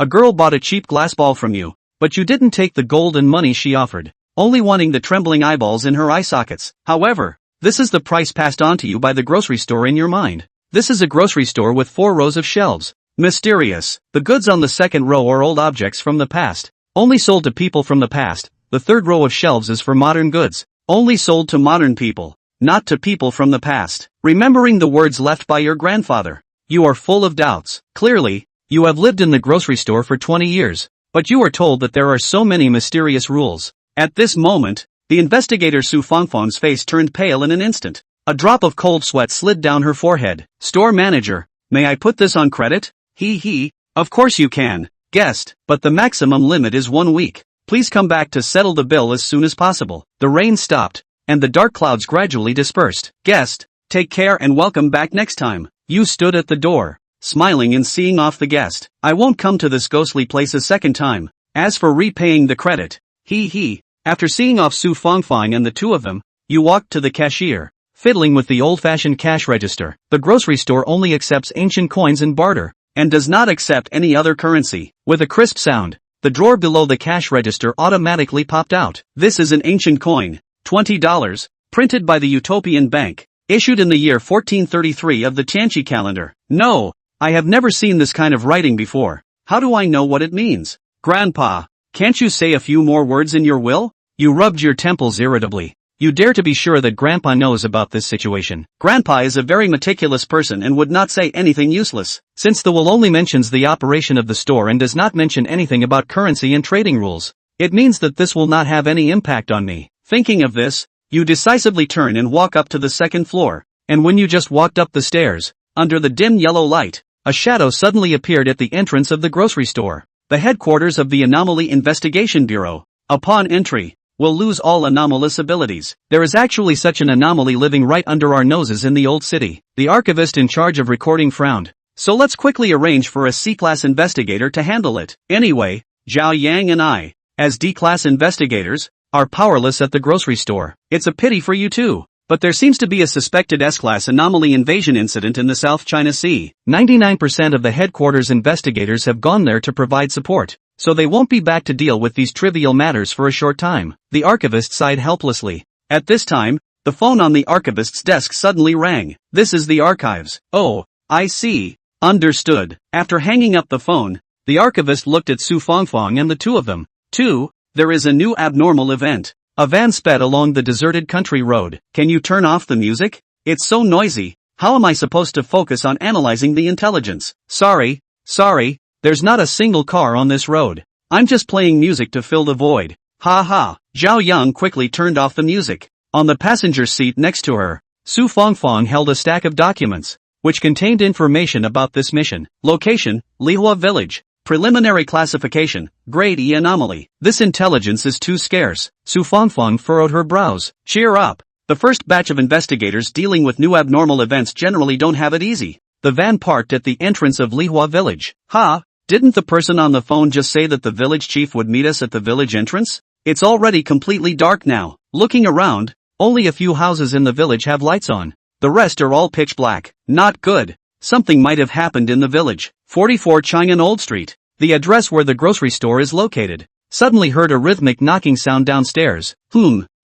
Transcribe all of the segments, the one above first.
A girl bought a cheap glass ball from you, but you didn't take the gold and money she offered, only wanting the trembling eyeballs in her eye sockets. However, this is the price passed on to you by the grocery store in your mind. This is a grocery store with 4 rows of shelves. Mysterious. The goods on the second row are old objects from the past, only sold to people from the past. The third row of shelves is for modern goods, only sold to modern people, not to people from the past. Remembering the words left by your grandfather, you are full of doubts. Clearly, you have lived in the grocery store for 20 years, but you are told that there are so many mysterious rules. At this moment, the investigator Su Fangfang's face turned pale in an instant. A drop of cold sweat slid down her forehead. Store manager, may I put this on credit? Of course you can, guest, but the maximum limit is 1 week. Please come back to settle the bill as soon as possible. The rain stopped, and the dark clouds gradually dispersed. Guest, take care and welcome back next time. You stood at the door, smiling and seeing off the guest. I won't come to this ghostly place a second time. As for repaying the credit, After seeing off Su Fangfang and the two of them, you walked to the cashier, fiddling with the old-fashioned cash register. The grocery store only accepts ancient coins and barter, and does not accept any other currency. With a crisp sound, the drawer below the cash register automatically popped out. This is an ancient coin, $20, printed by the Utopian Bank, issued in the year 1433 of the Tianqi calendar. No, I have never seen this kind of writing before. How do I know what it means? Grandpa, can't you say a few more words in your will? You rubbed your temples irritably. You dare to be sure that Grandpa knows about this situation. Grandpa is a very meticulous person and would not say anything useless. Since the will only mentions the operation of the store and does not mention anything about currency and trading rules, it means that this will not have any impact on me. Thinking of this, you decisively turn and walk up to the second floor, and when you just walked up the stairs, under the dim yellow light, a shadow suddenly appeared at the entrance of the grocery store, the headquarters of the Anomaly Investigation Bureau. Upon entry, will lose all anomalous abilities. There is actually such an anomaly living right under our noses in the old city. The archivist in charge of recording frowned. So let's quickly arrange for a C-class investigator to handle it. Anyway, Zhao Yang and I, as D-class investigators, are powerless at the grocery store. It's a pity for you too. But there seems to be a suspected S-class anomaly invasion incident in the South China Sea. 99% of the headquarters investigators have gone there to provide support, so they won't be back to deal with these trivial matters for a short time. The archivist sighed helplessly. At this time, the phone on the archivist's desk suddenly rang. This is the archives. Oh, I see. Understood. After hanging up the phone, the archivist looked at Su Fangfang and the two of them. There is a new abnormal event. A van sped along the deserted country road. Can you turn off the music? It's so noisy. How am I supposed to focus on analyzing the intelligence? Sorry, there's not a single car on this road. I'm just playing music to fill the void. Ha ha. Zhao Yang quickly turned off the music. On the passenger seat next to her, Su Fangfang held a stack of documents, which contained information about this mission. Location, Lihua Village. Preliminary classification, Grade E anomaly. This intelligence is too scarce. Su Fangfang furrowed her brows. Cheer up. The first batch of investigators dealing with new abnormal events generally don't have it easy. The van parked at the entrance of Lihua Village. Didn't the person on the phone just say that the village chief would meet us at the village entrance? It's already completely dark now. Looking around, only a few houses in the village have lights on. The rest are all pitch black. Not good. Something might have happened in the village. 44 Chang'an Old Street. The address where the grocery store is located. Suddenly heard a rhythmic knocking sound downstairs.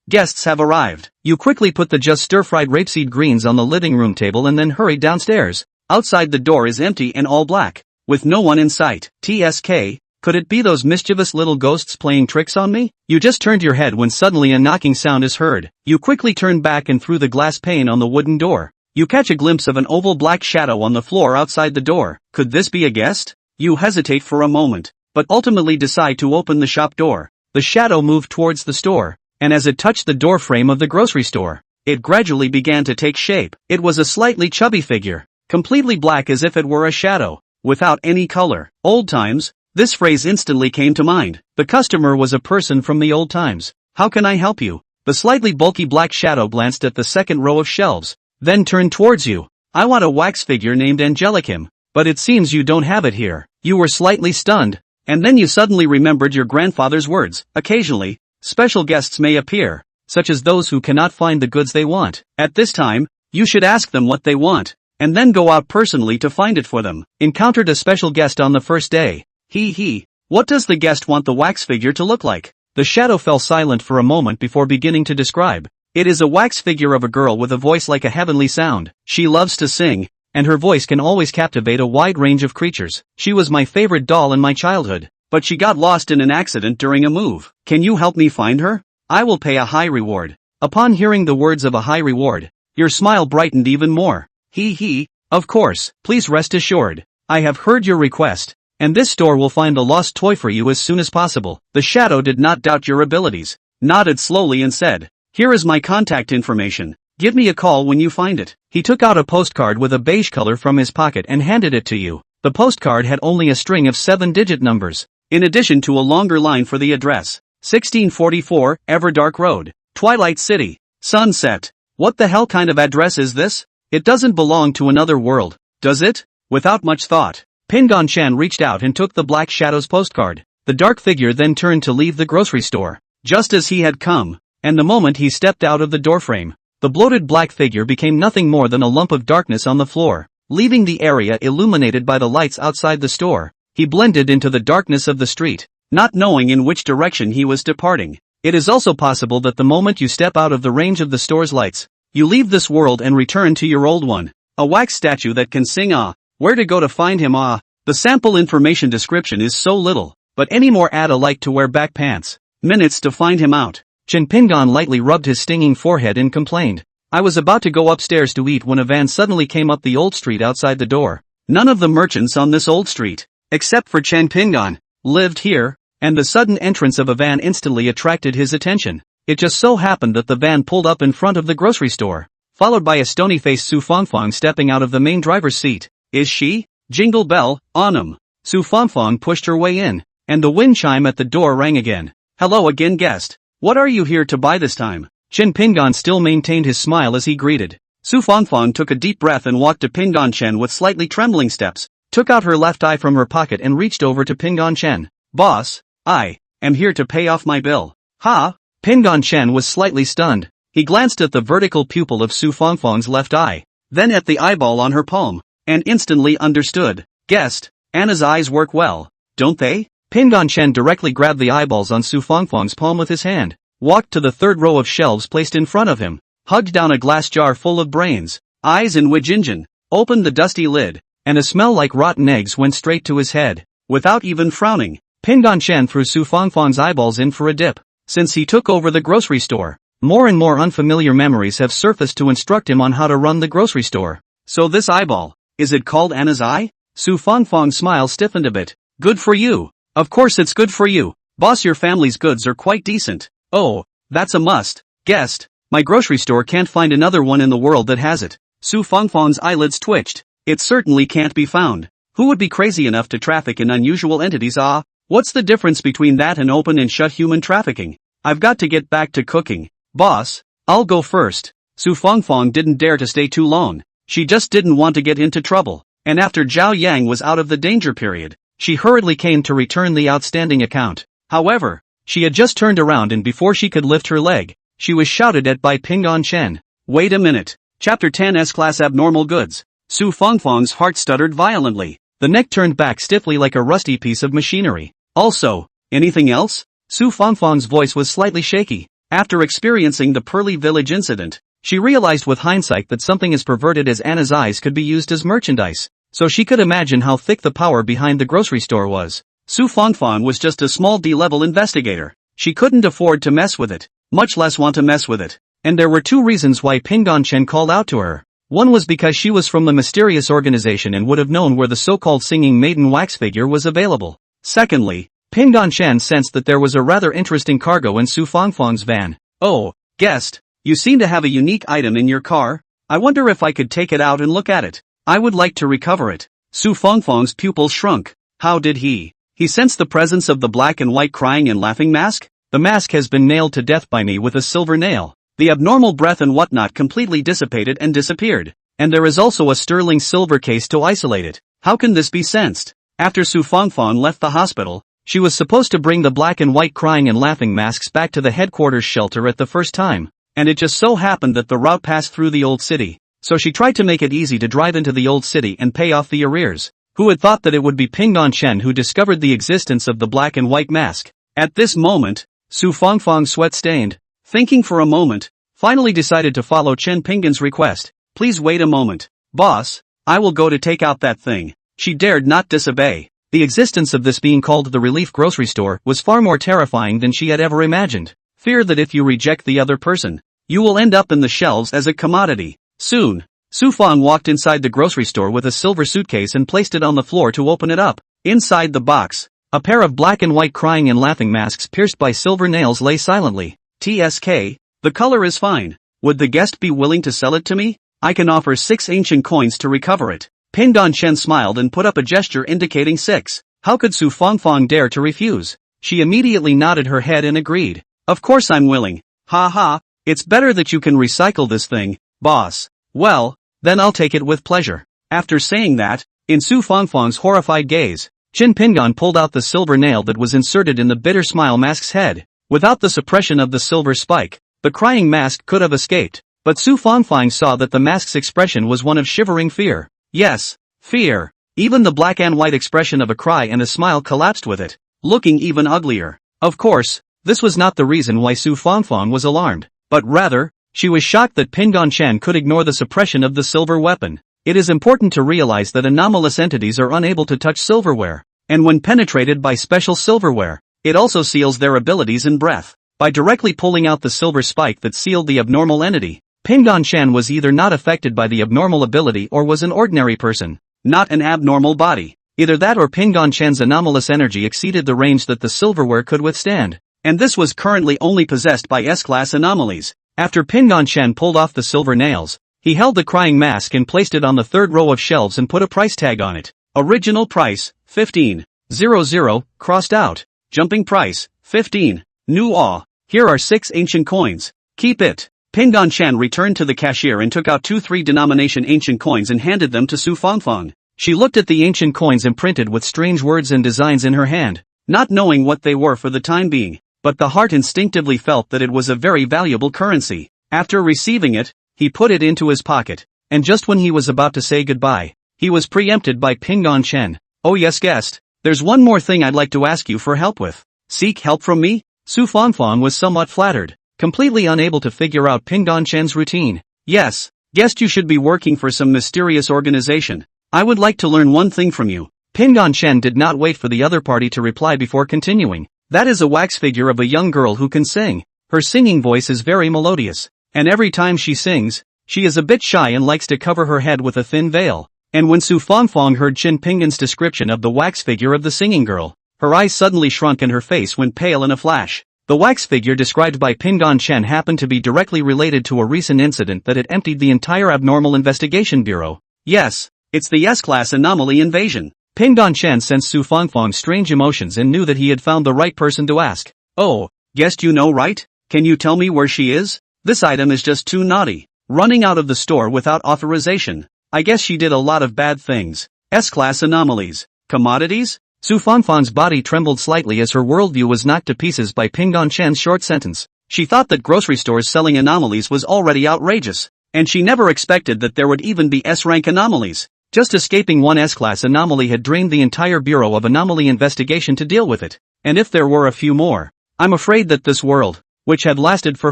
Guests have arrived. You quickly put the just stir-fried rapeseed greens on the living room table and then hurried downstairs. Outside the door is empty and all black, with no one in sight. TSK, could it be those mischievous little ghosts playing tricks on me? You just turned your head when suddenly a knocking sound is heard. You quickly turn back and through the glass pane on the wooden door, you catch a glimpse of an oval black shadow on the floor outside the door. Could this be a guest? You hesitate for a moment, but ultimately decide to open the shop door. The shadow moved towards the store, and as it touched the door frame of the grocery store, it gradually began to take shape. It was a slightly chubby figure, completely black as if it were a shadow, without any color. Old times, this phrase instantly came to mind. The customer was a person from the old times. How can I help you? The slightly bulky black shadow glanced at the second row of shelves, then turned towards you. I want a wax figure named Angelikim. But it seems you don't have it here. You were slightly stunned, and then you suddenly remembered your grandfather's words. Occasionally, special guests may appear, such as those who cannot find the goods they want. At this time, you should ask them what they want, and then go out personally to find it for them. Encountered a special guest on the first day. Hee hee. What does the guest want the wax figure to look like? The shadow fell silent for a moment before beginning to describe. It is a wax figure of a girl with a voice like a heavenly sound. She loves to sing, and her voice can always captivate a wide range of creatures. She was my favorite doll in my childhood, but she got lost in an accident during a move. Can you help me find her? I will pay a high reward. Upon hearing the words of a high reward, your smile brightened even more. Hee hee, of course, please rest assured. I have heard your request, and this store will find a lost toy for you as soon as possible. The shadow did not doubt your abilities, nodded slowly and said, here is my contact information. Give me a call when you find it. He took out a postcard with a beige color from his pocket and handed it to you. The postcard had only a string of 7-digit numbers, in addition to a longer line for the address. 1644, Everdark Road, Twilight City, Sunset. What the hell kind of address is this? It doesn't belong to another world, does it? Without much thought, Pingon Chan reached out and took the Black Shadow's postcard. The dark figure then turned to leave the grocery store, just as he had come, and the moment he stepped out of the doorframe, the bloated black figure became nothing more than a lump of darkness on the floor, leaving the area illuminated by the lights outside the store. He blended into the darkness of the street, not knowing in which direction he was departing. It is also possible that the moment you step out of the range of the store's lights, you leave this world and return to your old one. A wax statue that can sing ah. Where to go to find him ah. The sample information description is so little, but any more add a like to wear back pants. Minutes to find him out. Chin Pingon lightly rubbed his stinging forehead and complained. I was about to go upstairs to eat when a van suddenly came up the old street outside the door. None of the merchants on this old street, except for Chen Pingon, lived here, and the sudden entrance of a van instantly attracted his attention. It just so happened that the van pulled up in front of the grocery store, followed by a stony-faced Su Fangfang stepping out of the main driver's seat. Is she? Jingle bell, Onum. Su Fangfang pushed her way in, and the wind chime at the door rang again. Hello again, guest. What are you here to buy this time? Chen Pingon still maintained his smile as he greeted. Su Fangfang took a deep breath and walked to Pingon Chen with slightly trembling steps, took out her left eye from her pocket and reached over to Pingon Chen. Boss, I am here to pay off my bill. Ha? Pingon Chen was slightly stunned. He glanced at the vertical pupil of Su Fangfang's left eye, then at the eyeball on her palm, and instantly understood. Guest, Anna's eyes work well, don't they? Pingon Chen directly grabbed the eyeballs on Su Fangfang's palm with his hand, walked to the third row of shelves placed in front of him, hugged down a glass jar full of brains, eyes and Wijinjin, opened the dusty lid, and a smell like rotten eggs went straight to his head. Without even frowning, Pingon Chen threw Su Fangfang's eyeballs in for a dip. Since he took over the grocery store, more and more unfamiliar memories have surfaced to instruct him on how to run the grocery store. So this eyeball, is it called Anna's eye? Su Fangfang's smile stiffened a bit. Good for you. Of course it's good for you. Boss, your family's goods are quite decent. Oh, that's a must. Guest, my grocery store can't find another one in the world that has it. Su Fangfang's eyelids twitched. It certainly can't be found. Who would be crazy enough to traffic in unusual entities? Ah, what's the difference between that and open and shut human trafficking? I've got to get back to cooking. Boss, I'll go first. Su Fangfang didn't dare to stay too long. She just didn't want to get into trouble. And after Zhao Yang was out of the danger period, she hurriedly came to return the outstanding account. However, she had just turned around and before she could lift her leg, she was shouted at by Pingon Chen. Wait a minute. Chapter 10 S-Class Abnormal Goods. Su Fangfang's heart stuttered violently. The neck turned back stiffly like a rusty piece of machinery. Also, anything else? Su Fangfang's voice was slightly shaky. After experiencing the Pearly Village incident, she realized with hindsight that something as perverted as Anna's eyes could be used as merchandise, so she could imagine how thick the power behind the grocery store was. Su Fangfang was just a small D-level investigator. She couldn't afford to mess with it, much less want to mess with it. And there were two reasons why Pingon Chen called out to her. One was because she was from the mysterious organization and would have known where the so-called singing maiden wax figure was available. Secondly, Pingon Chen sensed that there was a rather interesting cargo in Su Fangfang's van. Oh, guest, you seem to have a unique item in your car. I wonder if I could take it out and look at it. I would like to recover it. Su Fangfang's pupils shrunk. How did he? He sensed the presence of the black and white crying and laughing mask? The mask has been nailed to death by me with a silver nail. The abnormal breath and whatnot completely dissipated and disappeared. And there is also a sterling silver case to isolate it. How can this be sensed? After Su Fangfang left the hospital, she was supposed to bring the black and white crying and laughing masks back to the headquarters shelter at the first time. And it just so happened that the route passed through the old city. So she tried to make it easy to drive into the old city and pay off the arrears. Who had thought that it would be Pingdong Chen who discovered the existence of the black and white mask? At this moment, Su Fangfang, sweat-stained, thinking for a moment, finally decided to follow Chen Pinggan's request. Please wait a moment. Boss, I will go to take out that thing. She dared not disobey. The existence of this being called the relief grocery store was far more terrifying than she had ever imagined. Fear that if you reject the other person, you will end up in the shelves as a commodity. Soon, Su Fang walked inside the grocery store with a silver suitcase and placed it on the floor to open it up. Inside the box, a pair of black and white crying and laughing masks pierced by silver nails lay silently. TSK, the color is fine. Would the guest be willing to sell it to me? I can offer 6 ancient coins to recover it. Pingdong Chen smiled and put up a gesture indicating 6. How could Su Fangfang dare to refuse? She immediately nodded her head and agreed. Of course I'm willing. Ha ha, it's better that you can recycle this thing, boss. Well, then I'll take it with pleasure. After saying that, in Su Fangfang's horrified gaze, Qin Pinggan pulled out the silver nail that was inserted in the bitter smile mask's head. Without the suppression of the silver spike, the crying mask could have escaped, but Su Fangfang saw that the mask's expression was one of shivering fear. Yes, fear. Even the black and white expression of a cry and a smile collapsed with it, looking even uglier. Of course, this was not the reason why Su Fangfang was alarmed, but rather, she was shocked that Pingdong Chen could ignore the suppression of the silver weapon. It is important to realize that anomalous entities are unable to touch silverware, and when penetrated by special silverware, it also seals their abilities and breath. By directly pulling out the silver spike that sealed the abnormal entity, Pingdong Chen was either not affected by the abnormal ability or was an ordinary person, not an abnormal body. Either that or Pingdong Chen's anomalous energy exceeded the range that the silverware could withstand, and this was currently only possessed by S-class anomalies. After Pingdong Chen pulled off the silver nails, he held the crying mask and placed it on the third row of shelves and put a price tag on it. Original price, 15,000, crossed out. Jumping price, 15. New awe. Here are 6 ancient coins. Keep it. Pingdong Chen returned to the cashier and took out 2 3-denomination ancient coins and handed them to Su Fangfang. She looked at the ancient coins imprinted with strange words and designs in her hand, not knowing what they were for the time being, but the heart instinctively felt that it was a very valuable currency. After receiving it, he put it into his pocket, and just when he was about to say goodbye, he was preempted by Pingdong Chen. Oh yes, guest, there's one more thing I'd like to ask you for help with. Seek help from me? Su Fangfang was somewhat flattered, completely unable to figure out Pingdong Chen's routine. Yes, guessed you should be working for some mysterious organization. I would like to learn one thing from you. Pingdong Chen did not wait for the other party to reply before continuing. That is a wax figure of a young girl who can sing. Her singing voice is very melodious, and every time she sings, she is a bit shy and likes to cover her head with a thin veil. And when Su Fangfang heard Qin Pinggan's description of the wax figure of the singing girl, her eyes suddenly shrunk and her face went pale in a flash. The wax figure described by Pingdong Chen happened to be directly related to a recent incident that had emptied the entire Abnormal Investigation Bureau. Yes, it's the S-class anomaly invasion. Pingdong Chen sensed Su Fangfang's strange emotions and knew that he had found the right person to ask. Oh, guessed you know right? Can you tell me where she is? This item is just too naughty. Running out of the store without authorization. I guess she did a lot of bad things. S-class anomalies. Commodities? Su Fangfang's body trembled slightly as her worldview was knocked to pieces by Pingdong Chen's short sentence. She thought that grocery stores selling anomalies was already outrageous, and she never expected that there would even be S-rank anomalies. Just escaping one S-class anomaly had drained the entire Bureau of Anomaly Investigation to deal with it, and if there were a few more, I'm afraid that this world, which had lasted for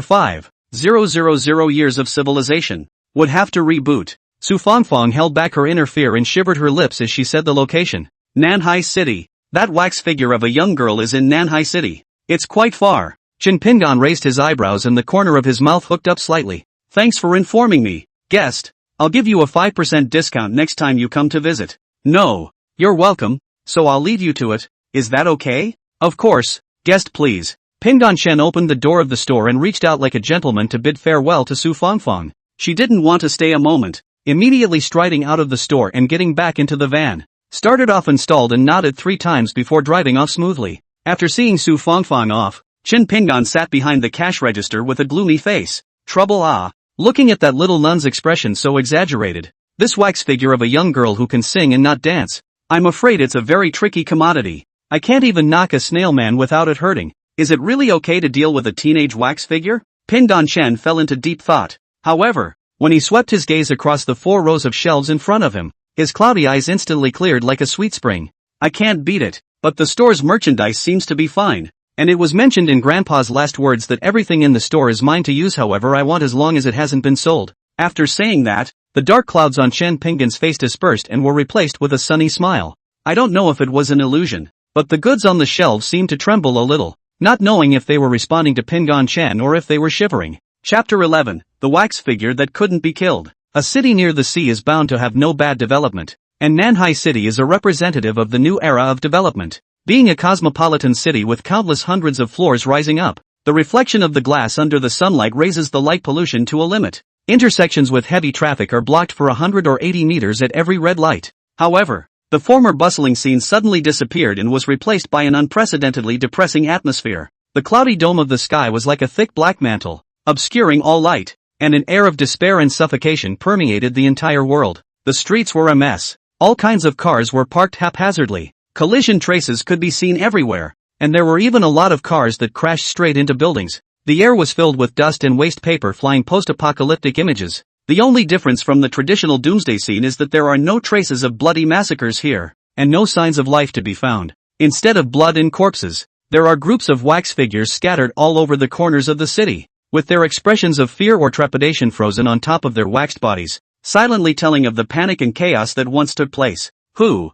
5,000 years of civilization, would have to reboot. Su Fangfang held back her inner fear and shivered her lips as she said the location. Nanhai City. That wax figure of a young girl is in Nanhai City. It's quite far. Qin Pinggan raised his eyebrows and the corner of his mouth hooked up slightly. Thanks for informing me, guest. I'll give you a 5% discount next time you come to visit. No, you're welcome, so I'll leave you to it. Is that okay? Of course, guest please. Pingdong Chen opened the door of the store and reached out like a gentleman to bid farewell to Su Fangfang. She didn't want to stay a moment, immediately striding out of the store and getting back into the van. Started off and stalled and nodded 3 times before driving off smoothly. After seeing Su Fangfang off, Qin Pinggan sat behind the cash register with a gloomy face. Trouble looking at that little nun's expression so exaggerated. This wax figure of a young girl who can sing and not dance. I'm afraid it's a very tricky commodity. I can't even knock a snail man without it hurting. Is it really okay to deal with a teenage wax figure? Pingdong Chen fell into deep thought. However, when he swept his gaze across the 4 rows of shelves in front of him, His cloudy eyes instantly cleared like a sweet spring. I can't beat it, but the store's merchandise seems to be fine. And it was mentioned in Grandpa's last words that everything in the store is mine to use however I want as long as it hasn't been sold. After saying that, the dark clouds on Chen Pinggan's face dispersed and were replaced with a sunny smile. I don't know if it was an illusion, but the goods on the shelves seemed to tremble a little, not knowing if they were responding to Pinggan Chen or if they were shivering. Chapter 11, The Wax Figure That Couldn't Be Killed. A city near the sea is bound to have no bad development, and Nanhai City is a representative of the new era of development. Being a cosmopolitan city with countless hundreds of floors rising up, the reflection of the glass under the sunlight raises the light pollution to a limit. Intersections with heavy traffic are blocked for 180 meters at every red light. However, the former bustling scene suddenly disappeared and was replaced by an unprecedentedly depressing atmosphere. The cloudy dome of the sky was like a thick black mantle, obscuring all light, and an air of despair and suffocation permeated the entire world. The streets were a mess. All kinds of cars were parked haphazardly. Collision traces could be seen everywhere, and there were even a lot of cars that crashed straight into buildings. The air was filled with dust and waste paper flying post-apocalyptic images. The only difference from the traditional doomsday scene is that there are no traces of bloody massacres here, and no signs of life to be found. Instead of blood and corpses, there are groups of wax figures scattered all over the corners of the city, with their expressions of fear or trepidation frozen on top of their waxed bodies, silently telling of the panic and chaos that once took place. Who?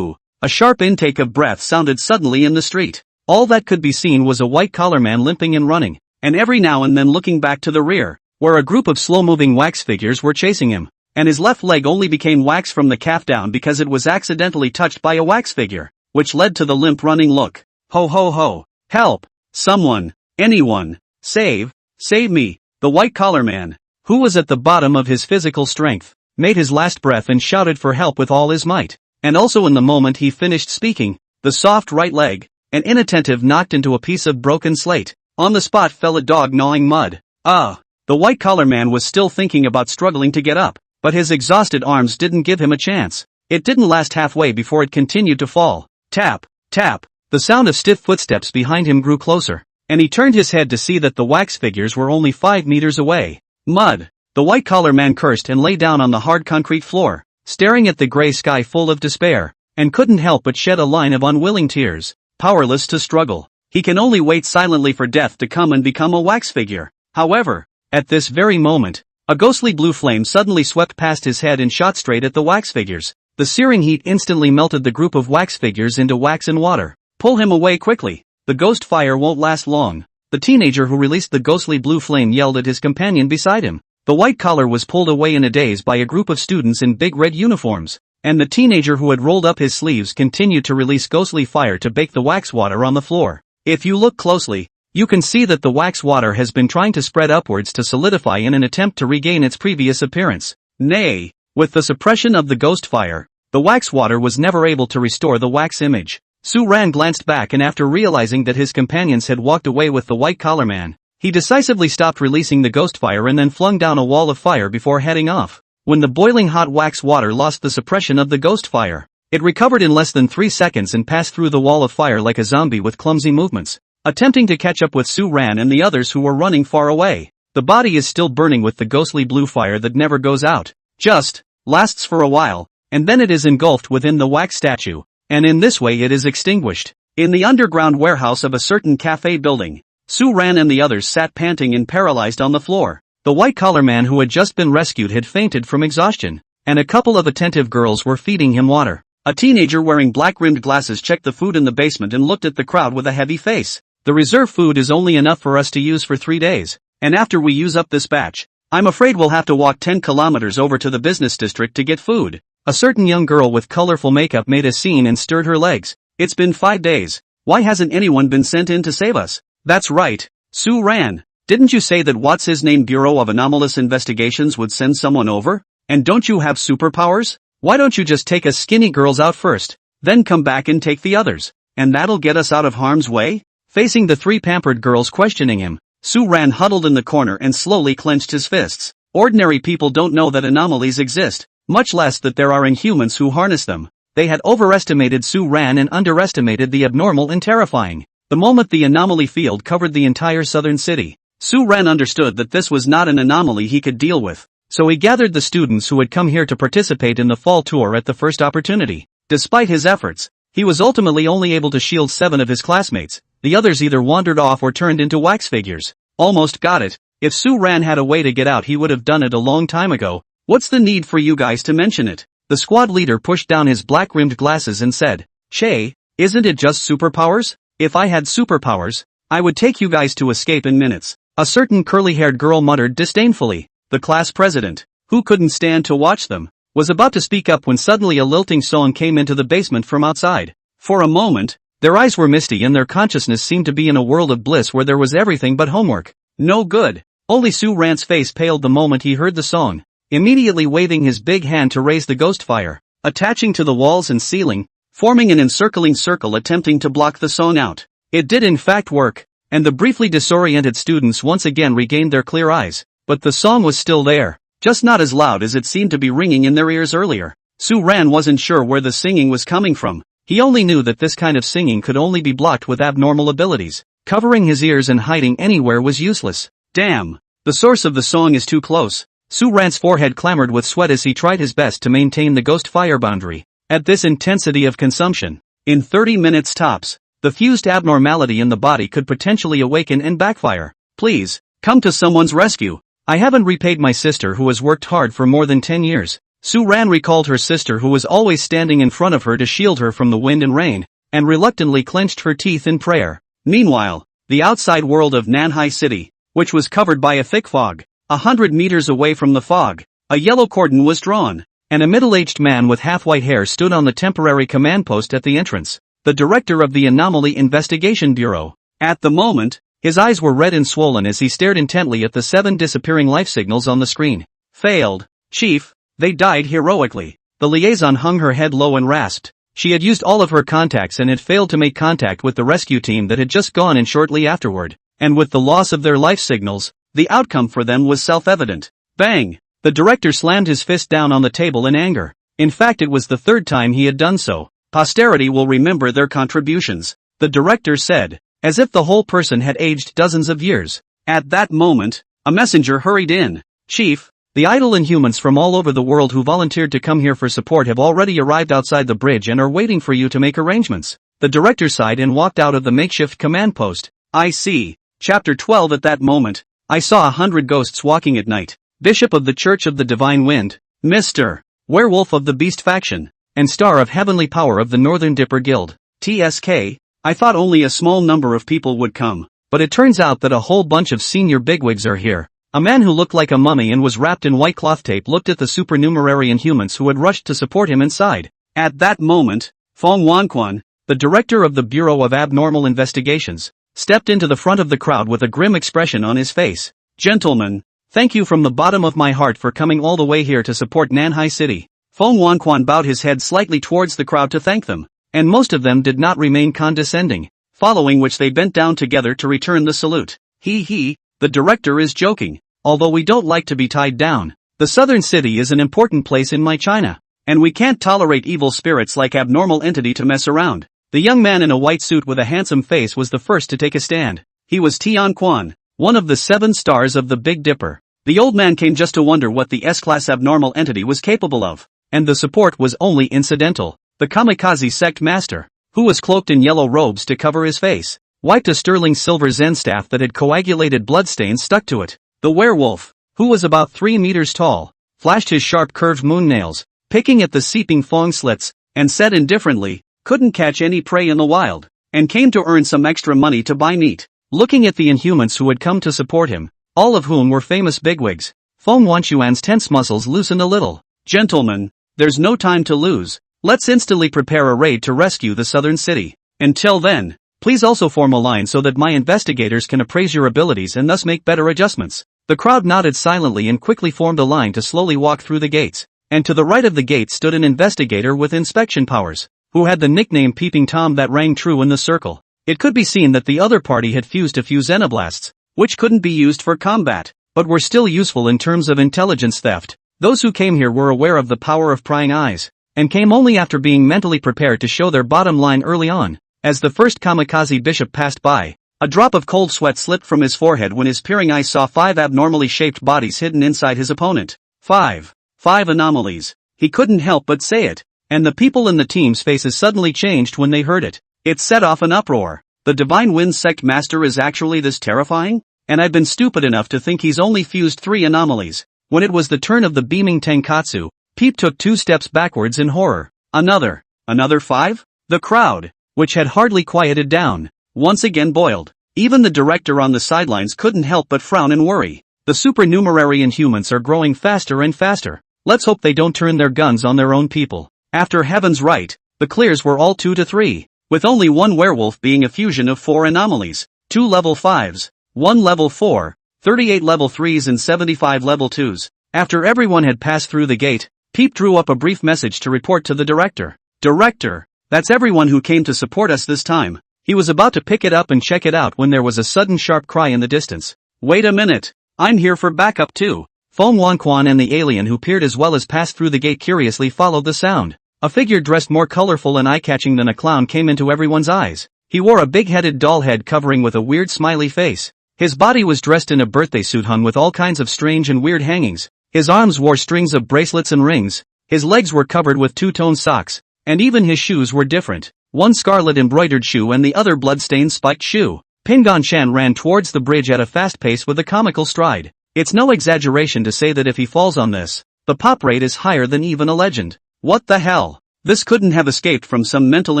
A sharp intake of breath sounded suddenly in the street. All that could be seen was a white-collar man limping and running, and every now and then looking back to the rear, where a group of slow-moving wax figures were chasing him, and his left leg only became wax from the calf down because it was accidentally touched by a wax figure, which led to the limp running look. Ho ho ho! Help! Someone! Anyone! Save me! The white-collar man, who was at the bottom of his physical strength, made his last breath and shouted for help with all his might. And also in the moment he finished speaking, the soft right leg, an inattentive knocked into a piece of broken slate. On the spot fell a dog gnawing mud. The white-collar man was still thinking about struggling to get up, but his exhausted arms didn't give him a chance. It didn't last halfway before it continued to fall. Tap, tap. The sound of stiff footsteps behind him grew closer, and he turned his head to see that the wax figures were only 5 meters away. Mud! The white-collar man cursed and lay down on the hard concrete floor, staring at the gray sky full of despair, and couldn't help but shed a line of unwilling tears. Powerless to struggle, he can only wait silently for death to come and become a wax figure. However, at this very moment, a ghostly blue flame suddenly swept past his head and shot straight at the wax figures. The searing heat instantly melted the group of wax figures into wax and water. Pull him away quickly. The ghost fire won't last long. The teenager who released the ghostly blue flame yelled at his companion beside him. The white collar was pulled away in a daze by a group of students in big red uniforms, and the teenager who had rolled up his sleeves continued to release ghostly fire to bake the wax water on the floor. If you look closely, you can see that the wax water has been trying to spread upwards to solidify in an attempt to regain its previous appearance. Nay, with the suppression of the ghost fire, the wax water was never able to restore the wax image. Su Ran glanced back and after realizing that his companions had walked away with the white collar man, he decisively stopped releasing the ghost fire and then flung down a wall of fire before heading off. When the boiling hot wax water lost the suppression of the ghost fire, it recovered in less than 3 seconds and passed through the wall of fire like a zombie with clumsy movements, attempting to catch up with Su Ran and the others who were running far away. The body is still burning with the ghostly blue fire that never goes out, just lasts for a while, and then it is engulfed within the wax statue, and in this way it is extinguished. In the underground warehouse of a certain cafe building, Su Ran and the others sat panting and paralyzed on the floor. The white-collar man who had just been rescued had fainted from exhaustion, and a couple of attentive girls were feeding him water. A teenager wearing black-rimmed glasses checked the food in the basement and looked at the crowd with a heavy face. The reserve food is only enough for us to use for 3 days, and after we use up this batch, I'm afraid we'll have to walk 10 kilometers over to the business district to get food. A certain young girl with colorful makeup made a scene and stirred her legs. It's been 5 days. Why hasn't anyone been sent in to save us? That's right, Su Ran. Didn't you say that what's-his-name Bureau of Anomalous Investigations would send someone over? And don't you have superpowers? Why don't you just take us skinny girls out first, then come back and take the others, and that'll get us out of harm's way? Facing the 3 pampered girls questioning him, Su Ran huddled in the corner and slowly clenched his fists. Ordinary people don't know that anomalies exist, much less that there are inhumans who harness them. They had overestimated Su Ran and underestimated the abnormal and terrifying. The moment the anomaly field covered the entire southern city, Su Ran understood that this was not an anomaly he could deal with. so he gathered the students who had come here to participate in the fall tour at the first opportunity. Despite his efforts, he was ultimately only able to shield 7 of his classmates. The others either wandered off or turned into wax figures. Almost got it. If Su Ran had a way to get out, he would have done it a long time ago. What's the need for you guys to mention it? The squad leader pushed down his black-rimmed glasses and said, Che, isn't it just superpowers? If I had superpowers, I would take you guys to escape in minutes. A certain curly-haired girl muttered disdainfully. The class president, who couldn't stand to watch them, was about to speak up when suddenly a lilting song came into the basement from outside. For a moment, their eyes were misty and their consciousness seemed to be in a world of bliss where there was everything but homework. No good. Only Su Ran's face paled the moment he heard the song, immediately waving his big hand to raise the ghost fire, attaching to the walls and ceiling, forming an encircling circle attempting to block the song out. It did in fact work, and the briefly disoriented students once again regained their clear eyes, but the song was still there, just not as loud as it seemed to be ringing in their ears earlier. Su Ran wasn't sure where the singing was coming from. He only knew that this kind of singing could only be blocked with abnormal abilities. Covering his ears and hiding anywhere was useless. Damn! The source of the song is too close. Su Ran's forehead clamored with sweat as he tried his best to maintain the ghost fire boundary. At this intensity of consumption, in 30 minutes tops, the fused abnormality in the body could potentially awaken and backfire. Please, come to someone's rescue. I haven't repaid my sister who has worked hard for more than 10 years. Su Ran recalled her sister who was always standing in front of her to shield her from the wind and rain, and reluctantly clenched her teeth in prayer. Meanwhile, the outside world of Nanhai City, which was covered by a thick fog, 100 meters away from the fog, a yellow cordon was drawn, and a middle-aged man with half-white hair stood on the temporary command post at the entrance, the director of the Anomaly Investigation Bureau. At the moment, his eyes were red and swollen as he stared intently at the 7 disappearing life signals on the screen. Failed. Chief, they died heroically. The liaison hung her head low and rasped. She had used all of her contacts and had failed to make contact with the rescue team that had just gone in shortly afterward, and with the loss of their life signals, the outcome for them was self-evident. Bang! The director slammed his fist down on the table in anger. In fact, it was the 3rd time he had done so. Posterity will remember their contributions, the director said, as if the whole person had aged dozens of years. At that moment, a messenger hurried in. Chief, the idle inhumans from all over the world who volunteered to come here for support have already arrived outside the bridge and are waiting for you to make arrangements. The director sighed and walked out of the makeshift command post. I see. Chapter 12. At that moment, I saw 100 ghosts walking at night. Bishop of the Church of the Divine Wind, Mr. Werewolf of the Beast Faction, and Star of Heavenly Power of the Northern Dipper Guild, TSK. I thought only a small number of people would come, but it turns out that a whole bunch of senior bigwigs are here. A man who looked like a mummy and was wrapped in white cloth tape looked at the supernumerary inhumans who had rushed to support him inside. At that moment, Fong Wanquan, the director of the Bureau of Abnormal Investigations, stepped into the front of the crowd with a grim expression on his face. Gentlemen, thank you from the bottom of my heart for coming all the way here to support Nanhai City. Fong Wanquan bowed his head slightly towards the crowd to thank them, and most of them did not remain condescending, following which they bent down together to return the salute. He, the director is joking, although we don't like to be tied down. The southern city is an important place in my China, and we can't tolerate evil spirits like abnormal entity to mess around. The young man in a white suit with a handsome face was the first to take a stand. He was Tian Quan, one of the 7 stars of the Big Dipper. The old man came just to wonder what the S-class abnormal entity was capable of, and the support was only incidental. The kamikaze sect master, who was cloaked in yellow robes to cover his face, wiped a sterling silver Zen staff that had coagulated bloodstains stuck to it. The werewolf, who was about 3 meters tall, flashed his sharp curved moon nails, picking at the seeping fong slits, and said indifferently, couldn't catch any prey in the wild, and came to earn some extra money to buy meat. Looking at the inhumans who had come to support him, all of whom were famous bigwigs, Feng Wanquan's tense muscles loosened a little. Gentlemen, there's no time to lose. Let's instantly prepare a raid to rescue the southern city. Until then, please also form a line so that my investigators can appraise your abilities and thus make better adjustments. The crowd nodded silently and quickly formed a line to slowly walk through the gates, and to the right of the gate stood an investigator with inspection powers, who had the nickname Peeping Tom that rang true in the circle. It could be seen that the other party had fused a few xenoblasts, which couldn't be used for combat, but were still useful in terms of intelligence theft. Those who came here were aware of the power of prying eyes, and came only after being mentally prepared to show their bottom line early on. As the first kamikaze bishop passed by, a drop of cold sweat slipped from his forehead when his peering eyes saw 5 abnormally shaped bodies hidden inside his opponent. 5. 5 anomalies. He couldn't help but say it. And the people in the team's faces suddenly changed when they heard it. It set off an uproar. The Divine Wind Sect Master is actually this terrifying? And I've been stupid enough to think he's only fused 3 anomalies. When it was the turn of the beaming Tenkatsu, Peep took 2 steps backwards in horror. Another 5? The crowd, which had hardly quieted down, once again boiled. Even the director on the sidelines couldn't help but frown in worry. The supernumerary Inhumans are growing faster and faster. Let's hope they don't turn their guns on their own people. After Heaven's Right, the clears were all 2 to 3, with only one werewolf being a fusion of 4 anomalies, 2 level 5s, 1 level 4, 38 level 3s and 75 level 2s. After everyone had passed through the gate, Peep drew up a brief message to report to the director. Director, that's everyone who came to support us this time. He was about to pick it up and check it out when there was a sudden sharp cry in the distance. Wait a minute, I'm here for backup too. Feng Wanquan and the alien who peered as well as passed through the gate curiously followed the sound. A figure dressed more colorful and eye-catching than a clown came into everyone's eyes. He wore a big-headed doll head covering with a weird smiley face. His body was dressed in a birthday suit hung with all kinds of strange and weird hangings. His arms wore strings of bracelets and rings. His legs were covered with two-tone socks. And even his shoes were different. One scarlet embroidered shoe and the other blood-stained spiked shoe. Pingon Shan ran towards the bridge at a fast pace with a comical stride. It's no exaggeration to say that if he falls on this, the pop rate is higher than even a legend. What the hell? This couldn't have escaped from some mental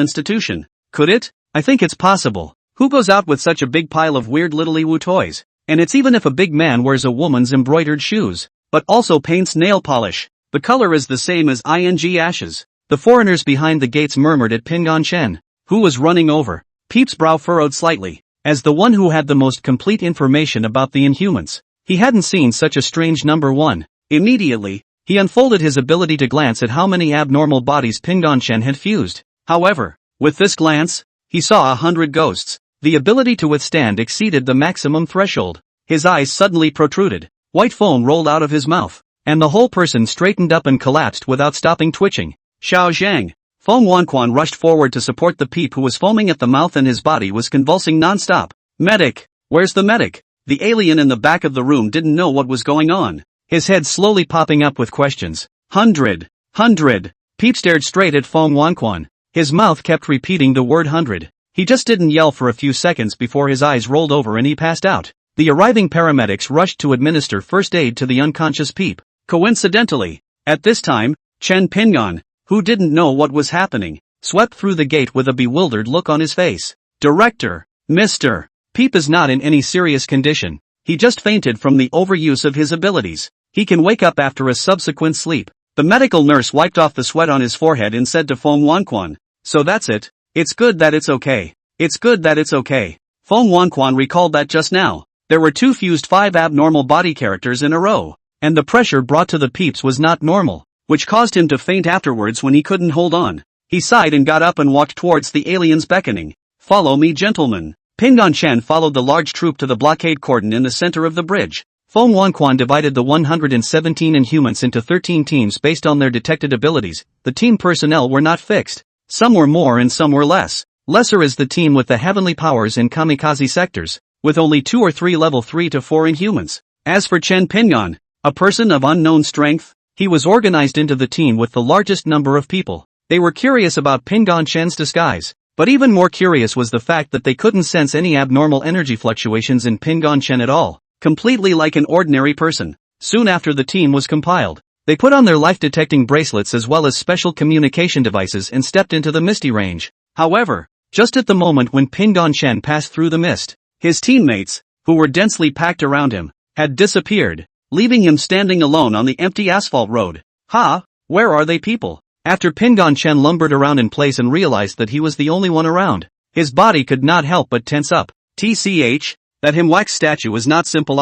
institution, could it? I think it's possible. Who goes out with such a big pile of weird little Iwu toys? And it's even if a big man wears a woman's embroidered shoes, but also paints nail polish. The color is the same as ing ashes. The foreigners behind the gates murmured at Pingon Shen, who was running over. Peep's brow furrowed slightly. As the one who had the most complete information about the Inhumans, he hadn't seen such a strange number one. Immediately, he unfolded his ability to glance at how many abnormal bodies Pingon Shen had fused. However, with this glance, he saw 100 ghosts. The ability to withstand exceeded the maximum threshold. His eyes suddenly protruded. White foam rolled out of his mouth, and the whole person straightened up and collapsed without stopping twitching. Xiao Zhang. Feng Wanquan rushed forward to support the Peep who was foaming at the mouth and his body was convulsing non-stop. Medic! Where's the medic? The alien in the back of the room didn't know what was going on. His head slowly popping up with questions. 100. Peep stared straight at Feng Wanquan. His mouth kept repeating the word 100. He just didn't yell for a few seconds before his eyes rolled over and he passed out. The arriving paramedics rushed to administer first aid to the unconscious Peep. Coincidentally, at this time, Chen Pingon, who didn't know what was happening, swept through the gate with a bewildered look on his face. Director, Mr. Peep is not in any serious condition. He just fainted from the overuse of his abilities. He can wake up after a subsequent sleep. The medical nurse wiped off the sweat on his forehead and said to Feng Wanquan, so that's it. It's good that it's okay. It's good that it's okay. Feng Wanquan recalled that just now. There were 2 fused 5 abnormal body characters in a row. And the pressure brought to the Peeps was not normal, which caused him to faint afterwards when he couldn't hold on. He sighed and got up and walked towards the aliens beckoning. Follow me, gentlemen. Pingon Shen followed the large troop to the blockade cordon in the center of the bridge. Feng Wanquan divided the 117 Inhumans into 13 teams based on their detected abilities. The team personnel were not fixed. Some were more and some were less. Lesser is the team with the heavenly powers in kamikaze sectors, with only 2 or 3 level 3 to 4 Inhumans. As for Chen Pingon, a person of unknown strength, he was organized into the team with the largest number of people. They were curious about Pingon Shen's disguise, but even more curious was the fact that they couldn't sense any abnormal energy fluctuations in Pingon Shen at all, completely like an ordinary person. Soon after the team was compiled, they put on their life-detecting bracelets as well as special communication devices and stepped into the misty range. However, just at the moment when Pingon Shen passed through the mist, his teammates, who were densely packed around him, had disappeared, leaving him standing alone on the empty asphalt road. Where are they people? After Pingon Shen lumbered around in place and realized that he was the only one around, his body could not help but tense up. TCH, that him wax statue is not simple.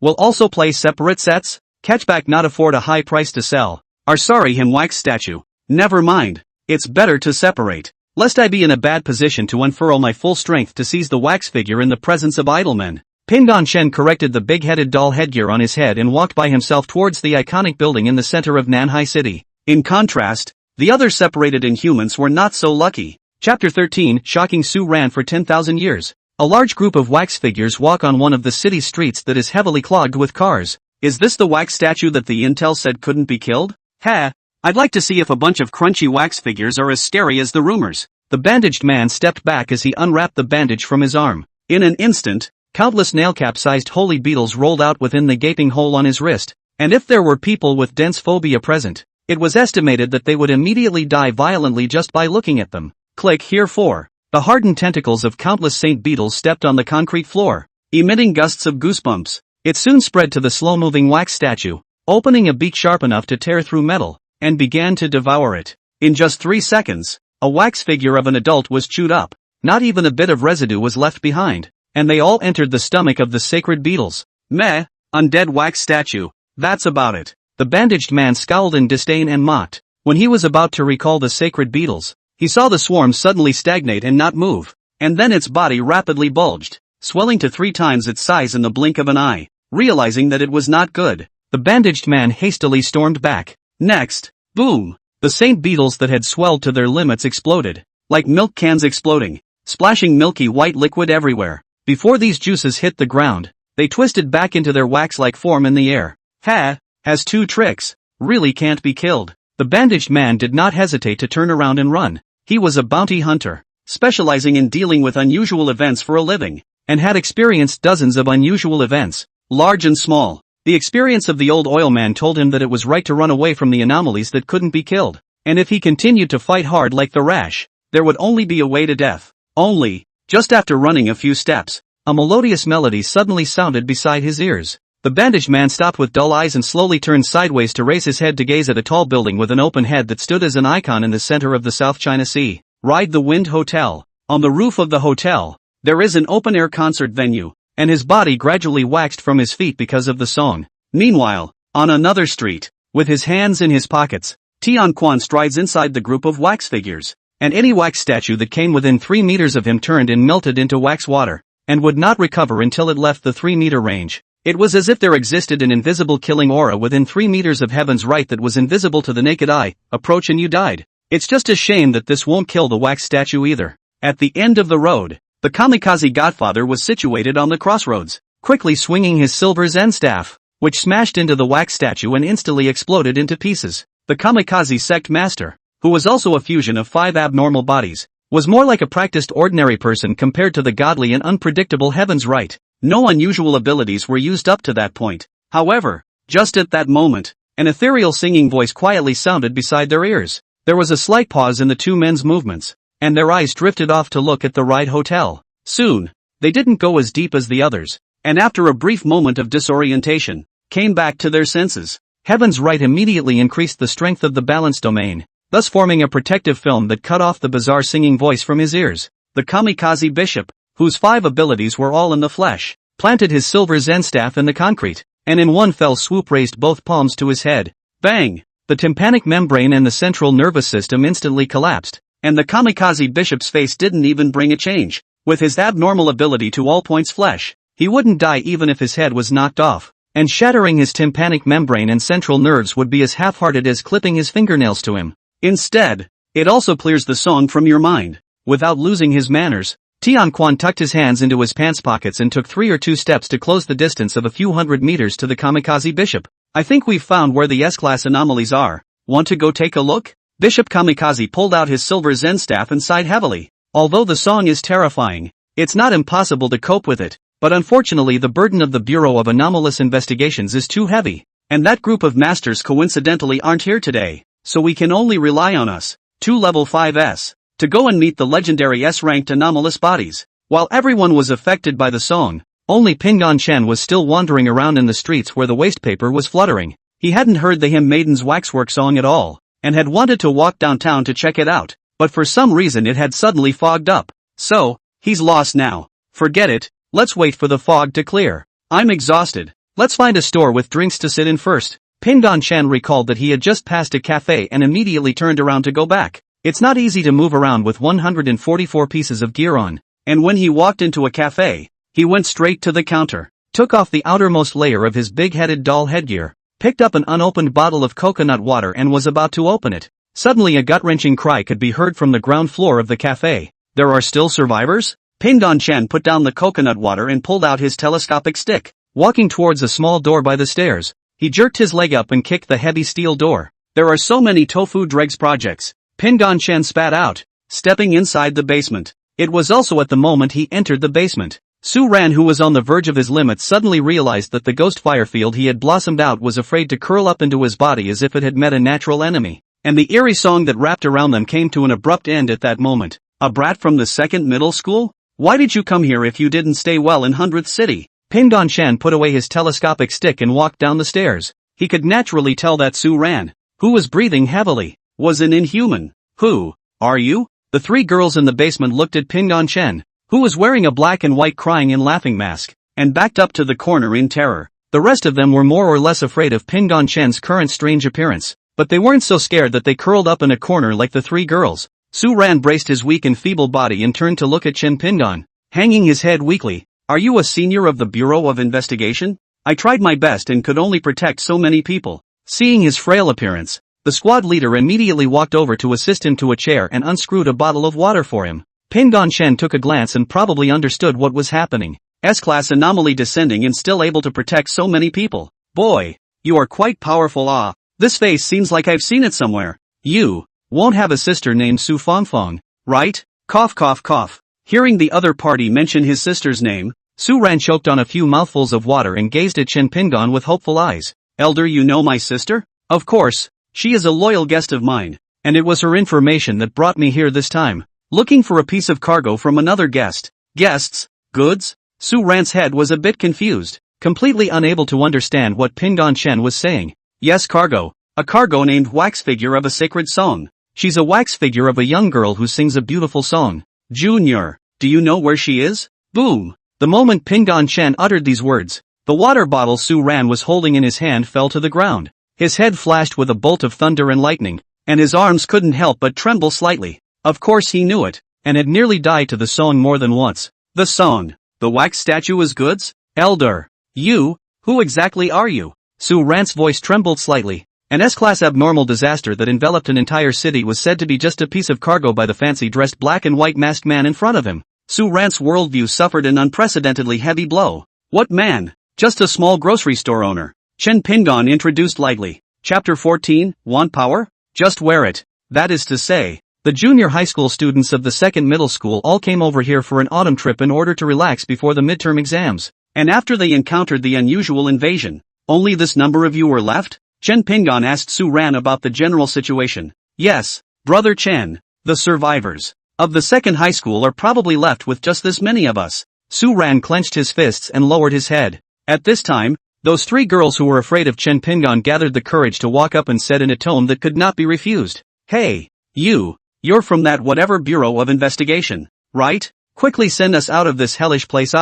Will also play separate sets? Catchback not afford a high price to sell. Are sorry him wax statue. Never mind. It's better to separate. Lest I be in a bad position to unfurl my full strength to seize the wax figure in the presence of idle men. Pingon Shen corrected the big-headed doll headgear on his head and walked by himself towards the iconic building in the center of Nanhai City. In contrast, the other separated Inhumans were not so lucky. Chapter 13, Shocking Sue ran for 10,000 years. A large group of wax figures walk on one of the city streets that is heavily clogged with cars. Is this the wax statue that the intel said couldn't be killed? Ha! I'd like to see if a bunch of crunchy wax figures are as scary as the rumors. The bandaged man stepped back as he unwrapped the bandage from his arm. In an instant, countless nail-cap-sized holy beetles rolled out within the gaping hole on his wrist, and if there were people with dense phobia present, it was estimated that they would immediately die violently just by looking at them. Click here for. The hardened tentacles of countless saint beetles stepped on the concrete floor, emitting gusts of goosebumps. It soon spread to the slow-moving wax statue, opening a beak sharp enough to tear through metal, and began to devour it. In just 3 seconds, a wax figure of an adult was chewed up. Not even a bit of residue was left behind, and they all entered the stomach of the sacred beetles. Meh, undead wax statue, that's about it. The bandaged man scowled in disdain and mocked. When he was about to recall the sacred beetles, he saw the swarm suddenly stagnate and not move, and then its body rapidly bulged, swelling to 3 times its size in the blink of an eye. Realizing that it was not good, the bandaged man hastily stormed back. Next, boom! The saint beetles that had swelled to their limits exploded, like milk cans exploding, splashing milky white liquid everywhere. Before these juices hit the ground, they twisted back into their wax-like form in the air. Ha! Has 2 tricks. Really can't be killed. The bandaged man did not hesitate to turn around and run. He was a bounty hunter, specializing in dealing with unusual events for a living, and had experienced dozens of unusual events, large and small. The experience of the old oil man told him that it was right to run away from the anomalies that couldn't be killed, and if he continued to fight hard like the rash, there would only be a way to death. Only, just after running a few steps, a melodious melody suddenly sounded beside his ears. The bandaged man stopped with dull eyes and slowly turned sideways to raise his head to gaze at a tall building with an open head that stood as an icon in the center of the South China Sea. Ride the Wind Hotel. On the roof of the hotel, there is an open-air concert venue, and his body gradually waxed from his feet because of the song. Meanwhile, on another street, with his hands in his pockets, Tian Quan strides inside the group of wax figures, and any wax statue that came within 3 meters of him turned and melted into wax water, and would not recover until it left the 3-meter range. It was as if there existed an invisible killing aura within 3 meters of heaven's right that was invisible to the naked eye. Approach and you died. It's just a shame that this won't kill the wax statue either. At the end of the road, the kamikaze godfather was situated on the crossroads, quickly swinging his silver Zen staff, which smashed into the wax statue and instantly exploded into pieces. The kamikaze sect master, who was also a fusion of 5 abnormal bodies, was more like a practiced ordinary person compared to the godly and unpredictable heaven's right. No unusual abilities were used up to that point. However, just at that moment, an ethereal singing voice quietly sounded beside their ears. There was a slight pause in the 2 men's movements, and their eyes drifted off to look at the Ride Hotel. Soon, they didn't go as deep as the others, and after a brief moment of disorientation, came back to their senses. Heaven's Right immediately increased the strength of the balance domain, thus forming a protective film that cut off the bizarre singing voice from his ears. The kamikaze bishop, whose 5 abilities were all in the flesh, planted his silver Zen staff in the concrete, and in one fell swoop raised both palms to his head. Bang! The tympanic membrane and the central nervous system instantly collapsed, and the kamikaze bishop's face didn't even bring a change. With his abnormal ability to all points flesh, he wouldn't die even if his head was knocked off, and shattering his tympanic membrane and central nerves would be as half-hearted as clipping his fingernails to him. Instead, it also clears the song from your mind. Without losing his manners, Tian Quan tucked his hands into his pants pockets and took 3 or 2 steps to close the distance of a few hundred meters to the kamikaze bishop. I think we've found where the S-class anomalies are. Want to go take a look? Bishop Kamikaze pulled out his silver Zen staff and sighed heavily. Although the song is terrifying, it's not impossible to cope with it, but unfortunately the burden of the Bureau of Anomalous Investigations is too heavy, and that group of masters coincidentally aren't here today, so we can only rely on us, 2 level 5s, to go and meet the legendary S-ranked anomalous bodies. While everyone was affected by the song, only Pingon Chen was still wandering around in the streets where the waste paper was fluttering. He hadn't heard the Hymn Maiden's Waxwork song at all, and had wanted to walk downtown to check it out, but for some reason it had suddenly fogged up. So, he's lost now. Forget it, let's wait for the fog to clear. I'm exhausted. Let's find a store with drinks to sit in first. Pingon Chen recalled that he had just passed a cafe and immediately turned around to go back. It's not easy to move around with 144 pieces of gear on, and when he walked into a cafe, he went straight to the counter, took off the outermost layer of his big-headed doll headgear, picked up an unopened bottle of coconut water and was about to open it. Suddenly a gut-wrenching cry could be heard from the ground floor of the cafe. There are still survivors? Pingon Chen put down the coconut water and pulled out his telescopic stick. walking towards a small door by the stairs. He jerked his leg up and kicked the heavy steel door. There are so many tofu dregs projects, Pingon Chen spat out, stepping inside the basement. It was also at the moment he entered the basement. Su Ran, who was on the verge of his limits, suddenly realized that the ghost firefield he had blossomed out was afraid to curl up into his body as if it had met a natural enemy. And the eerie song that wrapped around them came to an abrupt end at that moment. A brat from the second middle school? Why did you come here if you didn't stay well in 100th City? Pingon Chen put away his telescopic stick and walked down the stairs. He could naturally tell that Su Ran, who was breathing heavily, was an inhuman. Who are you? The three girls in the basement looked at Pingon Chen, who was wearing a black and white crying and laughing mask, and backed up to the corner in terror. The rest of them were more or less afraid of Pingon Chen's current strange appearance, but they weren't so scared that they curled up in a corner like the three girls. Su Ran braced his weak and feeble body and turned to look at Chen Pingon, hanging his head weakly. Are you a senior of the Bureau of Investigation? I tried my best and could only protect so many people. Seeing his frail appearance, the squad leader immediately walked over to assist him to a chair and unscrewed a bottle of water for him. Pingon Chen took a glance and probably understood what was happening. S-class anomaly descending and still able to protect so many people. Boy, you are quite powerful. This face seems like I've seen it somewhere. You won't have a sister named Su Fongfong, right? Cough cough cough. Hearing the other party mention his sister's name, Su Ran choked on a few mouthfuls of water and gazed at Chen Pingon with hopeful eyes. Elder, you know my sister? Of course. She is a loyal guest of mine, and it was her information that brought me here this time. Looking for a piece of cargo from another guest. Guests? Goods? Su Ran's head was a bit confused, completely unable to understand what Pingon Chen was saying. Yes, cargo. A cargo named wax figure of a sacred song. She's a wax figure of a young girl who sings a beautiful song. Junior, do you know where she is? Boom. The moment Pingon Chen uttered these words, the water bottle Su Ran was holding in his hand fell to the ground. His head flashed with a bolt of thunder and lightning, and his arms couldn't help but tremble slightly. Of course he knew it, and had nearly died to the song more than once. The song. The wax statue is goods? Elder. You? Who exactly are you? Su Ran's voice trembled slightly. An S-class abnormal disaster that enveloped an entire city was said to be just a piece of cargo by the fancy-dressed black and white masked man in front of him. Su Ran's worldview suffered an unprecedentedly heavy blow. What man? Just a small grocery store owner. Chen Pingon introduced lightly. Chapter 14, Want Power? Just wear it. That is to say, the junior high school students of the second middle school all came over here for an autumn trip in order to relax before the midterm exams. And after they encountered the unusual invasion, only this number of you were left? Chen Pingon asked Su Ran about the general situation. Yes, Brother Chen, the survivors of the second high school are probably left with just this many of us. Su Ran clenched his fists and lowered his head. At this time, those three girls who were afraid of Chen Pingon gathered the courage to walk up and said in a tone that could not be refused. Hey, you're from that whatever Bureau of Investigation, right? Quickly send us out of this hellish place.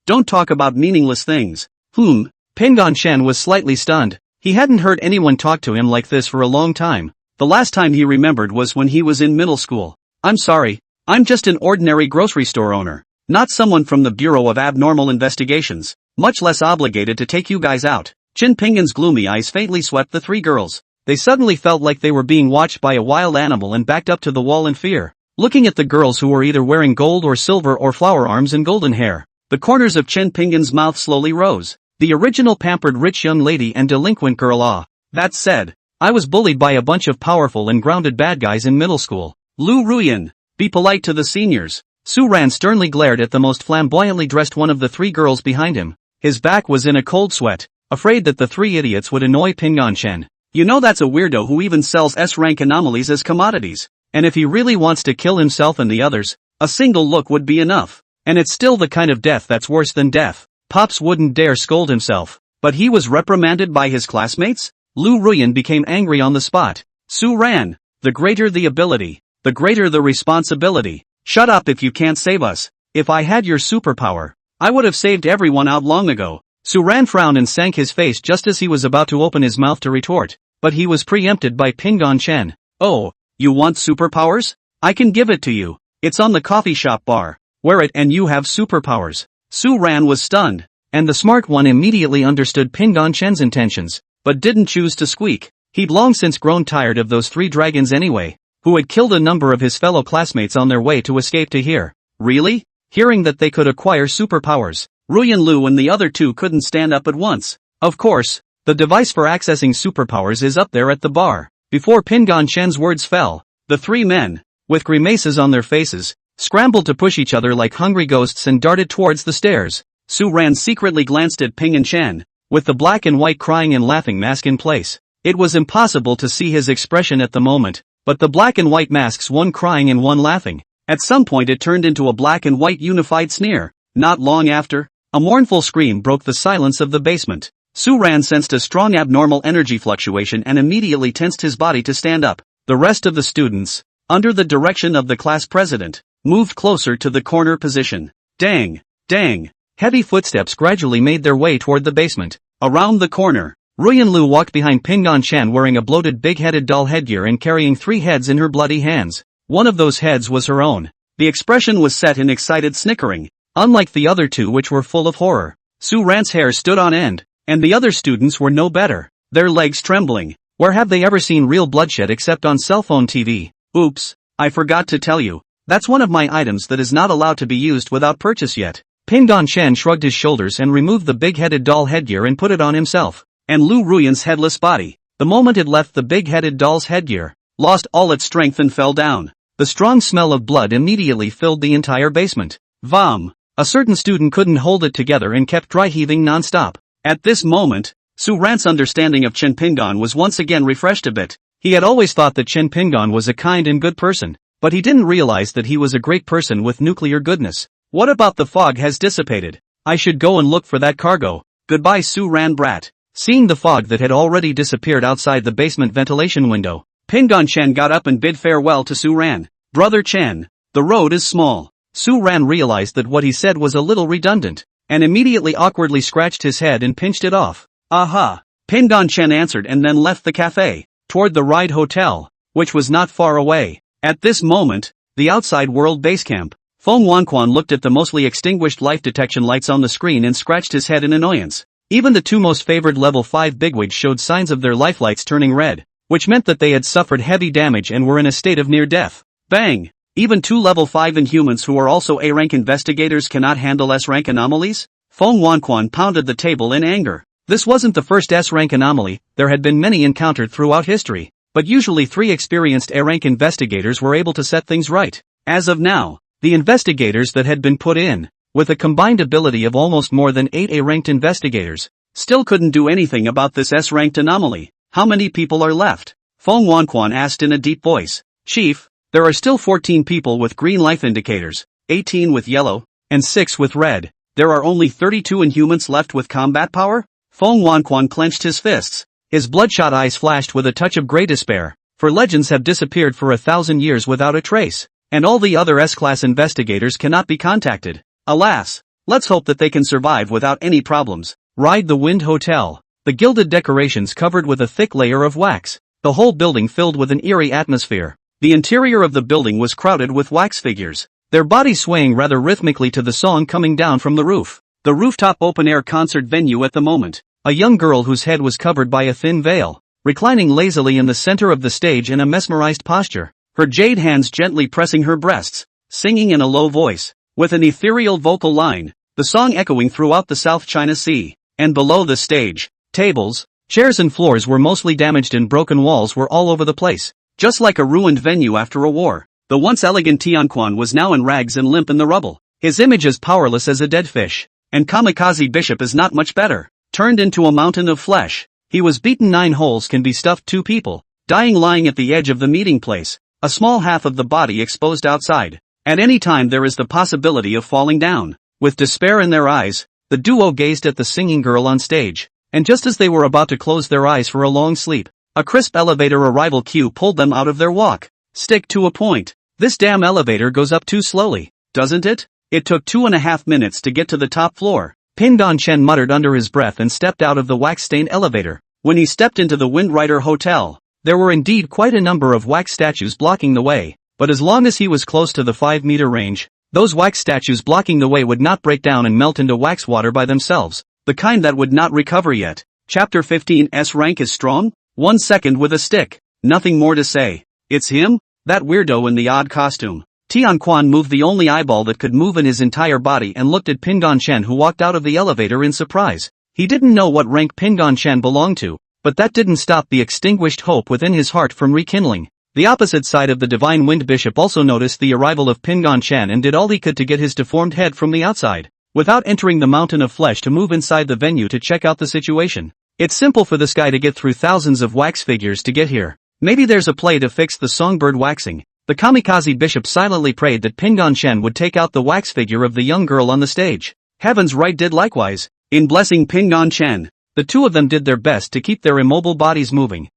Don't talk about meaningless things. Pingon Chen was slightly stunned. He hadn't heard anyone talk to him like this for a long time. The last time he remembered was when he was in middle school. I'm sorry, I'm just an ordinary grocery store owner, not someone from the Bureau of Abnormal Investigations, much less obligated to take you guys out. Chen Pingon's gloomy eyes faintly swept the three girls. They suddenly felt like they were being watched by a wild animal and backed up to the wall in fear, looking at the girls who were either wearing gold or silver or flower arms and golden hair. The corners of Chen Pingon's mouth slowly rose. The original pampered rich young lady and delinquent girl. That said, I was bullied by a bunch of powerful and grounded bad guys in middle school. Lu Ruyan, be polite to the seniors. Su Ran sternly glared at the most flamboyantly dressed one of the three girls behind him. His back was in a cold sweat, afraid that the three idiots would annoy Pingon Chen. You know that's a weirdo who even sells S-rank anomalies as commodities. And if he really wants to kill himself and the others, a single look would be enough. And it's still the kind of death that's worse than death. Pops wouldn't dare scold himself, but he was reprimanded by his classmates? Lu Ruyan became angry on the spot. Su Ran, the greater the ability, the greater the responsibility. Shut up if you can't save us. If I had your superpower, I would have saved everyone out long ago. Su Ran frowned and sank his face just as he was about to open his mouth to retort, but he was preempted by Pingon Chen. Oh, you want superpowers? I can give it to you. It's on the coffee shop bar. Wear it and you have superpowers. Su Ran was stunned, and the smart one immediately understood Pingon Chen's intentions, but didn't choose to squeak. He'd long since grown tired of those three dragons anyway, who had killed a number of his fellow classmates on their way to escape to here. Really? Hearing that they could acquire superpowers, Ruyan Lu and the other two couldn't stand up at once. Of course, the device for accessing superpowers is up there at the bar. Before Pingon Chen's words fell, the three men, with grimaces on their faces, scrambled to push each other like hungry ghosts and darted towards the stairs. Su Ran secretly glanced at Ping and Chen, with the black and white crying and laughing mask in place. It was impossible to see his expression at the moment, but the black and white masks, one crying and one laughing. At some point it turned into a black and white unified sneer. Not long after, a mournful scream broke the silence of the basement. Su Ran sensed a strong abnormal energy fluctuation and immediately tensed his body to stand up. The rest of the students, under the direction of the class president, moved closer to the corner position. Dang! Dang! Heavy footsteps gradually made their way toward the basement. Around the corner, Ruyan Lu walked behind Pingon Chen wearing a bloated big-headed doll headgear and carrying 3 heads in her bloody hands. One of those heads was her own. The expression was set in excited snickering, unlike the other two which were full of horror. Su Ran's hair stood on end, and the other students were no better, their legs trembling. Where have they ever seen real bloodshed except on cell phone TV? Oops, I forgot to tell you. That's one of my items that is not allowed to be used without purchase yet. Pingon Chen shrugged his shoulders and removed the big-headed doll headgear and put it on himself. And Lu Ruyan's headless body, the moment it left the big-headed doll's headgear, lost all its strength and fell down. The strong smell of blood immediately filled the entire basement. Vom! A certain student couldn't hold it together and kept dry-heaving non-stop. At this moment, Su Ran's understanding of Chen Pingon was once again refreshed a bit. He had always thought that Chen Pingon was a kind and good person, but he didn't realize that he was a great person with nuclear goodness. What about the fog has dissipated? I should go and look for that cargo. Goodbye, Su Ran brat. Seeing the fog that had already disappeared outside the basement ventilation window, Pingon Chen got up and bid farewell to Su Ran. Brother Chen, the road is small. Su Ran realized that what he said was a little redundant, and immediately awkwardly scratched his head and pinched it off. Aha! Pingon Chen answered and then left the cafe, toward the Ride Hotel, which was not far away. At this moment, the outside world base camp. Feng Wanquan looked at the mostly extinguished life detection lights on the screen and scratched his head in annoyance. Even the two most favored level 5 bigwigs showed signs of their lifelights turning red, which meant that they had suffered heavy damage and were in a state of near death. Bang! Even 2 level 5 inhumans who are also A-rank investigators cannot handle S-rank anomalies? Feng Wanquan pounded the table in anger. This wasn't the first S-rank anomaly, there had been many encountered throughout history, but usually 3 experienced A-rank investigators were able to set things right. As of now, the investigators that had been put in, with a combined ability of almost more than 8 A-ranked investigators, still couldn't do anything about this S-ranked anomaly. How many people are left? Feng Wanquan asked in a deep voice. Chief, there are still 14 people with green life indicators, 18 with yellow, and 6 with red. There are only 32 inhumans left with combat power? Feng Wanquan clenched his fists. His bloodshot eyes flashed with a touch of grey despair, for legends have disappeared for 1,000 years without a trace, and all the other S-class investigators cannot be contacted. Alas, let's hope that they can survive without any problems. Ride the Wind Hotel. The gilded decorations covered with a thick layer of wax. The whole building filled with an eerie atmosphere. The interior of the building was crowded with wax figures, their bodies swaying rather rhythmically to the song coming down from the roof. The rooftop open-air concert venue at the moment. A young girl whose head was covered by a thin veil, reclining lazily in the center of the stage in a mesmerized posture, her jade hands gently pressing her breasts, singing in a low voice, with an ethereal vocal line, the song echoing throughout the South China Sea. And below the stage, tables, chairs and floors were mostly damaged and broken walls were all over the place, just like a ruined venue after a war. The once elegant Tianquan was now in rags and limp in the rubble, his image as powerless as a dead fish, and Kamikaze Bishop is not much better, turned into a mountain of flesh. He was beaten 9 holes can be stuffed 2 people, dying lying at the edge of the meeting place, a small half of the body exposed outside. At any time there is the possibility of falling down. With despair in their eyes, the duo gazed at the singing girl on stage, and just as they were about to close their eyes for a long sleep, a crisp elevator arrival cue pulled them out of their walk. Stick to a point. This damn elevator goes up too slowly, doesn't it? It took 2.5 minutes to get to the top floor. Pingon Chen muttered under his breath and stepped out of the wax-stained elevator. When he stepped into the Wind Rider Hotel, there were indeed quite a number of wax statues blocking the way, but as long as he was close to the 5-meter range, those wax statues blocking the way would not break down and melt into wax water by themselves, the kind that would not recover yet. Chapter 15. S rank is strong? 1 second with a stick. Nothing more to say. It's him? That weirdo in the odd costume. Tian Quan moved the only eyeball that could move in his entire body and looked at Pingon Chen, who walked out of the elevator in surprise. He didn't know what rank Pingon Chen belonged to, but that didn't stop the extinguished hope within his heart from rekindling. The opposite side of the Divine Wind Bishop also noticed the arrival of Pingon Chen and did all he could to get his deformed head from the outside, without entering the mountain of flesh, to move inside the venue to check out the situation. It's simple for this guy to get through thousands of wax figures to get here. Maybe there's a play to fix the songbird waxing. The kamikaze bishop silently prayed that Pingon Chen would take out the wax figure of the young girl on the stage. Heaven's Right did likewise. In blessing Pingon Chen, the two of them did their best to keep their immobile bodies moving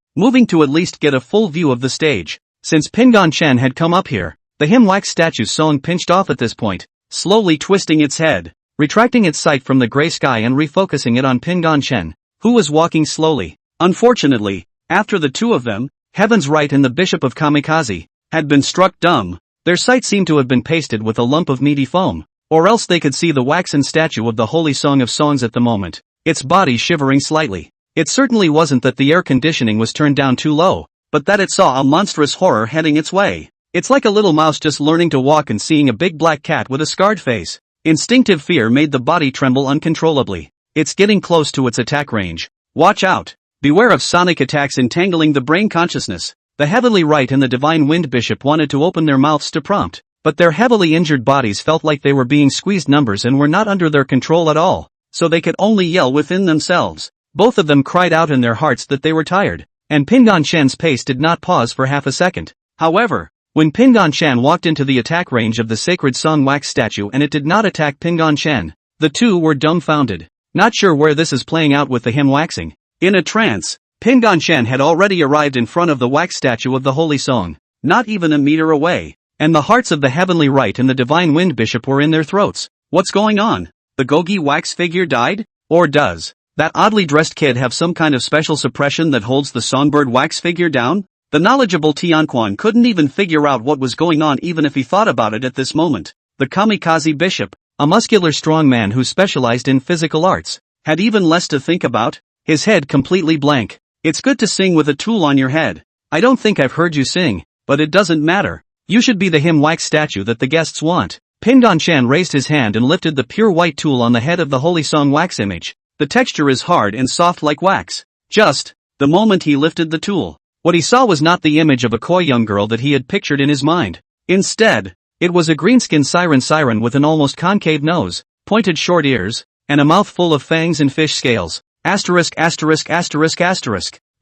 to at least get a full view of the stage. Since Pingon Chen had come up here, the him wax statue's song pinched off at this point, slowly twisting its head, retracting its sight from the gray sky and refocusing it on Pingon Chen, who was walking slowly. Unfortunately, after the two of them, Heaven's Right and the Bishop of Kamikaze, had been struck dumb, their sight seemed to have been pasted with a lump of meaty foam, or else they could see the waxen statue of the Holy Song of Songs at the moment, its body shivering slightly. It certainly wasn't that the air conditioning was turned down too low, but that it saw a monstrous horror heading its way. It's like a little mouse just learning to walk and seeing a big black cat with a scarred face. Instinctive fear made the body tremble uncontrollably. It's getting close to its attack range. Watch out. Beware of sonic attacks entangling the brain consciousness. The Heavenly Right and the Divine Wind Bishop wanted to open their mouths to prompt, but their heavily injured bodies felt like they were being squeezed numbers and were not under their control at all, so they could only yell within themselves. Both of them cried out in their hearts that they were tired, and Pingon Chen's pace did not pause for half a second. However, when Pingon Chen walked into the attack range of the sacred song wax statue and it did not attack Pingon Chen, the two were dumbfounded, not sure where this is playing out with the him waxing. In a trance, Pingon Chen had already arrived in front of the wax statue of the Holy Song, not even a meter away, and the hearts of the Heavenly Right and the Divine Wind Bishop were in their throats. What's going on? The Gogi wax figure died? Or does that oddly dressed kid have some kind of special suppression that holds the songbird wax figure down? The knowledgeable Tianquan couldn't even figure out what was going on even if he thought about it at this moment. The kamikaze bishop, a muscular strong man who specialized in physical arts, had even less to think about, his head completely blank. It's good to sing with a tool on your head. I don't think I've heard you sing, but it doesn't matter. You should be the him wax statue that the guests want. Pingon Chen raised his hand and lifted the pure white tool on the head of the Holy Song wax image. The texture is hard and soft like wax. Just the moment he lifted the tool, what he saw was not the image of a coy young girl that he had pictured in his mind. Instead, it was a green-skinned siren with an almost concave nose, pointed short ears, and a mouth full of fangs and fish scales. Asterisk.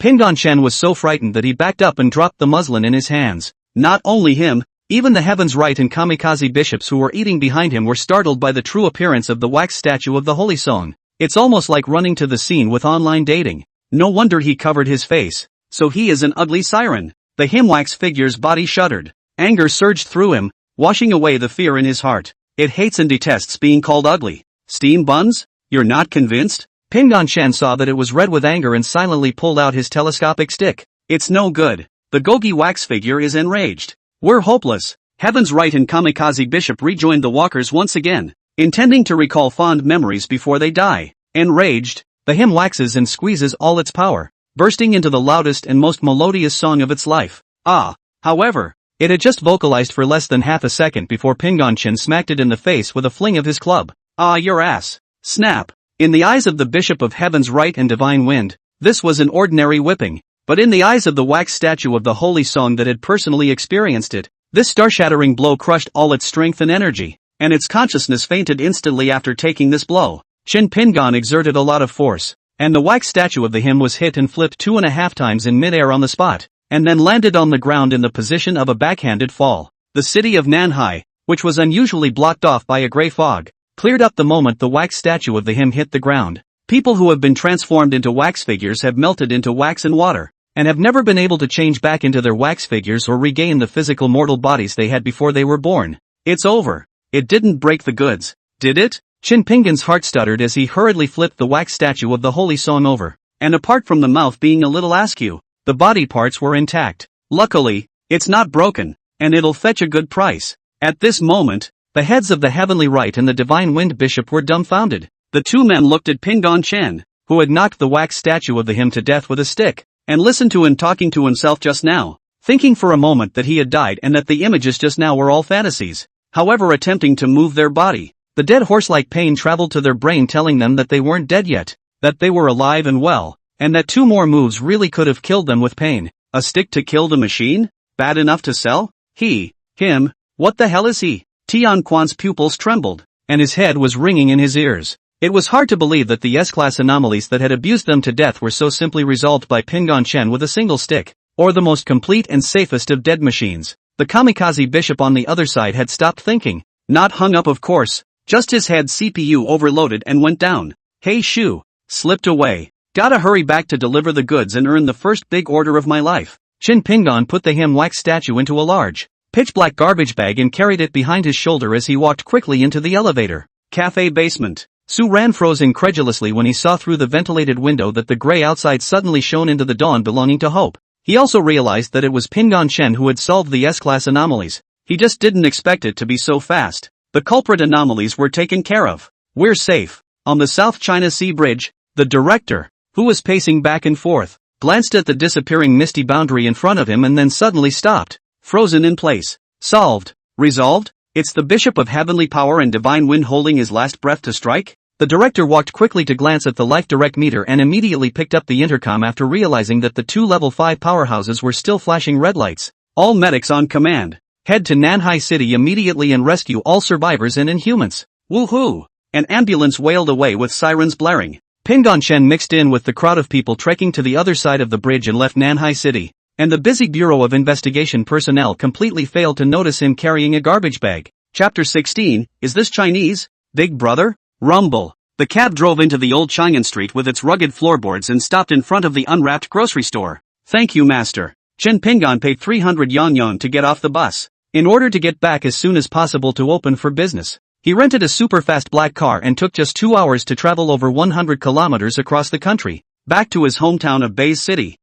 Pingon Chen was so frightened that he backed up and dropped the muslin in his hands. Not only him, even the Heaven's Right and kamikaze bishops who were eating behind him were startled by the true appearance of the wax statue of the Holy Song. It's almost like running to the scene with online dating. No wonder he covered his face. So he is an ugly siren. The him wax figure's body shuddered. Anger surged through him, washing away the fear in his heart. It hates and detests being called ugly. Steam buns? You're not convinced? Pingon Chen saw that it was red with anger and silently pulled out his telescopic stick. It's no good. The Gogi wax figure is enraged. We're hopeless. Heaven's Right and kamikaze bishop rejoined the walkers once again, intending to recall fond memories before they die. Enraged, the him waxes and squeezes all its power, bursting into the loudest and most melodious song of its life. However, it had just vocalized for less than half a second before Pingon Chen smacked it in the face with a fling of his club. Your ass. Snap. In the eyes of the Bishop of Heaven's Right and Divine Wind, this was an ordinary whipping, but in the eyes of the wax statue of the Holy Song that had personally experienced it, this star-shattering blow crushed all its strength and energy, and its consciousness fainted instantly after taking this blow. Chin Pingon exerted a lot of force, and the wax statue of the him was hit and flipped 2.5 times in midair on the spot, and then landed on the ground in the position of a backhanded fall. The city of Nanhai, which was unusually blocked off by a gray fog, cleared up the moment the wax statue of the him hit the ground. People who have been transformed into wax figures have melted into wax and water, and have never been able to change back into their wax figures or regain the physical mortal bodies they had before they were born. It's over. It didn't break the goods, did it? Chin Pingon's heart stuttered as he hurriedly flipped the wax statue of the Holy Song over, and apart from the mouth being a little askew, the body parts were intact. Luckily, it's not broken, and it'll fetch a good price. At this moment, the heads of the Heavenly Right and the Divine Wind Bishop were dumbfounded. The two men looked at Pingon Chen, who had knocked the wax statue of the him to death with a stick, and listened to him talking to himself just now. thinking for a moment that he had died and that the images just now were all fantasies. However, attempting to move their body, the dead horse-like pain traveled to their brain, telling them that they weren't dead yet, that they were alive and well, and that 2 more moves really could have killed them with pain. A stick to kill the machine? Bad enough to sell? Him, what the hell is he? Tian Quan's pupils trembled, and his head was ringing in his ears. It was hard to believe that the S-class anomalies that had abused them to death were so simply resolved by Pingon Chen with a single stick, or the most complete and safest of dead machines. The kamikaze bishop on the other side had stopped thinking. Not hung up, of course, just his head CPU overloaded and went down. Hey shoo, slipped away. Gotta hurry back to deliver the goods and earn the first big order of my life. Qin Pingon put the him wax statue into a large, pitch-black garbage bag and carried it behind his shoulder as he walked quickly into the elevator. Cafe basement. Su Ran froze incredulously when he saw through the ventilated window that the gray outside suddenly shone into the dawn belonging to hope. He also realized that it was Pingon Chen who had solved the S-class anomalies. He just didn't expect it to be so fast. The culprit anomalies were taken care of. We're safe. On the South China Sea Bridge, the director, who was pacing back and forth, glanced at the disappearing misty boundary in front of him and then suddenly stopped, frozen in place. Solved. Resolved? It's the Bishop of Heavenly Power and Divine Wind holding his last breath to strike? The director walked quickly to glance at the life direct meter and immediately picked up the intercom after realizing that the 2 level 5 powerhouses were still flashing red lights. All medics on command. Head to Nanhai City immediately and rescue all survivors and Inhumans. Woohoo! An ambulance wailed away with sirens blaring. Pingon Chen mixed in with the crowd of people trekking to the other side of the bridge and left Nanhai City, and the busy Bureau of Investigation personnel completely failed to notice him carrying a garbage bag. Chapter 16, Is this Chinese? Big Brother? Rumble. The cab drove into the old Chang'an Street with its rugged floorboards and stopped in front of the unwrapped grocery store. Thank you, master. Chen Pingon paid 300 yuan to get off the bus, in order to get back as soon as possible to open for business. He rented a super-fast black car and took just 2 hours to travel over 100 kilometers across the country, back to his hometown of Bays City.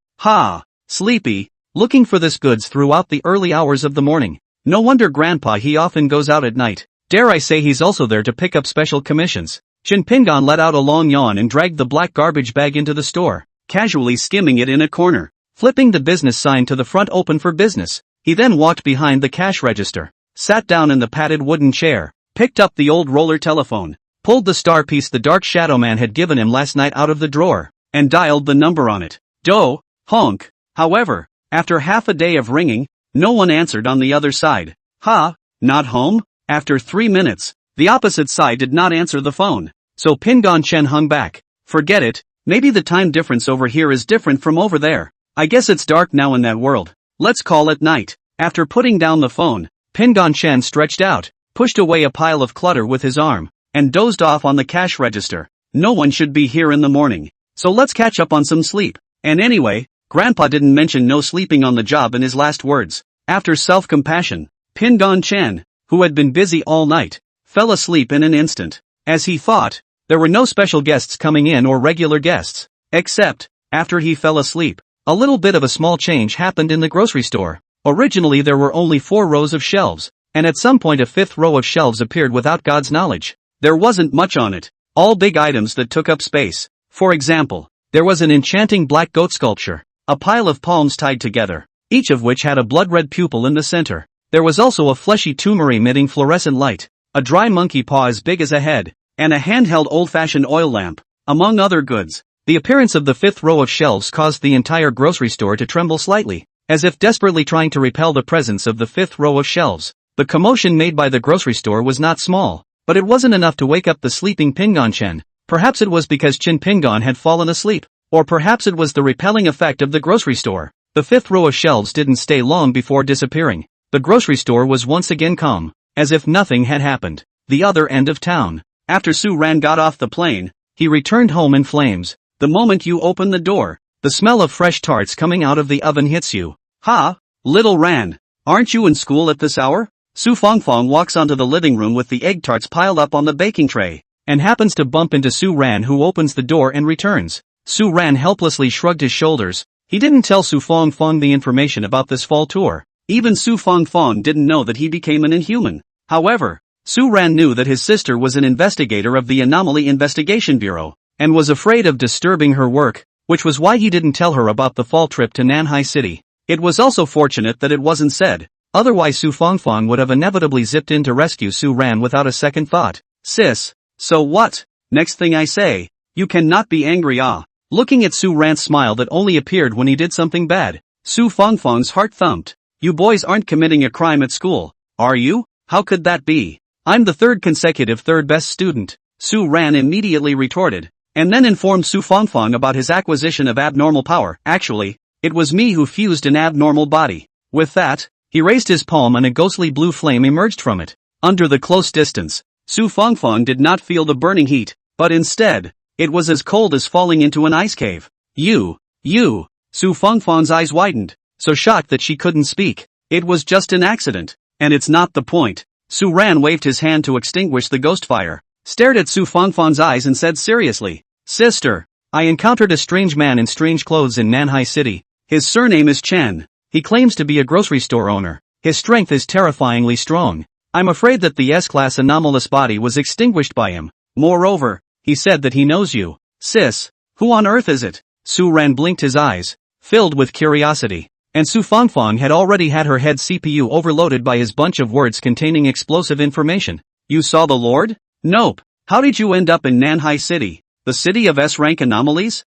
Sleepy, looking for this goods throughout the early hours of the morning. No wonder grandpa he often goes out at night. Dare I say he's also there to pick up special commissions. Qin Pingon let out a long yawn and dragged the black garbage bag into the store, casually skimming it in a corner, flipping the business sign to the front open for business. He then walked behind the cash register, sat down in the padded wooden chair, picked up the old roller telephone, pulled the star piece the dark shadow man had given him last night out of the drawer, and dialed the number on it. Do, honk. However, after half a day of ringing, no one answered on the other side. Not home? After 3 minutes, the opposite side did not answer the phone. So Pingon Chen hung back. Forget it, maybe the time difference over here is different from over there. I guess it's dark now in that world. Let's call it night. After putting down the phone, Pingon Chen stretched out, pushed away a pile of clutter with his arm, and dozed off on the cash register. No one should be here in the morning, so let's catch up on some sleep. And anyway, Grandpa didn't mention no sleeping on the job in his last words. After self-compassion, Pingon Chen, who had been busy all night, fell asleep in an instant. As he thought, there were no special guests coming in or regular guests. Except, after he fell asleep, a little bit of a small change happened in the grocery store. Originally there were only 4 rows of shelves, and at some point a 5th row of shelves appeared without God's knowledge. There wasn't much on it, all big items that took up space. For example, there was an enchanting black goat sculpture, a pile of palms tied together, each of which had a blood-red pupil in the center. There was also a fleshy tumor emitting fluorescent light, a dry monkey paw as big as a head, and a handheld old-fashioned oil lamp, among other goods. The appearance of the 5th row of shelves caused the entire grocery store to tremble slightly, as if desperately trying to repel the presence of the 5th row of shelves. The commotion made by the grocery store was not small, but it wasn't enough to wake up the sleeping Pingon Chen. Perhaps it was because Qin Pingon had fallen asleep, or perhaps it was the repelling effect of the grocery store. The 5th row of shelves didn't stay long before disappearing. The grocery store was once again calm, as if nothing had happened. The other end of town. After Su Ran got off the plane, he returned home in flames. The moment you open the door, the smell of fresh tarts coming out of the oven hits you. Little Ran, aren't you in school at this hour? Su Fongfong walks onto the living room with the egg tarts piled up on the baking tray, and happens to bump into Su Ran, who opens the door and returns. Su Ran helplessly shrugged his shoulders. He didn't tell Su Fongfong the information about this fall tour. Even Su Fongfong didn't know that he became an Inhuman. However, Su Ran knew that his sister was an investigator of the Anomaly Investigation Bureau, and was afraid of disturbing her work, which was why he didn't tell her about the fall trip to Nanhai City. It was also fortunate that it wasn't said. Otherwise Su Fongfong would have inevitably zipped in to rescue Su Ran without a second thought. Sis. So what? Next thing I say. You cannot be angry Looking at Su Ran's smile that only appeared when he did something bad, Su Fongfong's heart thumped. You boys aren't committing a crime at school, are you? How could that be? I'm the third consecutive third best student, Su Ran immediately retorted, and then informed Su Fongfong about his acquisition of abnormal power. Actually, it was me who fused an abnormal body. With that, he raised his palm and a ghostly blue flame emerged from it. Under the close distance, Su Fongfong did not feel the burning heat, but instead, it was as cold as falling into an ice cave. You. Su Fongfong's eyes widened, so shocked that she couldn't speak. It was just an accident, and it's not the point. Su Ran waved his hand to extinguish the ghost fire, stared at Su Fongfong's eyes and said seriously, Sister, I encountered a strange man in strange clothes in Nanhai City. His surname is Chen. He claims to be a grocery store owner. His strength is terrifyingly strong. I'm afraid that the S-class anomalous body was extinguished by him. Moreover, he said that he knows you. Sis, who on earth is it? Su Ran blinked his eyes, filled with curiosity, and Su Fongfong had already had her head CPU overloaded by his bunch of words containing explosive information. You saw the Lord? Nope. How did you end up in Nanhai City, the city of S-rank anomalies?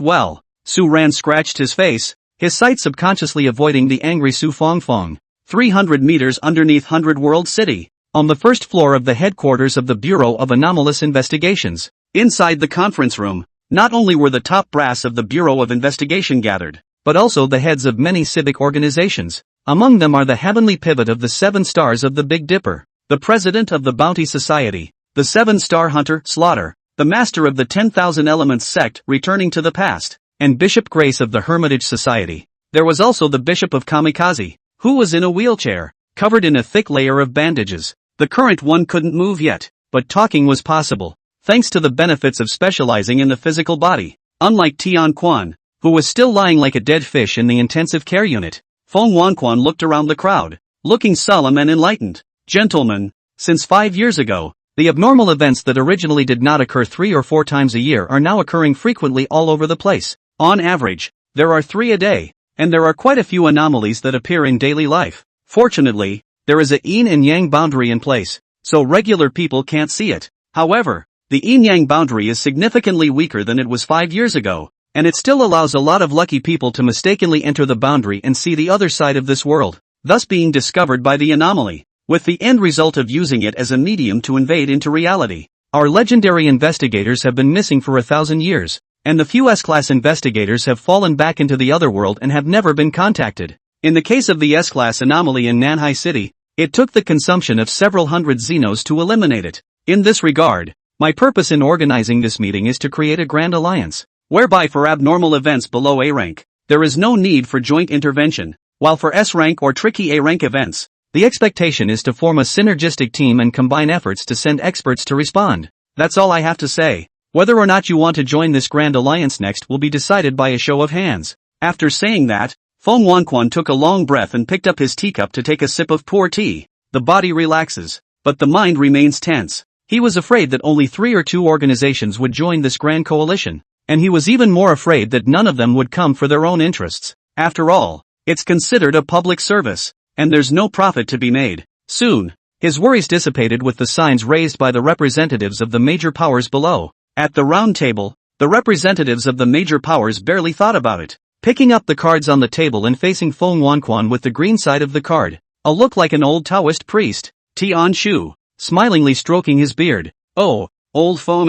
Well. Su Ran scratched his face, his sight subconsciously avoiding the angry Su Fongfong. 300 meters underneath 100 World City, on the first floor of the headquarters of the Bureau of Anomalous Investigations. Inside the conference room, not only were the top brass of the Bureau of Investigation gathered, but also the heads of many civic organizations. Among them are the heavenly pivot of the 7 stars of the Big Dipper, the president of the Bounty Society, the 7-star hunter, Slaughter, the master of the 10,000 Elements sect, returning to the past, and Bishop Grace of the Hermitage Society. There was also the Bishop of Kamikaze, who was in a wheelchair, covered in a thick layer of bandages. The current one couldn't move yet, but talking was possible, thanks to the benefits of specializing in the physical body. Unlike Tian Quan, who was still lying like a dead fish in the intensive care unit, Feng Wanquan looked around the crowd, looking solemn and enlightened. Gentlemen, since 5 years ago, the abnormal events that originally did not occur 3 or 4 times a year are now occurring frequently all over the place. On average, there are 3 a day, and there are quite a few anomalies that appear in daily life. Fortunately, there is a yin and yang boundary in place, so regular people can't see it. However, the yin-yang boundary is significantly weaker than it was 5 years ago, and it still allows a lot of lucky people to mistakenly enter the boundary and see the other side of this world, thus being discovered by the anomaly, with the end result of using it as a medium to invade into reality. Our legendary investigators have been missing for 1,000 years, and the few S-class investigators have fallen back into the other world and have never been contacted. In the case of the S-class anomaly in Nanhai City, it took the consumption of several hundred Xenos to eliminate it. In this regard, my purpose in organizing this meeting is to create a grand alliance, whereby for abnormal events below A rank, there is no need for joint intervention, while for S rank or tricky A rank events, the expectation is to form a synergistic team and combine efforts to send experts to respond. That's all I have to say. Whether or not you want to join this grand alliance next will be decided by a show of hands. After saying that, Feng Wanquan took a long breath and picked up his teacup to take a sip of poor tea. The body relaxes, but the mind remains tense. He was afraid that only 3 or 2 organizations would join this grand coalition, and he was even more afraid that none of them would come for their own interests. After all, it's considered a public service, and there's no profit to be made. Soon, his worries dissipated with the signs raised by the representatives of the major powers below. At the round table, the representatives of the major powers barely thought about it, picking up the cards on the table and facing Feng Wanquan with the green side of the card, a look like an old Taoist priest. Tian Shu, smilingly stroking his beard. Oh, old Feng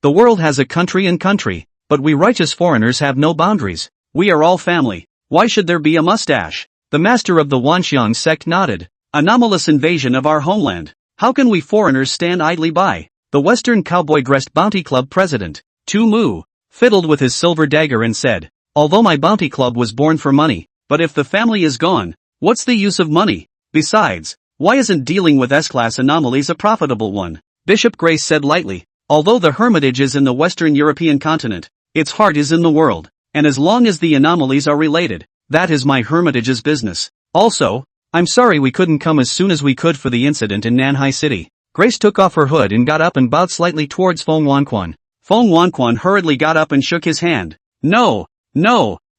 the world has a country and country, but we righteous foreigners have no boundaries. We are all family. Why should there be a mustache? The master of the Wanxiang sect nodded. Anomalous invasion of our homeland. How can we foreigners stand idly by? The Western cowboy-dressed bounty club president, Tu Mu, fiddled with his silver dagger and said, although my bounty club was born for money, but if the family is gone, what's the use of money? Besides, why isn't dealing with S-class anomalies a profitable one? Bishop Grace said lightly, although the Hermitage is in the Western European continent, its heart is in the world, and as long as the anomalies are related, that is my Hermitage's business. Also, I'm sorry we couldn't come as soon as we could for the incident in Nanhai City. Grace took off her hood and got up and bowed slightly towards Feng Wanquan. Feng Wanquan hurriedly got up and shook his hand. No,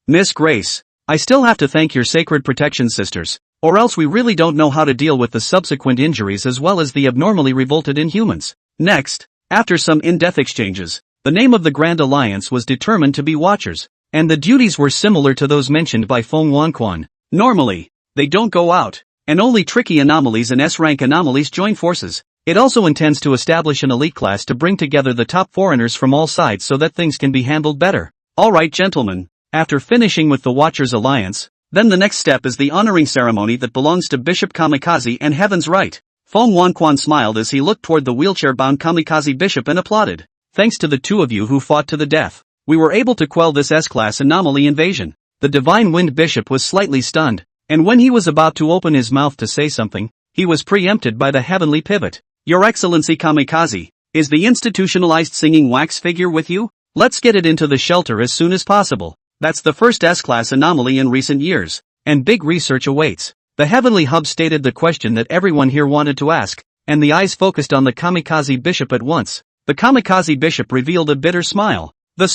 Miss Grace, I still have to thank your sacred protection sisters, or else we really don't know how to deal with the subsequent injuries as well as the abnormally revolted inhumans. Next, after some in-depth exchanges, the name of the Grand Alliance was determined to be Watchers, and the duties were similar to those mentioned by Feng Wanquan. Normally, they don't go out, and only tricky anomalies and S-rank anomalies join forces. It also intends to establish an elite class to bring together the top foreigners from all sides so that things can be handled better. Alright gentlemen, after finishing with the Watchers Alliance, then the next step is the honoring ceremony that belongs to Bishop Kamikaze and Heaven's Right. Feng Wanquan smiled as he looked toward the wheelchair-bound Kamikaze Bishop and applauded. Thanks to the two of you who fought to the death, we were able to quell this S-class anomaly invasion. The Divine Wind Bishop was slightly stunned, and when he was about to open his mouth to say something, he was preempted by the Heavenly Pivot. Your Excellency Kamikaze, is the institutionalized singing wax figure with you? Let's get it into the shelter as soon as possible. That's the first S-class anomaly in recent years, and big research awaits. The Heavenly Hub stated the question that everyone here wanted to ask, and the eyes focused on the Kamikaze Bishop at once. The Kamikaze Bishop revealed a bitter smile. The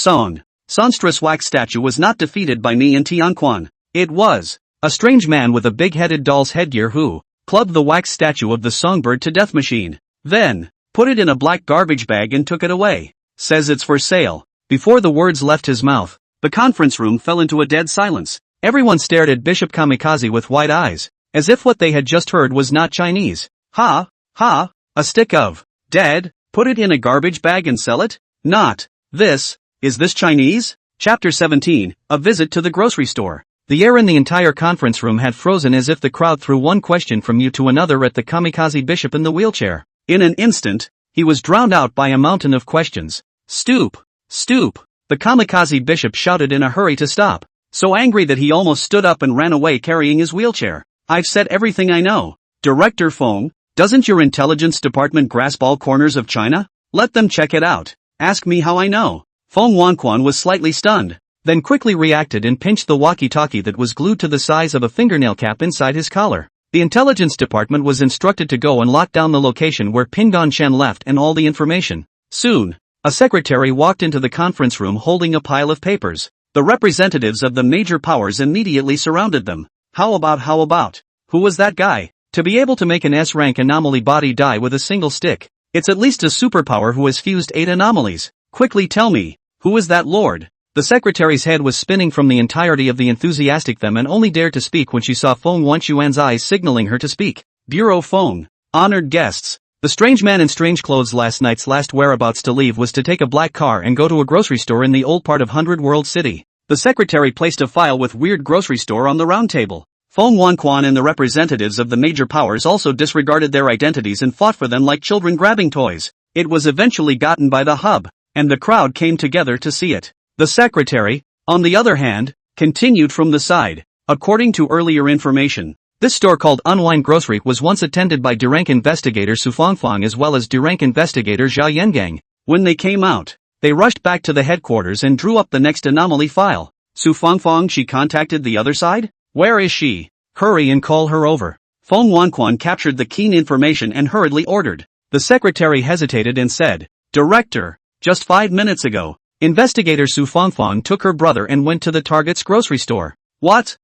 Songstress wax statue was not defeated by me and Tianquan. It was a strange man with a big-headed doll's headgear who clubbed the wax statue of the songbird to death machine, then put it in a black garbage bag and took it away. Says it's for sale. Before the words left his mouth, the conference room fell into a dead silence. Everyone stared at Bishop Kamikaze with wide eyes, as if what they had just heard was not Chinese. Ha, a stick of dead, put it in a garbage bag and sell it? Not this, is this Chinese? Chapter 17, A Visit to the Grocery Store. The air in the entire conference room had frozen as if the crowd threw one question from you to another at the Kamikaze Bishop in the wheelchair. In an instant, he was drowned out by a mountain of questions. Stoop! The Kamikaze Bishop shouted in a hurry to stop, so angry that he almost stood up and ran away carrying his wheelchair. I've said everything I know. Director Feng, doesn't your intelligence department grasp all corners of China? Let them check it out. Ask me how I know. Feng Wanquan was slightly stunned, then quickly reacted and pinched the walkie-talkie that was glued to the size of a fingernail cap inside his collar. The intelligence department was instructed to go and lock down the location where Pingon Shen left and all the information. Soon, a secretary walked into the conference room holding a pile of papers. The representatives of the major powers immediately surrounded them. How about? Who was that guy? To be able to make an S-rank anomaly body die with a single stick, it's at least a superpower who has fused 8 anomalies. Quickly tell me, who is that lord? The secretary's head was spinning from the entirety of the enthusiastic them and only dared to speak when she saw Feng Wanquan's eyes signaling her to speak. Bureau Feng. Honored guests. The strange man in strange clothes last night's last whereabouts to leave was to take a black car and go to a grocery store in the old part of 100 World City. The secretary placed a file with weird grocery store on the round table. Feng Wanquan and the representatives of the major powers also disregarded their identities and fought for them like children grabbing toys. It was eventually gotten by the hub, and the crowd came together to see it. The secretary, on the other hand, continued from the side. According to earlier information, this store called Unwind Grocery was once attended by D-rank investigator Su Fangfang as well as D-rank investigator Zhao Yengang. When they came out, they rushed back to the headquarters and drew up the next anomaly file. Su Fangfang, she contacted the other side? Where is she? Hurry and call her over. Feng Wanquan captured the keen information and hurriedly ordered. The secretary hesitated and said, Director, just 5 minutes ago, investigator Su Fangfang took her brother and went to the target's grocery store. What?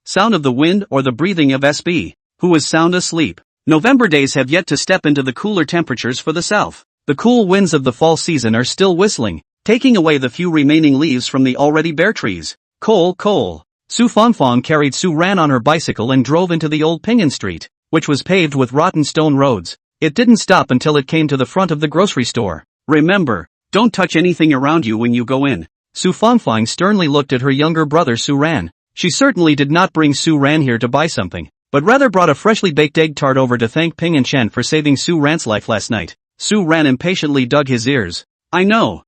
Sound of the wind or the breathing of SB, who is sound asleep. November days have yet to step into the cooler temperatures for the south. The cool winds of the fall season are still whistling, taking away the few remaining leaves from the already bare trees. Coal. Su Fangfang carried Su Ran on her bicycle and drove into the old Pinyin Street, which was paved with rotten stone roads. It didn't stop until it came to the front of the grocery store. Remember, don't touch anything around you when you go in. Su Fangfang sternly looked at her younger brother Su Ran. She certainly did not bring Su Ran here to buy something, but rather brought a freshly baked egg tart over to thank Ping and Chen for saving Su Ran's life last night. Su Ran impatiently dug his ears. I know.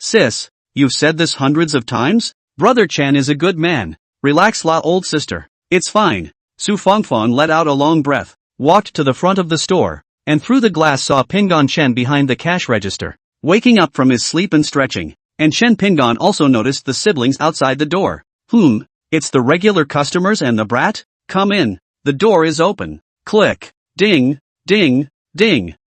Sis, you've said this hundreds of times? Brother Chen is a good man. Relax la old sister. It's fine. Su Fangfang let out a long breath, walked to the front of the store, and through the glass saw Pingon Chen behind the cash register, waking up from his sleep and stretching, and Chen Pingon also noticed the siblings outside the door. It's the regular customers and the brat? Come in. The door is open. Click. Ding.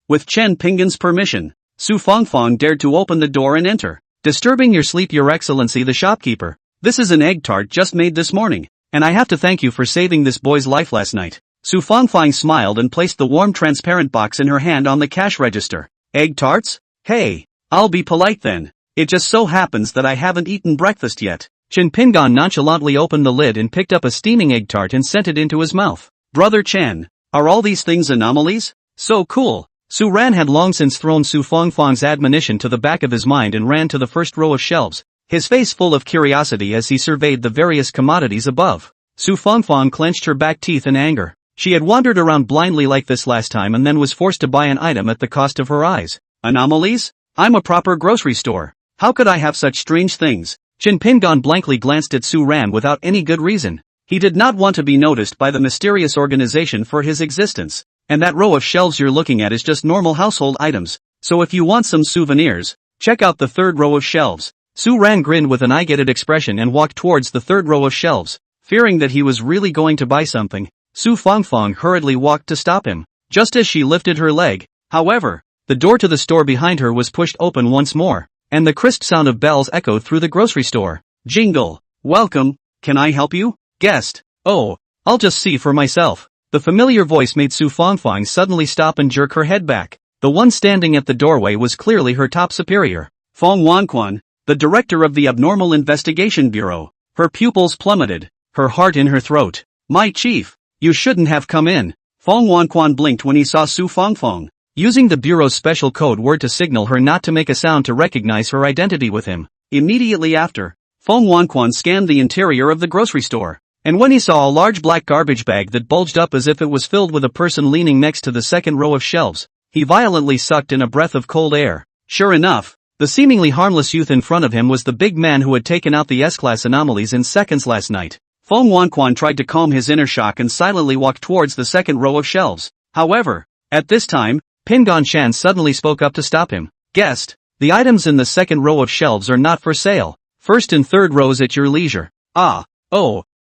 With Chen Pingon's permission, Su Fangfang dared to open the door and enter. Disturbing your sleep, Your Excellency the shopkeeper. This is an egg tart just made this morning, and I have to thank you for saving this boy's life last night. Su Fangfang smiled and placed the warm transparent box in her hand on the cash register. Egg tarts? Hey, I'll be polite then. It just so happens that I haven't eaten breakfast yet. Chen Pingon nonchalantly opened the lid and picked up a steaming egg tart and sent it into his mouth. Brother Chen, are all these things anomalies? So cool. Su Ran had long since thrown Su Fangfang's admonition to the back of his mind and ran to the first row of shelves, his face full of curiosity as he surveyed the various commodities above. Su Fangfang clenched her back teeth in anger. She had wandered around blindly like this last time and then was forced to buy an item at the cost of her eyes. Anomalies? I'm a proper grocery store. How could I have such strange things? Chen Pingon blankly glanced at Su Ran without any good reason. He did not want to be noticed by the mysterious organization for his existence. And that row of shelves you're looking at is just normal household items, so if you want some souvenirs, check out the third row of shelves. Su Ran grinned with an I-get-it expression and walked towards the third row of shelves. Fearing that he was really going to buy something, Su Fangfang hurriedly walked to stop him. Just as she lifted her leg, however, the door to the store behind her was pushed open once more, and the crisp sound of bells echoed through the grocery store. Jingle. Welcome, can I help you? Guest. Oh, I'll just see for myself. The familiar voice made Su Fangfang suddenly stop and jerk her head back. The one standing at the doorway was clearly her top superior. Feng Wanquan, the director of the Abnormal Investigation Bureau. Her pupils plummeted, her heart in her throat. My chief, you shouldn't have come in. Feng Wanquan blinked when he saw Su Fangfang, using the bureau's special code word to signal her not to make a sound to recognize her identity with him. Immediately after, Feng Wanquan scanned the interior of the grocery store. And when he saw a large black garbage bag that bulged up as if it was filled with a person leaning next to the second row of shelves, he violently sucked in a breath of cold air. Sure enough, the seemingly harmless youth in front of him was the big man who had taken out the S-class anomalies in seconds last night. Feng Wanquan tried to calm his inner shock and silently walked towards the second row of shelves. However, at this time, Pingon Shan suddenly spoke up to stop him. Guest, the items in the second row of shelves are not for sale. First and third rows at your leisure.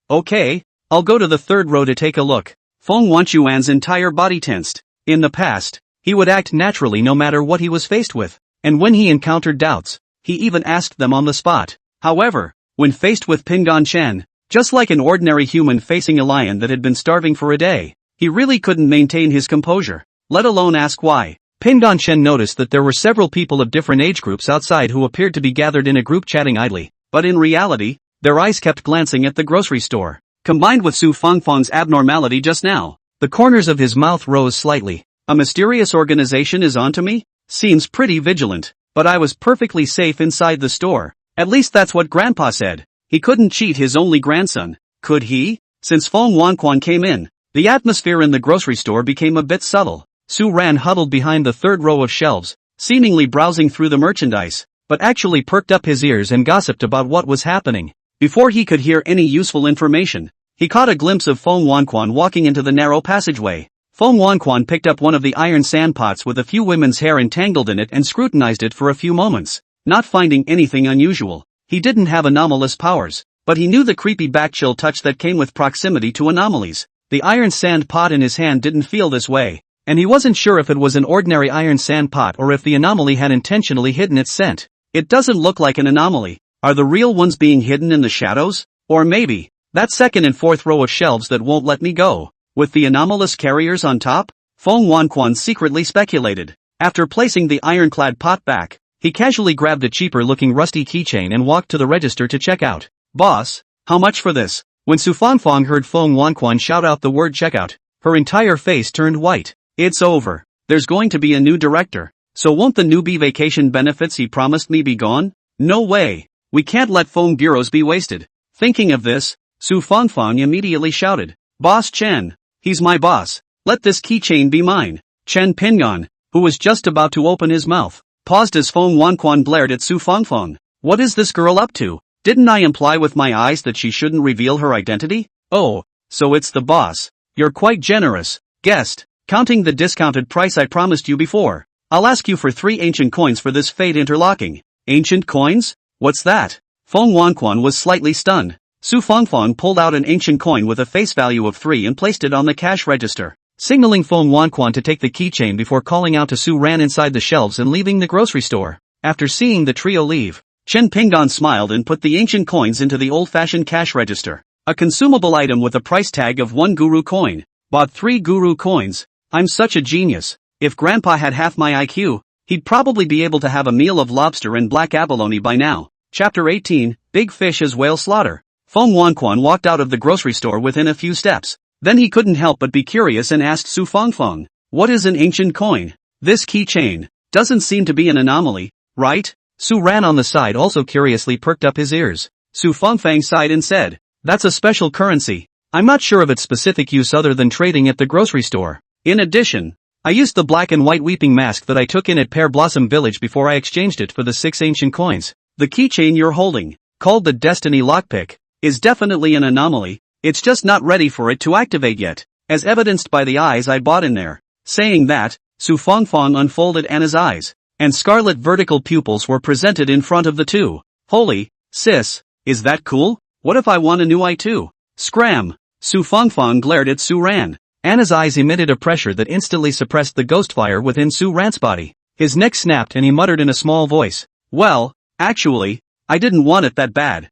Okay, I'll go to the third row to take a look. Feng Wanquan's entire body tensed. In the past, he would act naturally no matter what he was faced with, and when he encountered doubts, he even asked them on the spot. However, when faced with Pingon Shan, just like an ordinary human facing a lion that had been starving for a day, he really couldn't maintain his composure, let alone ask why. Pingon Shan noticed that there were several people of different age groups outside who appeared to be gathered in a group chatting idly, but in reality, their eyes kept glancing at the grocery store. Combined with Su Fangfang's abnormality just now, the corners of his mouth rose slightly. A mysterious organization is onto me? Seems pretty vigilant, but I was perfectly safe inside the store. At least that's what Grandpa said. He couldn't cheat his only grandson, could he? Since Feng Wanquan came in, the atmosphere in the grocery store became a bit subtle. Su Ran huddled behind the third row of shelves, seemingly browsing through the merchandise, but actually perked up his ears and gossiped about what was happening. Before he could hear any useful information, he caught a glimpse of Feng Wanquan walking into the narrow passageway. Feng Wanquan picked up one of the iron sand pots with a few women's hair entangled in it and scrutinized it for a few moments. Not finding anything unusual, he didn't have anomalous powers, but he knew the creepy backchill touch that came with proximity to anomalies. The iron sand pot in his hand didn't feel this way, and he wasn't sure if it was an ordinary iron sand pot or if the anomaly had intentionally hidden its scent. It doesn't look like an anomaly. Are the real ones being hidden in the shadows? Or maybe, that second and fourth row of shelves that won't let me go, with the anomalous carriers on top? Feng Wanquan secretly speculated. After placing the ironclad pot back, he casually grabbed a cheaper-looking rusty keychain and walked to the register to check out. Boss, how much for this? When Su Fangfang heard Feng Wanquan shout out the word checkout, her entire face turned white. It's over. There's going to be a new director. So won't the newbie vacation benefits he promised me be gone? No way. We can't let phone bureaus be wasted. Thinking of this, Su Fangfang immediately shouted, Boss Chen, he's my boss. Let this keychain be mine. Chen Pingon, who was just about to open his mouth, paused as Feng Wanquan blared at Su Fangfang. What is this girl up to? Didn't I imply with my eyes that she shouldn't reveal her identity? Oh, so it's the boss. You're quite generous. Guest, counting the discounted price I promised you before, I'll ask you for 3 ancient coins for this fate interlocking. Ancient coins? What's that? Feng Wanquan was slightly stunned. Su Fangfang pulled out an ancient coin with a face value of 3 and placed it on the cash register, signaling Feng Wanquan to take the keychain before calling out to Su Ran inside the shelves and leaving the grocery store. After seeing the trio leave, Chen Pinggan smiled and put the ancient coins into the old-fashioned cash register. A consumable item with a price tag of 1 guru coin. Bought 3 guru coins. I'm such a genius. If Grandpa had half my IQ, he'd probably be able to have a meal of lobster and black abalone by now. Chapter 18, Big Fish as Whale Slaughter. Feng Wanquan walked out of the grocery store within a few steps. Then he couldn't help but be curious and asked Su Fengfeng, "What is an ancient coin? This keychain doesn't seem to be an anomaly, right?" Su Ran on the side also curiously perked up his ears. Su Fengfang sighed and said, "That's a special currency. I'm not sure of its specific use other than trading at the grocery store. In addition, I used the black and white weeping mask that I took in at Pear Blossom Village before I exchanged it for the 6 ancient coins. The keychain you're holding, called the Destiny Lockpick, is definitely an anomaly. It's just not ready for it to activate yet, as evidenced by the eyes I bought in there." Saying that, Su Fengfang unfolded Anna's eyes, and scarlet vertical pupils were presented in front of the two. "Holy, sis, is that cool? What if I want a new eye too?" Scram! Su Fengfang glared at Su Ran. Anna's eyes emitted a pressure that instantly suppressed the ghost fire within Su Ran's body. His neck snapped and he muttered in a small voice, "Well, actually, I didn't want it that bad.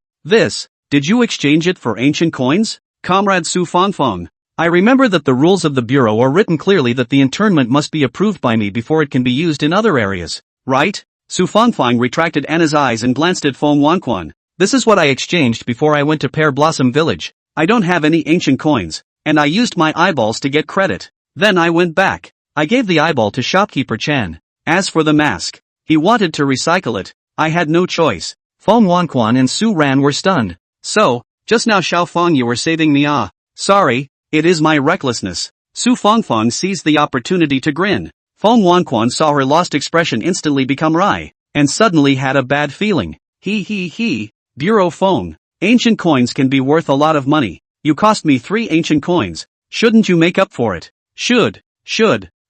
Did you exchange it for ancient coins, Comrade Su Fengfang? I remember that the rules of the Bureau are written clearly that the internment must be approved by me before it can be used in other areas, right?" Su Fengfang retracted Anna's eyes and glanced at Feng Wanquan. "This is what I exchanged before I went to Pear Blossom Village. I don't have any ancient coins, and I used my eyeballs to get credit. Then I went back. I gave the eyeball to shopkeeper Chan. As for the mask, he wanted to recycle it. I had no choice." Feng Wanquan and Su Ran were stunned. "So, just now Xiao Feng, you were saving me, ah? Sorry, it is my recklessness." Su Fengfang seized the opportunity to grin. Feng Wanquan saw her lost expression instantly become wry, and suddenly had a bad feeling. He. Bureau Feng, ancient coins can be worth a lot of money. You cost me 3 ancient coins. Shouldn't you make up for it? Should.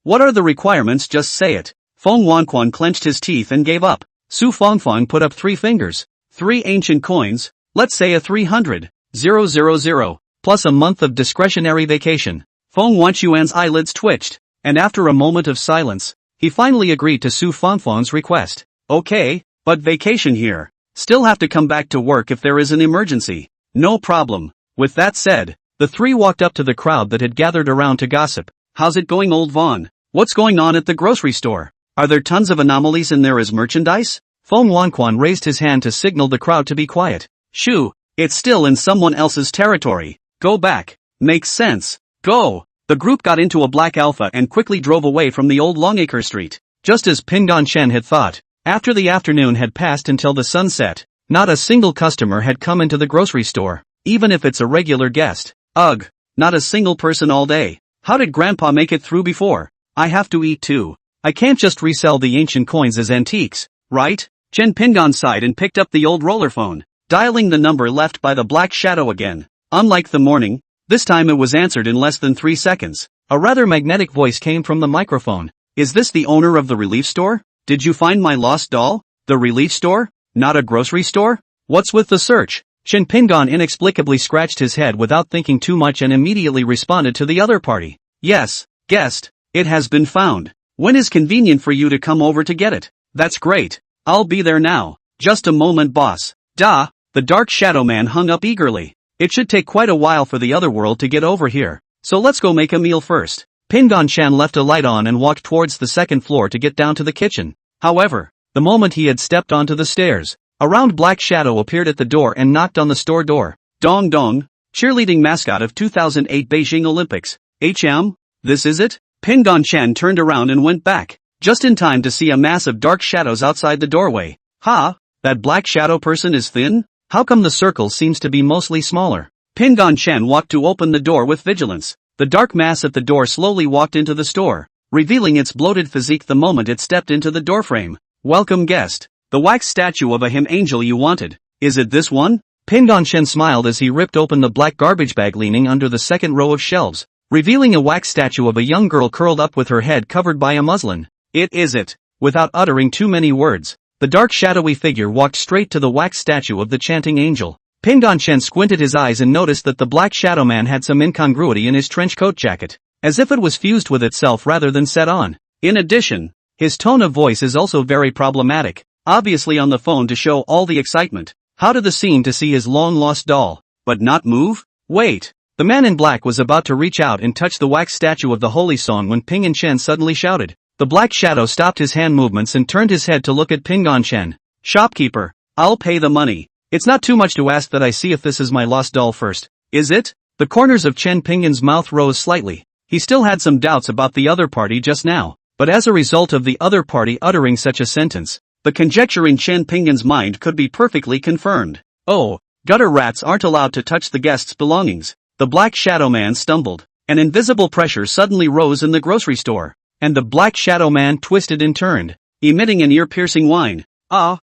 What are the requirements? Just say it." Feng Wanquan clenched his teeth and gave up. Su Fengfang put up 3 fingers. 3 ancient coins, let's say a 300,000, plus a month of discretionary vacation. Feng Wanquan's eyelids twitched, and after a moment of silence, he finally agreed to Su Fengfang's request. "Okay, but vacation here. Still have to come back to work if there is an emergency." "No problem." With that said, the 3 walked up to the crowd that had gathered around to gossip. "How's it going, old Vaughn? What's going on at the grocery store? Are there tons of anomalies in there as merchandise?" Feng Wanquan raised his hand to signal the crowd to be quiet. "Shoo, it's still in someone else's territory. Go back." "Makes sense. Go." The group got into a black Alpha and quickly drove away from the old Longacre Street. Just as Pinggan Shen had thought, after the afternoon had passed until the sun set, not a single customer had come into the grocery store, even if it's a regular guest. Ugh, not a single person all day. How did Grandpa make it through before? I have to eat too. I can't just resell the ancient coins as antiques, right? Chen Pinggan sighed and picked up the old roller phone, dialing the number left by the black shadow again. Unlike the morning, this time it was answered in less than 3 seconds. A rather magnetic voice came from the microphone. "Is this the owner of the relief store? Did you find my lost doll? The relief store? Not a grocery store? What's with the search?" Chen Pinggan inexplicably scratched his head without thinking too much and immediately responded to the other party. "Yes, guest, it has been found. When is convenient for you to come over to get it?" "That's great. I'll be there now." "Just a moment, boss." "Da." The dark shadow man hung up eagerly. "It should take quite a while for the other world to get over here, so let's go make a meal first." Pinggan Shan left a light on and walked towards the second floor to get down to the kitchen. However, the moment he had stepped onto the stairs, a round black shadow appeared at the door and knocked on the store door. "Dong Dong, cheerleading mascot of 2008 Beijing Olympics. This is it?" Pinggan Shan turned around and went back, just in time to see a mass of dark shadows outside the doorway. "Ha, that black shadow person is thin? How come the circle seems to be mostly smaller?" Pinggan Shan walked to open the door with vigilance. The dark mass at the door slowly walked into the store, revealing its bloated physique the moment it stepped into the doorframe. "Welcome, guest. The wax statue of a him angel you wanted. Is it this one?" Pinggan Shen smiled as he ripped open the black garbage bag leaning under the second row of shelves, revealing a wax statue of a young girl curled up with her head covered by a muslin. "It is it." Without uttering too many words, the dark shadowy figure walked straight to the wax statue of the chanting angel. Pinggan Shen squinted his eyes and noticed that the black shadow man had some incongruity in his trench coat jacket, as if it was fused with itself rather than set on. In addition, his tone of voice is also very problematic. obviously on the phone to show all the excitement. How did the scene to see his long-lost doll, but not move? Wait. The man in black was about to reach out and touch the wax statue of the holy song when Ping An Chen suddenly shouted. The black shadow stopped his hand movements and turned his head to look at Ping An Chen. Shopkeeper, I'll pay the money. It's not too much to ask that I see if this is my lost doll first, is it? The corners of Chen Pingan's mouth rose slightly. He still had some doubts about the other party just now, but as a result of the other party uttering such a sentence, the conjecture in Chen Pingan's mind could be perfectly confirmed. Oh, gutter rats aren't allowed to touch the guests' belongings. The black shadow man stumbled. An invisible pressure suddenly rose in the grocery store, and the black shadow man twisted and turned, emitting an ear-piercing whine.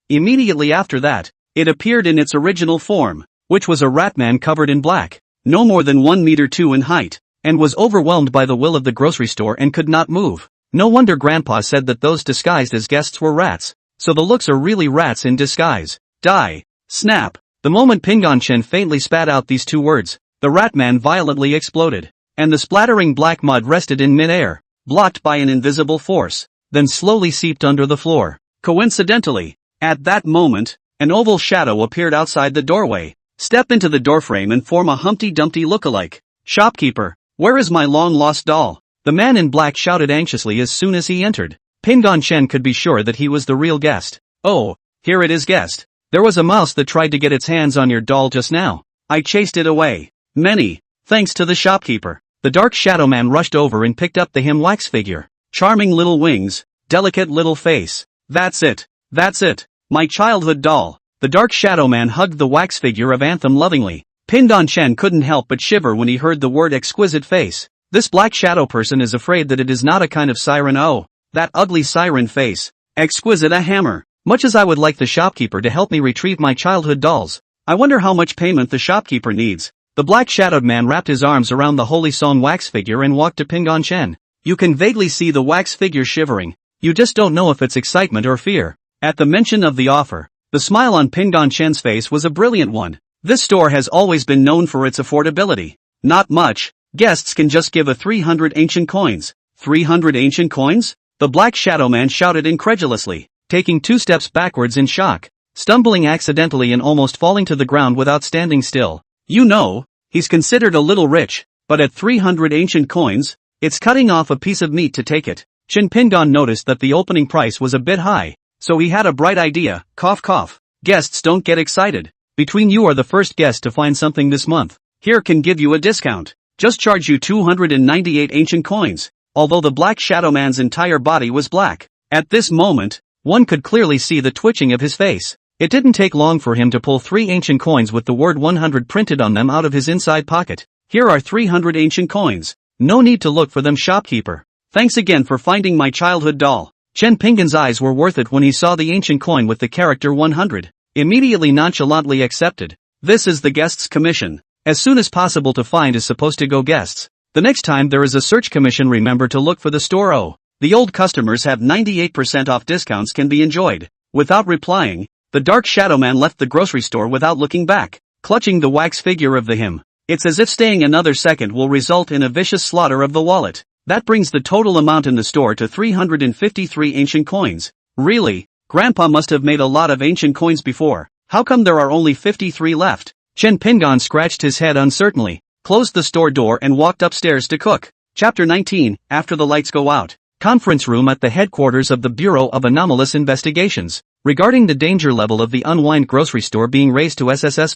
Immediately after that, it appeared in its original form, which was a rat man covered in black, no more than 1 meter 2 in height, and was overwhelmed by the will of the grocery store and could not move. No wonder Grandpa said that those disguised as guests were rats. So the looks are really rats in disguise. Die. Snap. The moment Ping An Chen faintly spat out these 2 words, the rat man violently exploded, and the splattering black mud rested in mid-air, blocked by an invisible force, then slowly seeped under the floor. Coincidentally, at that moment, an oval shadow appeared outside the doorway. Step into the doorframe and form a Humpty Dumpty look-alike. Shopkeeper, where is my long-lost doll? The man in black shouted anxiously as soon as he entered. Ping An Chen could be sure that he was the real guest. Oh, here it is, guest. There was a mouse that tried to get its hands on your doll just now. I chased it away. Many thanks to the shopkeeper. The dark shadow man rushed over and picked up the him wax figure. Charming little wings, delicate little face. That's it. That's it. My childhood doll. The dark shadow man hugged the wax figure of Anthem lovingly. Ping An Chen couldn't help but shiver when he heard the word exquisite face. This black shadow person is afraid that it is not a kind of siren. Oh, that ugly siren face. Exquisite a hammer. Much as I would like the shopkeeper to help me retrieve my childhood dolls, I wonder how much payment the shopkeeper needs. The black shadowed man wrapped his arms around the holy song wax figure and walked to Ping An Chen. You can vaguely see the wax figure shivering. You just don't know if it's excitement or fear. At the mention of the offer, the smile on Ping An Chen's face was a brilliant one. This store has always been known for its affordability. Not much. Guests can just give a 300 ancient coins. 300 ancient coins? The black shadow man shouted incredulously, taking 2 steps backwards in shock, stumbling accidentally and almost falling to the ground without standing still. You know, he's considered a little rich, but at 300 ancient coins, it's cutting off a piece of meat to take it. Chen Pingan noticed that the opening price was a bit high, so he had a bright idea. Cough cough. Guests don't get excited. Between you are the first guest to find something this month. Here can give you a discount. Just charge you 298 ancient coins. Although the black shadow man's entire body was black, at this moment, one could clearly see the twitching of his face. It didn't take long for him to pull 3 ancient coins with the word 100 printed on them out of his inside pocket. Here are 300 ancient coins. No need to look for them, shopkeeper. Thanks again for finding my childhood doll. Chen Pingan's eyes were worth it when he saw the ancient coin with the character 100. Immediately nonchalantly accepted. This is the guest's commission. As soon as possible to find is supposed to go guests. The next time there is a search commission, remember to look for the store. Oh, the old customers have 98% off discounts can be enjoyed. Without replying, the dark shadow man left the grocery store without looking back, clutching the wax figure of the him. It's as if staying another second will result in a vicious slaughter of the wallet. That brings the total amount in the store to 353 ancient coins. Really? Grandpa must have made a lot of ancient coins before. How come there are only 53 left? Chen Pingan scratched his head uncertainly, closed the store door and walked upstairs to cook. Chapter 19, After the Lights Go Out. Conference room at the headquarters of the Bureau of Anomalous Investigations. Regarding the danger level of the Unwind grocery store being raised to SSS+,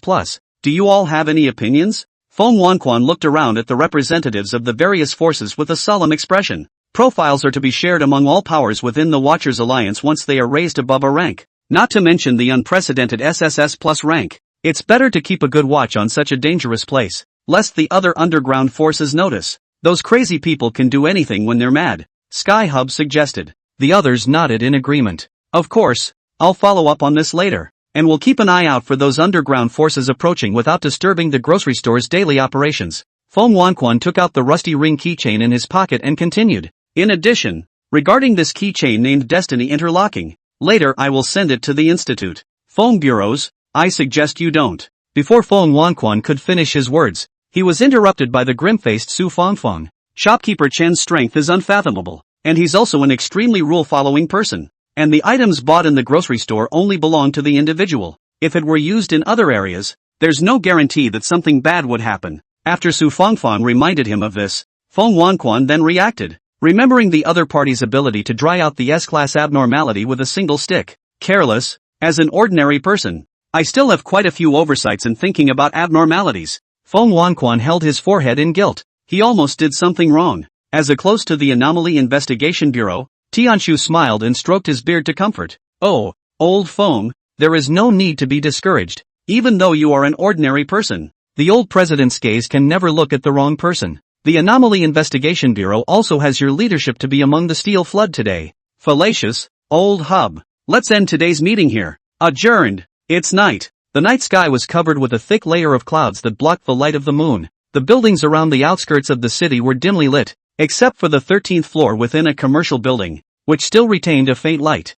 do you all have any opinions? Feng Wanquan looked around at the representatives of the various forces with a solemn expression. Profiles are to be shared among all powers within the Watchers Alliance once they are raised above a rank. Not to mention the unprecedented SSS+ rank. It's better to keep a good watch on such a dangerous place, lest the other underground forces notice. Those crazy people can do anything when they're mad, Sky Hub suggested. The others nodded in agreement. Of course, I'll follow up on this later, and we'll keep an eye out for those underground forces approaching without disturbing the grocery store's daily operations. Feng Wanquan took out the rusty ring keychain in his pocket and continued. In addition, regarding this keychain named Destiny Interlocking, later I will send it to the Institute. Feng Bureaus, I suggest you don't. Before Feng Wanquan could finish his words, he was interrupted by the grim-faced Su Fangfeng. Shopkeeper Chen's strength is unfathomable, and he's also an extremely rule-following person. And the items bought in the grocery store only belong to the individual. If it were used in other areas, there's no guarantee that something bad would happen. After Su Fangfang reminded him of this, Feng Wanquan then reacted, remembering the other party's ability to dry out the S-class abnormality with a single stick. Careless, as an ordinary person, I still have quite a few oversights in thinking about abnormalities. Feng Wanquan held his forehead in guilt. He almost did something wrong. As a close to the Anomaly Investigation Bureau, Tianshu smiled and stroked his beard to comfort. Oh, old Feng, there is no need to be discouraged, even though you are an ordinary person. The old president's gaze can never look at the wrong person. The Anomaly Investigation Bureau also has your leadership to be among the steel flood today. Fallacious, old hub. Let's end today's meeting here. Adjourned. It's night. The night sky was covered with a thick layer of clouds that blocked the light of the moon. The buildings around the outskirts of the city were dimly lit, except for the 13th floor within a commercial building, which still retained a faint light.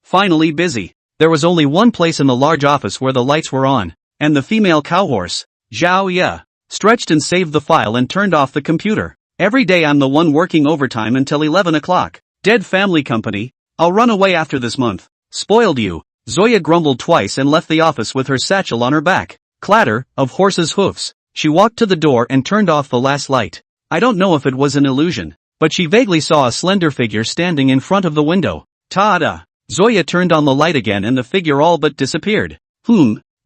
Finally busy. There was only one place in the large office where the lights were on, and the female cowhorse, Zhao Ye, stretched and saved the file and turned off the computer. Every day I'm the one working overtime until 11 o'clock. Dead family company. I'll run away after this month. Spoiled you. Zoya grumbled twice and left the office with her satchel on her back. Clatter of horses' hoofs. She walked to the door and turned off the last light. I don't know if it was an illusion, but she vaguely saw a slender figure standing in front of the window. Ta-da! Zoya turned on the light again and the figure all but disappeared.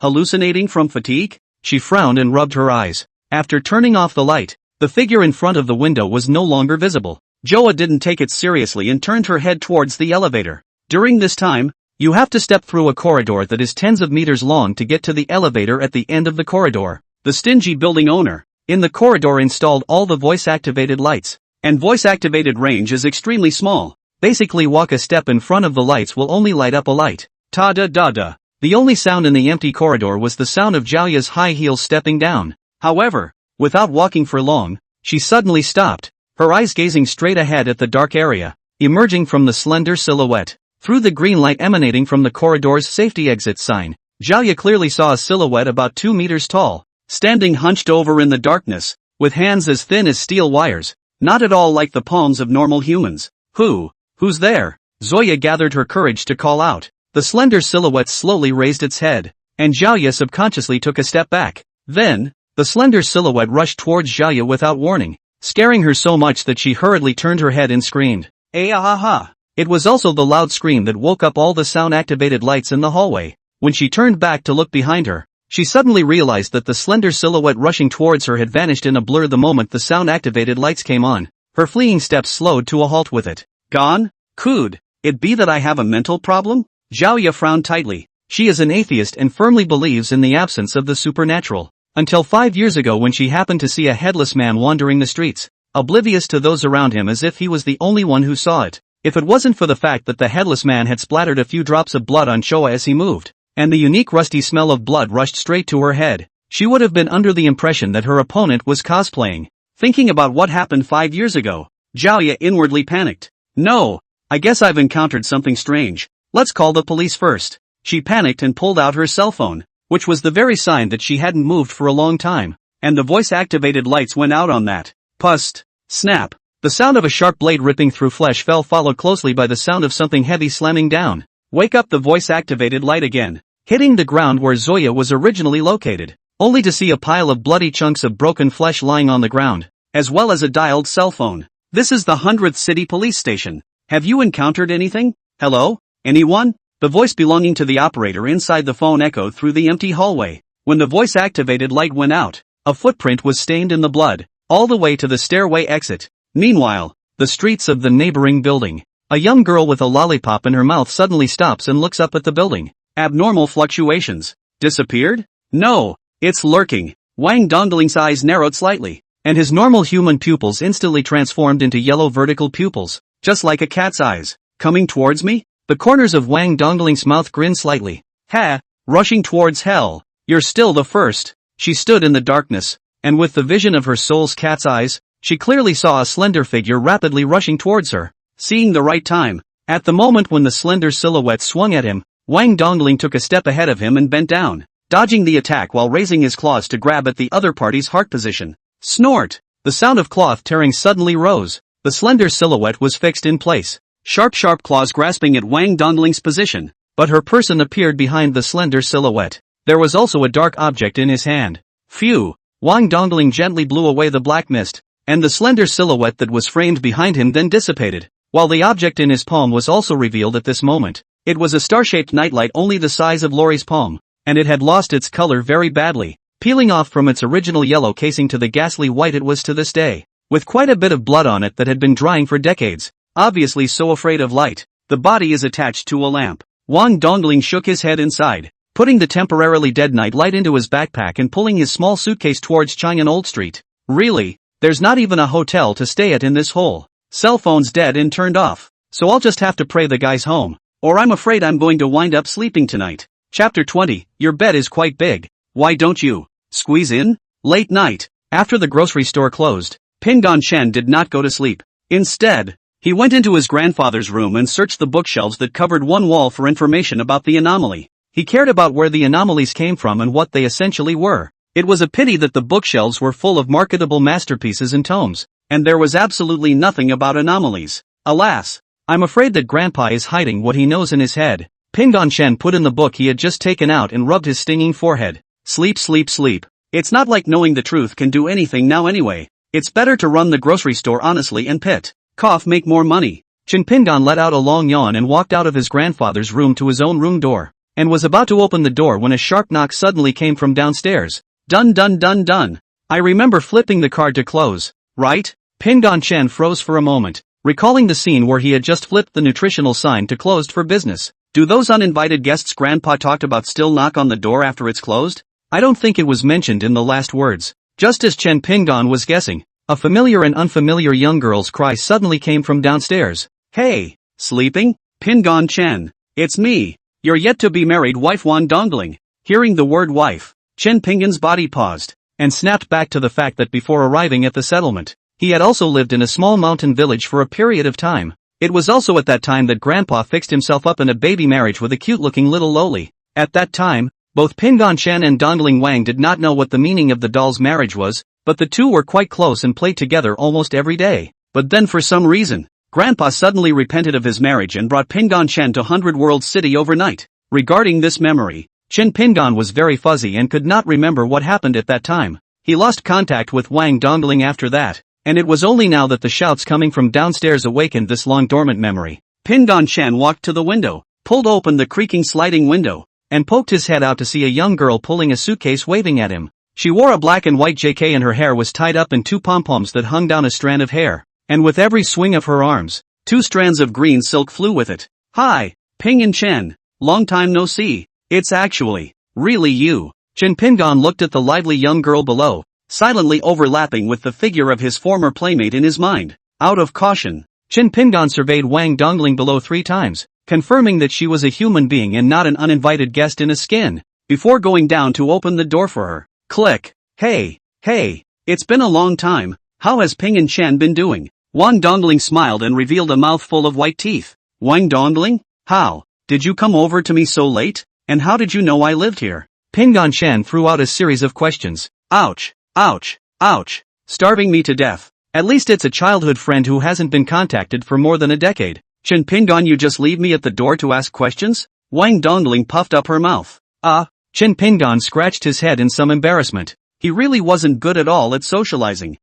Hallucinating from fatigue? She frowned and rubbed her eyes. After turning off the light, the figure in front of the window was no longer visible. Joa didn't take it seriously and turned her head towards the elevator. During this time, you have to step through a corridor that is tens of meters long to get to the elevator at the end of the corridor. The stingy building owner, in the corridor, installed all the voice-activated lights, and voice-activated range is extremely small. Basically, walk a step in front of the lights will only light up a light. Ta-da-da-da. The only sound in the empty corridor was the sound of Zhaoya's high heels stepping down. However, without walking for long, she suddenly stopped, her eyes gazing straight ahead at the dark area, emerging from the slender silhouette. Through the green light emanating from the corridor's safety exit sign, Zhaoya clearly saw a silhouette about 2 meters tall, standing hunched over in the darkness, with hands as thin as steel wires, not at all like the palms of normal humans. Who's there? Zoya gathered her courage to call out. The slender silhouette slowly raised its head, and Zhaoya subconsciously took a step back. Then, the slender silhouette rushed towards Zhaoya without warning, scaring her so much that she hurriedly turned her head and screamed. Ah-ha-ha! It was also the loud scream that woke up all the sound-activated lights in the hallway. When she turned back to look behind her, she suddenly realized that the slender silhouette rushing towards her had vanished in a blur the moment the sound-activated lights came on. Her fleeing steps slowed to a halt with it. Gone? Could it be that I have a mental problem? Zhaoya frowned tightly. She is an atheist and firmly believes in the absence of the supernatural. Until 5 years ago, when she happened to see a headless man wandering the streets, oblivious to those around him as if he was the only one who saw it. If it wasn't for the fact that the headless man had splattered a few drops of blood on Showa as he moved, and the unique rusty smell of blood rushed straight to her head, she would have been under the impression that her opponent was cosplaying. Thinking about what happened 5 years ago, Zhaoya inwardly panicked. No, I guess I've encountered something strange. Let's call the police first. She panicked and pulled out her cell phone, which was the very sign that she hadn't moved for a long time, and the voice-activated lights went out on that. Pust. Snap. The sound of a sharp blade ripping through flesh fell, followed closely by the sound of something heavy slamming down. Wake up. The voice-activated light again, hitting the ground where Zoya was originally located, only to see a pile of bloody chunks of broken flesh lying on the ground, as well as a dialed cell phone. This is the 100th City Police Station. Have you encountered anything? Hello? Anyone? The voice belonging to the operator inside the phone echoed through the empty hallway. When the voice-activated light went out, a footprint was stained in the blood, all the way to the stairway exit. Meanwhile, the streets of the neighboring building. A young girl with a lollipop in her mouth suddenly stops and looks up at the building. Abnormal fluctuations. Disappeared? No, it's lurking. Wang Dongling's eyes narrowed slightly, and his normal human pupils instantly transformed into yellow vertical pupils, just like a cat's eyes. Coming towards me? The corners of Wang Dongling's mouth grinned slightly. Ha! Rushing towards hell. You're still the first. She stood in the darkness, and with the vision of her soul's cat's eyes, she clearly saw a slender figure rapidly rushing towards her. Seeing the right time, at the moment when the slender silhouette swung at him, Wang Dongling took a step ahead of him and bent down, dodging the attack while raising his claws to grab at the other party's heart position. Snort! The sound of cloth tearing suddenly rose. The slender silhouette was fixed in place. sharp claws grasping at Wang Dongling's position, but her person appeared behind the slender silhouette. There was also a dark object in his hand. Phew! Wang Dongling gently blew away the black mist, and the slender silhouette that was framed behind him then dissipated, while the object in his palm was also revealed at this moment. It was a star-shaped nightlight only the size of Lori's palm, and it had lost its color very badly, peeling off from its original yellow casing to the ghastly white it was to this day, with quite a bit of blood on it that had been drying for decades. Obviously so afraid of light, the body is attached to a lamp. Wang Dongling shook his head inside, putting the temporarily dead nightlight into his backpack and pulling his small suitcase towards Chang'an Old Street. Really? There's not even a hotel to stay at in this hole. Cell phone's dead and turned off, so I'll just have to pray the guy's home, or I'm afraid I'm going to wind up sleeping tonight. Chapter 20, Your bed is quite big. Why don't you squeeze in? Late night, after the grocery store closed, Pingon Chen did not go to sleep. Instead, he went into his grandfather's room and searched the bookshelves that covered one wall for information about the anomaly. He cared about where the anomalies came from and what they essentially were. It was a pity that the bookshelves were full of marketable masterpieces and tomes, and there was absolutely nothing about anomalies. Alas, I'm afraid that Grandpa is hiding what he knows in his head. Pingon Chen put in the book he had just taken out and rubbed his stinging forehead. Sleep. It's not like knowing the truth can do anything now anyway. It's better to run the grocery store honestly and make more money. Chen Pingon let out a long yawn and walked out of his grandfather's room to his own room door, and was about to open the door when a sharp knock suddenly came from downstairs. Dun. I remember flipping the card to close, right? Pingon Chen froze for a moment, recalling the scene where he had just flipped the nutritional sign to closed for business. Do those uninvited guests Grandpa talked about still knock on the door after it's closed? I don't think it was mentioned in the last words. Just as Chen Pingon was guessing, a familiar and unfamiliar young girl's cry suddenly came from downstairs. Hey, sleeping? Pingon Chen, it's me, your yet-to-be-married wife Wang Dongling. Hearing the word wife, Chen Pingon's body paused, and snapped back to the fact that before arriving at the settlement, he had also lived in a small mountain village for a period of time. It was also at that time that Grandpa fixed himself up in a baby marriage with a cute-looking little loli. At that time, both Pingon Chen and Dongling Wang did not know what the meaning of the doll's marriage was, but the two were quite close and played together almost every day. But then for some reason, Grandpa suddenly repented of his marriage and brought Pingon Chen to 100 World City overnight. Regarding this memory, Chen Pingon was very fuzzy and could not remember what happened at that time. He lost contact with Wang Dongling after that, and it was only now that the shouts coming from downstairs awakened this long-dormant memory. Pingon Chen walked to the window, pulled open the creaking sliding window, and poked his head out to see a young girl pulling a suitcase waving at him. She wore a black and white JK and her hair was tied up in two pom-poms that hung down a strand of hair, and with every swing of her arms, 2 strands of green silk flew with it. Hi, Pingon Chen, long time no see. It's actually, really you. Chen Pingon looked at the lively young girl below, silently overlapping with the figure of his former playmate in his mind. Out of caution, Chen Pingon surveyed Wang Dongling below 3 times, confirming that she was a human being and not an uninvited guest in a skin, before going down to open the door for her. Click. Hey, it's been a long time. How has Pingon Chen been doing? Wang Dongling smiled and revealed a mouthful of white teeth. Wang Dongling? How did you come over to me so late? And how did you know I lived here? Pingon Chen threw out a series of questions. Ouch. Starving me to death. At least it's a childhood friend who hasn't been contacted for more than a decade. Chen Pingon, you just leave me at the door to ask questions? Wang Dongling puffed up her mouth. Chen Pingon scratched his head in some embarrassment. He really wasn't good at all at socializing.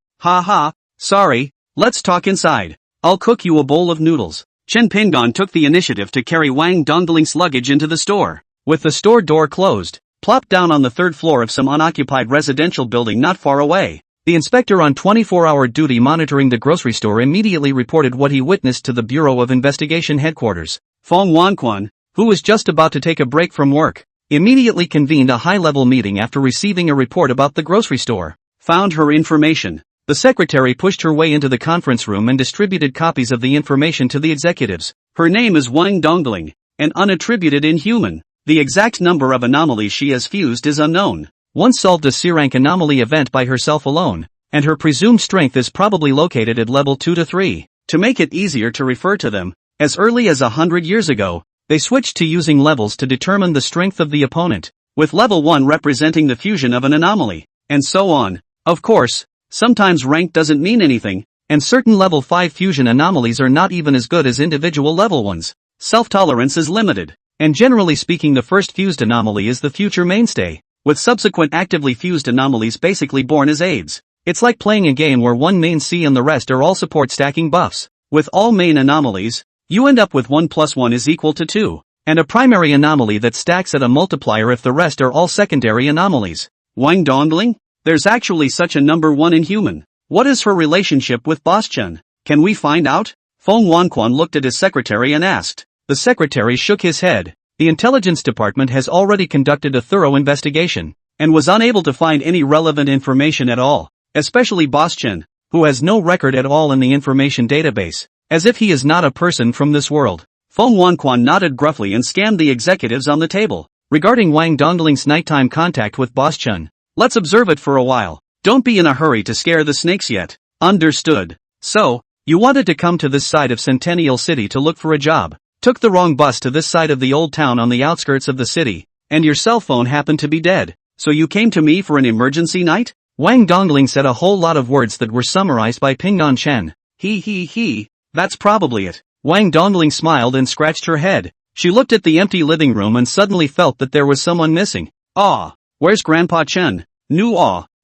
Sorry, let's talk inside. I'll cook you a bowl of noodles. Chen Pingon took the initiative to carry Wang Dongling's luggage into the store. With the store door closed, plopped down on the 3rd floor of some unoccupied residential building not far away. The inspector on 24-hour duty monitoring the grocery store immediately reported what he witnessed to the Bureau of Investigation headquarters. Fong Wanquan, who was just about to take a break from work, immediately convened a high-level meeting after receiving a report about the grocery store. Found her information. The secretary pushed her way into the conference room and distributed copies of the information to the executives. Her name is Wang Dongling, an unattributed inhuman. The exact number of anomalies she has fused is unknown. Once solved a C-rank anomaly event by herself alone, and her presumed strength is probably located at level 2 to 3. To make it easier to refer to them, as early as 100 years ago, they switched to using levels to determine the strength of the opponent, with level 1 representing the fusion of an anomaly, and so on. Of course, sometimes rank doesn't mean anything, and certain level 5 fusion anomalies are not even as good as individual level ones. Self-tolerance is limited, and generally speaking the first fused anomaly is the future mainstay, with subsequent actively fused anomalies basically born as aids. It's like playing a game where one main C and the rest are all support stacking buffs. With all main anomalies, you end up with 1 plus 1 is equal to 2, and a primary anomaly that stacks at a multiplier if the rest are all secondary anomalies. Wang Dongling? There's actually such a number 1 in human. What is her relationship with Boss Chen? Can we find out? Feng Wanquan looked at his secretary and asked. The secretary shook his head. The intelligence department has already conducted a thorough investigation, and was unable to find any relevant information at all, especially Boss Chen, who has no record at all in the information database, as if he is not a person from this world. Feng Wanquan nodded gruffly and scanned the executives on the table. Regarding Wang Dongling's nighttime contact with Boss Chen, let's observe it for a while. Don't be in a hurry to scare the snakes yet. Understood. So, you wanted to come to this side of Centennial City to look for a job, took the wrong bus to this side of the old town on the outskirts of the city, and your cell phone happened to be dead, so you came to me for an emergency night? Wang Dongling said a whole lot of words that were summarized by Pinggan Chen. That's probably it. Wang Dongling smiled and scratched her head. She looked at the empty living room and suddenly felt that there was someone missing. Ah, where's Grandpa Chen?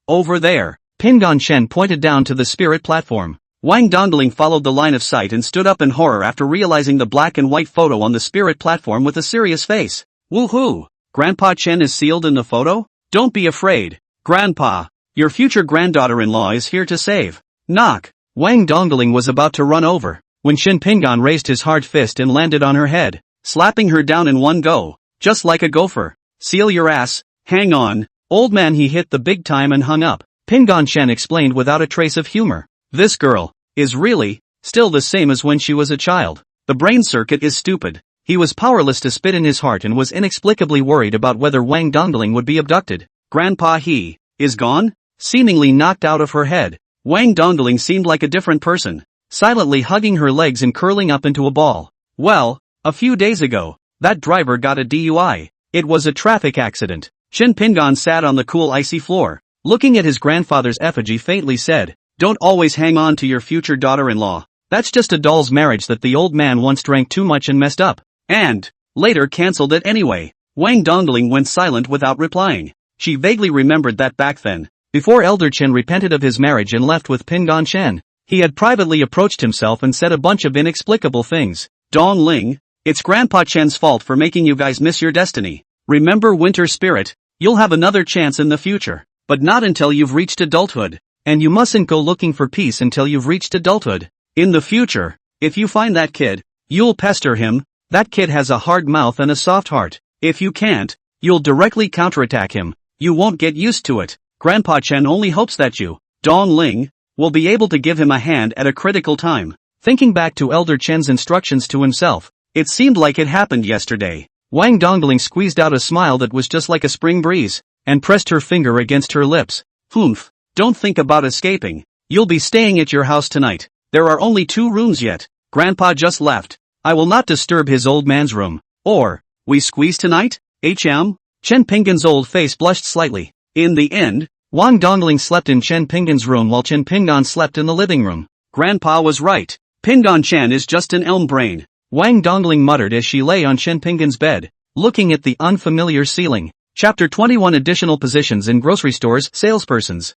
Over there. Pinggan Chen pointed down to the spirit platform. Wang Dongling followed the line of sight and stood up in horror after realizing the black and white photo on the spirit platform with a serious face. Woohoo! Grandpa Chen is sealed in the photo? Don't be afraid. Grandpa, your future granddaughter-in-law is here to save. Knock. Wang Dongling was about to run over, when Shin Pinggan raised his hard fist and landed on her head, slapping her down in one go, just like a gopher. Seal your ass, hang on, old man. He hit the big time and hung up. Pinggan Chen explained without a trace of humor. This girl is really still the same as when she was a child. The brain circuit is stupid. He was powerless to spit in his heart and was inexplicably worried about whether Wang Dongling would be abducted. Grandpa, he is gone? Seemingly knocked out of her head, Wang Dongling seemed like a different person, silently hugging her legs and curling up into a ball. Well, a few days ago, that driver got a DUI. It was a traffic accident. Shin Pinggan sat on the cool icy floor, looking at his grandfather's effigy, faintly said, "Don't always hang on to your future daughter-in-law. That's just a doll's marriage that the old man once drank too much and messed up, and later cancelled it anyway." Wang Dongling went silent without replying. She vaguely remembered that back then, before Elder Chen repented of his marriage and left with Pinggan Chen, he had privately approached himself and said a bunch of inexplicable things. Dongling, it's Grandpa Chen's fault for making you guys miss your destiny. Remember, Winter Spirit, you'll have another chance in the future, but not until you've reached adulthood. And you mustn't go looking for peace until you've reached adulthood. In the future, if you find that kid, you'll pester him. That kid has a hard mouth and a soft heart. If you can't, you'll directly counterattack him. You won't get used to it. Grandpa Chen only hopes that you, Dongling, will be able to give him a hand at a critical time. Thinking back to Elder Chen's instructions to himself, it seemed like it happened yesterday. Wang Dongling squeezed out a smile that was just like a spring breeze, and pressed her finger against her lips. Humph. Don't think about escaping. You'll be staying at your house tonight. There are only 2 rooms yet. Grandpa just left. I will not disturb his old man's room. Or, we squeeze tonight? Chen Pinggan's old face blushed slightly. In the end, Wang Dongling slept in Chen Pinggan's room while Chen Pinggan slept in the living room. Grandpa was right. Pinggan Chen is just an elm brain. Wang Dongling muttered as she lay on Chen Pinggan's bed, looking at the unfamiliar ceiling. Chapter 21 Additional positions in grocery stores. Salespersons.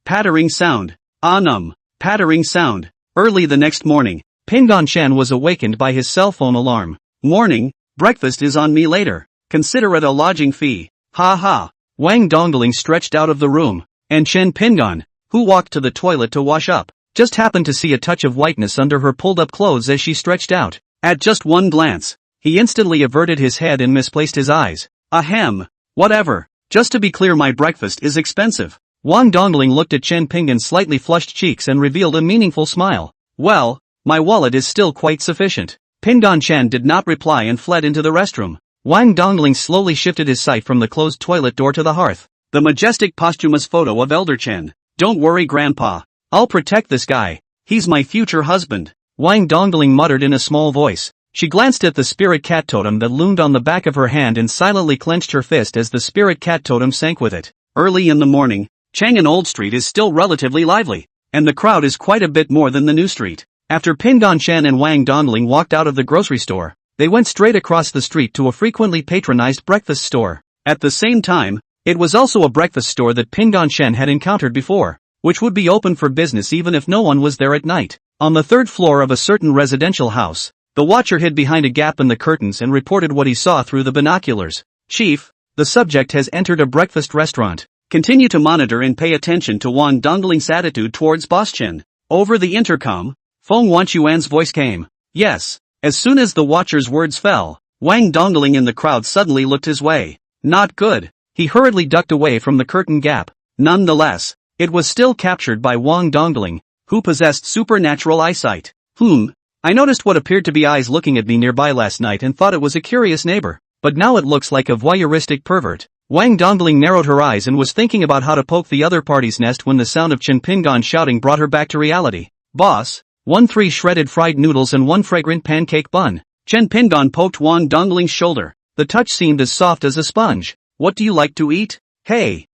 Pattering sound. Pattering sound. Early the next morning, Pinggan Chen was awakened by his cell phone alarm. Morning, breakfast is on me later. Consider it a lodging fee. Ha ha. Wang Dongling stretched out of the room, and Chen Pinggan, who walked to the toilet to wash up, just happened to see a touch of whiteness under her pulled-up clothes as she stretched out. At just one glance, he instantly averted his head and misplaced his eyes. Ahem. Whatever. Just to be clear, my breakfast is expensive. Wang Dongling looked at Chen Pinggan's slightly flushed cheeks and revealed a meaningful smile. Well, my wallet is still quite sufficient. Pinggan Chen did not reply and fled into the restroom. Wang Dongling slowly shifted his sight from the closed toilet door to the hearth. The majestic posthumous photo of Elder Chen. Don't worry, Grandpa. I'll protect this guy. He's my future husband. Wang Dongling muttered in a small voice. She glanced at the spirit cat totem that loomed on the back of her hand and silently clenched her fist as the spirit cat totem sank with it. Early in the morning, Chang'an Old Street is still relatively lively. and the crowd is quite a bit more than the new street. After Pingon Shan and Wang Dongling walked out of the grocery store, they went straight across the street to a frequently patronized breakfast store. At the same time, it was also a breakfast store that Pingon Shan had encountered before, which would be open for business even if no one was there at night. On the third floor of a certain residential house, the watcher hid behind a gap in the curtains and reported what he saw through the binoculars. Chief, the subject has entered a breakfast restaurant. Continue to monitor and pay attention to Wang Dongling's attitude towards Boss Chen. Over the intercom, Feng Wanchuan's voice came. Yes. As soon as the watcher's words fell, Wang Dongling in the crowd suddenly looked his way. Not good. He hurriedly ducked away from the curtain gap. Nonetheless, it was still captured by Wang Dongling, who possessed supernatural eyesight. I noticed what appeared to be eyes looking at me nearby last night and thought it was a curious neighbor, but now it looks like a voyeuristic pervert. Wang Dongling narrowed her eyes and was thinking about how to poke the other party's nest when the sound of Chen Pingon shouting brought her back to reality. Boss, 3 shredded fried noodles and 1 fragrant pancake bun. Chen Pingon poked Wang Dongling's shoulder. The touch seemed as soft as a sponge. What do you like to eat? Hey,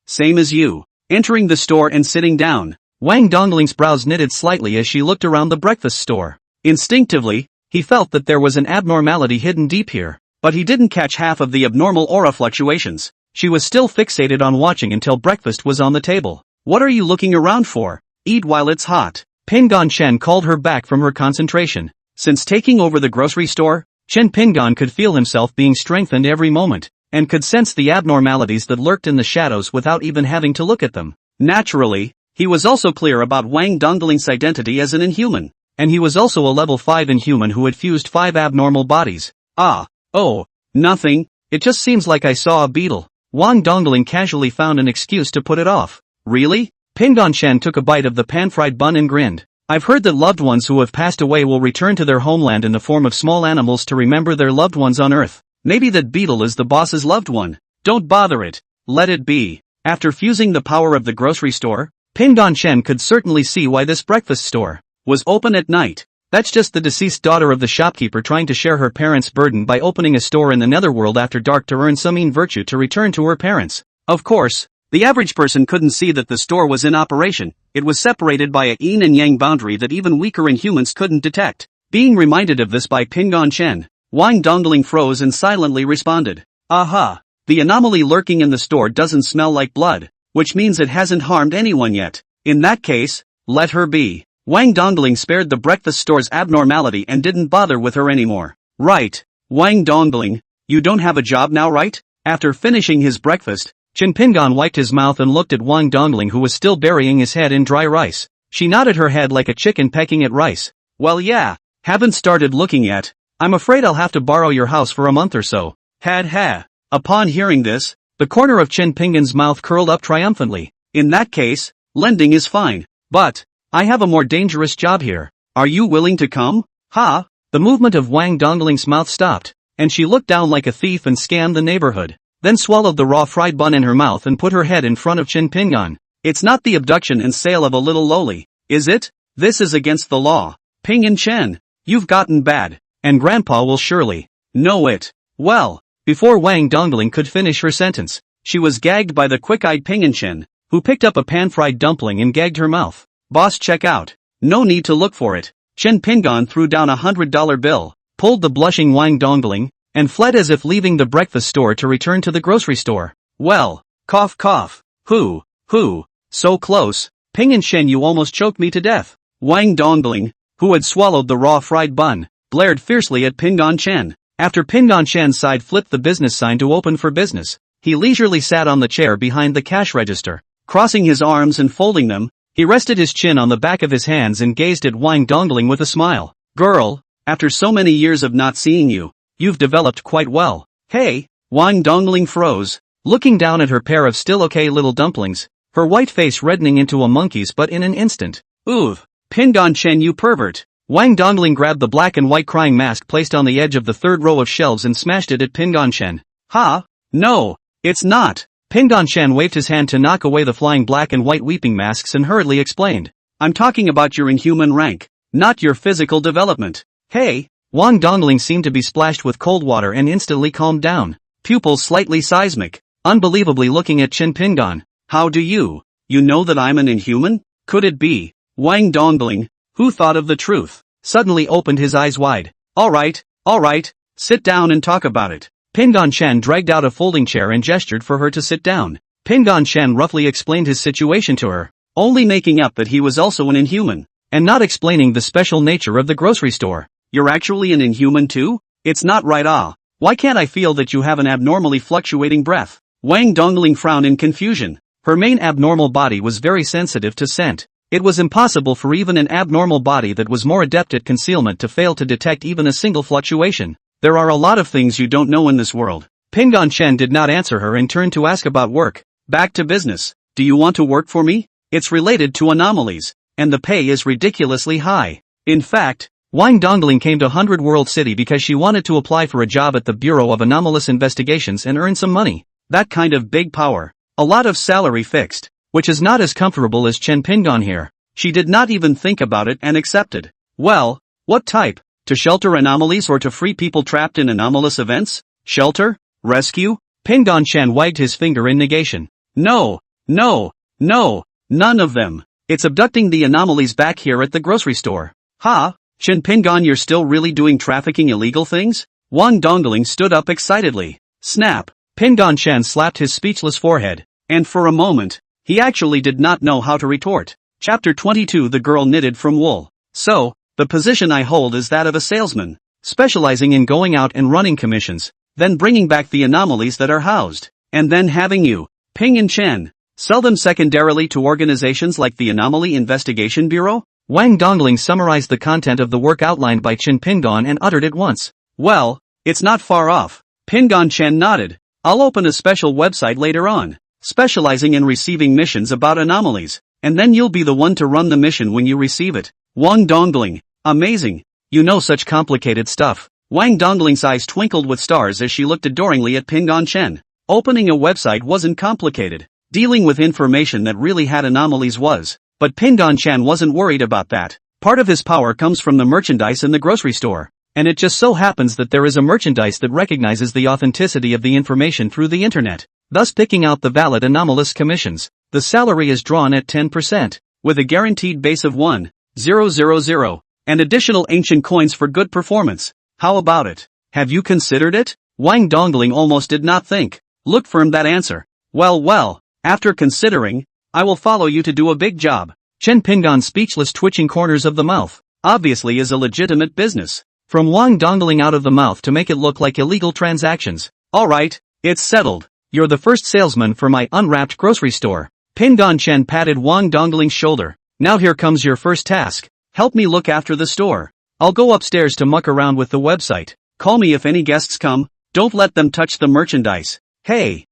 same as you. Entering the store and sitting down, Wang Dongling's brows knitted slightly as she looked around the breakfast store. Instinctively, he felt that there was an abnormality hidden deep here, but he didn't catch half of the abnormal aura fluctuations. She was still fixated on watching until breakfast was on the table. What are you looking around for? Eat while it's hot. Pingon Shen called her back from her concentration. Since taking over the grocery store, Chen Pingon could feel himself being strengthened every moment, and could sense the abnormalities that lurked in the shadows without even having to look at them. Naturally, he was also clear about Wang Dongling's identity as an inhuman, and he was also a level 5 inhuman who had fused 5 abnormal bodies. Oh, nothing, it just seems like I saw a beetle. Wang Dongling casually found an excuse to put it off. Really? Pingon Shen took a bite of the pan-fried bun and grinned. I've heard that loved ones who have passed away will return to their homeland in the form of small animals to remember their loved ones on Earth. Maybe that beetle is the boss's loved one. Don't bother it. Let it be. After fusing the power of the grocery store, Pingon Shen could certainly see why this breakfast store was open at night. That's just the deceased daughter of the shopkeeper trying to share her parents' burden by opening a store in the netherworld after dark to earn some mean virtue to return to her parents. Of course, the average person couldn't see that the store was in operation. It was separated by a yin and yang boundary that even weaker inhumans couldn't detect. Being reminded of this by Pingon Shen, Wang Dongling froze and silently responded. Aha! The anomaly lurking in the store doesn't smell like blood, which means it hasn't harmed anyone yet. In that case, let her be. Wang Dongling spared the breakfast store's abnormality and didn't bother with her anymore. Right. Wang Dongling, you don't have a job now, right? After finishing his breakfast, Chen Pingon wiped his mouth and looked at Wang Dongling, who was still burying his head in dry rice. She nodded her head like a chicken pecking at rice. Well, yeah, haven't started looking yet. I'm afraid I'll have to borrow your house for a month or so. Ha. Upon hearing this, the corner of Chen Pingon's mouth curled up triumphantly. In that case, lending is fine. But I have a more dangerous job here. Are you willing to come? Ha! The movement of Wang Dongling's mouth stopped, and she looked down like a thief and scanned the neighborhood, then swallowed the raw fried bun in her mouth and put her head in front of Chen Pingon. It's not the abduction and sale of a little loli, is it? This is against the law. Pingon Chen, you've gotten bad, and Grandpa will surely know it. Well, before Wang Dongling could finish her sentence, she was gagged by the quick-eyed Pingon Chen, who picked up a pan-fried dumpling and gagged her mouth. Boss, check out. No need to look for it. Chen Pingon threw down $100 bill, pulled the blushing Wang Dongling, and fled as if leaving the breakfast store to return to the grocery store. Well, cough. Who, so close. Pingon Shen, you almost choked me to death. Wang Dongling, who had swallowed the raw fried bun, glared fiercely at Pingon Chen. After Pingon Shen's side flipped the business sign to open for business, he leisurely sat on the chair behind the cash register. Crossing his arms and folding them, he rested his chin on the back of his hands and gazed at Wang Dongling with a smile. Girl, after so many years of not seeing you, you've developed quite well. Hey, Wang Dongling froze, looking down at her pair of still okay little dumplings, her white face reddening into a monkey's butt in an instant. Oof, Pingon Chen, you pervert. Wang Dongling grabbed the black and white crying mask placed on the edge of the third row of shelves and smashed it at Pingon Chen. Ha? No, it's not. Pingon Chen waved his hand to knock away the flying black and white weeping masks and hurriedly explained. I'm talking about your inhuman rank, not your physical development. Hey, Wang Dongling seemed to be splashed with cold water and instantly calmed down, pupils slightly seismic, unbelievably looking at Chen Pingon. How do you know that I'm an inhuman? Could it be Wang Dongling, who thought of the truth, suddenly opened his eyes wide. Alright, sit down and talk about it. Pingon Chen dragged out a folding chair and gestured for her to sit down. Pingon Chen roughly explained his situation to her, only making up that he was also an inhuman, and not explaining the special nature of the grocery store. You're actually an inhuman too? It's not right. Why can't I feel that you have an abnormally fluctuating breath? Wang Dongling frowned in confusion. Her main abnormal body was very sensitive to scent. It was impossible for even an abnormal body that was more adept at concealment to fail to detect even a single fluctuation. There are a lot of things you don't know in this world. Pingon Chen did not answer her and turned to ask about work. Back to business. Do you want to work for me? It's related to anomalies, and the pay is ridiculously high. In fact, Wang Dongling came to 100 World City because she wanted to apply for a job at the Bureau of Anomalous Investigations and earn some money. That kind of big power. A lot of salary fixed, which is not as comfortable as Chen Pingon here. She did not even think about it and accepted. Well, what type? To shelter anomalies or to free people trapped in anomalous events? Shelter? Rescue? Pingon Chen wagged his finger in negation. No, none of them. It's abducting the anomalies back here at the grocery store. Ha? Chen Pingon, you're still really doing trafficking illegal things? Wang Dongling stood up excitedly. Snap! Pingon Chen slapped his speechless forehead, and for a moment, he actually did not know how to retort. Chapter 22. The girl knitted from wool. So, the position I hold is that of a salesman, specializing in going out and running commissions, then bringing back the anomalies that are housed, and then having you, Ping and Chen, sell them secondarily to organizations like the Anomaly Investigation Bureau? Wang Dongling summarized the content of the work outlined by Chen Pingon and uttered it once. Well, it's not far off. Pingon Chen nodded. I'll open a special website later on, specializing in receiving missions about anomalies, and then you'll be the one to run the mission when you receive it. Wang Dongling, amazing. You know such complicated stuff. Wang Dongling's eyes twinkled with stars as she looked adoringly at Pingon Chen. Opening a website wasn't complicated. Dealing with information that really had anomalies was. But Pingon Chen wasn't worried about that. Part of his power comes from the merchandise in the grocery store. And it just so happens that there is a merchandise that recognizes the authenticity of the information through the internet, thus picking out the valid anomalous commissions. The salary is drawn at 10%, with a guaranteed base of 1,000, and additional ancient coins for good performance. How about it? Have you considered it? Wang Dongling almost did not think. Look firm that answer. Well, after considering, I will follow you to do a big job. Chen Pingon's speechless twitching corners of the mouth, obviously is a legitimate business. From Wang Dongling out of the mouth to make it look like illegal transactions. Alright, it's settled. You're the first salesman for my unwrapped grocery store. Pingon Chen patted Wang Dongling's shoulder. Now here comes your first task. Help me look after the store. I'll go upstairs to muck around with the website. Call me if any guests come. Don't let them touch the merchandise. Hey,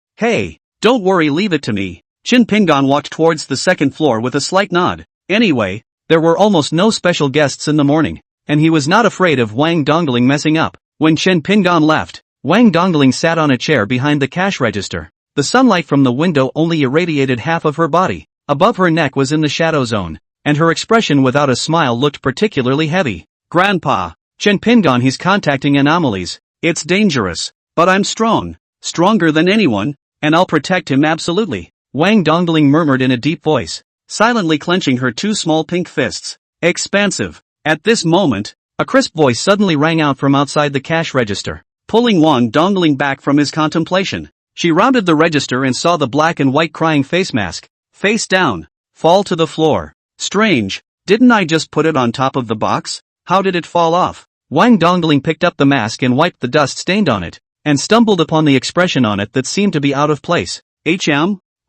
don't worry, leave it to me. Chen Pingon walked towards the second floor with a slight nod. Anyway, there were almost no special guests in the morning, and he was not afraid of Wang Dongling messing up. When Chen Pingon left, Wang Dongling sat on a chair behind the cash register. The sunlight from the window only irradiated half of her body. Above her neck was in the shadow zone, and her expression without a smile looked particularly heavy. Grandpa, Chen Pingon, he's contacting anomalies. It's dangerous, but I'm strong. Stronger than anyone, and I'll protect him absolutely. Wang Dongling murmured in a deep voice, silently clenching her two small pink fists. Expansive. At this moment, a crisp voice suddenly rang out from outside the cash register, pulling Wang Dongling back from his contemplation. She rounded the register and saw the black and white crying face mask, face down, fall to the floor. Strange, didn't I just put it on top of the box? How did it fall off? Wang Dongling picked up the mask and wiped the dust stained on it, and stumbled upon the expression on it that seemed to be out of place.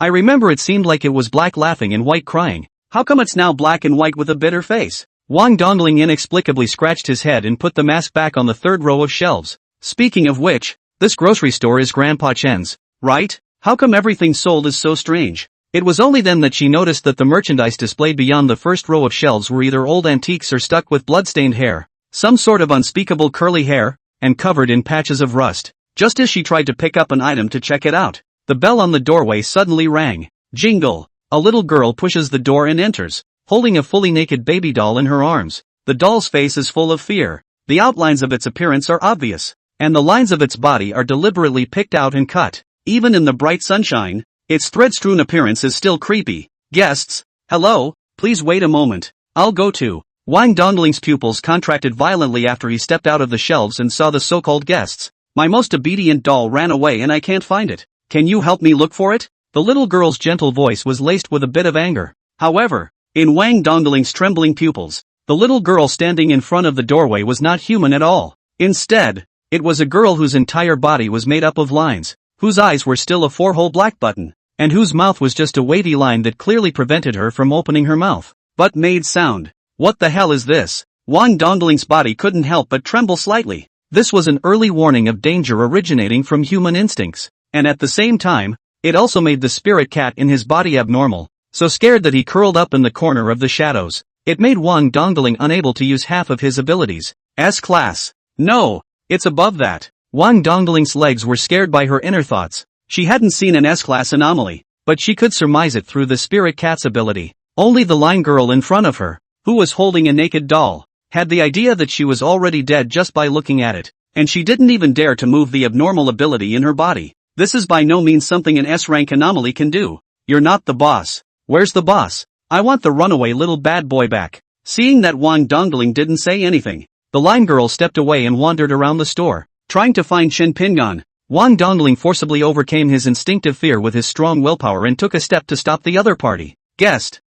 I remember it seemed like it was black laughing and white crying. How come it's now black and white with a bitter face? Wang Dongling inexplicably scratched his head and put the mask back on the third row of shelves. Speaking of which, this grocery store is Grandpa Chen's, right? How come everything sold is so strange? It was only then that she noticed that the merchandise displayed beyond the first row of shelves were either old antiques or stuck with blood-stained hair, some sort of unspeakable curly hair, and covered in patches of rust. Just as she tried to pick up an item to check it out, the bell on the doorway suddenly rang. Jingle! A little girl pushes the door and enters, holding a fully naked baby doll in her arms. The doll's face is full of fear. The outlines of its appearance are obvious, and the lines of its body are deliberately picked out and cut. Even in the bright sunshine, its thread-strewn appearance is still creepy. Guests, hello, Please wait a moment. I'll go too. Wang Dongling's pupils contracted violently after he stepped out of the shelves and saw the so-called guests. My most obedient doll ran away and I can't find it. Can you help me look for it? The little girl's gentle voice was laced with a bit of anger. However, in Wang Dongling's trembling pupils, the little girl standing in front of the doorway was not human at all. Instead, it was a girl whose entire body was made up of lines, whose eyes were still a 4-hole black button, and whose mouth was just a wavy line that clearly prevented her from opening her mouth, but made sound. What the hell is this? Wang Dongling's body couldn't help but tremble slightly. This was an early warning of danger originating from human instincts, and at the same time, it also made the spirit cat in his body abnormal, so scared that he curled up in the corner of the shadows. It made Wang Dongling unable to use half of his abilities. S-class. No, it's above that. Wang Dongling's legs were scared by her inner thoughts. She hadn't seen an S-class anomaly, but she could surmise it through the spirit cat's ability. Only the line girl in front of her, who was holding a naked doll, had the idea that she was already dead just by looking at it, and she didn't even dare to move the abnormal ability in her body. This is by no means something an S-rank anomaly can do. You're not the boss. Where's the boss? I want the runaway little bad boy back. Seeing that Wang Dongling didn't say anything, the line girl stepped away and wandered around the store, trying to find Chen Pingan. Wang Dongling forcibly overcame his instinctive fear with his strong willpower and took a step to stop the other party. Guest,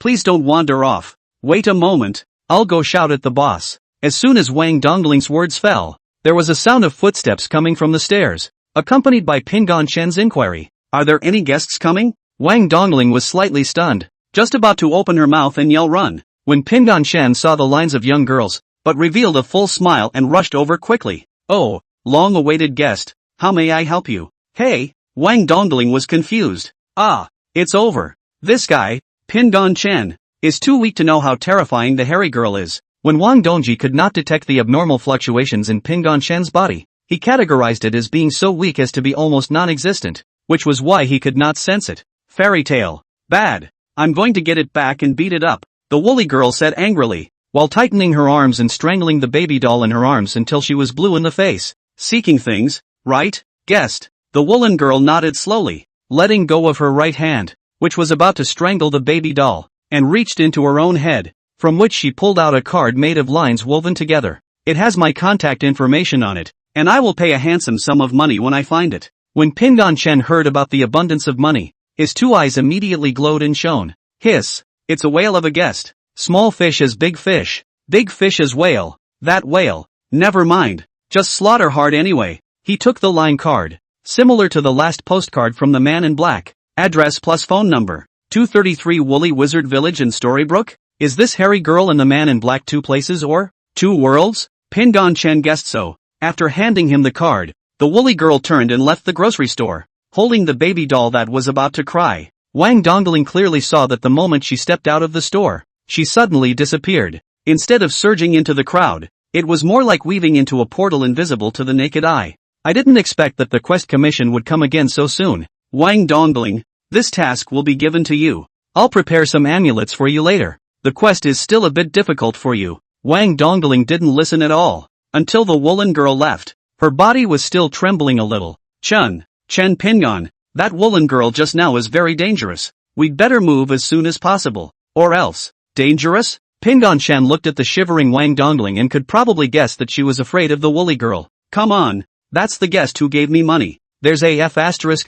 please don't wander off. Wait a moment, I'll go shout at the boss. As soon as Wang Dongling's words fell, there was a sound of footsteps coming from the stairs, accompanied by Pingan Chen's inquiry. Are there any guests coming? Wang Dongling was slightly stunned, just about to open her mouth and yell run, when Pingan Chen saw the lines of young girls, but revealed a full smile and rushed over quickly. Oh, long-awaited guest, how may I help you? Hey, Wang Dongling was confused. Ah, it's over. This guy, Pingan Chen, is too weak to know how terrifying the hairy girl is. When Wang Dongji could not detect the abnormal fluctuations in Pingan Chen's body, he categorized it as being so weak as to be almost non-existent, which was why he could not sense it. Fairy tale. Bad. I'm going to get it back and beat it up, the woolly girl said angrily, while tightening her arms and strangling the baby doll in her arms until she was blue in the face. Seeking things, right, guest? The woolen girl nodded slowly, letting go of her right hand, which was about to strangle the baby doll, and reached into her own head, from which she pulled out a card made of lines woven together. It has my contact information on it, and I will pay a handsome sum of money when I find it. When Pingan Chen heard about the abundance of money, his two eyes immediately glowed and shone. Hiss, it's a whale of a guest. Small fish as big fish as whale. That whale. Never mind, just slaughter hard anyway. He took the line card, similar to the last postcard from the man in black. Address plus phone number. 233 Woolly Wizard Village in Storybrooke? Is this hairy girl and the man in black two places or two worlds? Pingan Chen guessed so. After handing him the card, the woolly girl turned and left the grocery store, holding the baby doll that was about to cry. Wang Dongling clearly saw that the moment she stepped out of the store, she suddenly disappeared. Instead of surging into the crowd, it was more like weaving into a portal invisible to the naked eye. I didn't expect that the quest commission would come again so soon. Wang Dongling, this task will be given to you. I'll prepare some amulets for you later. The quest is still a bit difficult for you. Wang Dongling didn't listen at all, until the woolen girl left. Her body was still trembling a little. Chen Pingan, that woolen girl just now is very dangerous. We'd better move as soon as possible. Or else. Dangerous? Pingan Chen looked at the shivering Wang Dongling and could probably guess that she was afraid of the woolly girl. Come on, that's the guest who gave me money. There's AF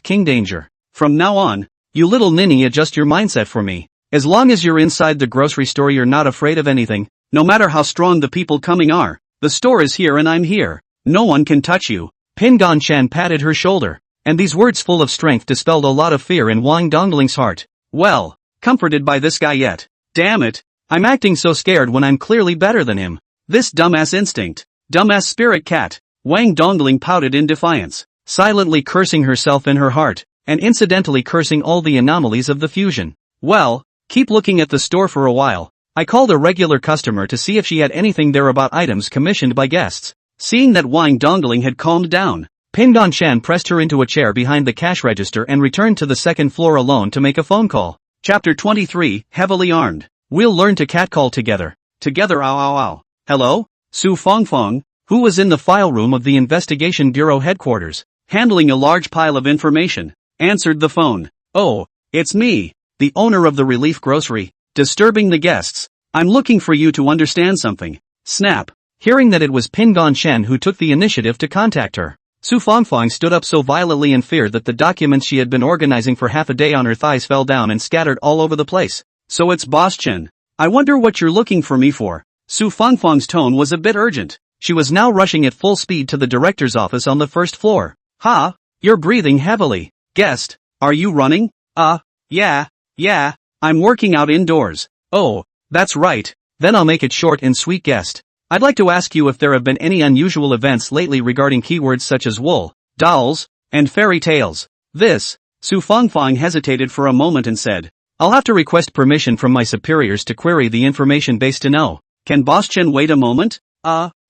* king danger. From now on, you little ninny, adjust your mindset for me. As long as you're inside the grocery store, you're not afraid of anything, no matter how strong the people coming are. The store is here and I'm here. No one can touch you. Pingan Chen patted her shoulder, and these words full of strength dispelled a lot of fear in Wang Dongling's heart. Well, comforted by this guy yet. Damn it, I'm acting so scared when I'm clearly better than him. This dumbass instinct. Dumbass spirit cat. Wang Dongling pouted in defiance, silently cursing herself in her heart, and incidentally cursing all the anomalies of the fusion. Well, keep looking at the store for a while. I called a regular customer to see if she had anything there about items commissioned by guests. Seeing that Wang Dongling had calmed down, Pingan Chen pressed her into a chair behind the cash register and returned to the second floor alone to make a phone call. Chapter 23, Heavily Armed. We'll learn to catcall together. Together, ow ow ow. Hello? Su Fongfeng, who was in the file room of the Investigation Bureau headquarters, handling a large pile of information, answered the phone. Oh, it's me, the owner of the Relief Grocery. disturbing the guests. I'm looking for you to understand something. Snap. Hearing that it was Pingon Chen who took the initiative to contact her, Su Fangfang stood up so violently in fear that the documents she had been organizing for half a day on her thighs fell down and scattered all over the place. So it's Boss Chen. I wonder what you're looking for me for. Su Fangfang's tone was a bit urgent. She was now rushing at full speed to the director's office on the first floor. Ha! You're breathing heavily. Guest, are you running? Yeah, I'm working out indoors. Oh, that's right. Then I'll make it short and sweet, guest. I'd like to ask you if there have been any unusual events lately regarding keywords such as wool, dolls, and fairy tales. Su Fangfang hesitated for a moment and said, I'll have to request permission from my superiors to query the information based to know. Can Boss Chen wait a moment?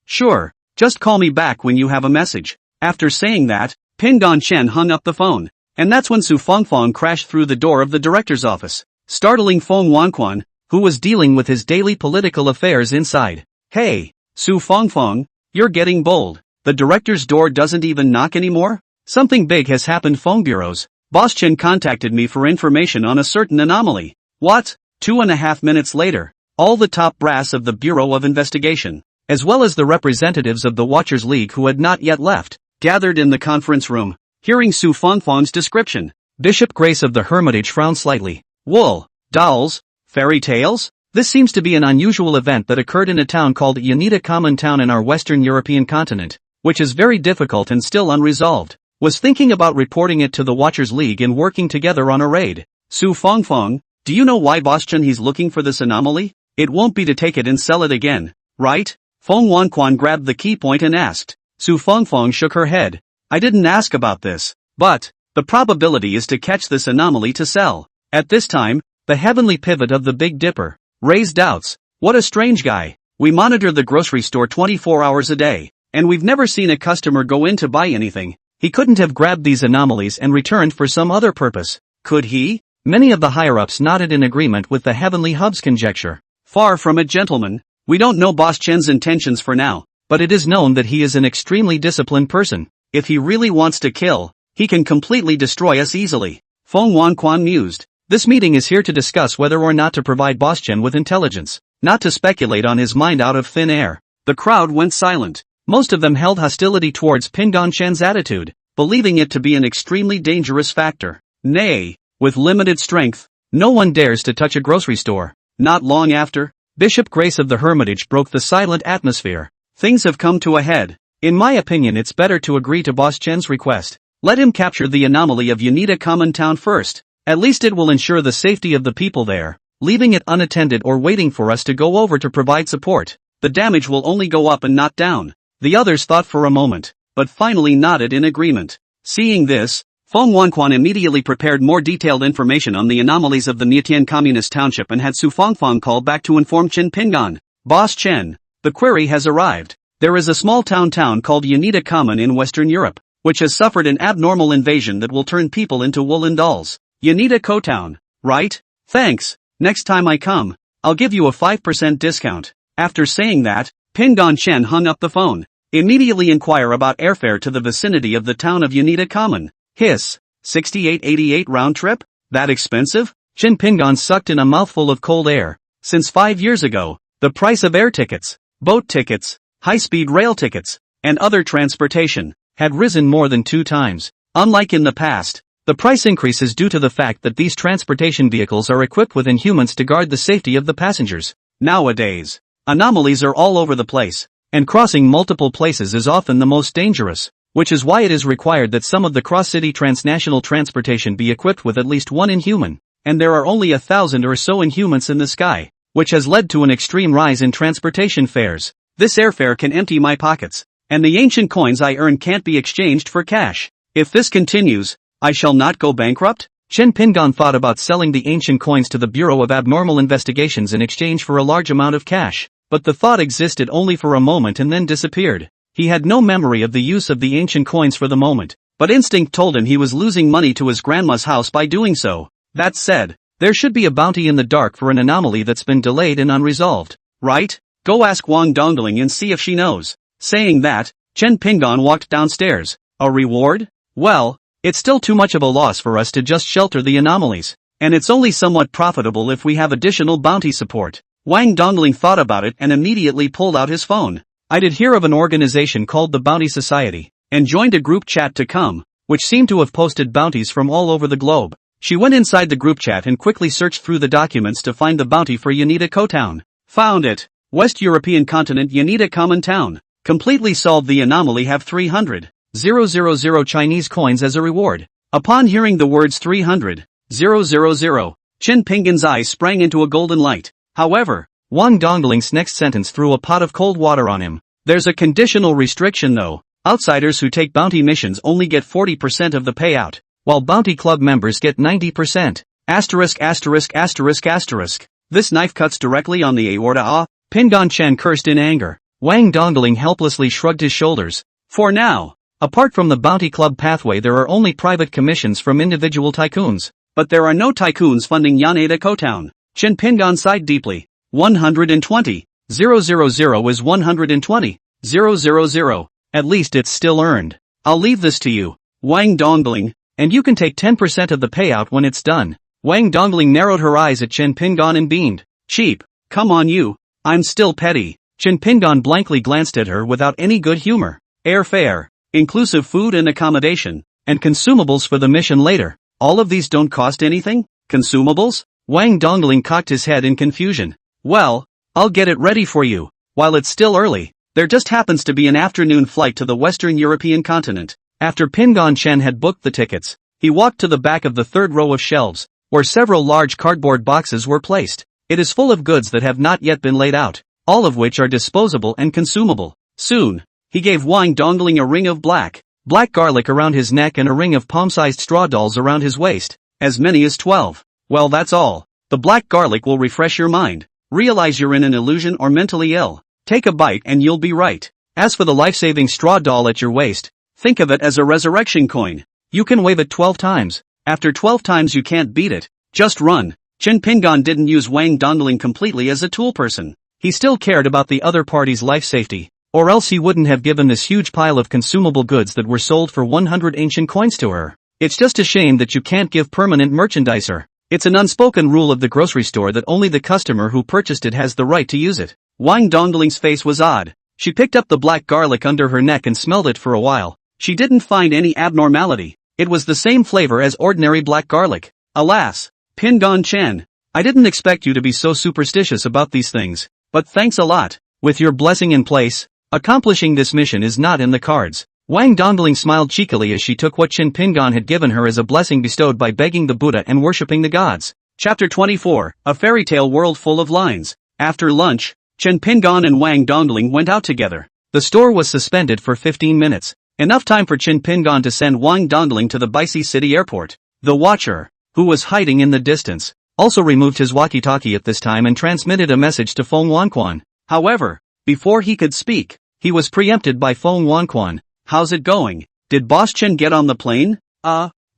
Sure. Just call me back when you have a message. After saying that, Pingon Chen hung up the phone. And that's when Su Fangfang crashed through the door of the director's office, startling Feng Wanquan, who was dealing with his daily political affairs inside. Hey, Su Fangfang, you're getting bold. The director's door doesn't even knock anymore? Something big has happened. Feng Bureaus. Boss Chen contacted me for information on a certain anomaly. What? 2.5 minutes later, all the top brass of the Bureau of Investigation, as well as the representatives of the Watchers League who had not yet left, gathered in the conference room. Hearing Su Fangfang's description, Bishop Grace of the Hermitage frowned slightly. Wool, dolls, fairy tales? This seems to be an unusual event that occurred in a town called Yanita Common Town in our Western European continent, which is very difficult and still unresolved. Was thinking about reporting it to the Watchers League and working together on a raid. Su Fangfang, do you know why Boss Chen he's looking for this anomaly? It won't be to take it and sell it again, right? Feng Wanquan grabbed the key point and asked. Su Fangfang shook her head. I didn't ask about this, but the probability is to catch this anomaly to sell. At this time, the heavenly pivot of the Big Dipper raised doubts. What a strange guy. We monitor the grocery store 24 hours a day, and we've never seen a customer go in to buy anything. He couldn't have grabbed these anomalies and returned for some other purpose, could he? Many of the higher-ups nodded in agreement with the Heavenly Hub's conjecture. Far from it, gentlemen. We don't know Boss Chen's intentions for now, but it is known that he is an extremely disciplined person. If he really wants to kill, he can completely destroy us easily. Feng Wanquan mused. This meeting is here to discuss whether or not to provide Boss Chen with intelligence, not to speculate on his mind out of thin air. The crowd went silent. Most of them held hostility towards Pingon Chen's attitude, believing it to be an extremely dangerous factor. Nay, with limited strength, no one dares to touch a grocery store. Not long after, Bishop Grace of the Hermitage broke the silent atmosphere. Things have come to a head. In my opinion, it's better to agree to Boss Chen's request. Let him capture the anomaly of Yanita Common Town first. At least it will ensure the safety of the people there. Leaving it unattended or waiting for us to go over to provide support, the damage will only go up and not down. The others thought for a moment, but finally nodded in agreement. Seeing this, Feng Wanquan immediately prepared more detailed information on the anomalies of the Nietian Communist Township and had Su Fangfang call back to inform Chen Pingon. Boss Chen, the query has arrived. There is a small town called Yanita Common in Western Europe, which has suffered an abnormal invasion that will turn people into woolen dolls. Yanita Town, right? Thanks. Next time I come, I'll give you a 5% discount. After saying that, Pingon Chen hung up the phone. Immediately inquire about airfare to the vicinity of the town of Yanita Common. Hiss. 6888 round trip? That expensive? Chen Pingon sucked in a mouthful of cold air. Since 5 years ago, the price of air tickets, boat tickets, high-speed rail tickets, and other transportation had risen more than 2 times. Unlike in the past, the price increase is due to the fact that these transportation vehicles are equipped with inhumans to guard the safety of the passengers. Nowadays, anomalies are all over the place, and crossing multiple places is often the most dangerous, which is why it is required that some of the cross-city transnational transportation be equipped with at least one inhuman, and there are only 1,000 or so inhumans in the sky, which has led to an extreme rise in transportation fares. This airfare can empty my pockets, and the ancient coins I earn can't be exchanged for cash. If this continues, I shall not go bankrupt? Chen Pingon thought about selling the ancient coins to the Bureau of Abnormal Investigations in exchange for a large amount of cash, but the thought existed only for a moment and then disappeared. He had no memory of the use of the ancient coins for the moment, but instinct told him he was losing money to his grandma's house by doing so. That said, there should be a bounty in the dark for an anomaly that's been delayed and unresolved, right? Go ask Wang Dongling and see if she knows. Saying that, Chen Pingon walked downstairs. A reward? Well, it's still too much of a loss for us to just shelter the anomalies. and it's only somewhat profitable if we have additional bounty support. Wang Dongling thought about it and immediately pulled out his phone. I did hear of an organization called the Bounty Society, and joined a group chat to come, which seemed to have posted bounties from all over the globe. She went inside the group chat and quickly searched through the documents to find the bounty for Yanita Kotown. Found it. West European continent Yanita Common Town. Completely solved the anomaly, have 300,000 Chinese coins as a reward. Upon hearing the words 300,000, Chen Pingan's eyes sprang into a golden light. However, Wang Dongling's next sentence threw a pot of cold water on him. There's a conditional restriction though. Outsiders who take bounty missions only get 40% of the payout, while bounty club members get 90%. *******. This knife cuts directly on the aorta. Pingan Chen cursed in anger. Wang Dongling helplessly shrugged his shoulders. For now, apart from the bounty club pathway, there are only private commissions from individual tycoons. But there are no tycoons funding Yanita Kotown. Chen Pingan sighed deeply. 120,000 is 120,000. At least it's still earned. I'll leave this to you, Wang Dongling, and you can take 10% of the payout when it's done. Wang Dongling narrowed her eyes at Chen Pingan and beamed. Cheap. Come on you. I'm still petty. Chen Pingan blankly glanced at her without any good humor. Airfare, inclusive food and accommodation, and consumables for the mission later. All of these don't cost anything? Consumables? Wang Dongling cocked his head in confusion. Well, I'll get it ready for you. While it's still early, there just happens to be an afternoon flight to the Western European continent. After Pingan Chen had booked the tickets, he walked to the back of the third row of shelves, where several large cardboard boxes were placed. It is full of goods that have not yet been laid out, all of which are disposable and consumable. Soon, he gave Wang Dongling a ring of black garlic around his neck and a ring of palm-sized straw dolls around his waist, as many as 12. Well, that's all. The black garlic will refresh your mind. Realize you're in an illusion or mentally ill. Take a bite and you'll be right. As for the life-saving straw doll at your waist, think of it as a resurrection coin. You can wave it 12 times. After 12 times you can't beat it. Just run. Chen Pingan didn't use Wang Dongling completely as a tool person. He still cared about the other party's life safety, or else he wouldn't have given this huge pile of consumable goods that were sold for 100 ancient coins to her. It's just a shame that you can't give permanent merchandiser. It's an unspoken rule of the grocery store that only the customer who purchased it has the right to use it. Wang Dongling's face was odd. She picked up the black garlic under her neck and smelled it for a while. She didn't find any abnormality. It was the same flavor as ordinary black garlic. Alas, Pingan Chen, I didn't expect you to be so superstitious about these things, but thanks a lot. With your blessing in place, accomplishing this mission is not in the cards. Wang Dongling smiled cheekily as she took what Chen Pingan had given her as a blessing bestowed by begging the Buddha and worshipping the gods. Chapter 24, A Fairy Tale World Full of Lines. After lunch, Chen Pingan and Wang Dongling went out together. The store was suspended for 15 minutes, enough time for Chen Pingan to send Wang Dongling to the Baisi City Airport. The watcher, who was hiding in the distance, also removed his walkie-talkie at this time and transmitted a message to Feng Wanquan. However, before he could speak, he was preempted by Feng Wanquan. How's it going? Did Boss Chen get on the plane?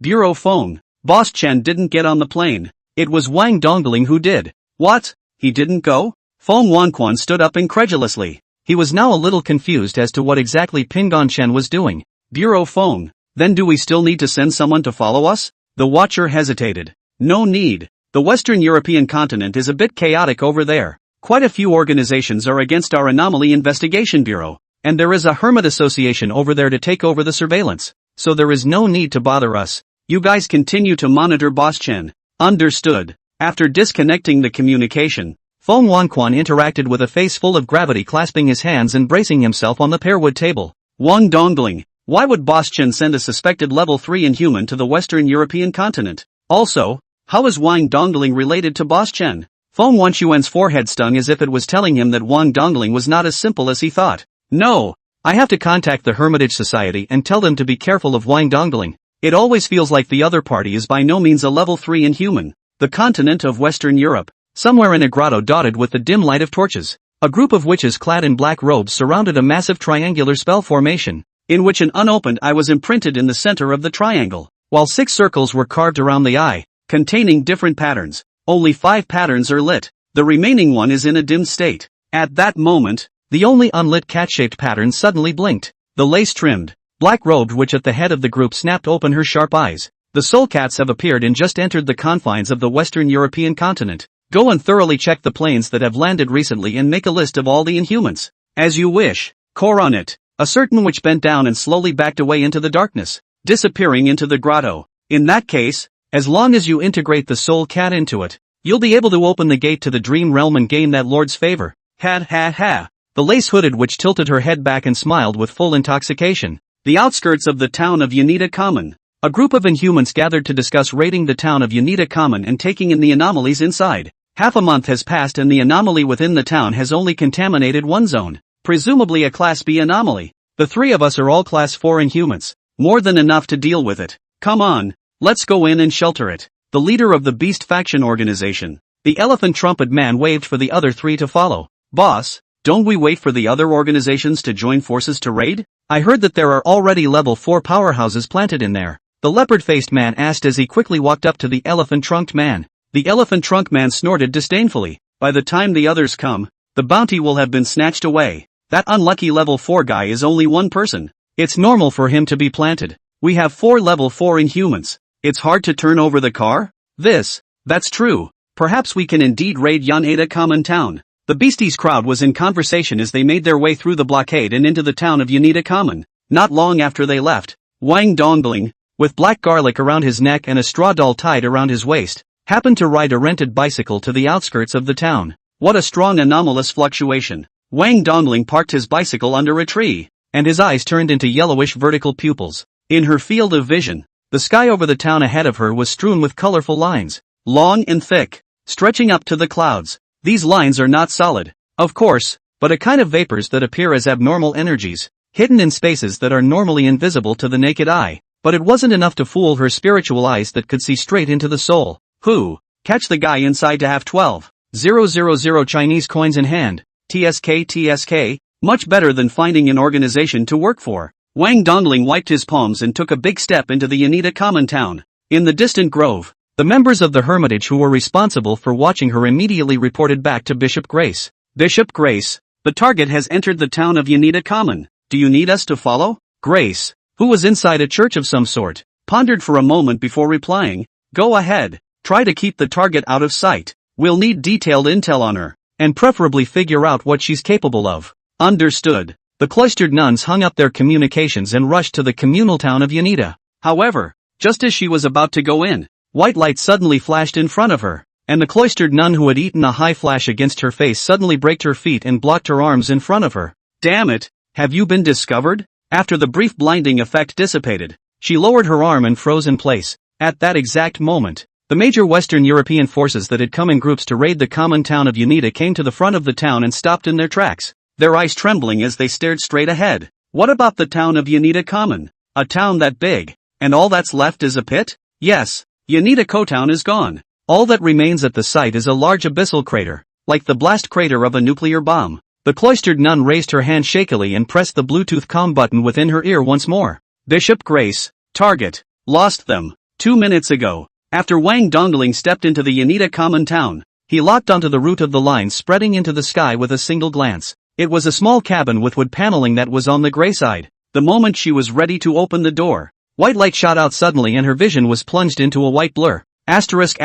Bureau phone. Boss Chen didn't get on the plane. It was Wang Dongling who did. What? He didn't go? Feng Wanquan stood up incredulously. He was now a little confused as to what exactly Pingan Chen was doing. Bureau phone. Then do we still need to send someone to follow us? The watcher hesitated. No need. The Western European continent is a bit chaotic over there. Quite a few organizations are against our Anomaly Investigation Bureau, and there is a Hermit Association over there to take over the surveillance. So there is no need to bother us. You guys continue to monitor Boss Chen. Understood. After disconnecting the communication, Feng Wanquan interacted with a face full of gravity, clasping his hands and bracing himself on the pearwood table. Wang Dongling, why would Boss Chen send a suspected level 3 inhuman to the Western European continent? Also, how is Wang Dongling related to Boss Chen? Feng Wanquan's forehead stung as if it was telling him that Wang Dongling was not as simple as he thought. No, I have to contact the Hermitage Society and tell them to be careful of Wang Dongling. It always feels like the other party is by no means a level 3 inhuman. The continent of Western Europe. Somewhere in a grotto dotted with the dim light of torches, a group of witches clad in black robes surrounded a massive triangular spell formation, in which an unopened eye was imprinted in the center of the triangle, while 6 circles were carved around the eye, containing different patterns. Only 5 patterns are lit. The remaining one is in a dim state. At that moment, the only unlit cat-shaped pattern suddenly blinked. The lace-trimmed, black-robed witch at the head of the group snapped open her sharp eyes. The soul cats have appeared and just entered the confines of the Western European continent. Go and thoroughly check the planes that have landed recently and make a list of all the Inhumans. As you wish. Coronet. A certain witch bent down and slowly backed away into the darkness, disappearing into the grotto. In that case, as long as you integrate the soul cat into it, you'll be able to open the gate to the dream realm and gain that lord's favor. Ha ha ha. The lace-hooded witch tilted her head back and smiled with full intoxication. The outskirts of the town of Yanita Common. A group of Inhumans gathered to discuss raiding the town of Yanita Common and taking in the anomalies inside. Half a month has passed and the anomaly within the town has only contaminated one zone, presumably a Class B anomaly. The three of us are all Class 4 Inhumans. More than enough to deal with it. Come on, let's go in and shelter it. The leader of the Beast Faction organization, the Elephant Trumpet Man, waved for the other three to follow. Boss, don't we wait for the other organizations to join forces to raid? I heard that there are already level 4 powerhouses planted in there. The leopard-faced man asked as he quickly walked up to the elephant-trunked man. The elephant-trunk man snorted disdainfully. By the time the others come, the bounty will have been snatched away. That unlucky level 4 guy is only one person. It's normal for him to be planted. We have 4 level 4 Inhumans. It's hard to turn over the car? That's true. Perhaps we can indeed raid Yanita Common Town. The beasties crowd was in conversation as they made their way through the blockade and into the town of Yanita Common. Not long after they left, Wang Dongling, with black garlic around his neck and a straw doll tied around his waist, happened to ride a rented bicycle to the outskirts of the town. What a strong anomalous fluctuation. Wang Dongling parked his bicycle under a tree, and his eyes turned into yellowish vertical pupils. In her field of vision, the sky over the town ahead of her was strewn with colorful lines, long and thick, stretching up to the clouds. These lines are not solid, of course, but a kind of vapors that appear as abnormal energies, hidden in spaces that are normally invisible to the naked eye. But it wasn't enough to fool her spiritual eyes that could see straight into the soul. Who? Catch the guy inside to have 12,000 Chinese coins in hand. TSK. Much better than finding an organization to work for. Wang Dongling wiped his palms and took a big step into the Yanita Common Town. In the distant grove, the members of the Hermitage who were responsible for watching her immediately reported back to Bishop Grace. Bishop Grace, the target has entered the town of Yanita Common. Do you need us to follow? Grace, who was inside a church of some sort, pondered for a moment before replying. Go ahead, try to keep the target out of sight. We'll need detailed intel on her, and preferably figure out what she's capable of. Understood. The cloistered nuns hung up their communications and rushed to the communal town of Yanita. However, just as she was about to go in, white light suddenly flashed in front of her, and the cloistered nun who had eaten a high flash against her face suddenly braked her feet and blocked her arms in front of her. Damn it, have you been discovered? After the brief blinding effect dissipated, she lowered her arm and froze in place. At that exact moment, the major Western European forces that had come in groups to raid the common town of Yanita came to the front of the town and stopped in their tracks, their eyes trembling as they stared straight ahead. What about the town of Yanita Common? A town that big, and all that's left is a pit? Yes, Yanita Town is gone. All that remains at the site is a large abyssal crater, like the blast crater of a nuclear bomb. The cloistered nun raised her hand shakily and pressed the Bluetooth comm button within her ear once more. Bishop Grace, target, lost them. 2 minutes ago, after Wang Dongling stepped into the Yanita Common Town, he locked onto the route of the line spreading into the sky with a single glance. It was a small cabin with wood paneling that was on the gray side. The moment she was ready to open the door, white light shot out suddenly and her vision was plunged into a white blur. Asterisk.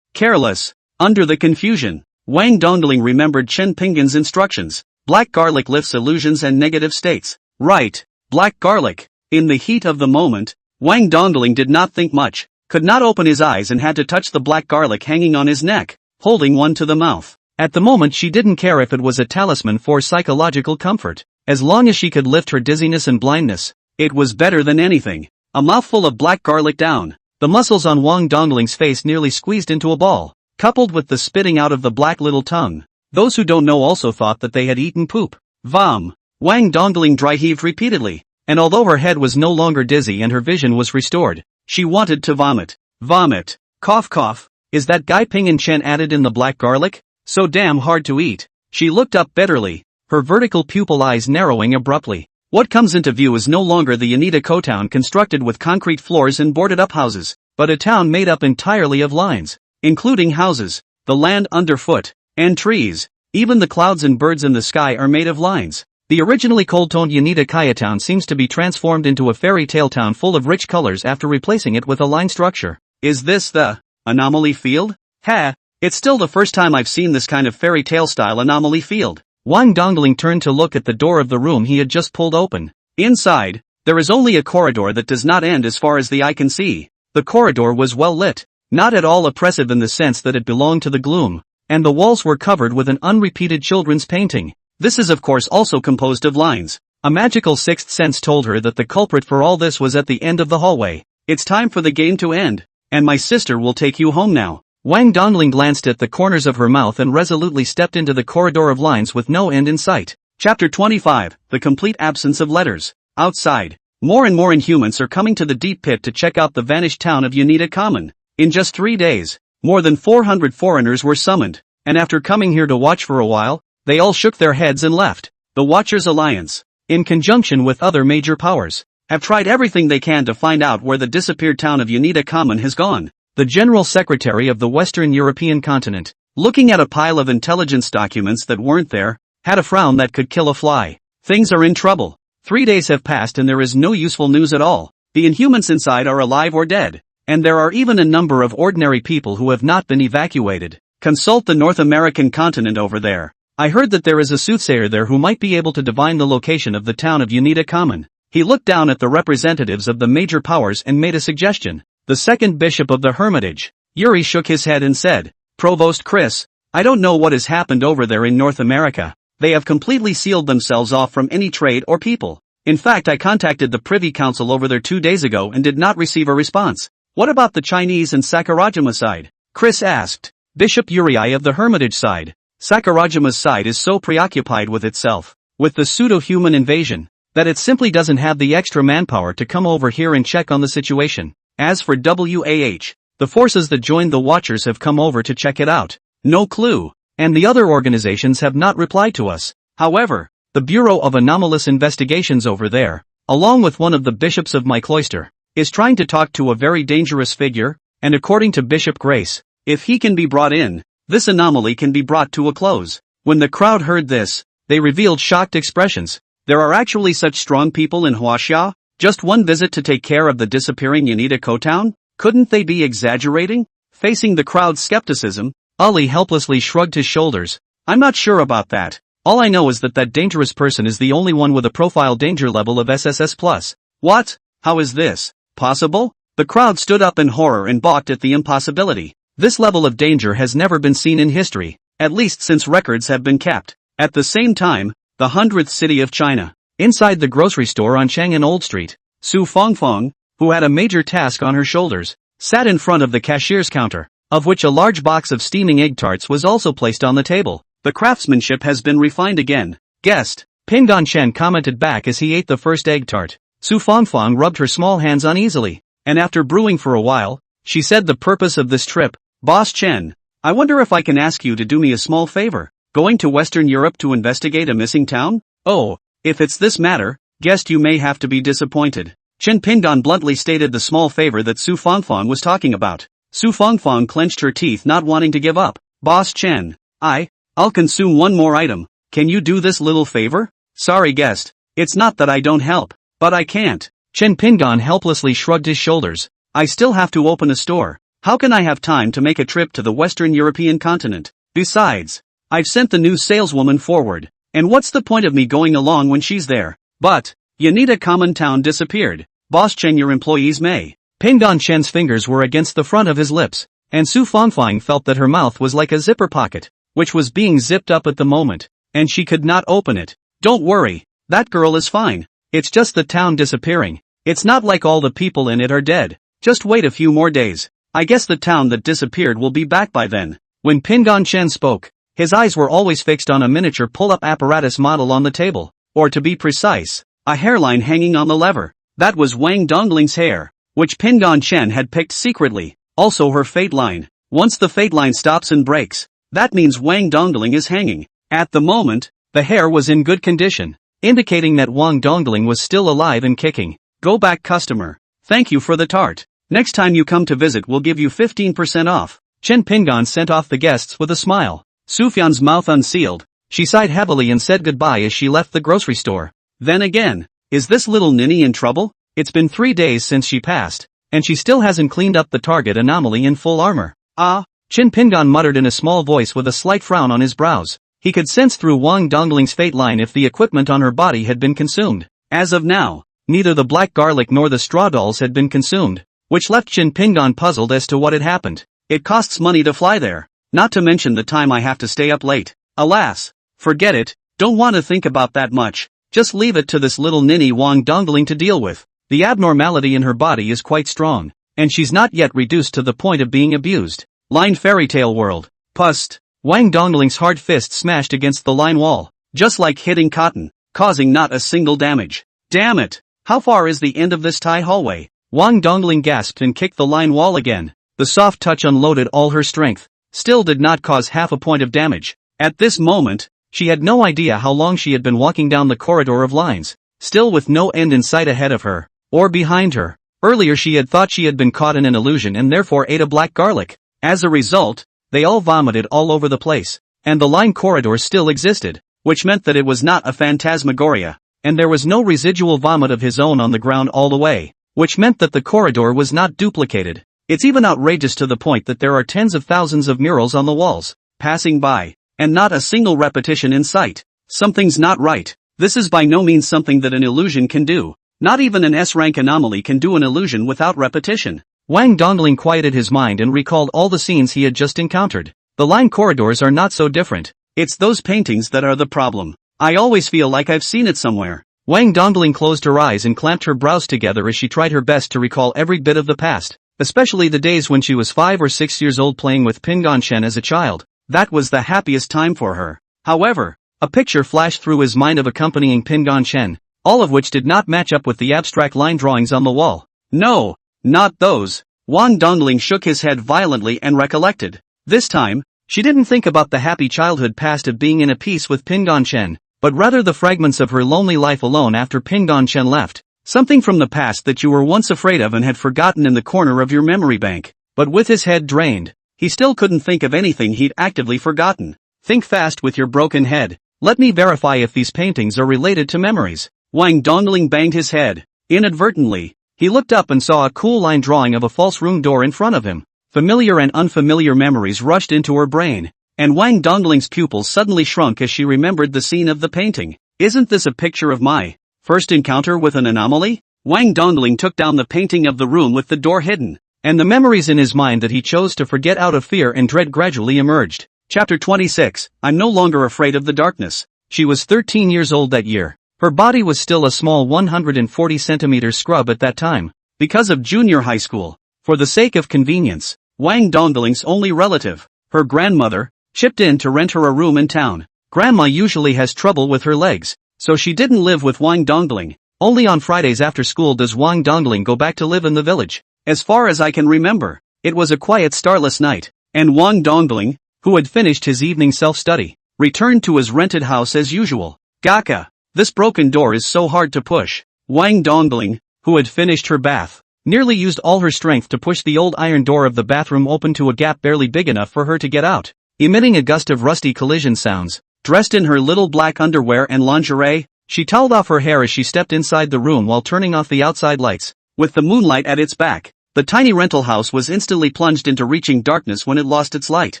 Careless. Under the confusion, Wang Dongling remembered Chen Pinggan's instructions. Black garlic lifts illusions and negative states. Right, black garlic. In the heat of the moment, Wang Dongling did not think much, could not open his eyes and had to touch the black garlic hanging on his neck, holding one to the mouth. At the moment she didn't care if it was a talisman for psychological comfort. As long as she could lift her dizziness and blindness, it was better than anything. A mouthful of black garlic down, the muscles on Wang Dongling's face nearly squeezed into a ball, coupled with the spitting out of the black little tongue. Those who don't know also thought that they had eaten poop. Vom. Wang Dongling dry heaved repeatedly, and although her head was no longer dizzy and her vision was restored, she wanted to vomit. Vomit. Cough. Is that Guy Ping and Chen added in the black garlic? So damn hard to eat. She looked up bitterly, her vertical pupil eyes narrowing abruptly. What comes into view is no longer the Yanita town constructed with concrete floors and boarded-up houses, but a town made up entirely of lines, including houses, the land underfoot, and trees. Even the clouds and birds in the sky are made of lines. The originally cold-toned Yanita Kaya town seems to be transformed into a fairy tale town full of rich colors after replacing it with a line structure. Is this the anomaly field? It's still the first time I've seen this kind of fairy tale style anomaly field. Wang Dongling turned to look at the door of the room he had just pulled open. Inside, there is only a corridor that does not end as far as the eye can see. The corridor was well lit, not at all oppressive in the sense that it belonged to the gloom, and the walls were covered with an unrepeated children's painting. This is of course also composed of lines. A magical sixth sense told her that the culprit for all this was at the end of the hallway. It's time for the game to end, and my sister will take you home now. Wang Dongling glanced at the corners of her mouth and resolutely stepped into the corridor of lines with no end in sight. Chapter 25, The Complete Absence of Letters. Outside, more and more Inhumans are coming to the deep pit to check out the vanished town of Yanita Common. In just 3 days, more than 400 foreigners were summoned, and after coming here to watch for a while, they all shook their heads and left. The Watchers Alliance, in conjunction with other major powers, have tried everything they can to find out where the disappeared town of Yanita Common has gone. The General Secretary of the Western European continent, looking at a pile of intelligence documents that weren't there, had a frown that could kill a fly. Things are in trouble. 3 days have passed and there is no useful news at all. The Inhumans inside are alive or dead, and there are even a number of ordinary people who have not been evacuated. Consult the North American continent over there. I heard that there is a soothsayer there who might be able to divine the location of the town of Yanita Common. He looked down at the representatives of the major powers and made a suggestion. The second bishop of the Hermitage, Yuri, shook his head and said, Provost Chris, I don't know what has happened over there in North America. They have completely sealed themselves off from any trade or people. In fact, I contacted the Privy Council over there 2 days ago and did not receive a response. What about the Chinese and Sakurajima side? Chris asked. Bishop Yuri of the Hermitage side. Sakurajima's side is so preoccupied with itself, with the pseudo-human invasion, that it simply doesn't have the extra manpower to come over here and check on the situation. As for WAH, the forces that joined the Watchers have come over to check it out. No clue, and the other organizations have not replied to us. However, the Bureau of Anomalous Investigations over there, along with one of the bishops of my cloister, is trying to talk to a very dangerous figure, and according to Bishop Grace, if he can be brought in, this anomaly can be brought to a close. When the crowd heard this, they revealed shocked expressions. There are actually such strong people in Huaxia? Just one visit to take care of the disappearing Yanita Town? Couldn't they be exaggerating? Facing the crowd's skepticism, Ali helplessly shrugged his shoulders. I'm not sure about that. All I know is that that dangerous person is the only one with a profile danger level of SSS+. What? How is this possible? The crowd stood up in horror and balked at the impossibility. This level of danger has never been seen in history, at least since records have been kept. At the same time, the 100th city of China. Inside the grocery store on Chang'an Old Street, Su Fongfong, who had a major task on her shoulders, sat in front of the cashier's counter, of which a large box of steaming egg tarts was also placed on the table. The craftsmanship has been refined again. Guest, Ping Don Chen commented back as he ate the first egg tart. Su Fongfong rubbed her small hands uneasily, and after brewing for a while, she said the purpose of this trip, Boss Chen, I wonder if I can ask you to do me a small favor. Going to Western Europe to investigate a missing town? Oh, if it's this matter, guest, you may have to be disappointed. Chen Pingdon bluntly stated the small favor that Su Fongfong was talking about. Su Fongfong clenched her teeth, not wanting to give up. Boss Chen, I'll consume one more item. Can you do this little favor? Sorry guest, it's not that I don't help, but I can't. Chen Pingdon helplessly shrugged his shoulders. I still have to open a store. How can I have time to make a trip to the Western European continent? Besides, I've sent the new saleswoman forward. And what's the point of me going along when she's there? But, Yanita Common Town disappeared. Boss Chen, your employees may. Pingdon Chen's fingers were against the front of his lips, and Su Fongfang felt that her mouth was like a zipper pocket, which was being zipped up at the moment, and she could not open it. Don't worry, that girl is fine. It's just the town disappearing. It's not like all the people in it are dead. Just wait a few more days. I guess the town that disappeared will be back by then. When Pingdon Chen spoke, his eyes were always fixed on a miniature pull-up apparatus model on the table, or to be precise, a hairline hanging on the lever. That was Wang Dongling's hair, which Pingdon Chen had picked secretly, also her fate line. Once the fate line stops and breaks, that means Wang Dongling is hanging. At the moment, the hair was in good condition, indicating that Wang Dongling was still alive and kicking. Go back customer. Thank you for the tart. Next time you come to visit we'll give you 15% off. Chen Pingdon sent off the guests with a smile. Sufyan's mouth unsealed, She sighed heavily and said goodbye as she left the grocery store. Then again, is this little ninny in trouble? It's been 3 days since she passed, and she still hasn't cleaned up the target anomaly in full armor. Ah, Chin Pingon muttered in a small voice with a slight frown on his brows. He could sense through Wang Dongling's fate line if the equipment on her body had been consumed. As of now, neither the black garlic nor the straw dolls had been consumed, which left Chin Pingon puzzled as to what had happened. It costs money to fly there, not to mention the time I have to stay up late. Alas, forget it, don't want to think about that much, just leave it to this little ninny Wang Dongling to deal with. The abnormality in her body is quite strong, and she's not yet reduced to the point of being abused. Line fairy tale world. Pust. Wang Dongling's hard fist smashed against the line wall, just like hitting cotton, causing not a single damage. Damn it! How far is the end of this tie hallway? Wang Dongling gasped and kicked the line wall again. The soft touch unloaded all her strength, still did not cause half a point of damage. At this moment, she had no idea how long she had been walking down the corridor of lines, still with no end in sight ahead of her, or behind her. Earlier she had thought she had been caught in an illusion and therefore ate a black garlic. As a result, they all vomited all over the place, and the line corridor still existed, which meant that it was not a phantasmagoria, and there was no residual vomit of his own on the ground all the way, which meant that the corridor was not duplicated. It's even outrageous to the point that there are tens of thousands of murals on the walls, passing by, and not a single repetition in sight. Something's not right. This is by no means something that an illusion can do. Not even an S-rank anomaly can do an illusion without repetition. Wang Dongling quieted his mind and recalled all the scenes he had just encountered. The line corridors are not so different. It's those paintings that are the problem. I always feel like I've seen it somewhere. Wang Dongling closed her eyes and clamped her brows together as she tried her best to recall every bit of the past, especially the days when she was 5 or 6 years old playing with Pingon Shen as a child. That was the happiest time for her. However, a picture flashed through his mind of accompanying Pingon Shen, all of which did not match up with the abstract line drawings on the wall. No, not those. Wang Dongling shook his head violently and recollected. This time, she didn't think about the happy childhood past of being in a peace with Pingon Shen, but rather the fragments of her lonely life alone after Pingon Shen left. Something from the past that you were once afraid of and had forgotten in the corner of your memory bank. But with his head drained, he still couldn't think of anything he'd actively forgotten. Think fast with your broken head. Let me verify if these paintings are related to memories. Wang Dongling banged his head. Inadvertently, he looked up and saw a cool line drawing of a false room door in front of him. Familiar and unfamiliar memories rushed into her brain, and Wang Dongling's pupils suddenly shrunk as she remembered the scene of the painting. Isn't this a picture of my first encounter with an anomaly? Wang Dongling took down the painting of the room with the door hidden, and the memories in his mind that he chose to forget out of fear and dread gradually emerged. Chapter 26, I'm no longer afraid of the darkness. She was 13 years old that year. Her body was still a small 140 centimeter scrub at that time, because of junior high school. For the sake of convenience, Wang Dongling's only relative, her grandmother, chipped in to rent her a room in town. Grandma usually has trouble with her legs, so she didn't live with Wang Dongling. Only on Fridays after school does Wang Dongling go back to live in the village. As far as I can remember, it was a quiet starless night, and Wang Dongling, who had finished his evening self-study, returned to his rented house as usual. Gaka! This broken door is so hard to push. Wang Dongling, who had finished her bath, nearly used all her strength to push the old iron door of the bathroom open to a gap barely big enough for her to get out. Emitting a gust of rusty collision sounds, dressed in her little black underwear and lingerie, she toweled off her hair as she stepped inside the room while turning off the outside lights. With the moonlight at its back, the tiny rental house was instantly plunged into reaching darkness when it lost its light.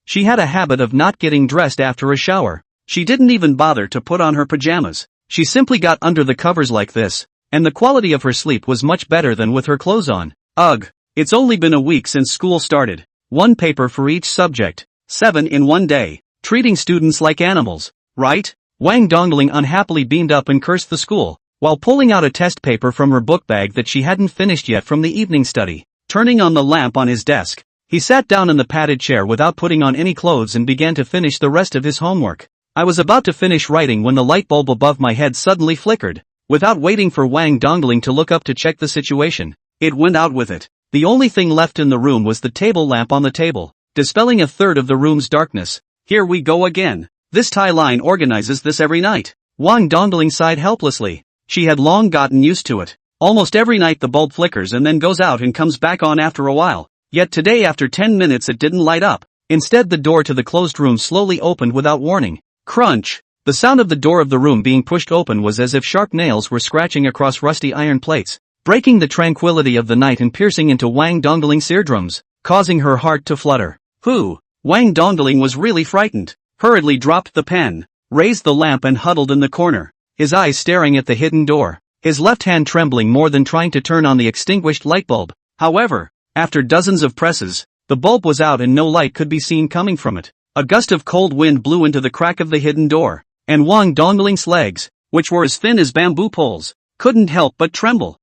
She had a habit of not getting dressed after a shower. She didn't even bother to put on her pajamas. She simply got under the covers like this, and the quality of her sleep was much better than with her clothes on. Ugh, it's only been a week since school started. 1 paper for each subject, 7 in 1 day, treating students like animals, right? Wang Dongling unhappily beamed up and cursed the school, while pulling out a test paper from her book bag that she hadn't finished yet from the evening study. Turning on the lamp on his desk, he sat down in the padded chair without putting on any clothes and began to finish the rest of his homework. I was about to finish writing when the light bulb above my head suddenly flickered. Without waiting for Wang Dongling to look up to check the situation, it went out with it. The only thing left in the room was the table lamp on the table, dispelling a third of the room's darkness. Here we go again. This tie line organizes this every night. Wang Dongling sighed helplessly. She had long gotten used to it. Almost every night the bulb flickers and then goes out and comes back on after a while. Yet today after 10 minutes it didn't light up. Instead the door to the closed room slowly opened without warning. Crunch! The sound of the door of the room being pushed open was as if sharp nails were scratching across rusty iron plates, breaking the tranquility of the night and piercing into Wang Dongling's eardrums, causing her heart to flutter. Wang Dongling was really frightened, hurriedly dropped the pen, raised the lamp and huddled in the corner, his eyes staring at the hidden door, his left hand trembling more than trying to turn on the extinguished light bulb. However, after dozens of presses, the bulb was out and no light could be seen coming from it. A gust of cold wind blew into the crack of the hidden door, and Wang Dongling's legs, which were as thin as bamboo poles, couldn't help but tremble.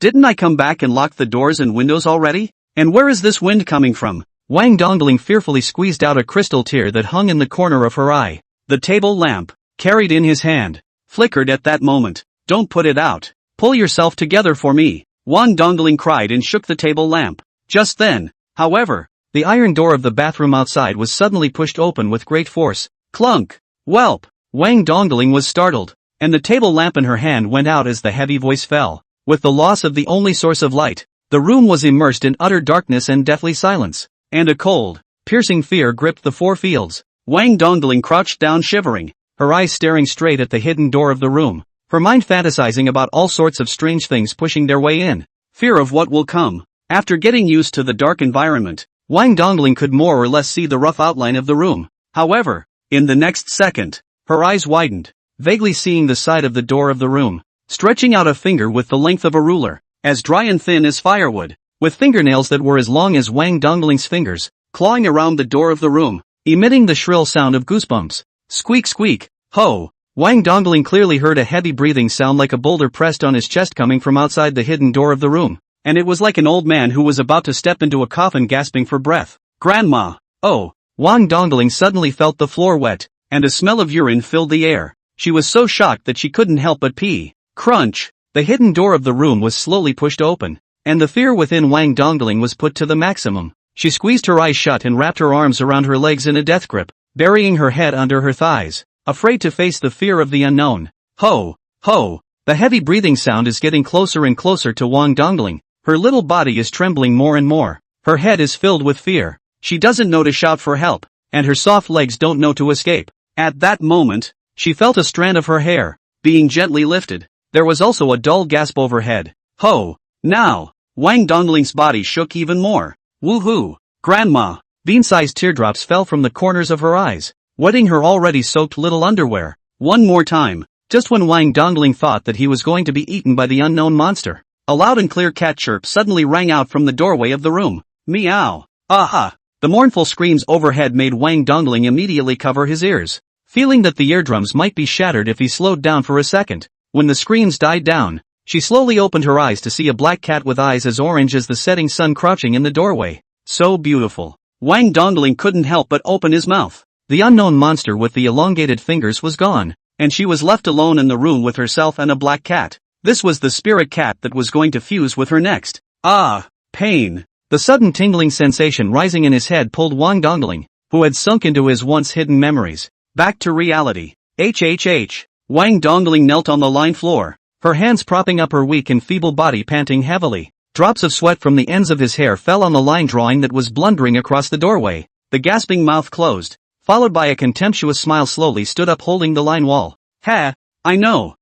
Didn't I come back and lock the doors and windows already? And where is this wind coming from? Wang Dongling fearfully squeezed out a crystal tear that hung in the corner of her eye. The table lamp, carried in his hand, flickered at that moment. Don't put it out. Pull yourself together for me, Wang Dongling cried and shook the table lamp. Just then, however, the iron door of the bathroom outside was suddenly pushed open with great force. Clunk! Whelp! Wang Dongling was startled, and the table lamp in her hand went out as the heavy voice fell. With the loss of the only source of light, the room was immersed in utter darkness and deathly silence, and a cold, piercing fear gripped the four fields. Wang Dongling crouched down shivering, her eyes staring straight at the hidden door of the room, her mind fantasizing about all sorts of strange things pushing their way in. Fear of what will come. After getting used to the dark environment, Wang Dongling could more or less see the rough outline of the room. However, in the next second, her eyes widened, vaguely seeing the side of the door of the room, stretching out a finger with the length of a ruler, as dry and thin as firewood, with fingernails that were as long as Wang Dongling's fingers, clawing around the door of the room, emitting the shrill sound of goosebumps. Squeak squeak, ho! Wang Dongling clearly heard a heavy breathing sound like a boulder pressed on his chest coming from outside the hidden door of the room, and it was like an old man who was about to step into a coffin gasping for breath. Grandma! Oh! Wang Dongling suddenly felt the floor wet, and a smell of urine filled the air. She was so shocked that she couldn't help but pee. Crunch! The hidden door of the room was slowly pushed open, and the fear within Wang Dongling was put to the maximum. She squeezed her eyes shut and wrapped her arms around her legs in a death grip, burying her head under her thighs, afraid to face the fear of the unknown. Ho! Ho! The heavy breathing sound is getting closer and closer to Wang Dongling. Her little body is trembling more and more. Her head is filled with fear. She doesn't know to shout for help, and her soft legs don't know to escape. At that moment, she felt a strand of her hair being gently lifted. There was also a dull gasp overhead. Ho! Now! Wang Dongling's body shook even more. Woohoo! Grandma! Bean-sized teardrops fell from the corners of her eyes, wetting her already soaked little underwear. One more time, just when Wang Dongling thought that he was going to be eaten by the unknown monster, a loud and clear cat chirp suddenly rang out from the doorway of the room. Meow! Aha! The mournful screams overhead made Wang Dongling immediately cover his ears, feeling that the eardrums might be shattered if he slowed down for a second. When the screams died down, she slowly opened her eyes to see a black cat with eyes as orange as the setting sun crouching in the doorway. So beautiful. Wang Dongling couldn't help but open his mouth. The unknown monster with the elongated fingers was gone, and she was left alone in the room with herself and a black cat. This was the spirit cat that was going to fuse with her next. Ah! Pain! The sudden tingling sensation rising in his head pulled Wang Dongling, who had sunk into his once hidden memories, back to reality. HHH! Wang Dongling knelt on the lined floor, her hands propping up her weak and feeble body, panting heavily. Drops of sweat from the ends of his hair fell on the line drawing that was blundering across the doorway. The gasping mouth closed, followed by a contemptuous smile. Slowly stood up holding the line wall. Ha! I know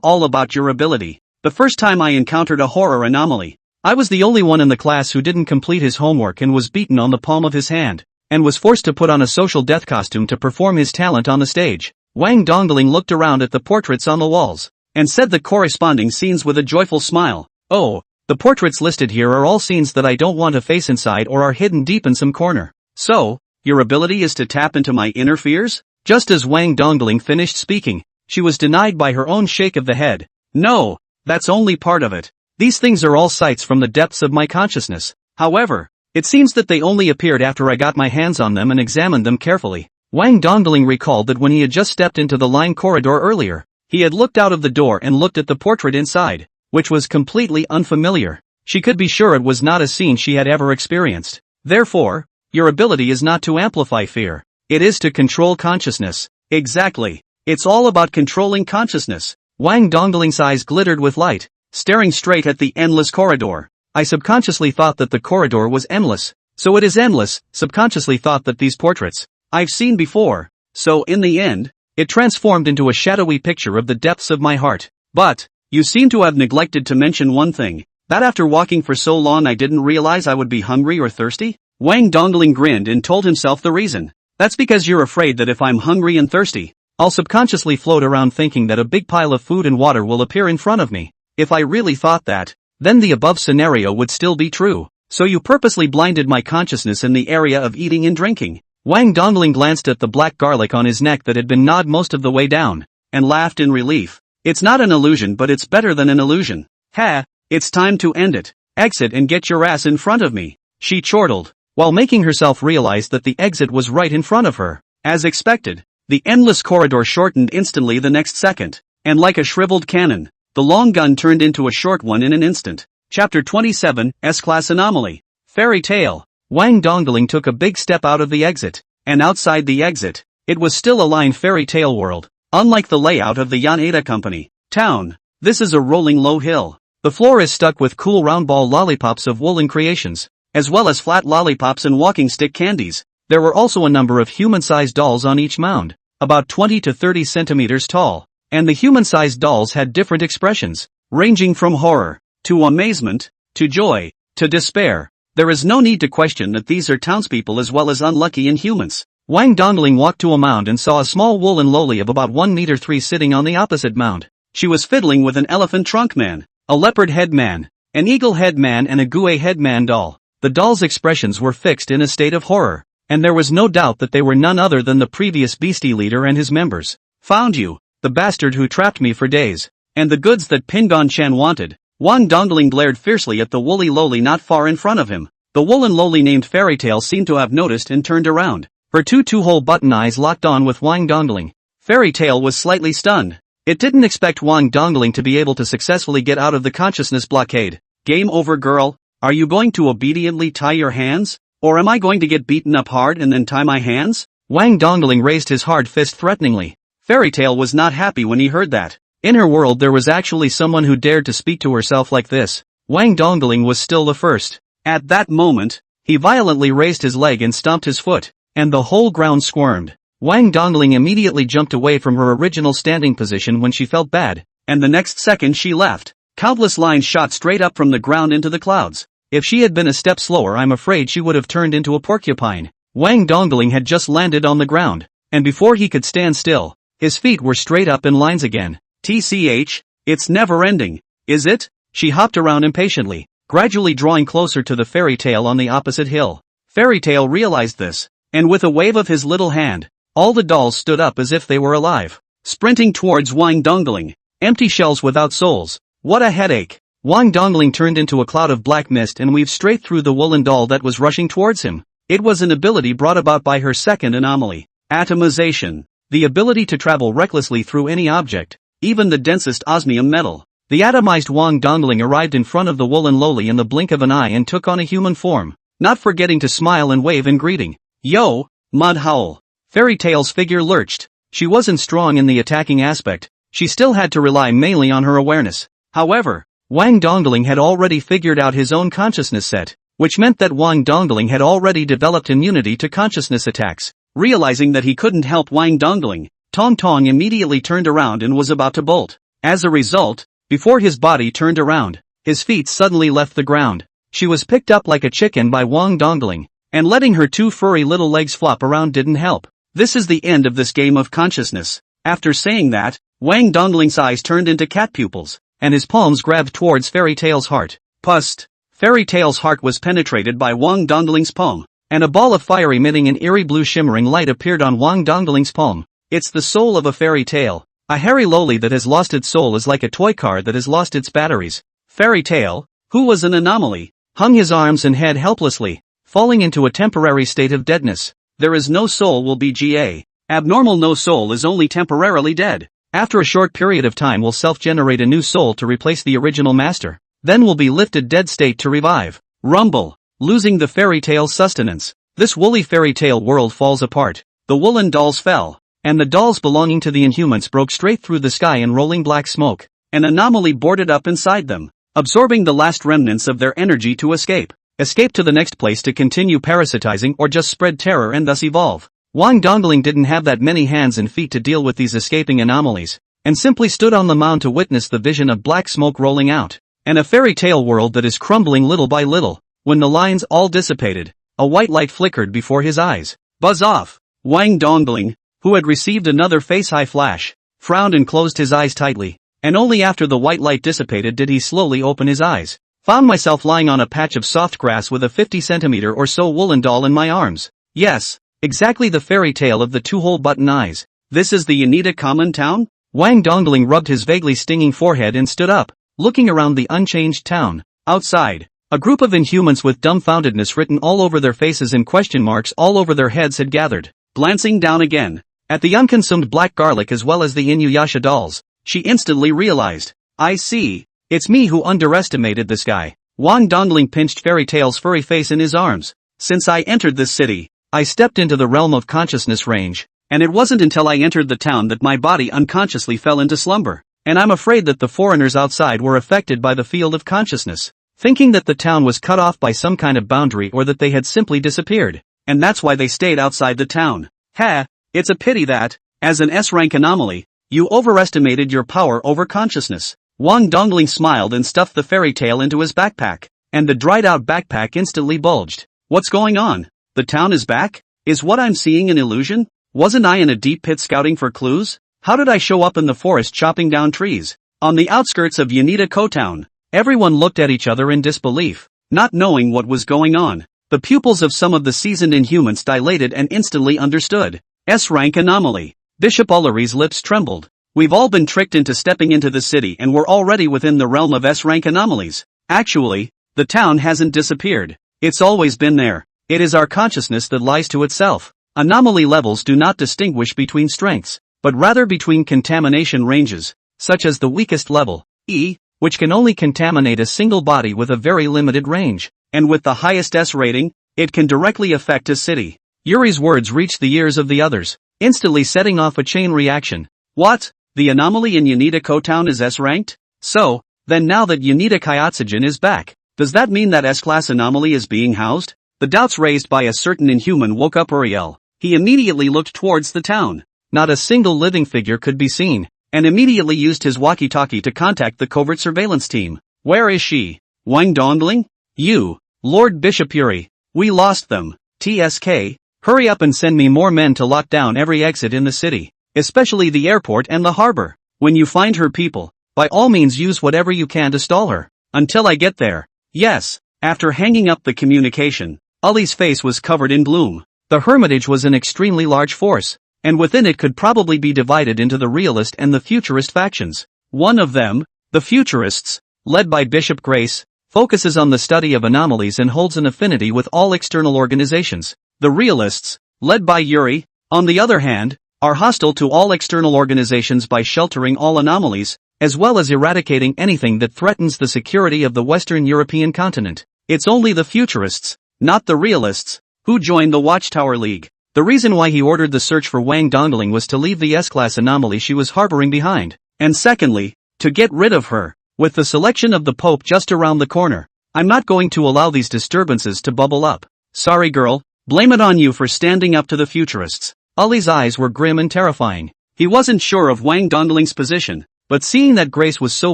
all about your ability. The first time I encountered a horror anomaly, I was the only one in the class who didn't complete his homework and was beaten on the palm of his hand, and was forced to put on a social death costume to perform his talent on the stage. Wang Dongling looked around at the portraits on the walls, and said the corresponding scenes with a joyful smile. Oh, the portraits listed here are all scenes that I don't want to face inside or are hidden deep in some corner. So, your ability is to tap into my inner fears? Just as Wang Dongling finished speaking, she was denied by her own shake of the head. No, that's only part of it. These things are all sights from the depths of my consciousness. However, it seems that they only appeared after I got my hands on them and examined them carefully. Wang Dongling recalled that when he had just stepped into the line corridor earlier, he had looked out of the door and looked at the portrait inside, which was completely unfamiliar. She could be sure it was not a scene she had ever experienced. Therefore, your ability is not to amplify fear. It is to control consciousness. Exactly. It's all about controlling consciousness. Wang Dongling's eyes glittered with light, staring straight at the endless corridor. I subconsciously thought that the corridor was endless. So it is endless. Subconsciously thought that these portraits I've seen before. So in the end, it transformed into a shadowy picture of the depths of my heart. But, you seem to have neglected to mention one thing, that after walking for so long I didn't realize I would be hungry or thirsty? Wang Dongling grinned and told himself the reason. That's because you're afraid that if I'm hungry and thirsty, I'll subconsciously float around thinking that a big pile of food and water will appear in front of me. If I really thought that, then the above scenario would still be true. So you purposely blinded my consciousness in the area of eating and drinking. Wang Dongling glanced at the black garlic on his neck that had been gnawed most of the way down, and laughed in relief. It's not an illusion, but it's better than an illusion. Ha, it's time to end it. Exit and get your ass in front of me, she chortled, while making herself realize that the exit was right in front of her. As expected, the endless corridor shortened instantly the next second, and like a shriveled cannon, the long gun turned into a short one in an instant. Chapter 27, S-Class Anomaly. Fairy Tale. Wang Dongling took a big step out of the exit, and outside the exit, it was still a line fairy tale world. Unlike the layout of the Yaneda Company town, this is a rolling low hill. The floor is stuck with cool round ball lollipops of woolen creations, as well as flat lollipops and walking stick candies. There were also a number of human-sized dolls on each mound, about 20 to 30 centimeters tall, and the human-sized dolls had different expressions, ranging from horror, to amazement, to joy, to despair. There is no need to question that these are townspeople as well as unlucky inhumans. Wang Dongling walked to a mound and saw a small woolen loli of about 1 meter 3 sitting on the opposite mound. She was fiddling with an elephant trunk man, a leopard head man, an eagle head man and a guay head man doll. The dolls' expressions were fixed in a state of horror, and there was no doubt that they were none other than the previous beastie leader and his members. Found you, the bastard who trapped me for days, and the goods that Pingon Chan wanted. Wang Dongling glared fiercely at the woolly loli not far in front of him. The woolen loli named Fairy Tale seemed to have noticed and turned around. Her two-hole button eyes locked on with Wang Dongling. Fairy Tale was slightly stunned. It didn't expect Wang Dongling to be able to successfully get out of the consciousness blockade. Game over, girl. Are you going to obediently tie your hands? Or am I going to get beaten up hard and then tie my hands? Wang Dongling raised his hard fist threateningly. Fairy Tale was not happy when he heard that. In her world there was actually someone who dared to speak to herself like this. Wang Dongling was still the first. At that moment, he violently raised his leg and stomped his foot, and the whole ground squirmed. Wang Dongling immediately jumped away from her original standing position when she felt bad, and the next second she left. Countless lines shot straight up from the ground into the clouds. If she had been a step slower, I'm afraid she would have turned into a porcupine. Wang Dongling had just landed on the ground, and before he could stand still, his feet were straight up in lines again. TCH, it's never ending, is it? She hopped around impatiently, gradually drawing closer to the Fairy Tale on the opposite hill. Fairy Tale realized this, and with a wave of his little hand, all the dolls stood up as if they were alive, sprinting towards Wang Dongling. Empty shells without souls. What a headache. Wang Dongling turned into a cloud of black mist and weaved straight through the woolen doll that was rushing towards him. It was an ability brought about by her second anomaly, atomization, the ability to travel recklessly through any object, even the densest osmium metal. The atomized Wang Dongling arrived in front of the woolen loli in the blink of an eye and took on a human form, not forgetting to smile and wave in greeting. Yo, mud howl. Fairy Tale's figure lurched. She wasn't strong in the attacking aspect. She still had to rely mainly on her awareness. However, Wang Dongling had already figured out his own consciousness set, which meant that Wang Dongling had already developed immunity to consciousness attacks. Realizing that he couldn't help Wang Dongling, Tong Tong immediately turned around and was about to bolt. As a result, before his body turned around, his feet suddenly left the ground. She was picked up like a chicken by Wang Dongling, and letting her two furry little legs flop around didn't help. This is the end of this game of consciousness. After saying that, Wang Dongling's eyes turned into cat pupils, and his palms grabbed towards Fairy Tale's heart. Pust! Fairy Tale's heart was penetrated by Wang Dongling's palm, and a ball of fire emitting an eerie blue shimmering light appeared on Wang Dongling's palm. It's the soul of a fairy tale. A hairy loli that has lost its soul is like a toy car that has lost its batteries. Fairy Tale, who was an anomaly, hung his arms and head helplessly, falling into a temporary state of deadness. There is no soul will be GA. Abnormal no soul is only temporarily dead. After a short period of time will self-generate a new soul to replace the original master. Then will be lifted dead state to revive. Rumble. Losing the fairy tale sustenance. This woolly fairy tale world falls apart. The woolen dolls fell, and the dolls belonging to the Inhumans broke straight through the sky in rolling black smoke. An anomaly boarded up inside them, absorbing the last remnants of their energy to escape. Escape to the next place to continue parasitizing or just spread terror and thus evolve. Wang Dongling didn't have that many hands and feet to deal with these escaping anomalies, and simply stood on the mound to witness the vision of black smoke rolling out, and a fairy tale world that is crumbling little by little. When the lines all dissipated, a white light flickered before his eyes. Buzz off! Wang Dongling, who had received another face-high flash, frowned and closed his eyes tightly, and only after the white light dissipated did he slowly open his eyes. Found myself lying on a patch of soft grass with a 50-centimeter or so woolen doll in my arms. Yes, exactly the fairy tale of the two-hole button eyes. This is the Yanita common town? Wang Dongling rubbed his vaguely stinging forehead and stood up, looking around the unchanged town. Outside, a group of inhumans with dumbfoundedness written all over their faces and question marks all over their heads had gathered. Glancing down again at the unconsumed black garlic as well as the Inuyasha dolls, she instantly realized. I see. It's me who underestimated this guy. Wang Dongling pinched Fairy Tale's furry face in his arms. Since I entered this city, I stepped into the realm of consciousness range, and it wasn't until I entered the town that my body unconsciously fell into slumber. And I'm afraid that the foreigners outside were affected by the field of consciousness, thinking that the town was cut off by some kind of boundary or that they had simply disappeared. And that's why they stayed outside the town. Ha! It's a pity that, as an S-rank anomaly, you overestimated your power over consciousness. Wang Dongling smiled and stuffed the fairy tale into his backpack, and the dried-out backpack instantly bulged. What's going on? The town is back? Is what I'm seeing an illusion? Wasn't I in a deep pit scouting for clues? How did I show up in the forest chopping down trees? On the outskirts of Yanita Town, everyone looked at each other in disbelief, not knowing what was going on. The pupils of some of the seasoned inhumans dilated and instantly understood. S-rank anomaly. Bishop Ullery's lips trembled. We've all been tricked into stepping into the city and we're already within the realm of S-rank anomalies. Actually, the town hasn't disappeared. It's always been there. It is our consciousness that lies to itself. Anomaly levels do not distinguish between strengths, but rather between contamination ranges, such as the weakest level, E, which can only contaminate a single body with a very limited range, and with the highest S rating, it can directly affect a city. Yuri's words reached the ears of the others, instantly setting off a chain reaction. What? The anomaly in Yanita Town is S-ranked? So, then now that Yanita Kyotsujin is back, does that mean that S-class anomaly is being housed? The doubts raised by a certain inhuman woke up Uriel. He immediately looked towards the town. Not a single living figure could be seen, and immediately used his walkie-talkie to contact the covert surveillance team. Where is she? Wang Dongling? You, Lord Bishop Yuri. We lost them. TSK, hurry up and send me more men to lock down every exit in the city, especially the airport and the harbor. When you find her people, by all means use whatever you can to stall her, until I get there. Yes. After hanging up the communication, Ali's face was covered in gloom. The Hermitage was an extremely large force, and within it could probably be divided into the realist and the futurist factions. One of them, the futurists, led by Bishop Grace, focuses on the study of anomalies and holds an affinity with all external organizations. The realists, led by Yuri, on the other hand, are hostile to all external organizations by sheltering all anomalies, as well as eradicating anything that threatens the security of the Western European continent. It's only the futurists, not the realists, who joined the Watchtower League. The reason why he ordered the search for Wang Dongling was to leave the S-class anomaly she was harboring behind, and secondly, to get rid of her. With the selection of the Pope just around the corner, I'm not going to allow these disturbances to bubble up. Sorry girl, blame it on you for standing up to the futurists. Ali's eyes were grim and terrifying. He wasn't sure of Wang Dongling's position, but seeing that Grace was so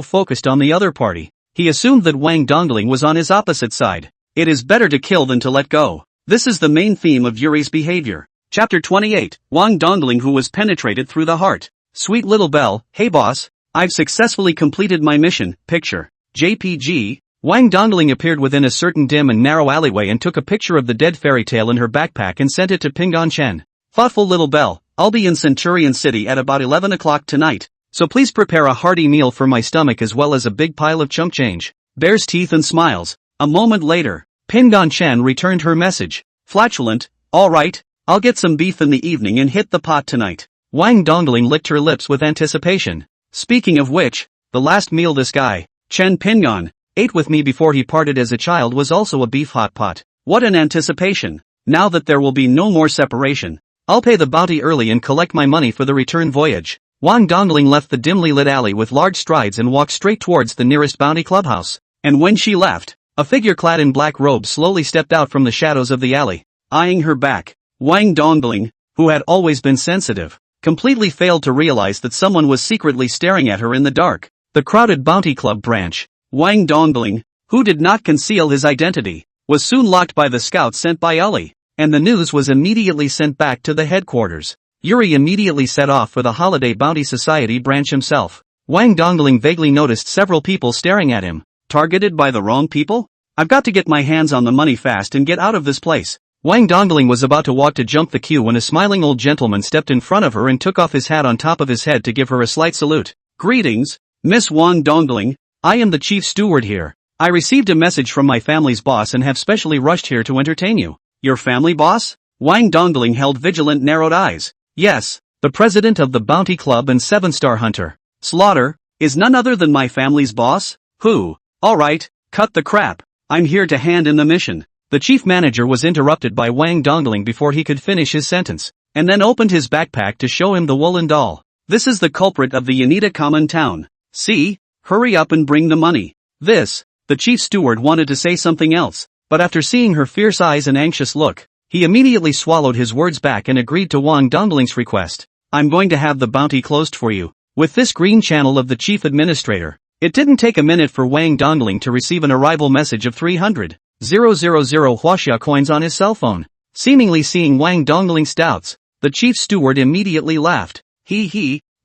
focused on the other party, he assumed that Wang Dongling was on his opposite side. It is better to kill than to let go. This is the main theme of Yuri's behavior. Chapter 28, Wang Dongling who was penetrated through the heart. Sweet little bell, hey boss, I've successfully completed my mission. Picture. JPG. Wang Dongling appeared within a certain dim and narrow alleyway and took a picture of the dead fairy tale in her backpack and sent it to Pingon Chen. Thoughtful little bell, I'll be in Centurion City at about 11 o'clock tonight, so please prepare a hearty meal for my stomach as well as a big pile of chump change. Bears teeth and smiles. A moment later, Pingon Chen returned her message. Flatulent, alright, I'll get some beef in the evening and hit the pot tonight. Wang Dongling licked her lips with anticipation. Speaking of which, the last meal this guy, Chen Pingon, ate with me before he parted as a child was also a beef hot pot. What an anticipation. Now that there will be no more separation, I'll pay the bounty early and collect my money for the return voyage. Wang Dongling left the dimly lit alley with large strides and walked straight towards the nearest bounty clubhouse. And when she left, a figure clad in black robes slowly stepped out from the shadows of the alley, eyeing her back. Wang Dongling, who had always been sensitive, completely failed to realize that someone was secretly staring at her in the dark. The crowded Bounty Club branch, Wang Dongling, who did not conceal his identity, was soon locked by the scouts sent by Uli, and the news was immediately sent back to the headquarters. Yuri immediately set off for the Holiday Bounty Society branch himself. Wang Dongling vaguely noticed several people staring at him. Targeted by the wrong people? I've got to get my hands on the money fast and get out of this place. Wang Dongling was about to walk to jump the queue when a smiling old gentleman stepped in front of her and took off his hat on top of his head to give her a slight salute. Greetings, Miss Wang Dongling. I am the chief steward here. I received a message from my family's boss and have specially rushed here to entertain you. Your family boss? Wang Dongling held vigilant narrowed eyes. Yes, the president of the Bounty Club and 7-star hunter. Slaughter, is none other than my family's boss? Who? Alright, cut the crap. I'm here to hand in the mission. The chief manager was interrupted by Wang Dongling before he could finish his sentence, and then opened his backpack to show him the woolen doll. This is the culprit of the Yanita Common Town. See? Hurry up and bring the money. The chief steward wanted to say something else, but after seeing her fierce eyes and anxious look, he immediately swallowed his words back and agreed to Wang Dongling's request. I'm going to have the bounty closed for you. With this green channel of the chief administrator, it didn't take a minute for Wang Dongling to receive an arrival message of 300,000 Huaxia coins on his cell phone. Seemingly seeing Wang Dongling's doubts, the chief steward immediately laughed.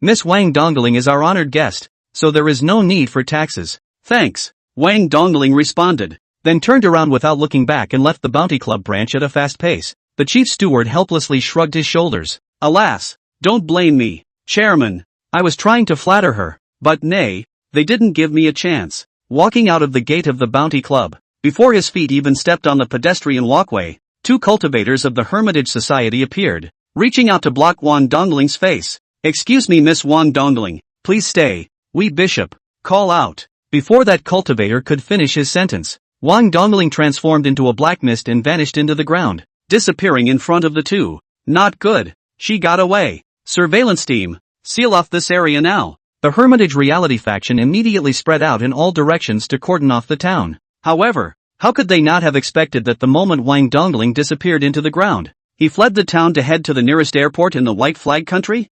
Miss Wang Dongling is our honored guest, so there is no need for taxes. Thanks. Wang Dongling responded, then turned around without looking back and left the Bounty Club branch at a fast pace. The chief steward helplessly shrugged his shoulders. Alas, don't blame me, Chairman. I was trying to flatter her, but nay, they didn't give me a chance. Walking out of the gate of the Bounty Club, before his feet even stepped on the pedestrian walkway, 2 cultivators of the Hermitage Society appeared, reaching out to block Wang Dongling's face. Excuse me, Miss Wang Dongling, please stay. We bishop. Call out. Before that cultivator could finish his sentence, Wang Dongling transformed into a black mist and vanished into the ground, disappearing in front of the two. Not good. She got away. Surveillance team, seal off this area now. The Hermitage reality faction immediately spread out in all directions to cordon off the town. However, how could they not have expected that the moment Wang Dongling disappeared into the ground, he fled the town to head to the nearest airport in the White Flag country?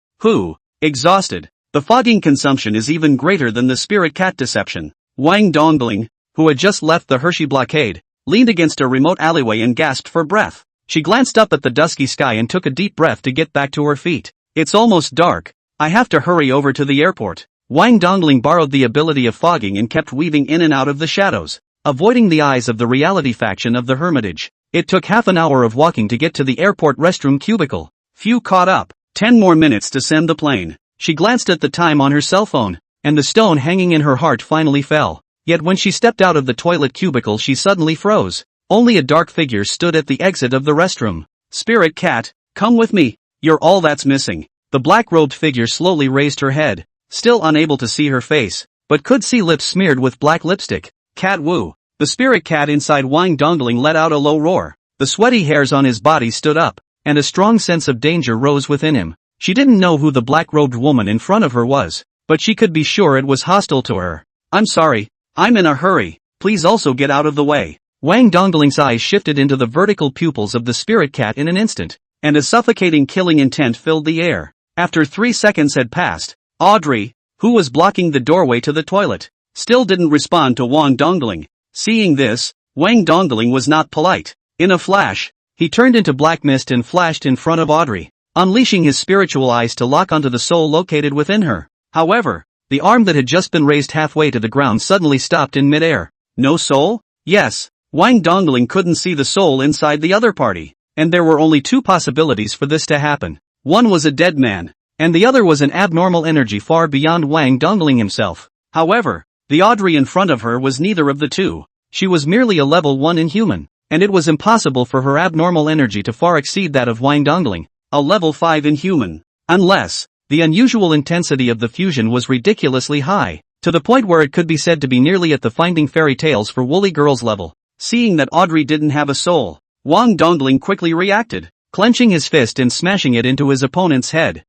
Exhausted. The fogging consumption is even greater than the spirit cat deception. Wang Dongling, who had just left the Hershey blockade, leaned against a remote alleyway and gasped for breath. She glanced up at the dusky sky and took a deep breath to get back to her feet. It's almost dark. I have to hurry over to the airport. Wang Dongling borrowed the ability of fogging and kept weaving in and out of the shadows, avoiding the eyes of the reality faction of the Hermitage. It took half an hour of walking to get to the airport restroom cubicle. Few caught up. 10 more minutes to send the plane. She glanced at the time on her cell phone, and the stone hanging in her heart finally fell. Yet when she stepped out of the toilet cubicle she suddenly froze. Only a dark figure stood at the exit of the restroom. Spirit cat, come with me. You're all that's missing. The black-robed figure slowly raised her head, still unable to see her face, but could see lips smeared with black lipstick. Cat woo. The spirit cat inside Wang Dongling let out a low roar. The sweaty hairs on his body stood up, and a strong sense of danger rose within him. She didn't know who the black-robed woman in front of her was, but she could be sure it was hostile to her. I'm sorry. I'm in a hurry. Please also get out of the way. Wang Dongling's eyes shifted into the vertical pupils of the spirit cat in an instant, and a suffocating killing intent filled the air. After 3 seconds had passed, Audrey, who was blocking the doorway to the toilet, still didn't respond to Wang Dongling. Seeing this, Wang Dongling was not polite. In a flash, he turned into black mist and flashed in front of Audrey, unleashing his spiritual eyes to lock onto the soul located within her. However, the arm that had just been raised halfway to the ground suddenly stopped in midair. No soul? Yes. Wang Dongling couldn't see the soul inside the other party, and there were only 2 possibilities for this to happen. One was a dead man, and the other was an abnormal energy far beyond Wang Dongling himself. However, the Audrey in front of her was neither of the two. She was merely a level 1 inhuman, and it was impossible for her abnormal energy to far exceed that of Wang Dongling, a level 5 inhuman. Unless, the unusual intensity of the fusion was ridiculously high, to the point where it could be said to be nearly at the Finding Fairy Tales for woolly girls level. Seeing that Audrey didn't have a soul, Wang Dongling quickly reacted, clenching his fist and smashing it into his opponent's head.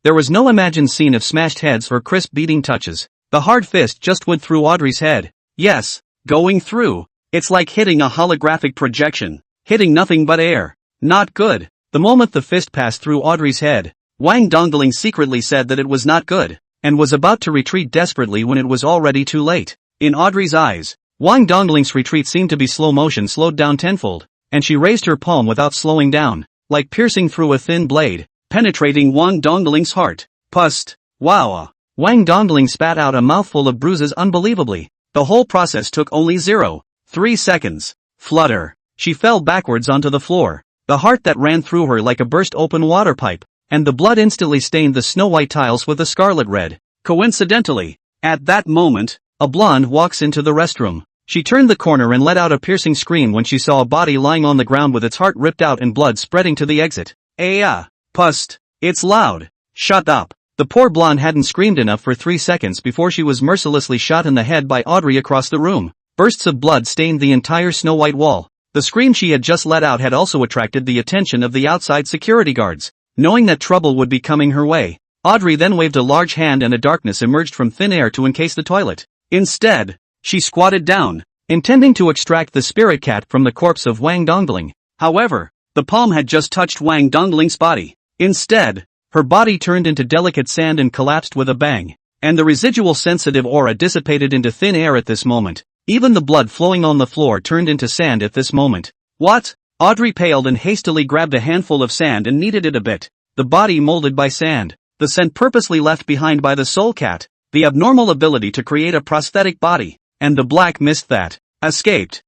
There was no imagined scene of smashed heads or crisp beating touches. The hard fist just went through Audrey's head. Yes, going through. It's like hitting a holographic projection, hitting nothing but air. Not good. The moment the fist passed through Audrey's head, Wang Dongling secretly said that it was not good, and was about to retreat desperately when it was already too late. In Audrey's eyes, Wang Dongling's retreat seemed to be slow motion slowed down tenfold, and she raised her palm without slowing down, like piercing through a thin blade, penetrating Wang Dongling's heart. Pust. Wow. Wang Dongling spat out a mouthful of bruises unbelievably. The whole process took only 0.3 seconds. Flutter. She fell backwards onto the floor, the heart that ran through her like a burst open water pipe, and the blood instantly stained the snow-white tiles with a scarlet red. Coincidentally, at that moment, a blonde walks into the restroom. She turned the corner and let out a piercing scream when she saw a body lying on the ground with its heart ripped out and blood spreading to the exit. Pust. It's loud. Shut up. The poor blonde hadn't screamed enough for 3 seconds before she was mercilessly shot in the head by Audrey across the room. Bursts of blood stained the entire snow-white wall. The scream she had just let out had also attracted the attention of the outside security guards. Knowing that trouble would be coming her way, Audrey then waved a large hand and a darkness emerged from thin air to encase the toilet. Instead, she squatted down, intending to extract the spirit cat from the corpse of Wang Dongling. However, the palm had just touched Wang Dongling's body. Instead, her body turned into delicate sand and collapsed with a bang, and the residual sensitive aura dissipated into thin air at this moment. Even the blood flowing on the floor turned into sand at this moment. What? Audrey paled and hastily grabbed a handful of sand and kneaded it a bit. The body molded by sand, the scent purposely left behind by the soul cat, the abnormal ability to create a prosthetic body, and the black mist that escaped.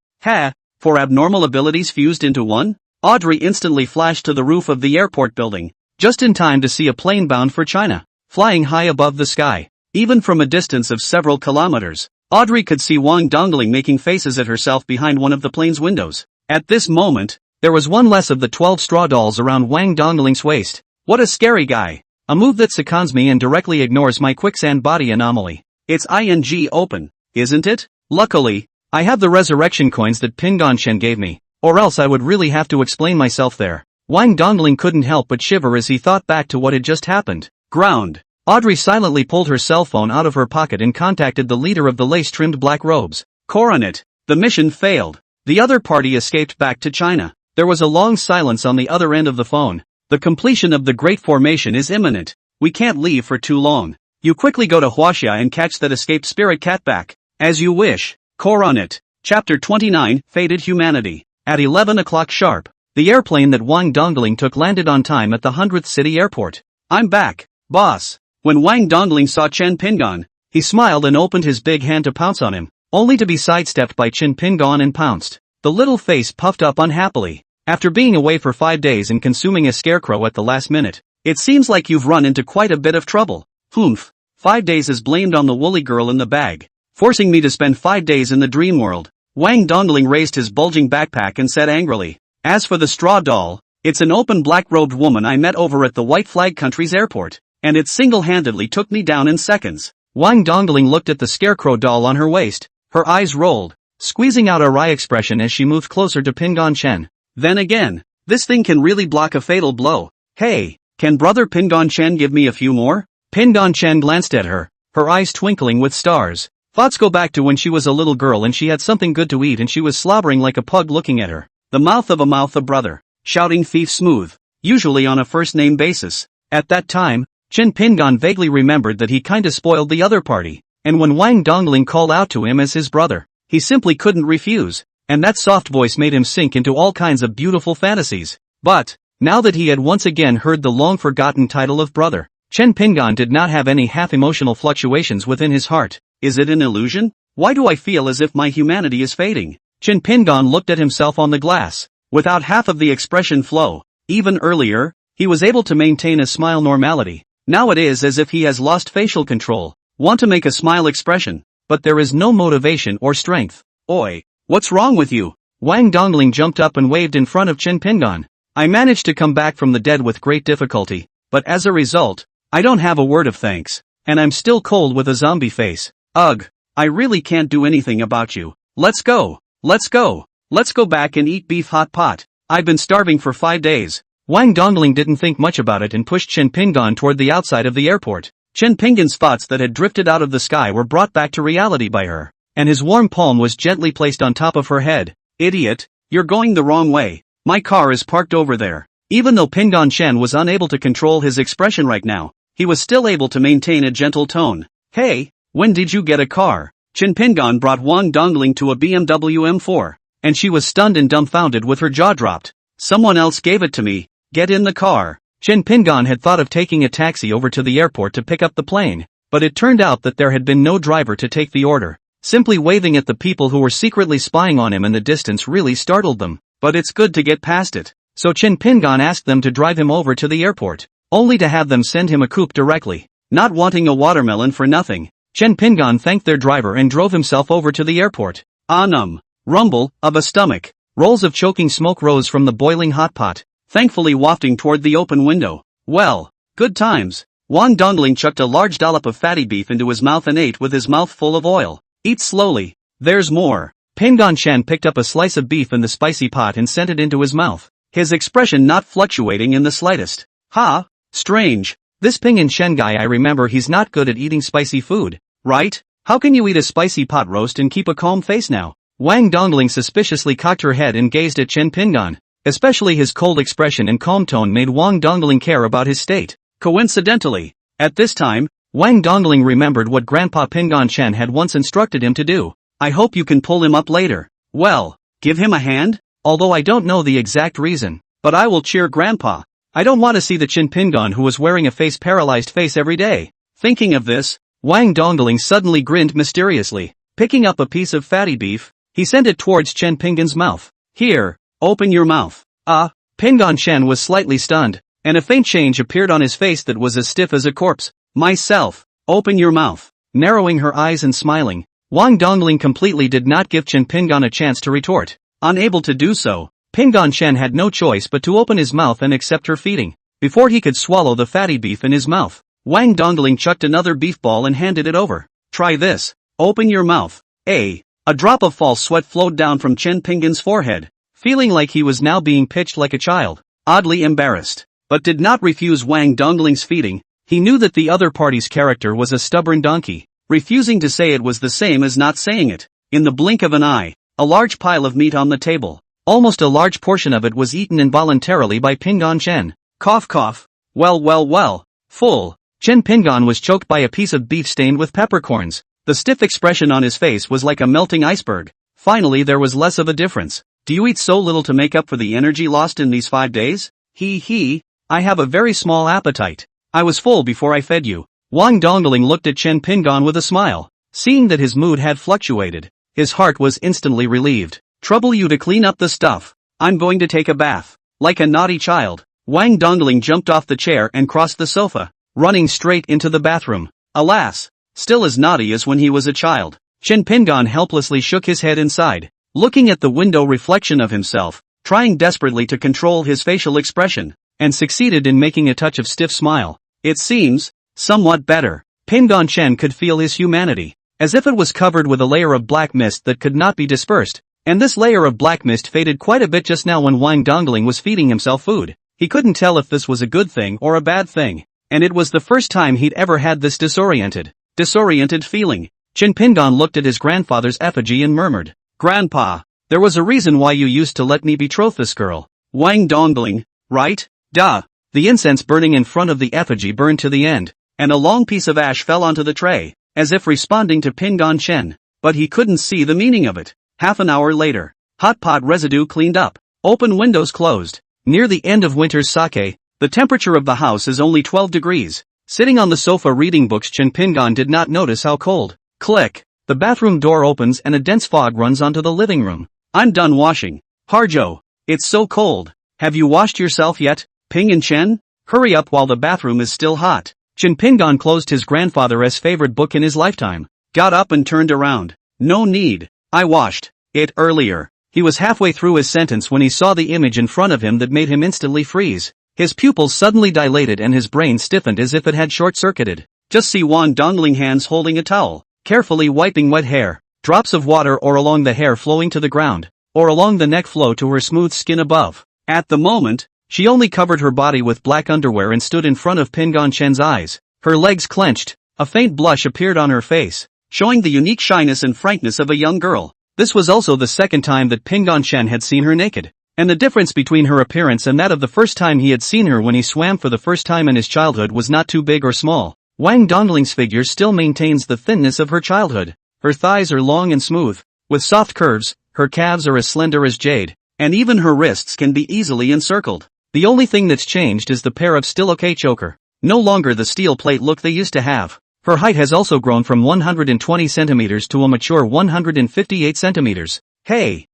For abnormal abilities fused into one? Audrey instantly flashed to the roof of the airport building, just in time to see a plane bound for China, flying high above the sky. Even from a distance of several kilometers, Audrey could see Wang Dongling making faces at herself behind one of the plane's windows. At this moment, there was one less of the 12 straw dolls around Wang Dongling's waist. What a scary guy. A move that seconds me and directly ignores my quicksand body anomaly. It's ing open, isn't it? Luckily, I have the resurrection coins that Pingon Shen gave me, or else I would really have to explain myself there. Wang Dongling couldn't help but shiver as he thought back to what had just happened. Ground. Audrey silently pulled her cell phone out of her pocket and contacted the leader of the lace-trimmed black robes. Coronet. The mission failed. The other party escaped back to China. There was a long silence on the other end of the phone. The completion of the Great Formation is imminent. We can't leave for too long. You quickly go to Huaxia and catch that escaped spirit cat back. As you wish. Coronet. Chapter 29, Fated Humanity. At 11 o'clock sharp, the airplane that Wang Dongling took landed on time at the 100th City Airport. I'm back, boss. When Wang Dongling saw Chen Pingon, he smiled and opened his big hand to pounce on him, only to be sidestepped by Chen Pingon and pounced. The little face puffed up unhappily. After being away for 5 days and consuming a scarecrow at the last minute, it seems like you've run into quite a bit of trouble. Humph. 5 days is blamed on the woolly girl in the bag, forcing me to spend 5 days in the dream world. Wang Dongling raised his bulging backpack and said angrily, as for the straw doll, it's an open black-robed woman I met over at the White Flag Country's airport, and it single-handedly took me down in seconds. Wang Dongling looked at the scarecrow doll on her waist, her eyes rolled, squeezing out a wry expression as she moved closer to Pingon Chen. Then again, this thing can really block a fatal blow. Hey, can brother Pingon Chen give me a few more? Pingon Chen glanced at her, her eyes twinkling with stars. Thoughts go back to when she was a little girl and she had something good to eat and she was slobbering like a pug looking at her. The mouth of a brother, shouting thief smooth, usually on a first-name basis. At that time, Chen Pingon vaguely remembered that he kinda spoiled the other party, and when Wang Dongling called out to him as his brother, he simply couldn't refuse, and that soft voice made him sink into all kinds of beautiful fantasies. But, now that he had once again heard the long-forgotten title of brother, Chen Pingon did not have any half-emotional fluctuations within his heart. Is it an illusion? Why do I feel as if my humanity is fading? Chen Pingon looked at himself on the glass, without half of the expression flow. Even earlier, he was able to maintain a smile normality. Now it is as if he has lost facial control. Want to make a smile expression, but there is no motivation or strength. Oi, what's wrong with you? Wang Dongling jumped up and waved in front of Chen Pingon. I managed to come back from the dead with great difficulty, but as a result, I don't have a word of thanks, and I'm still cold with a zombie face. Ugh, I really can't do anything about you. Let's go. Let's go. Let's go back and eat beef hot pot. I've been starving for 5 days. Wang Dongling didn't think much about it and pushed Chen Pingon toward the outside of the airport. Chen Pingon's thoughts that had drifted out of the sky were brought back to reality by her, and his warm palm was gently placed on top of her head. Idiot, you're going the wrong way. My car is parked over there. Even though Pingon Shen was unable to control his expression right now, he was still able to maintain a gentle tone. Hey, when did you get a car? Chin Pingon brought Wang Dongling to a BMW M4, and she was stunned and dumbfounded with her jaw dropped. Someone else gave it to me. Get in the car. Chin Pingon had thought of taking a taxi over to the airport to pick up the plane, but it turned out that there had been no driver to take the order. Simply waving at the people who were secretly spying on him in the distance really startled them, but it's good to get past it. So Chin Pingon asked them to drive him over to the airport, only to have them send him a coupe directly. Not wanting a watermelon for nothing, Chin Pingon thanked their driver and drove himself over to the airport. Rumble of a stomach. Rolls of choking smoke rose from the boiling hot pot, thankfully wafting toward the open window. Well, good times. Wang Dongling chucked a large dollop of fatty beef into his mouth and ate with his mouth full of oil. Eat slowly. There's more. Pingon Shen picked up a slice of beef in the spicy pot and sent it into his mouth, his expression not fluctuating in the slightest. Ha! Strange. This Pingon Shen guy, I remember he's not good at eating spicy food, right? How can you eat a spicy pot roast and keep a calm face now? Wang Dongling suspiciously cocked her head and gazed at Chin Pingon. Especially his cold expression and calm tone made Wang Dongling care about his state. Coincidentally, at this time, Wang Dongling remembered what Grandpa Pingon Shen had once instructed him to do. I hope you can pull him up later. Well, give him a hand? Although I don't know the exact reason, but I will cheer Grandpa. I don't want to see the Chin Pingon who was wearing a paralyzed face every day. Thinking of this, Wang Dongling suddenly grinned mysteriously. Picking up a piece of fatty beef, he sent it towards Chin Pingon's mouth. Here, open your mouth. Pingon Shen was slightly stunned, and a faint change appeared on his face that was as stiff as a corpse. Myself, open your mouth. Narrowing her eyes and smiling, Wang Dongling completely did not give Chin Pingon a chance to retort. Unable to do so, Pingon Shen had no choice but to open his mouth and accept her feeding. Before he could swallow the fatty beef in his mouth, Wang Dongling chucked another beef ball and handed it over. Try this. Open your mouth. A drop of false sweat flowed down from Chin Pingon's forehead, feeling like he was now being pitched like a child, oddly embarrassed, but did not refuse Wang Dongling's feeding. He knew that the other party's character was a stubborn donkey, refusing to say it was the same as not saying it. In the blink of an eye, a large pile of meat on the table. Almost a large portion of it was eaten involuntarily by Pingon Shen. Cough cough. Well. Full. Chin Pingon was choked by a piece of beef stained with peppercorns. The stiff expression on his face was like a melting iceberg. Finally there was less of a difference. Do you eat so little to make up for the energy lost in these 5 days? I have a very small appetite. I was full before I fed you. Wang Dongling looked at Chin Pingon with a smile. Seeing that his mood had fluctuated, his heart was instantly relieved. Trouble you to clean up the stuff. I'm going to take a bath. Like a naughty child, Wang Dongling jumped off the chair and crossed the sofa, running straight into the bathroom. Alas, still as naughty as when he was a child. Chin Pingon helplessly shook his head inside, looking at the window reflection of himself, trying desperately to control his facial expression, and succeeded in making a touch of stiff smile. It seems somewhat better. Pingon Shen could feel his humanity, as if it was covered with a layer of black mist that could not be dispersed. And this layer of black mist faded quite a bit just now when Wang Dongling was feeding himself food. He couldn't tell if this was a good thing or a bad thing, and it was the first time he'd ever had this disoriented feeling. Chin Pingon looked at his grandfather's effigy and murmured, Grandpa, there was a reason why you used to let me betroth this girl. Wang Dongling, right? Duh. The incense burning in front of the effigy burned to the end, and a long piece of ash fell onto the tray, as if responding to Pingon Shen, but he couldn't see the meaning of it. Half an hour later, hot pot residue cleaned up, open windows closed. Near the end of winter's sake, the temperature of the house is only 12 degrees. Sitting on the sofa reading books, Chin Pingon did not notice how cold. Click. The bathroom door opens and a dense fog runs onto the living room. I'm done washing. Harjo. It's so cold. Have you washed yourself yet, Ping and Chen? Hurry up while the bathroom is still hot. Chin Pingon closed his grandfather's favorite book in his lifetime, got up and turned around. No need. I washed it earlier. He was halfway through his sentence when he saw the image in front of him that made him instantly freeze. His pupils suddenly dilated and his brain stiffened as if it had short-circuited. Just see Wang Dongling hands holding a towel, carefully wiping wet hair, drops of water or along the hair flowing to the ground, or along the neck flow to her smooth skin above. At the moment, she only covered her body with black underwear and stood in front of Pingon Shen's eyes. Her legs clenched, a faint blush appeared on her face, showing the unique shyness and frankness of a young girl. This was also the second time that Pingon Shen had seen her naked. And the difference between her appearance and that of the first time he had seen her when he swam for the first time in his childhood was not too big or small. Wang Dongling's figure still maintains the thinness of her childhood. Her thighs are long and smooth, with soft curves, her calves are as slender as jade, and even her wrists can be easily encircled. The only thing that's changed is the pair of still okay choker. No longer the steel plate look they used to have. Her height has also grown from 120 centimeters to a mature 158 centimeters. Hey,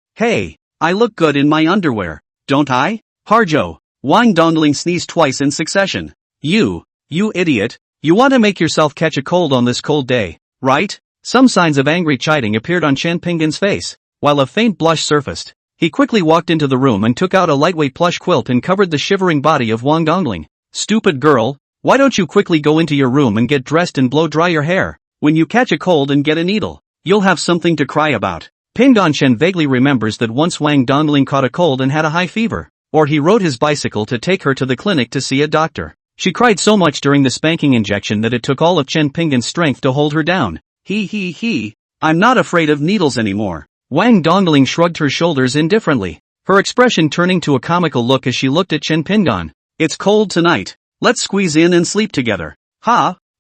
I look good in my underwear, don't I? Harjo. Wang Dongling sneezed twice in succession. You idiot. You want to make yourself catch a cold on this cold day, right? Some signs of angry chiding appeared on Chen Pinggan's face, while a faint blush surfaced. He quickly walked into the room and took out a lightweight plush quilt and covered the shivering body of Wang Dongling. Stupid girl, why don't you quickly go into your room and get dressed and blow dry your hair? When you catch a cold and get a needle, you'll have something to cry about. Pinggan Chen vaguely remembers that once Wang Dongling caught a cold and had a high fever, or he rode his bicycle to take her to the clinic to see a doctor. She cried so much during the spanking injection that it took all of Chen Pinggan's strength to hold her down. I'm not afraid of needles anymore. Wang Dongling shrugged her shoulders indifferently, her expression turning to a comical look as she looked at Chen Pinggan. It's cold tonight. Let's squeeze in and sleep together.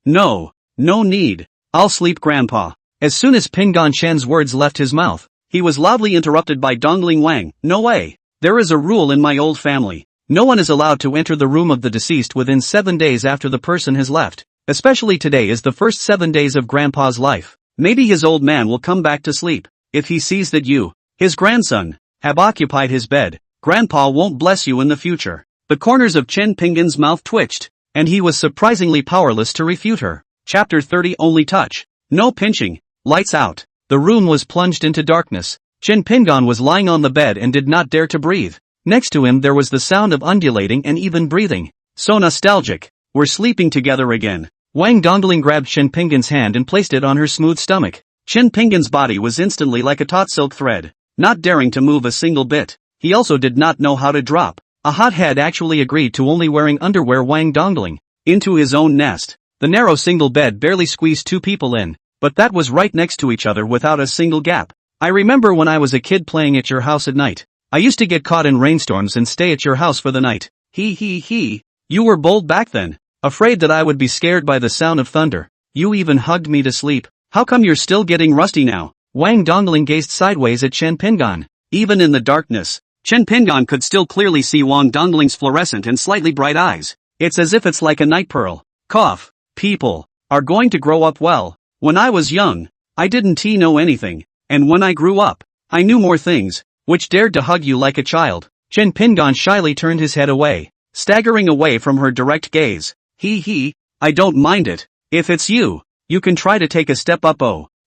No need. I'll sleep, Grandpa. As soon as Pinggan Chen's words left his mouth, he was loudly interrupted by Dongling Wang. No way. There is a rule in my old family. No one is allowed to enter the room of the deceased within 7 days after the person has left. Especially today is the first 7 days of Grandpa's life. Maybe his old man will come back to sleep. If he sees that you, his grandson, have occupied his bed, Grandpa won't bless you in the future. The corners of Chen Pinggan's mouth twitched, and he was surprisingly powerless to refute her. Chapter 30. Only touch. No pinching. Lights out. The room was plunged into darkness. Chen Pinggan was lying on the bed and did not dare to breathe. Next to him there was the sound of undulating and even breathing. So nostalgic. We're sleeping together again. Wang Dongling grabbed Chen Pinggan's hand and placed it on her smooth stomach. Chen Pinggan's body was instantly like a taut silk thread, not daring to move a single bit. He also did not know how to drop. A hothead actually agreed to only wearing underwear. Wang Dongling into his own nest. The narrow single bed barely squeezed 2 people in, but that was right next to each other without a single gap. I remember when I was a kid playing at your house at night. I used to get caught in rainstorms and stay at your house for the night. You were bold back then, afraid that I would be scared by the sound of thunder. You even hugged me to sleep. How come you're still getting rusty now? Wang Dongling gazed sideways at Chen Pinggan. Even in the darkness, Chen Pinggan could still clearly see Wang Dongling's fluorescent and slightly bright eyes. It's as if it's like a night pearl. Cough. People are going to grow up well. When I was young, I didn't know anything, and when I grew up, I knew more things, which dared to hug you like a child. Chen Pinggan shyly turned his head away, staggering away from her direct gaze. I don't mind it. If it's you, you can try to take a step up.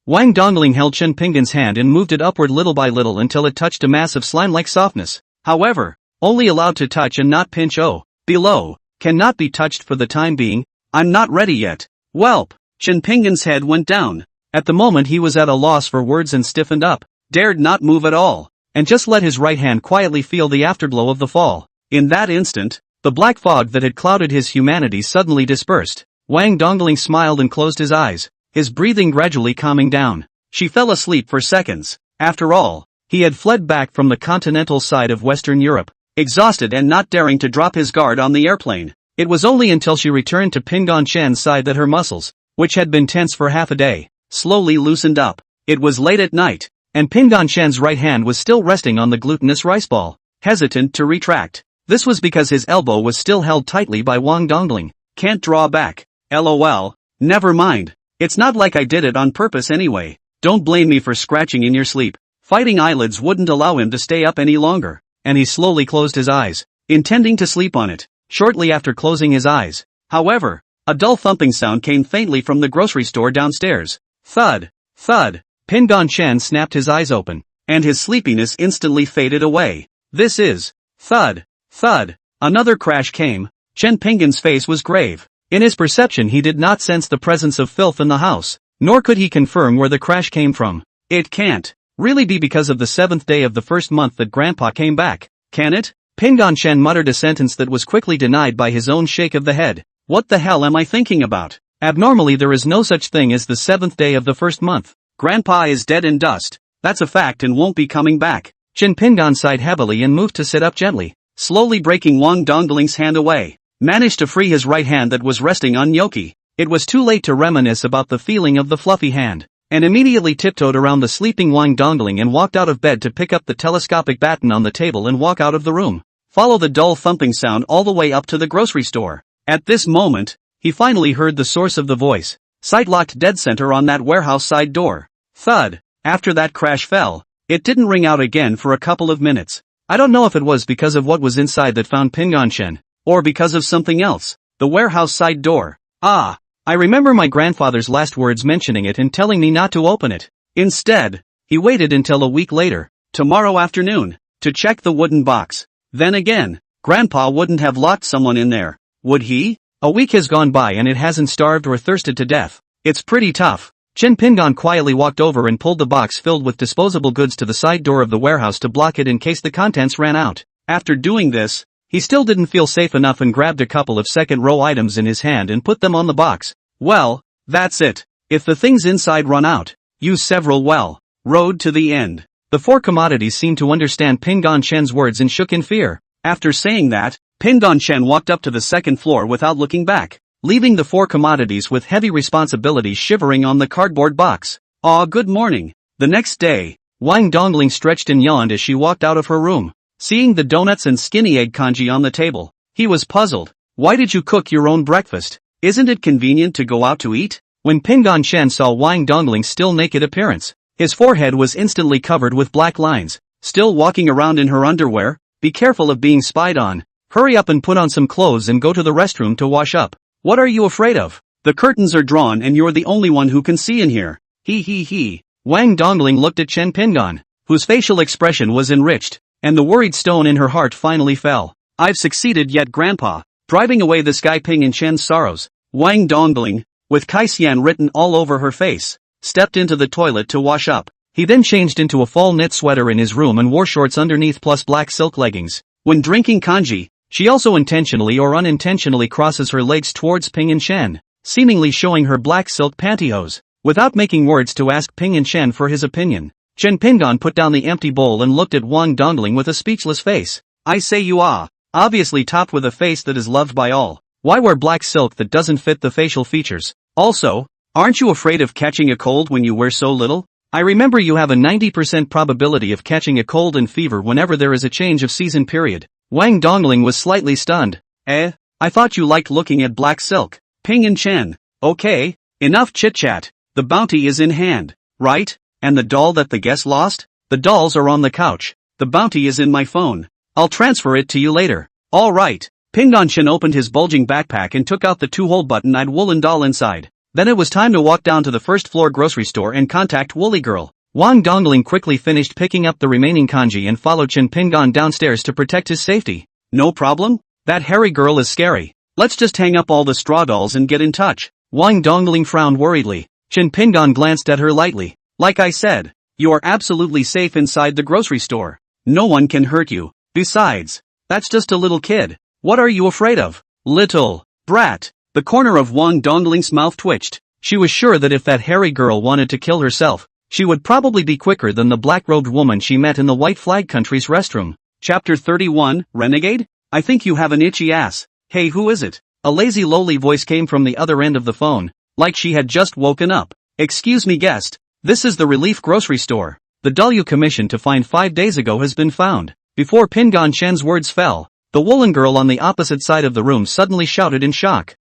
Wang Dongling held Chen Pinggan's hand and moved it upward little by little until it touched a mass of slime-like softness. However, only allowed to touch and not pinch. Below, cannot be touched for the time being. I'm not ready yet. Welp. Chen Pinggan's head went down. At the moment he was at a loss for words and stiffened up, dared not move at all, and just let his right hand quietly feel the afterglow of the fall. In that instant, the black fog that had clouded his humanity suddenly dispersed. Wang Dongling smiled and closed his eyes, his breathing gradually calming down. She fell asleep for seconds. After all, he had fled back from the continental side of Western Europe, exhausted and not daring to drop his guard on the airplane. It was only until she returned to Pinggan Chen's side that her muscles, which had been tense for half a day, slowly loosened up. It was late at night, and Pinggan Chen's right hand was still resting on the glutinous rice ball, hesitant to retract. This was because his elbow was still held tightly by Wang Dongling. Can't draw back. LOL. Never mind. It's not like I did it on purpose anyway. Don't blame me for scratching in your sleep. Fighting eyelids wouldn't allow him to stay up any longer, and he slowly closed his eyes, intending to sleep on it. Shortly after closing his eyes, however, a dull thumping sound came faintly from the grocery store downstairs. Thud. Thud. Pinggan Chen snapped his eyes open, and his sleepiness instantly faded away. This is. Thud. Thud. Another crash came. Chen Pinggan's face was grave. In his perception he did not sense the presence of filth in the house, nor could he confirm where the crash came from. It can't really be because of the 7th day of the first month that Grandpa came back, can it? Pinggan Chen muttered a sentence that was quickly denied by his own shake of the head. What the hell am I thinking about? Abnormally there is no such thing as the 7th day of the first month. Grandpa is dead in dust. That's a fact and won't be coming back. Jin Pingan sighed heavily and moved to sit up gently, slowly breaking Wang Dongling's hand away. Managed to free his right hand that was resting on Yoki. It was too late to reminisce about the feeling of the fluffy hand, and immediately tiptoed around the sleeping Wang Dongling and walked out of bed to pick up the telescopic baton on the table and walk out of the room. Follow the dull thumping sound all the way up to the grocery store. At this moment, he finally heard the source of the voice. Sight locked dead center on that warehouse side door. Thud. After that crash fell, it didn't ring out again for a couple of minutes. I don't know if it was because of what was inside that found Pingan-shen, or because of something else. The warehouse side door. Ah, I remember my grandfather's last words mentioning it and telling me not to open it. Instead, he waited until a week later, tomorrow afternoon, to check the wooden box. Then again, Grandpa wouldn't have locked someone in there, would he? A week has gone by and it hasn't starved or thirsted to death. It's pretty tough. Chen Pingan quietly walked over and pulled the box filled with disposable goods to the side door of the warehouse to block it in case the contents ran out. After doing this, he still didn't feel safe enough and grabbed a couple of second-row items in his hand and put them on the box. Well, that's it. If the things inside run out, use several well. Road to the end. The four commodities seemed to understand Pingan Shen's words and shook in fear. After saying that, Pingan Shen walked up to the second floor without looking back, leaving the four commodities with heavy responsibilities shivering on the cardboard box. Aw, good morning. The next day, Wang Dongling stretched and yawned as she walked out of her room. Seeing the donuts and skinny egg congee on the table, he was puzzled. Why did you cook your own breakfast? Isn't it convenient to go out to eat? When Pingan Shen saw Wang Dongling's still naked appearance, his forehead was instantly covered with black lines. Still walking around in her underwear? Be careful of being spied on. Hurry up and put on some clothes and go to the restroom to wash up. What are you afraid of? The curtains are drawn and you're the only one who can see in here. He. Wang Dongling looked at Chen Pingan, whose facial expression was enriched, and the worried stone in her heart finally fell. I've succeeded yet, Grandpa, driving away this guy Ping and Shen's sorrows. Wang Dongling, with Kaisian written all over her face, stepped into the toilet to wash up. He then changed into a fall knit sweater in his room and wore shorts underneath plus black silk leggings. When drinking kanji, she also intentionally or unintentionally crosses her legs towards Ping and Shen, seemingly showing her black silk pantyhose. Without making words to ask Ping and Shen for his opinion, Chen Pingan put down the empty bowl and looked at Wang Dongling with a speechless face. I say you are, obviously topped with a face that is loved by all. Why wear black silk that doesn't fit the facial features? Also, aren't you afraid of catching a cold when you wear so little? I remember you have a 90% probability of catching a cold and fever whenever there is a change of season period. Wang Dongling was slightly stunned. I thought you liked looking at black silk. Ping and Chen. Okay, enough chit-chat. The bounty is in hand, right? And the doll that the guest lost? The dolls are on the couch. The bounty is in my phone. I'll transfer it to you later. Alright. Pingan Shen opened his bulging backpack and took out the two-hole button-eyed woolen doll inside. Then it was time to walk down to the first-floor grocery store and contact Woolly Girl. Wang Dongling quickly finished picking up the remaining kanji and followed Chen Pingan downstairs to protect his safety. No problem? That hairy girl is scary. Let's just hang up all the straw dolls and get in touch. Wang Dongling frowned worriedly. Chen Pingan glanced at her lightly. Like I said, you are absolutely safe inside the grocery store. No one can hurt you. Besides, that's just a little kid. What are you afraid of? Little brat. The corner of Wang Dongling's mouth twitched. She was sure that if that hairy girl wanted to kill herself, she would probably be quicker than the black-robed woman she met in the White Flag Country's restroom. Chapter 31, Renegade? I think you have an itchy ass. Hey, who is it? A lazy lowly voice came from the other end of the phone, like she had just woken up. Excuse me, guest. This is the Relief Grocery Store. The doll you commissioned to find 5 days ago has been found. Before Pingan Shen's words fell, the woolen girl on the opposite side of the room suddenly shouted in shock.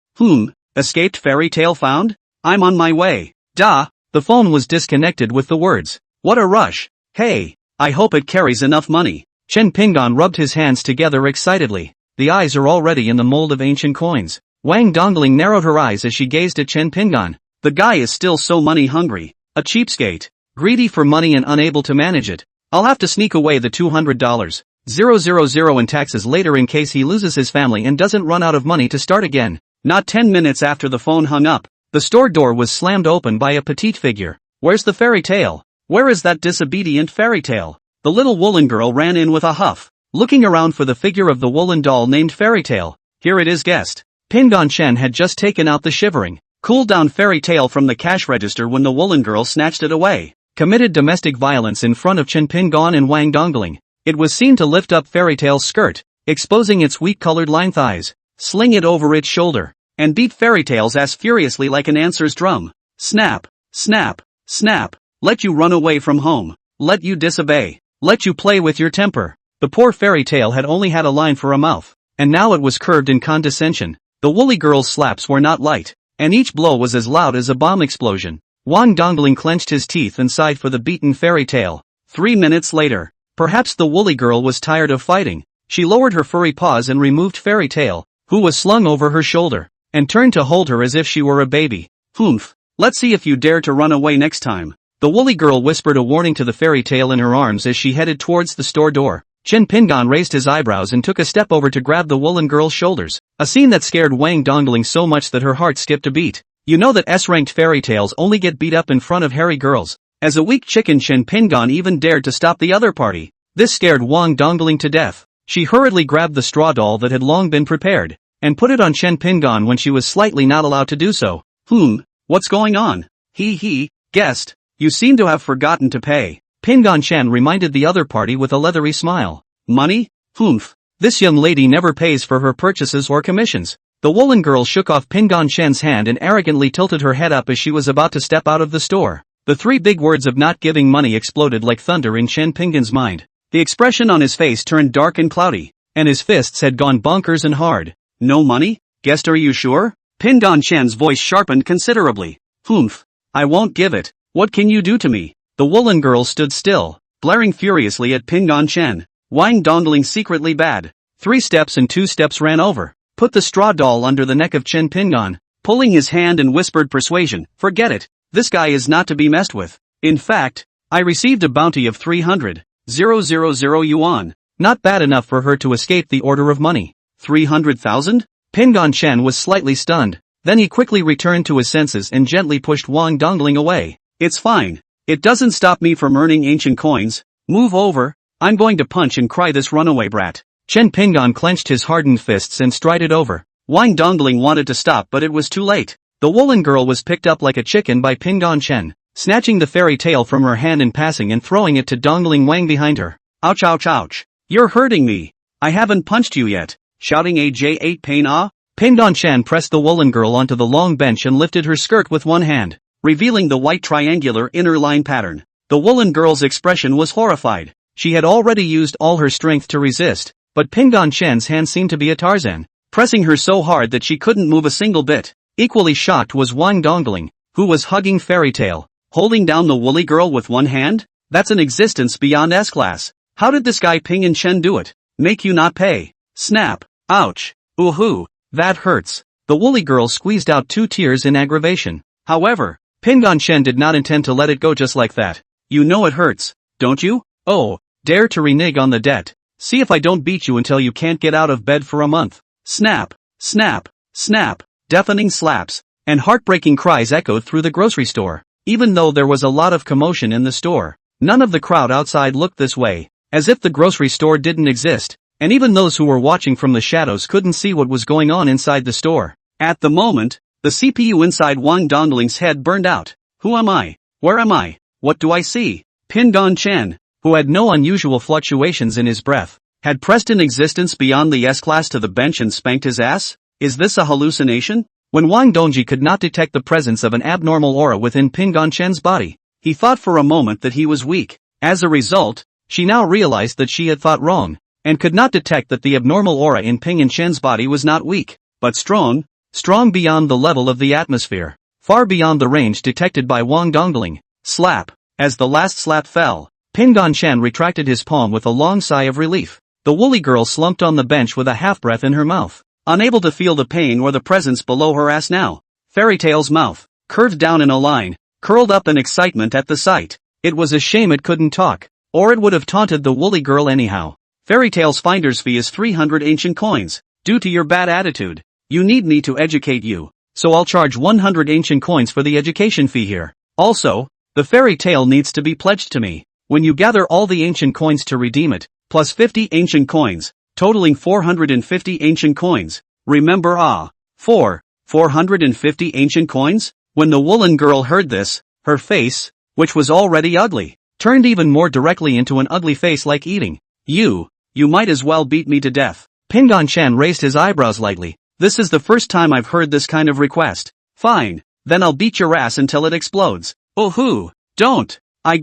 Escaped fairy tale found? I'm on my way. Duh. The phone was disconnected with the words. What a rush. Hey, I hope it carries enough money. Chen Pingan rubbed his hands together excitedly. The eyes are already in the mold of ancient coins. Wang Dongling narrowed her eyes as she gazed at Chen Pingan. The guy is still so money hungry. A cheapskate. Greedy for money and unable to manage it. I'll have to sneak away the $200,000 in taxes later in case he loses his family and doesn't run out of money to start again. Not 10 minutes after the phone hung up, the store door was slammed open by a petite figure. Where's the fairy tale? Where is that disobedient fairy tale? The little woolen girl ran in with a huff, looking around for the figure of the woolen doll named Fairy Tale. Here it is, guest. Pingan Shen had just taken out the shivering, cool down Fairy Tale from the cash register when the woolen girl snatched it away. committed domestic violence in front of Chen Pingan and Wang Dongling. It was seen to lift up Fairy Tale's skirt, exposing its wheat-colored line thighs, sling it over its shoulder, and beat Fairy Tale's ass furiously like an answer's drum. Snap, snap, snap, let you run away from home, let you disobey, let you play with your temper. The poor Fairy Tale had only had a line for a mouth, and now it was curved in condescension. The woolly girl's slaps were not light, and each blow was as loud as a bomb explosion. Wang Dongling clenched his teeth and sighed for the beaten Fairy Tale. 3 minutes later, perhaps the woolly girl was tired of fighting. She lowered her furry paws and removed Fairy Tale, who was slung over her shoulder, and turned to hold her as if she were a baby. Humph, let's see if you dare to run away next time. The woolly girl whispered a warning to the Fairy Tale in her arms as she headed towards the store door. Chen Pingan raised his eyebrows and took a step over to grab the woolen girl's shoulders, a scene that scared Wang Dongling so much that her heart skipped a beat. You know that S-ranked Fairy Tales only get beat up in front of hairy girls. As a weak chicken, Chen Pingan even dared to stop the other party. This scared Wang Dongling to death. She hurriedly grabbed the straw doll that had long been prepared, and put it on Chen Pingan when she was slightly not allowed to do so. What's going on? Guest, you seem to have forgotten to pay. Pingan Chen reminded the other party with a leathery smile. Money? This young lady never pays for her purchases or commissions. The woolen girl shook off Pingan Chen's hand and arrogantly tilted her head up as she was about to step out of the store. The 3 big words of not giving money exploded like thunder in Chen Pingan's mind. The expression on his face turned dark and cloudy, and his fists had gone bonkers and hard. No money? Guest, are you sure? Pingan Chen's voice sharpened considerably. I won't give it. What can you do to me? The woolen girl stood still, glaring furiously at Pingan Chen. Wang Dongling secretly bad. 3 steps and 2 steps ran over, put the straw doll under the neck of Chen Pingan, pulling his hand and whispered persuasion. Forget it. This guy is not to be messed with. In fact, I received a bounty of 300,000 yuan. Not bad enough for her to escape the order of money. 300,000? Pingan Chen was slightly stunned. Then he quickly returned to his senses and gently pushed Wang Dongling away. It's fine. It doesn't stop me from earning ancient coins. Move over. I'm going to punch and cry this runaway brat. Chen Pingan clenched his hardened fists and strided over. Wang Dongling wanted to stop, but it was too late. The woolen girl was picked up like a chicken by Pingan Chen, snatching the Fairy Tale from her hand in passing and throwing it to Dongling Wang behind her. Ouch, ouch, ouch. You're hurting me. I haven't punched you yet. Shouting AJ8 pain ah? Pingan Chen pressed the woolen girl onto the long bench and lifted her skirt with one hand, revealing the white triangular inner line pattern. The woolen girl's expression was horrified. She had already used all her strength to resist, but Pingan Chen's hand seemed to be a Tarzan, pressing her so hard that she couldn't move a single bit. Equally shocked was Wang Dongling, who was hugging Fairy Tale, holding down the woolly girl with one hand. That's an existence beyond S-class. How did this guy Pingan Chen do it? Make you not pay. Snap. Ouch. Ooh, that hurts. The woolly girl squeezed out 2 tears in aggravation. However, Pingan Chen did not intend to let it go just like that. You know it hurts, don't you? Oh, dare to renege on the debt. See if I don't beat you until you can't get out of bed for a month. Snap, snap, snap. Deafening slaps and heartbreaking cries echoed through the grocery store. Even though there was a lot of commotion in the store, none of the crowd outside looked this way, as if the grocery store didn't exist, and even those who were watching from the shadows couldn't see what was going on inside the store. At the moment, the CPU inside Wang Dongling's head burned out. Who am I? Where am I? What do I see? Pingan Chen, who had no unusual fluctuations in his breath, had pressed an existence beyond the S-class to the bench and spanked his ass? Is this a hallucination? When Wang Dongji could not detect the presence of an abnormal aura within Pingan Chen's body, he thought for a moment that he was weak. As a result, she now realized that she had thought wrong, and could not detect that the abnormal aura in Pingan Chen's body was not weak, but strong beyond the level of the atmosphere, far beyond the range detected by Wang Dongling. Slap. As the last slap fell, Pingan Chen retracted his palm with a long sigh of relief. The woolly girl slumped on the bench with a half-breath in her mouth, unable to feel the pain or the presence below her ass now. Fairy Tale's mouth, curved down in a line, curled up in excitement at the sight. It was a shame it couldn't talk, or it would have taunted the woolly girl anyhow. Fairy Tale's finder's fee is 300 ancient coins. Due to your bad attitude, you need me to educate you, so I'll charge 100 ancient coins for the education fee here. Also, the Fairy Tale needs to be pledged to me. When you gather all the ancient coins to redeem it, plus 50 ancient coins, totaling 450 ancient coins. Remember 450 ancient coins? When the woolen girl heard this, her face which was already ugly, turned even more directly into an ugly face like eating. You might as well beat me to death. Pingon Chen raised his eyebrows lightly. This is the first time I've heard this kind of request. Fine, then I'll beat your ass until it explodes. Oh hoo, don't. I'm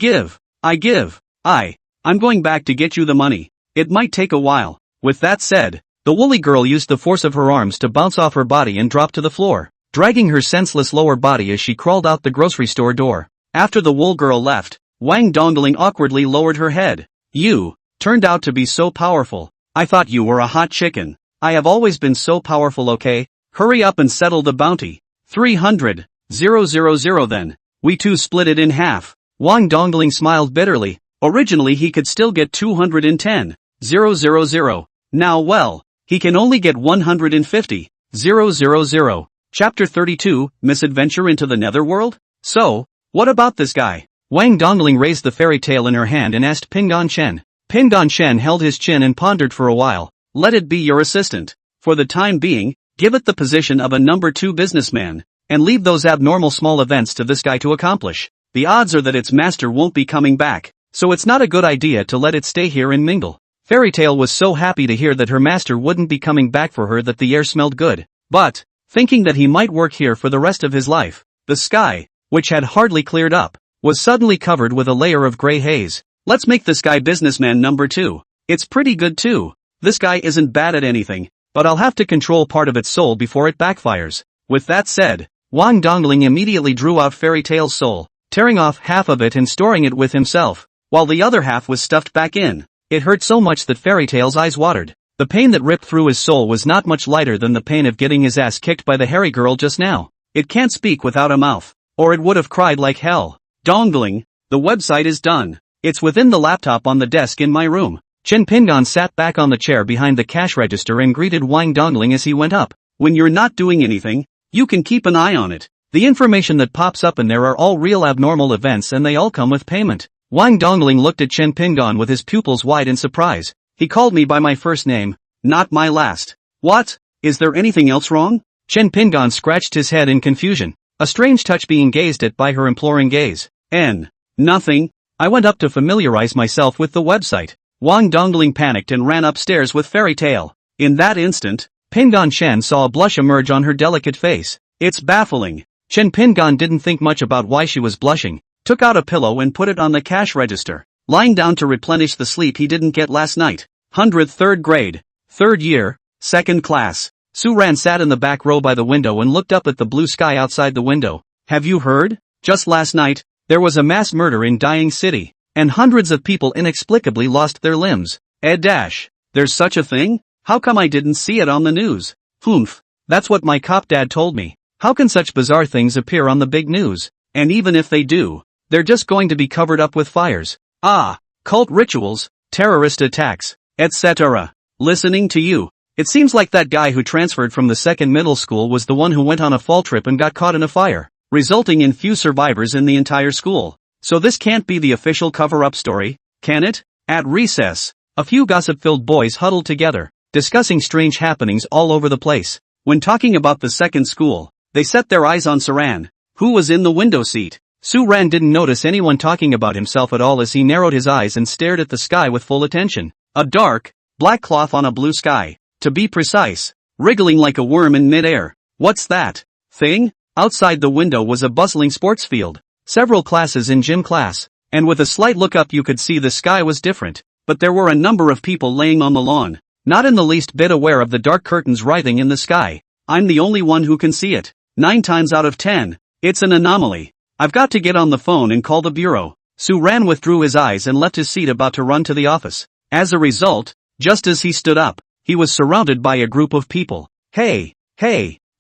going back to get you the money. It might take a while. With that said, the woolly girl used the force of her arms to bounce off her body and drop to the floor, dragging her senseless lower body as she crawled out the grocery store door. After the wool girl left, Wang Dongling awkwardly lowered her head. You turned out to be so powerful. I thought you were a hot chicken. I have always been so powerful, okay? Hurry up and settle the bounty. 300,000 then. We two split it in half. Wang Dongling smiled bitterly. Originally he could still get 210,000. Now well, he can only get 150,000. Chapter 32, Misadventure into the Netherworld? So, what about this guy? Wang Dongling raised the fairy tale in her hand and asked Pingon Chen. Pingon Chen held his chin and pondered for a while. Let it be your assistant. For the time being, give it the position of a number 2 businessman, and leave those abnormal small events to this guy to accomplish. The odds are that its master won't be coming back, so it's not a good idea to let it stay here and mingle. Fairytale was so happy to hear that her master wouldn't be coming back for her that the air smelled good. But, thinking that he might work here for the rest of his life, the sky, which had hardly cleared up, was suddenly covered with a layer of gray haze. Let's make this guy businessman number 2. It's pretty good too. This guy isn't bad at anything, but I'll have to control part of its soul before it backfires. With that said, Wang Dongling immediately drew out Fairy Tale's soul, tearing off half of it and storing it with himself, while the other half was stuffed back in. It hurt so much that Fairy Tale's eyes watered. The pain that ripped through his soul was not much lighter than the pain of getting his ass kicked by the hairy girl just now. It can't speak without a mouth, or it would have cried like hell. Dongling, the website is done. It's within the laptop on the desk in my room. Chen Pingon sat back on the chair behind the cash register and greeted Wang Dongling as he went up. When you're not doing anything, you can keep an eye on it. The information that pops up in there are all real abnormal events and they all come with payment. Wang Dongling looked at Chen Pingon with his pupils wide in surprise. He called me by my first name, not my last. What? Is there anything else wrong? Chen Pingon scratched his head in confusion, a strange touch being gazed at by her imploring gaze. Nothing. I went up to familiarize myself with the website. Wang Dongling panicked and ran upstairs with Fairy Tale. In that instant, Pingon Chen saw a blush emerge on her delicate face. It's baffling. Chen Pingon didn't think much about why she was blushing, took out a pillow and put it on the cash register, lying down to replenish the sleep he didn't get last night. 103rd grade, 3rd year, 2nd class. Su Ran sat in the back row by the window and looked up at the blue sky outside the window. Have you heard? Just last night, there was a mass murder in Dying City, and hundreds of people inexplicably lost their limbs. There's such a thing? How come I didn't see it on the news? Humph, that's what my cop dad told me. How can such bizarre things appear on the big news? And even if they do, they're just going to be covered up with fires. Cult rituals, terrorist attacks, etc. Listening to you, it seems like that guy who transferred from the 2nd middle school was the one who went on a fall trip and got caught in a fire, resulting in few survivors in the entire school. So this can't be the official cover-up story, can it? At recess, a few gossip-filled boys huddled together, discussing strange happenings all over the place. When talking about the 2nd school, they set their eyes on Saran, who was in the window seat. Su Ran didn't notice anyone talking about himself at all as he narrowed his eyes and stared at the sky with full attention. A dark, black cloth on a blue sky, to be precise, wriggling like a worm in midair. What's that thing? Outside the window was a bustling sports field, several classes in gym class, and with a slight look up you could see the sky was different, but there were a number of people laying on the lawn, not in the least bit aware of the dark curtains writhing in the sky. I'm the only one who can see it. 9 times out of 10, it's an anomaly. I've got to get on the phone and call the bureau. Su Ran withdrew his eyes and left his seat about to run to the office. As a result, just as he stood up, he was surrounded by a group of people. Hey,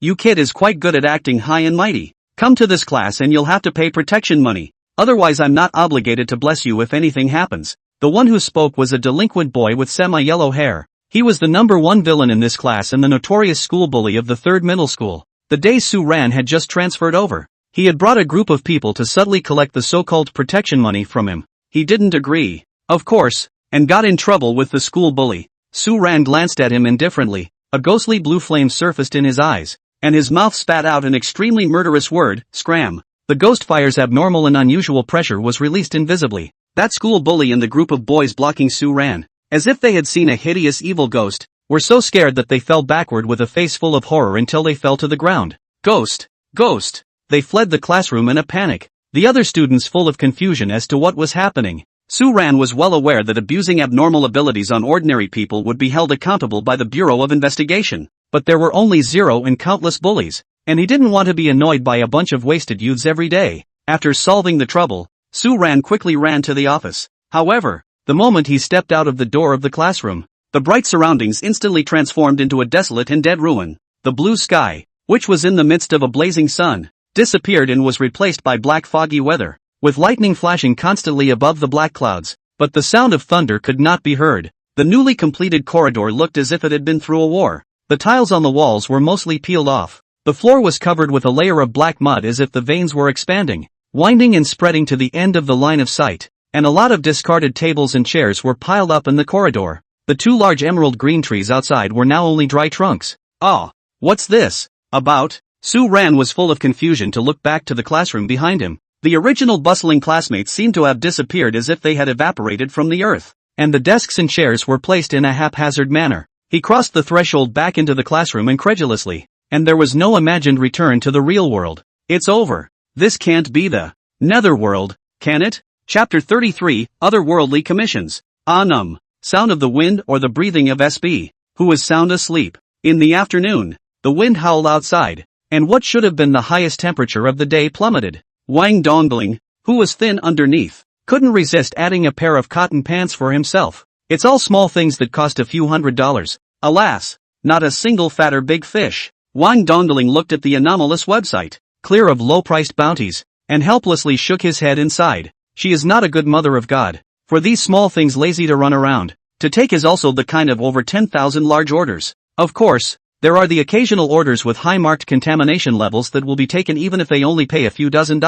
you kid is quite good at acting high and mighty. Come to this class and you'll have to pay protection money. Otherwise I'm not obligated to bless you if anything happens. The one who spoke was a delinquent boy with semi-yellow hair. He was the number 1 villain in this class and the notorious school bully of the 3rd middle school. The day Su Ran had just transferred over, he had brought a group of people to subtly collect the so-called protection money from him. He didn't agree, of course, and got in trouble with the school bully. Su Ran glanced at him indifferently, a ghostly blue flame surfaced in his eyes, and his mouth spat out an extremely murderous word, scram. The ghost fire's abnormal and unusual pressure was released invisibly. That school bully and the group of boys blocking Sue ran, as if they had seen a hideous evil ghost, were so scared that they fell backward with a face full of horror until they fell to the ground. Ghost! Ghost! They fled the classroom in a panic, the other students full of confusion as to what was happening. Sue Ran was well aware that abusing abnormal abilities on ordinary people would be held accountable by the Bureau of Investigation, but there were only zero and countless bullies, and he didn't want to be annoyed by a bunch of wasted youths every day. After solving the trouble, Sue Ran quickly ran to the office. However, the moment he stepped out of the door of the classroom, the bright surroundings instantly transformed into a desolate and dead ruin. The blue sky, which was in the midst of a blazing sun, disappeared and was replaced by black foggy weather, with lightning flashing constantly above the black clouds, but the sound of thunder could not be heard. The newly completed corridor looked as if it had been through a war. The tiles on the walls were mostly peeled off. The floor was covered with a layer of black mud as if the veins were expanding, winding and spreading to the end of the line of sight, and a lot of discarded tables and chairs were piled up in the corridor. The two large emerald green trees outside were now only dry trunks. Ah, what's this about? Sue Ran was full of confusion to look back to the classroom behind him. The original bustling classmates seemed to have disappeared as if they had evaporated from the earth, and the desks and chairs were placed in a haphazard manner. He crossed the threshold back into the classroom incredulously, and there was no imagined return to the real world. It's over. This can't be the netherworld, can it? Chapter 33, Otherworldly Commissions. Sound of the wind or the breathing of SB, who was sound asleep. In the afternoon, the wind howled outside, and what should have been the highest temperature of the day plummeted. Wang Dongling, who was thin underneath, couldn't resist adding a pair of cotton pants for himself. It's all small things that cost a few $100s. Alas, not a single fat or big fish. Wang Dongling looked at the anomalous website, clear of low-priced bounties, and helplessly shook his head inside. She is not a good mother of God, for these small things lazy to run around. To take is also the kind of over 10,000 large orders. Of course, there are the occasional orders with high-marked contamination levels that will be taken even if they only pay a few $dozen.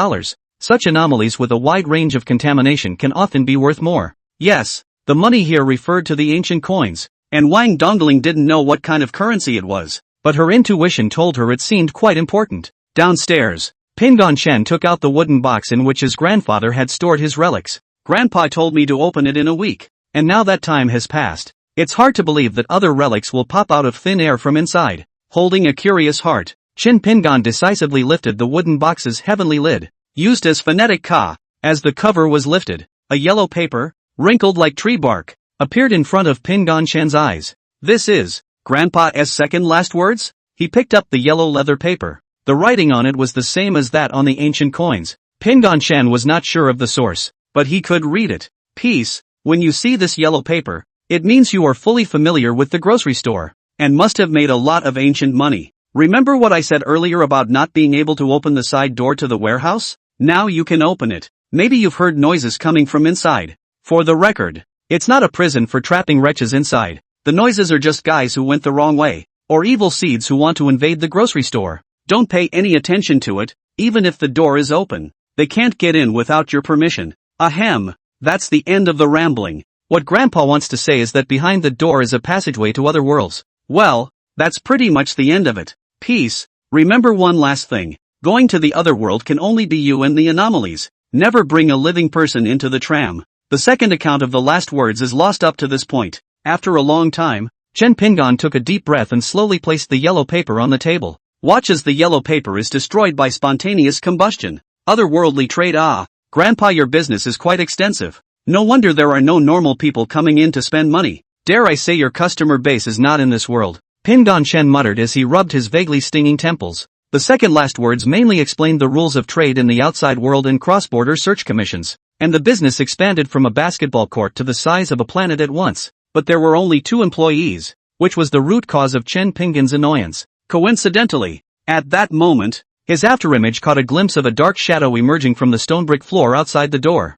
Such anomalies with a wide range of contamination can often be worth more. Yes, the money here referred to the ancient coins, and Wang Dongling didn't know what kind of currency it was, but her intuition told her it seemed quite important. Downstairs, Pingon Shen took out the wooden box in which his grandfather had stored his relics. Grandpa told me to open it in a week, and now that time has passed. It's hard to believe that other relics will pop out of thin air from inside. Holding a curious heart, Chin Pingon decisively lifted the wooden box's heavenly lid, used as phonetic ka. As the cover was lifted, a yellow paper, wrinkled like tree bark, appeared in front of Pingon Shen's eyes. This is Grandpa's second last words? He picked up the yellow leather paper. The writing on it was the same as that on the ancient coins. Pingon Shen was not sure of the source, but he could read it. Peace, when you see this yellow paper, it means you are fully familiar with the grocery store, and must have made a lot of ancient money. Remember what I said earlier about not being able to open the side door to the warehouse? Now you can open it. Maybe you've heard noises coming from inside. For the record, it's not a prison for trapping wretches inside. The noises are just guys who went the wrong way, or evil seeds who want to invade the grocery store. Don't pay any attention to it, even if the door is open. They can't get in without your permission. Ahem, that's the end of the rambling. What Grandpa wants to say is that behind the door is a passageway to other worlds. Well, that's pretty much the end of it. Peace. Remember one last thing. Going to the other world can only be you and the anomalies. Never bring a living person into the tram. The second account of the last words is lost up to this point. After a long time, Chen Pingon took a deep breath and slowly placed the yellow paper on the table. Watch as the yellow paper is destroyed by spontaneous combustion. Otherworldly trade. Grandpa, your business is quite extensive. No wonder there are no normal people coming in to spend money. Dare I say your customer base is not in this world. Pingon Shen muttered as he rubbed his vaguely stinging temples. The second last words mainly explained the rules of trade in the outside world and cross-border search commissions, and the business expanded from a basketball court to the size of a planet at once. But there were only 2 employees, which was the root cause of Chen Pingon's annoyance. Coincidentally, at that moment, his afterimage caught a glimpse of a dark shadow emerging from the stone brick floor outside the door.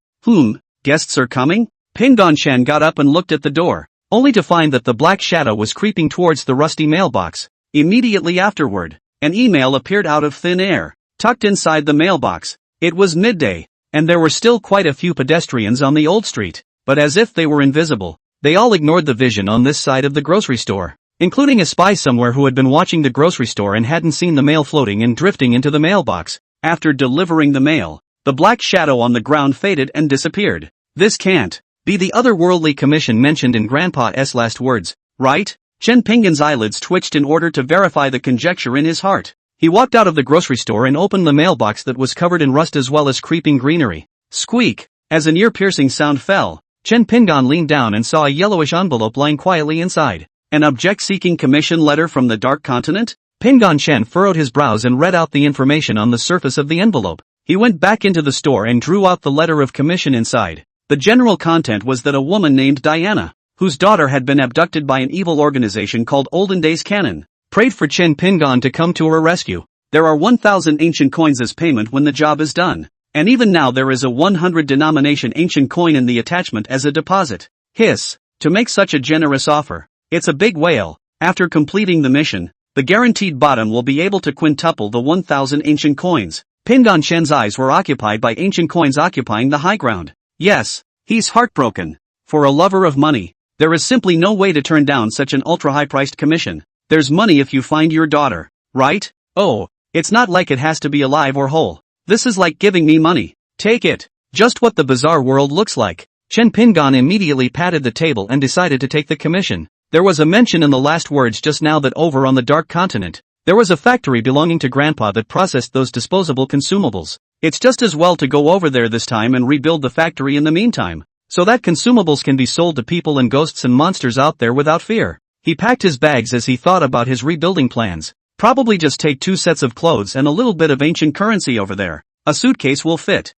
Guests are coming? Pingon Shen got up and looked at the door, only to find that the black shadow was creeping towards the rusty mailbox. Immediately afterward, an email appeared out of thin air, tucked inside the mailbox. It was midday, and there were still quite a few pedestrians on the old street, but as if they were invisible, they all ignored the vision on this side of the grocery store, including a spy somewhere who had been watching the grocery store and hadn't seen the mail floating and drifting into the mailbox. After delivering the mail, the black shadow on the ground faded and disappeared. This can't be the otherworldly commission mentioned in Grandpa's last words, right? Chen Pinggan's eyelids twitched in order to verify the conjecture in his heart. He walked out of the grocery store and opened the mailbox that was covered in rust as well as creeping greenery. Squeak! As an ear-piercing sound fell, Chen Pinggan leaned down and saw a yellowish envelope lying quietly inside. An object-seeking commission letter from the Dark Continent? Pinggan Chen furrowed his brows and read out the information on the surface of the envelope. He went back into the store and drew out the letter of commission inside. The general content was that a woman named Diana, whose daughter had been abducted by an evil organization called Olden Days Canon, prayed for Chen Pinggan to come to her rescue. There are 1,000 ancient coins as payment when the job is done. And even now there is a 100 denomination ancient coin in the attachment as a deposit. Hiss. To make such a generous offer, it's a big whale. After completing the mission, the guaranteed bottom will be able to quintuple the 1,000 ancient coins. Pinggan Shen's eyes were occupied by ancient coins occupying the high ground. Yes, he's heartbroken. For a lover of money, there is simply no way to turn down such an ultra-high-priced commission. There's money if you find your daughter, right? Oh, it's not like it has to be alive or whole. This is like giving me money. Take it. Just what the bizarre world looks like. Chen Pinggan immediately patted the table and decided to take the commission. There was a mention in the last words just now that over on the Dark Continent, there was a factory belonging to Grandpa that processed those disposable consumables. It's just as well to go over there this time and rebuild the factory in the meantime, so that consumables can be sold to people and ghosts and monsters out there without fear. He packed his bags as he thought about his rebuilding plans. Probably just take 2 sets of clothes and a little bit of ancient currency over there. A suitcase will fit.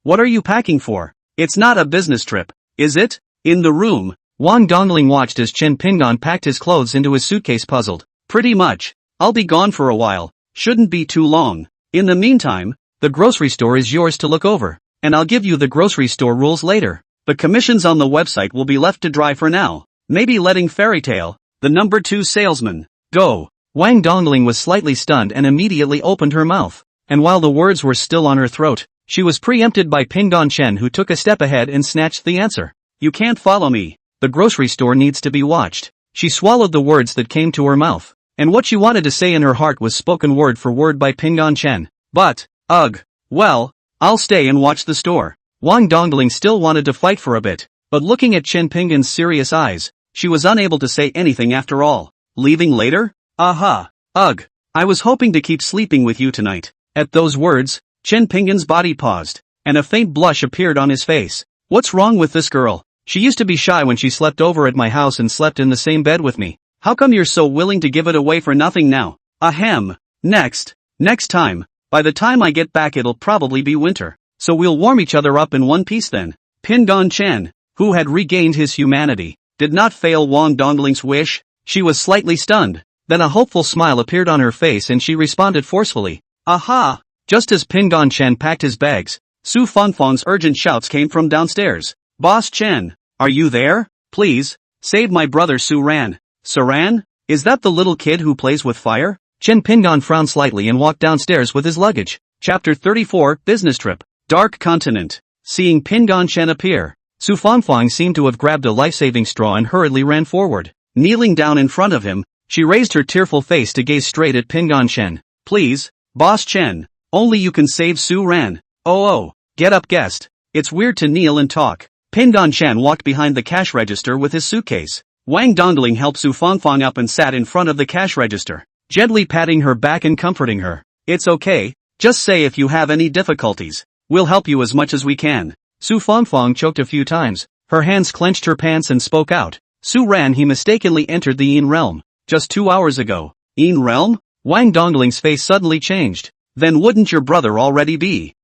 What are you packing for? It's not a business trip, is it? In the room, Wang Dongling watched as Chen Pinggan packed his clothes into his suitcase puzzled. Pretty much. I'll be gone for a while. Shouldn't be too long. In the meantime, the grocery store is yours to look over, and I'll give you the grocery store rules later. The commissions on the website will be left to dry for now. Maybe letting Fairy Tale, the number 2 salesman, go. Wang Dongling was slightly stunned and immediately opened her mouth. And while the words were still on her throat, she was preempted by Pinggan Chen, who took a step ahead and snatched the answer. You can't follow me. The grocery store needs to be watched. She swallowed the words that came to her mouth, and what she wanted to say in her heart was spoken word for word by Pinggan Chen. But, well, I'll stay and watch the store. Wang Dongling still wanted to fight for a bit, but looking at Chen Pinggan's serious eyes, she was unable to say anything after all. Leaving later? Aha. I was hoping to keep sleeping with you tonight. At those words, Chen Pinggan's body paused, and a faint blush appeared on his face. What's wrong with this girl? She used to be shy when she slept over at my house and slept in the same bed with me. How come you're so willing to give it away for nothing now? Ahem. Next time. By the time I get back it'll probably be winter, so we'll warm each other up in one piece then. Pinggan Chen, who had regained his humanity, did not fail Wang Dongling's wish. She was slightly stunned. Then a hopeful smile appeared on her face and she responded forcefully. Aha! Just as Pinggan Chen packed his bags, Su Fanfang's urgent shouts came from downstairs. Boss Chen, are you there? Please, save my brother Su Ran. Saran? Is that the little kid who plays with fire? Chen Pinggan frowned slightly and walked downstairs with his luggage. Chapter 34, Business Trip. Dark Continent. Seeing Pinggan Chen appear, Su Fanfang seemed to have grabbed a life-saving straw and hurriedly ran forward. Kneeling down in front of him, she raised her tearful face to gaze straight at Pinggan Chen. Please, Boss Chen, only you can save Su Ran. Oh, get up guest. It's weird to kneel and talk. Pinggan Chen walked behind the cash register with his suitcase. Wang Dongling helped Su Fanfang up and sat in front of the cash register, gently patting her back and comforting her. It's okay, just say if you have any difficulties. We'll help you as much as we can. Su Fanfang choked a few times, her hands clenched her pants and spoke out. Su Ran, he mistakenly entered the Yin realm. Just 2 hours ago. Yin realm? Wang Dongling's face suddenly changed. Then wouldn't your brother already be?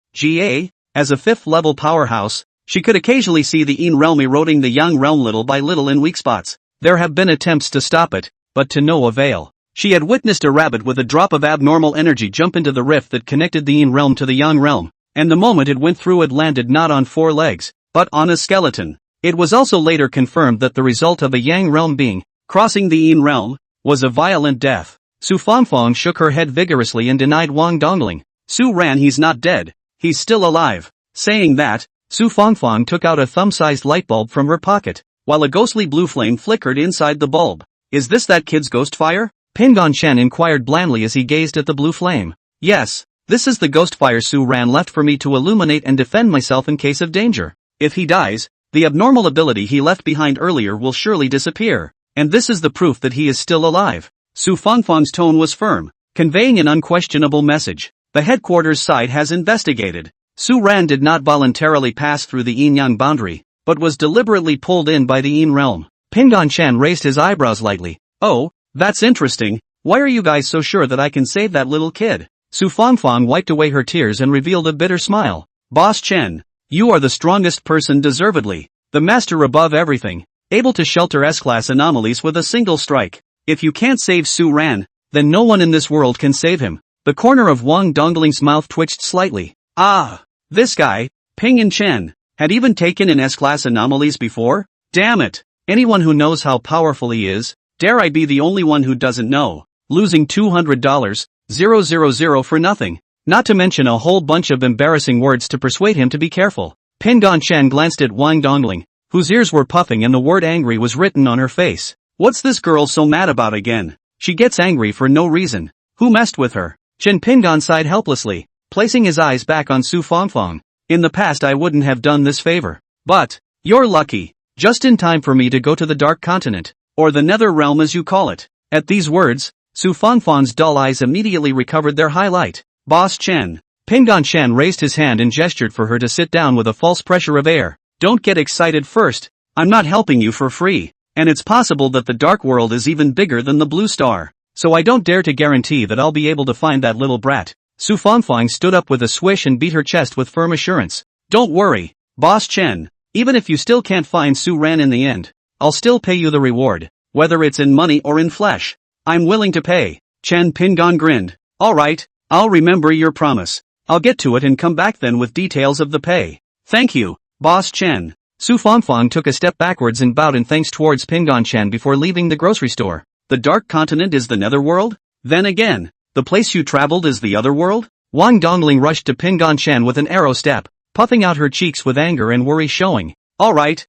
As a 5th level powerhouse, she could occasionally see the Yin realm eroding the Yang realm little by little in weak spots. There have been attempts to stop it, but to no avail. She had witnessed a rabbit with a drop of abnormal energy jump into the rift that connected the Yin realm to the Yang realm, and the moment it went through it landed not on 4 legs, but on a skeleton. It was also later confirmed that the result of a Yang realm being crossing the Yin realm was a violent death. Su Fanfang shook her head vigorously and denied Wang Dongling. Su Ran, he's not dead. He's still alive. Saying that, Su Fanfang took out a thumb-sized light bulb from her pocket, while a ghostly blue flame flickered inside the bulb. Is this that kid's ghost fire? Pinggan Chen inquired blandly as he gazed at the blue flame. Yes, This is the ghost fire Su Ran left for me to illuminate and defend myself in case of danger. If he dies, the abnormal ability he left behind earlier will surely disappear. And this is the proof that he is still alive. Su Fangfang's tone was firm, conveying an unquestionable message. The headquarters side has investigated. Su Ran did not voluntarily pass through the yin-yang boundary, but was deliberately pulled in by the yin realm. Pingan Chen raised his eyebrows lightly. Oh, that's interesting. Why are you guys so sure that I can save that little kid? Su Fangfang wiped away her tears and revealed a bitter smile. Boss Chen, you are the strongest person deservedly. The master above everything, able to shelter S-class anomalies with a single strike. If you can't save Su Ran, then no one in this world can save him. The corner of Wang Dongling's mouth twitched slightly. Ah, this guy, Pingan Chen, had even taken in S-class anomalies before? Damn it. Anyone who knows how powerful he is, dare I be the only one who doesn't know. Losing $200, 000 for nothing. Not to mention a whole bunch of embarrassing words to persuade him to be careful. Pingan Chen glanced at Wang Dongling, whose ears were puffing and the word angry was written on her face. What's this girl so mad about again? She gets angry for no reason. Who messed with her? Chen Pingan sighed helplessly, placing his eyes back on Su Fangfang. In the past I wouldn't have done this favor. But, you're lucky. Just in time for me to go to the Dark Continent, or the Nether Realm as you call it. At these words, Su Fangfang's dull eyes immediately recovered their highlight. Boss Chen. Pingan Chen raised his hand and gestured for her to sit down with a false pressure of air. Don't get excited first. I'm not helping you for free. And it's possible that the Dark World is even bigger than the Blue Star. So I don't dare to guarantee that I'll be able to find that little brat. Su Fangfang stood up with a swish and beat her chest with firm assurance. Don't worry, Boss Chen. Even if you still can't find Su Ran in the end, I'll still pay you the reward, whether it's in money or in flesh. I'm willing to pay. Chen Pingan grinned. Alright, I'll remember your promise. I'll get to it and come back then with details of the pay. Thank you, Boss Chen. Su Fangfang took a step backwards and bowed in thanks towards Pingan Chen before leaving the grocery store. The Dark Continent is the Netherworld? Then again, the place you traveled is the other world? Wang Dongling rushed to Pingan Chen with an arrow step, puffing out her cheeks with anger and worry showing. Alright,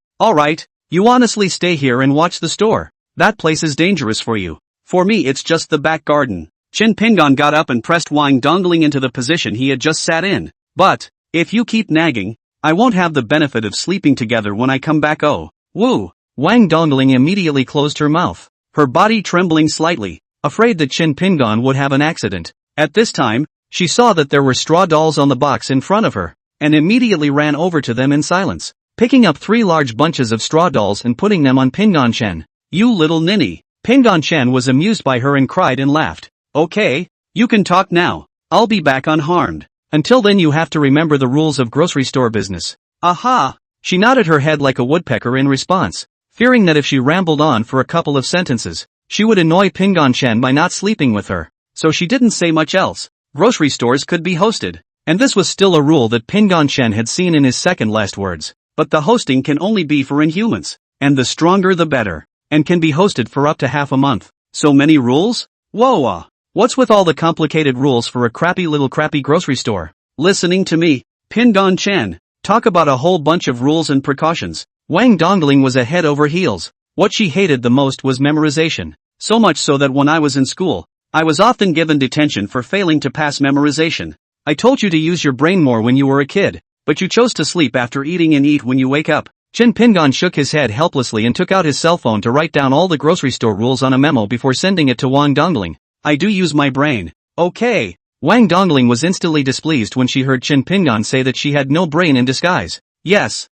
you honestly stay here and watch the store. That place is dangerous for you. For me it's just the back garden. Chen Pingan got up and pressed Wang Dongling into the position he had just sat in. But, if you keep nagging, I won't have the benefit of sleeping together when I come back. Oh, woo! Wang Dongling immediately closed her mouth, her body trembling slightly, afraid that Chen Pingan would have an accident. At this time, she saw that there were straw dolls on the box in front of her, and immediately ran over to them in silence, picking up 3 large bunches of straw dolls and putting them on Pingan Chen. You little ninny! Pingan Chen was amused by her and cried and laughed. Okay, you can talk now. I'll be back unharmed. Until then you have to remember the rules of grocery store business. Aha! She nodded her head like a woodpecker in response, fearing that if she rambled on for a couple of sentences, she would annoy Pingan Chen by not sleeping with her. So she didn't say much else. Grocery stores could be hosted. And this was still a rule that Pingan Chen had seen in his second last words. But the hosting can only be for inhumans. And the stronger the better. And can be hosted for up to half a month. So many rules? Whoa! What's with all the complicated rules for a crappy grocery store? Listening to me, Pingan Chen, talk about a whole bunch of rules and precautions. Wang Dongling was a head over heels. What she hated the most was memorization. So much so that when I was in school, I was often given detention for failing to pass memorization. I told you to use your brain more when you were a kid, but you chose to sleep after eating and eat when you wake up. Chen Pingan shook his head helplessly and took out his cell phone to write down all the grocery store rules on a memo before sending it to Wang Dongling. I do use my brain. Okay. Wang Dongling was instantly displeased when she heard Chen Pingan say that she had no brain in disguise. Yes,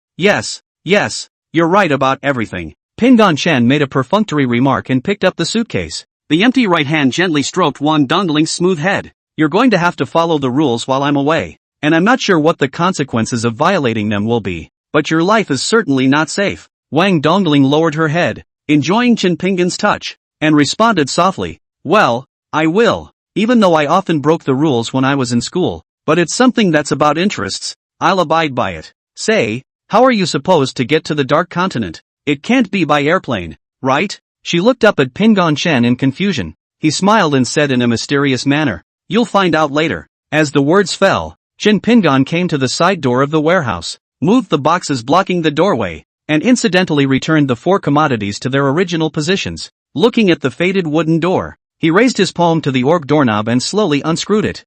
you're right about everything. Pingan Chen made a perfunctory remark and picked up the suitcase. The empty right hand gently stroked Wang Dongling's smooth head. You're going to have to follow the rules while I'm away, and I'm not sure what the consequences of violating them will be, but your life is certainly not safe. Wang Dongling lowered her head, enjoying Chen Pingan's touch, and responded softly, well, I will, even though I often broke the rules when I was in school, but it's something that's about interests, I'll abide by it. Say, how are you supposed to get to the Dark Continent? It can't be by airplane, right? She looked up at Pingan Chen in confusion. He smiled and said in a mysterious manner, you'll find out later. As the words fell, Chen Pingan came to the side door of the warehouse, moved the boxes blocking the doorway, and incidentally returned the 4 commodities to their original positions. Looking at the faded wooden door, he raised his palm to the orb doorknob and slowly unscrewed it.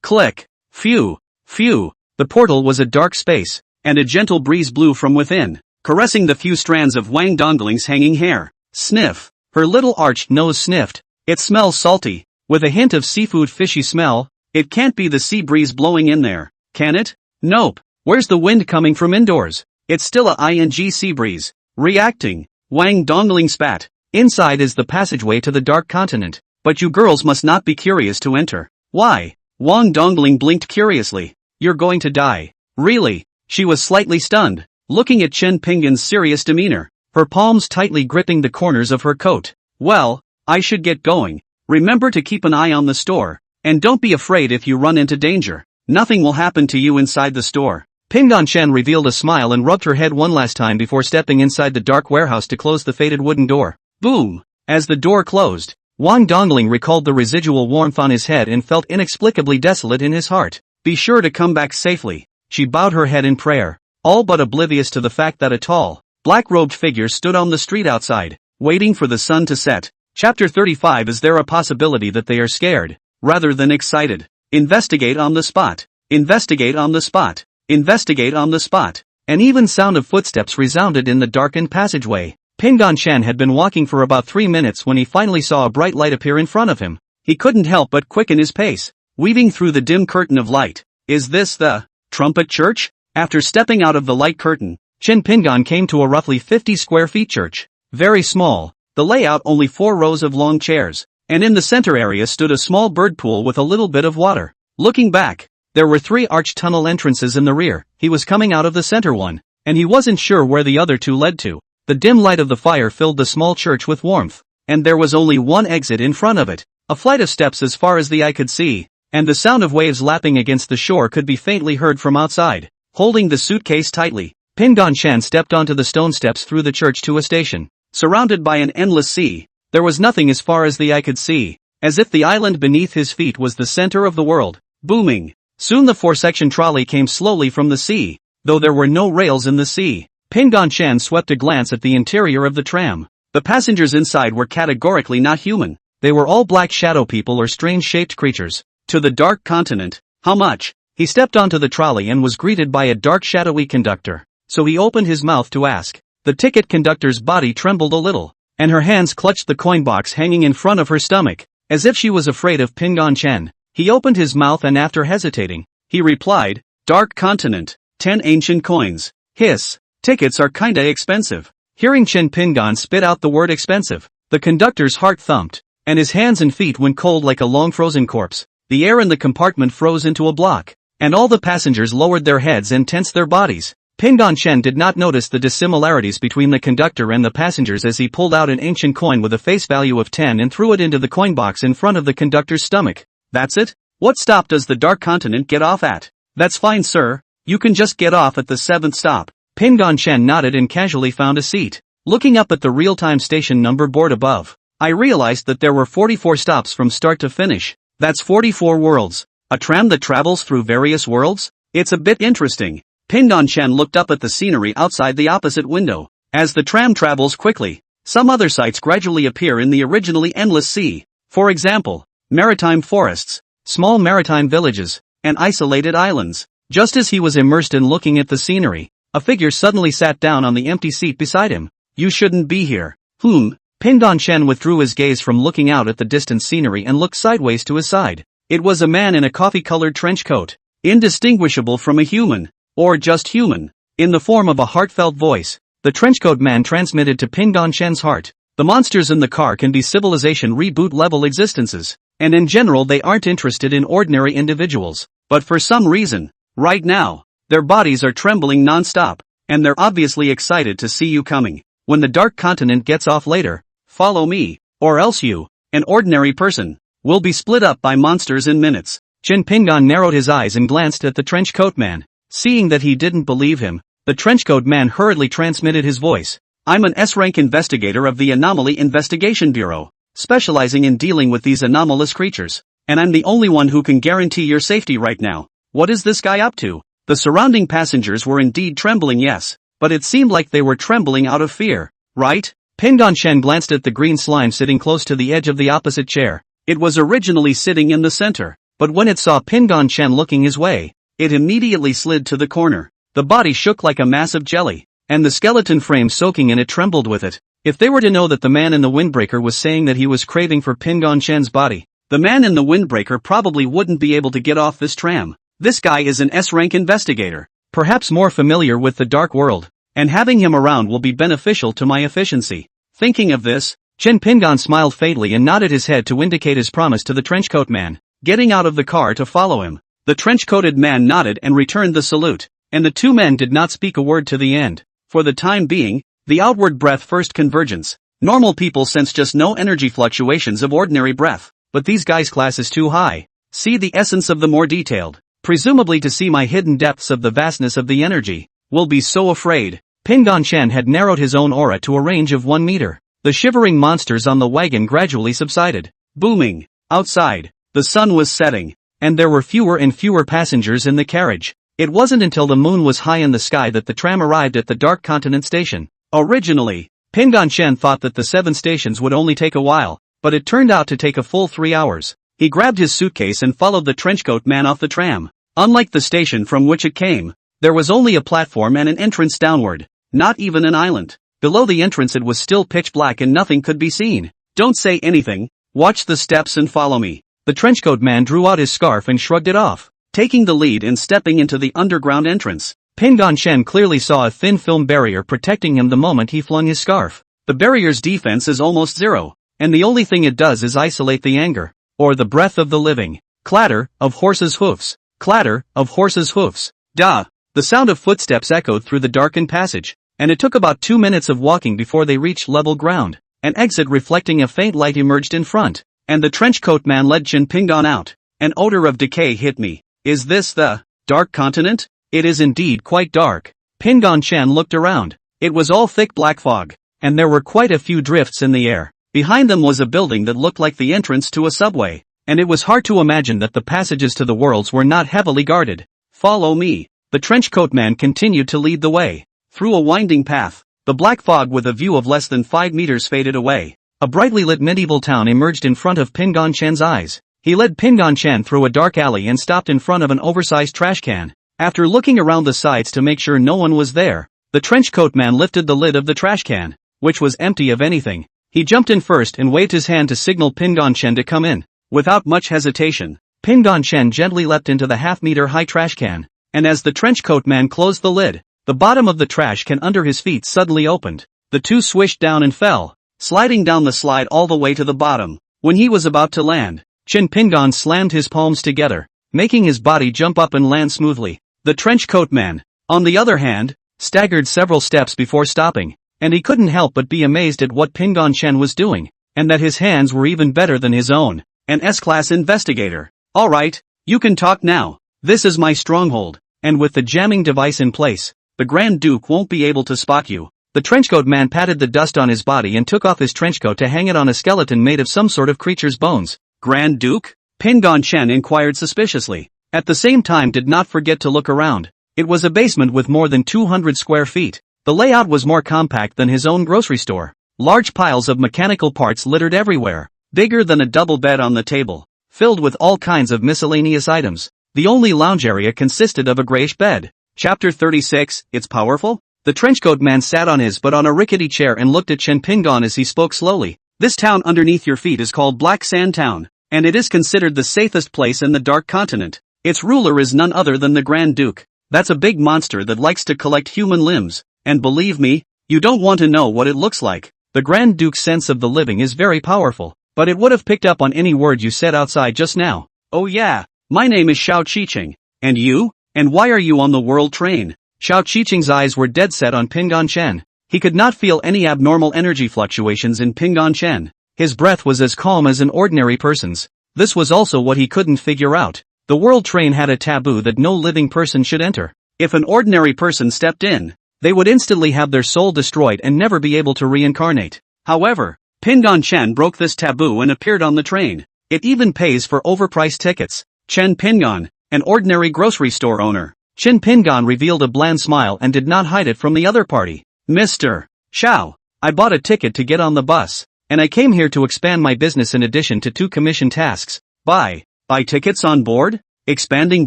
Click. Phew. Phew. The portal was a dark space, and a gentle breeze blew from within, caressing the few strands of Wang Dongling's hanging hair. Sniff. Her little arched nose sniffed. It smells salty, with a hint of seafood fishy smell. It can't be the sea breeze blowing in there, can it? Nope. Where's the wind coming from indoors? It's still a ing sea breeze. Reacting. Wang Dongling spat. Inside is the passageway to the Dark Continent, but you girls must not be curious to enter. Why? Wang Dongling blinked curiously. You're going to die. Really? She was slightly stunned, looking at Chen Pingan's serious demeanor, her palms tightly gripping the corners of her coat. Well, I should get going. Remember to keep an eye on the store, and don't be afraid if you run into danger. Nothing will happen to you inside the store. Pingan Chen revealed a smile and rubbed her head one last time before stepping inside the dark warehouse to close the faded wooden door. Boom! As the door closed, Wang Dongling recalled the residual warmth on his head and felt inexplicably desolate in his heart. Be sure to come back safely. She bowed her head in prayer, all but oblivious to the fact that a tall, black-robed figure stood on the street outside, waiting for the sun to set. Chapter 35. Is there a possibility that they are scared, rather than excited? Investigate on the spot. Investigate on the spot. Investigate on the spot. An even sound of footsteps resounded in the darkened passageway. Pingan Chen had been walking for about 3 minutes when he finally saw a bright light appear in front of him. He couldn't help but quicken his pace, weaving through the dim curtain of light. Is this the Trumpet Church? After stepping out of the light curtain, Chen Pingan came to a roughly 50 square feet church. Very small, the layout only 4 rows of long chairs, and in the center area stood a small bird pool with a little bit of water. Looking back, there were 3 arched tunnel entrances in the rear. He was coming out of the center one, and he wasn't sure where the other 2 led to. The dim light of the fire filled the small church with warmth, and there was only one exit in front of it, a flight of steps as far as the eye could see, and the sound of waves lapping against the shore could be faintly heard from outside. Holding the suitcase tightly, Pingan Chen stepped onto the stone steps through the church to a station. Surrounded by an endless sea, there was nothing as far as the eye could see, as if the island beneath his feet was the center of the world. Booming. Soon the 4-section trolley came slowly from the sea, though there were no rails in the sea. Pingan Chen swept a glance at the interior of the tram. The passengers inside were categorically not human. They were all black shadow people or strange-shaped creatures. To the Dark Continent. How much? He stepped onto the trolley and was greeted by a dark shadowy conductor, so he opened his mouth to ask. The ticket conductor's body trembled a little, and her hands clutched the coin box hanging in front of her stomach, as if she was afraid of Pingan Chen. He opened his mouth and after hesitating, he replied, Dark Continent, 10 ancient coins. Hiss. Tickets are kinda expensive. Hearing Chen Pingan spit out the word expensive, the conductor's heart thumped, and his hands and feet went cold like a long frozen corpse. The air in the compartment froze into a block, and all the passengers lowered their heads and tensed their bodies. Pingan Chen did not notice the dissimilarities between the conductor and the passengers as he pulled out an ancient coin with a face value of 10 and threw it into the coin box in front of the conductor's stomach. That's it? What stop does the Dark Continent get off at? That's fine, sir. You can just get off at the 7th stop. Pingan Chen nodded and casually found a seat. Looking up at the real-time station number board above, I realized that there were 44 stops from start to finish. That's 44 worlds. A tram that travels through various worlds? It's a bit interesting. Pingan Chen looked up at the scenery outside the opposite window. As the tram travels quickly, some other sights gradually appear in the originally endless sea. For example, maritime forests, small maritime villages, and isolated islands. Just as he was immersed in looking at the scenery, a figure suddenly sat down on the empty seat beside him. You shouldn't be here. Pingan Chen withdrew his gaze from looking out at the distant scenery and looked sideways to his side. It was a man in a coffee-colored trench coat, indistinguishable from a human, or just human. In the form of a heartfelt voice, the trenchcoat man transmitted to Pingan Chen's heart. The monsters in the car can be civilization reboot-level existences, and in general they aren't interested in ordinary individuals. But for some reason, right now, their bodies are trembling non-stop, and they're obviously excited to see you coming. When the Dark Continent gets off later, follow me, or else you, an ordinary person, will be split up by monsters in minutes. Chen Pingan narrowed his eyes and glanced at the trenchcoat man. Seeing that he didn't believe him, the trenchcoat man hurriedly transmitted his voice. I'm an S-rank investigator of the Anomaly Investigation Bureau, specializing in dealing with these anomalous creatures, and I'm the only one who can guarantee your safety right now. What is this guy up to? The surrounding passengers were indeed trembling, yes, but it seemed like they were trembling out of fear, right? Pingan Chen glanced at the green slime sitting close to the edge of the opposite chair. It was originally sitting in the center. but when it saw Pingon Chen looking his way, it immediately slid to the corner. The body shook like a mass of jelly, and the skeleton frame soaking in it trembled with it. If they were to know that the man in the windbreaker was saying that he was craving for Pingon Chen's body, the man in the windbreaker probably wouldn't be able to get off this tram. This guy is an S-rank investigator, perhaps more familiar with the dark world, and having him around will be beneficial to my efficiency. Thinking of this, Chen Pingon smiled faintly and nodded his head to indicate his promise to the trenchcoat man, getting out of the car to follow him. The trench-coated man nodded and returned the salute, and the two men did not speak a word to the end. For the time being, the outward breath first convergence. Normal people sense just no energy fluctuations of ordinary breath, but these guys' class is too high. See the essence of the more detailed, presumably to see my hidden depths of the vastness of the energy, will be so afraid. Pingon Chen had narrowed his own aura to a range of 1 meter. The shivering monsters on the wagon gradually subsided. Booming. Outside, the sun was setting, and there were fewer and fewer passengers in the carriage. It wasn't until the moon was high in the sky that the tram arrived at the Dark Continent station. Originally, Pingon Chen thought that the 7 stations would only take a while, but it turned out to take a full 3 hours. He grabbed his suitcase and followed the trenchcoat man off the tram. Unlike the station from which it came, there was only a platform and an entrance downward, not even an island. Below the entrance it was still pitch black and nothing could be seen. Don't say anything, watch the steps and follow me. The trenchcoat man drew out his scarf and shrugged it off, taking the lead and stepping into the underground entrance. Pingon Chen clearly saw a thin film barrier protecting him the moment he flung his scarf. The barrier's defense is almost zero, and the only thing it does is isolate the anger, or the breath of the living. Clatter of horses' hoofs. Clatter of horses' hoofs. Duh! The sound of footsteps echoed through the darkened passage, and it took about 2 minutes of walking before they reached level ground. An exit reflecting a faint light emerged in front, and the trenchcoat man led Chen Pingon out. An odor of decay hit me. Is this the Dark Continent? It is indeed quite dark. Pingon Chen looked around. It was all thick black fog, and there were quite a few drifts in the air. Behind them was a building that looked like the entrance to a subway, and it was hard to imagine that the passages to the worlds were not heavily guarded. Follow me. The trenchcoat man continued to lead the way. Through a winding path, the black fog with a view of less than 5 meters faded away. A brightly lit medieval town emerged in front of Pingon Chen's eyes. He led Pingon Chen through a dark alley and stopped in front of an oversized trash can. After looking around the sides to make sure no one was there, the trenchcoat man lifted the lid of the trash can, which was empty of anything. He jumped in first and waved his hand to signal Pingon Chen to come in. Without much hesitation, Pingon Chen gently leapt into the half-meter-high trash can, and as the trenchcoat man closed the lid, the bottom of the trash can under his feet suddenly opened. The two swished down and fell, sliding down the slide all the way to the bottom. When he was about to land, Chen Pingon slammed his palms together, making his body jump up and land smoothly. The trenchcoat man, on the other hand, staggered several steps before stopping, and he couldn't help but be amazed at what Pingon Chen was doing, and that his hands were even better than his own. An S-class investigator. Alright, you can talk now. This is my stronghold, and with the jamming device in place, the Grand Duke won't be able to spot you. The trenchcoat man patted the dust on his body and took off his trenchcoat to hang it on a skeleton made of some sort of creature's bones. Grand Duke? Pingon Chen inquired suspiciously. At the same time did not forget to look around. It was a basement with more than 200 square feet. The layout was more compact than his own grocery store. Large piles of mechanical parts littered everywhere, bigger than a double bed on the table, filled with all kinds of miscellaneous items. The only lounge area consisted of a grayish bed. Chapter 36, It's Powerful? The trenchcoat man sat on his but on a rickety chair and looked at Chen Pingon as he spoke slowly. This town underneath your feet is called Black Sand Town, and it is considered the safest place in the Dark Continent. Its ruler is none other than the Grand Duke. That's a big monster that likes to collect human limbs, and believe me, you don't want to know what it looks like. The Grand Duke's sense of the living is very powerful, but it would have picked up on any word you said outside just now. Oh yeah, my name is Xiao Qiqing. And you? And why are you on the world train? Xiao Qiqing's eyes were dead set on Pingon Chen. He could not feel any abnormal energy fluctuations in Pingon Chen. His breath was as calm as an ordinary person's. This was also what he couldn't figure out. The world train had a taboo that no living person should enter. If an ordinary person stepped in, they would instantly have their soul destroyed and never be able to reincarnate. However, Pingon Chen broke this taboo and appeared on the train. It even pays for overpriced tickets. Chen Pingon, an ordinary grocery store owner. Chen Pingon revealed a bland smile and did not hide it from the other party. Mr. Xiao, I bought a ticket to get on the bus, and I came here to expand my business in addition to 2 commission tasks. Bye. Buy tickets on board? Expanding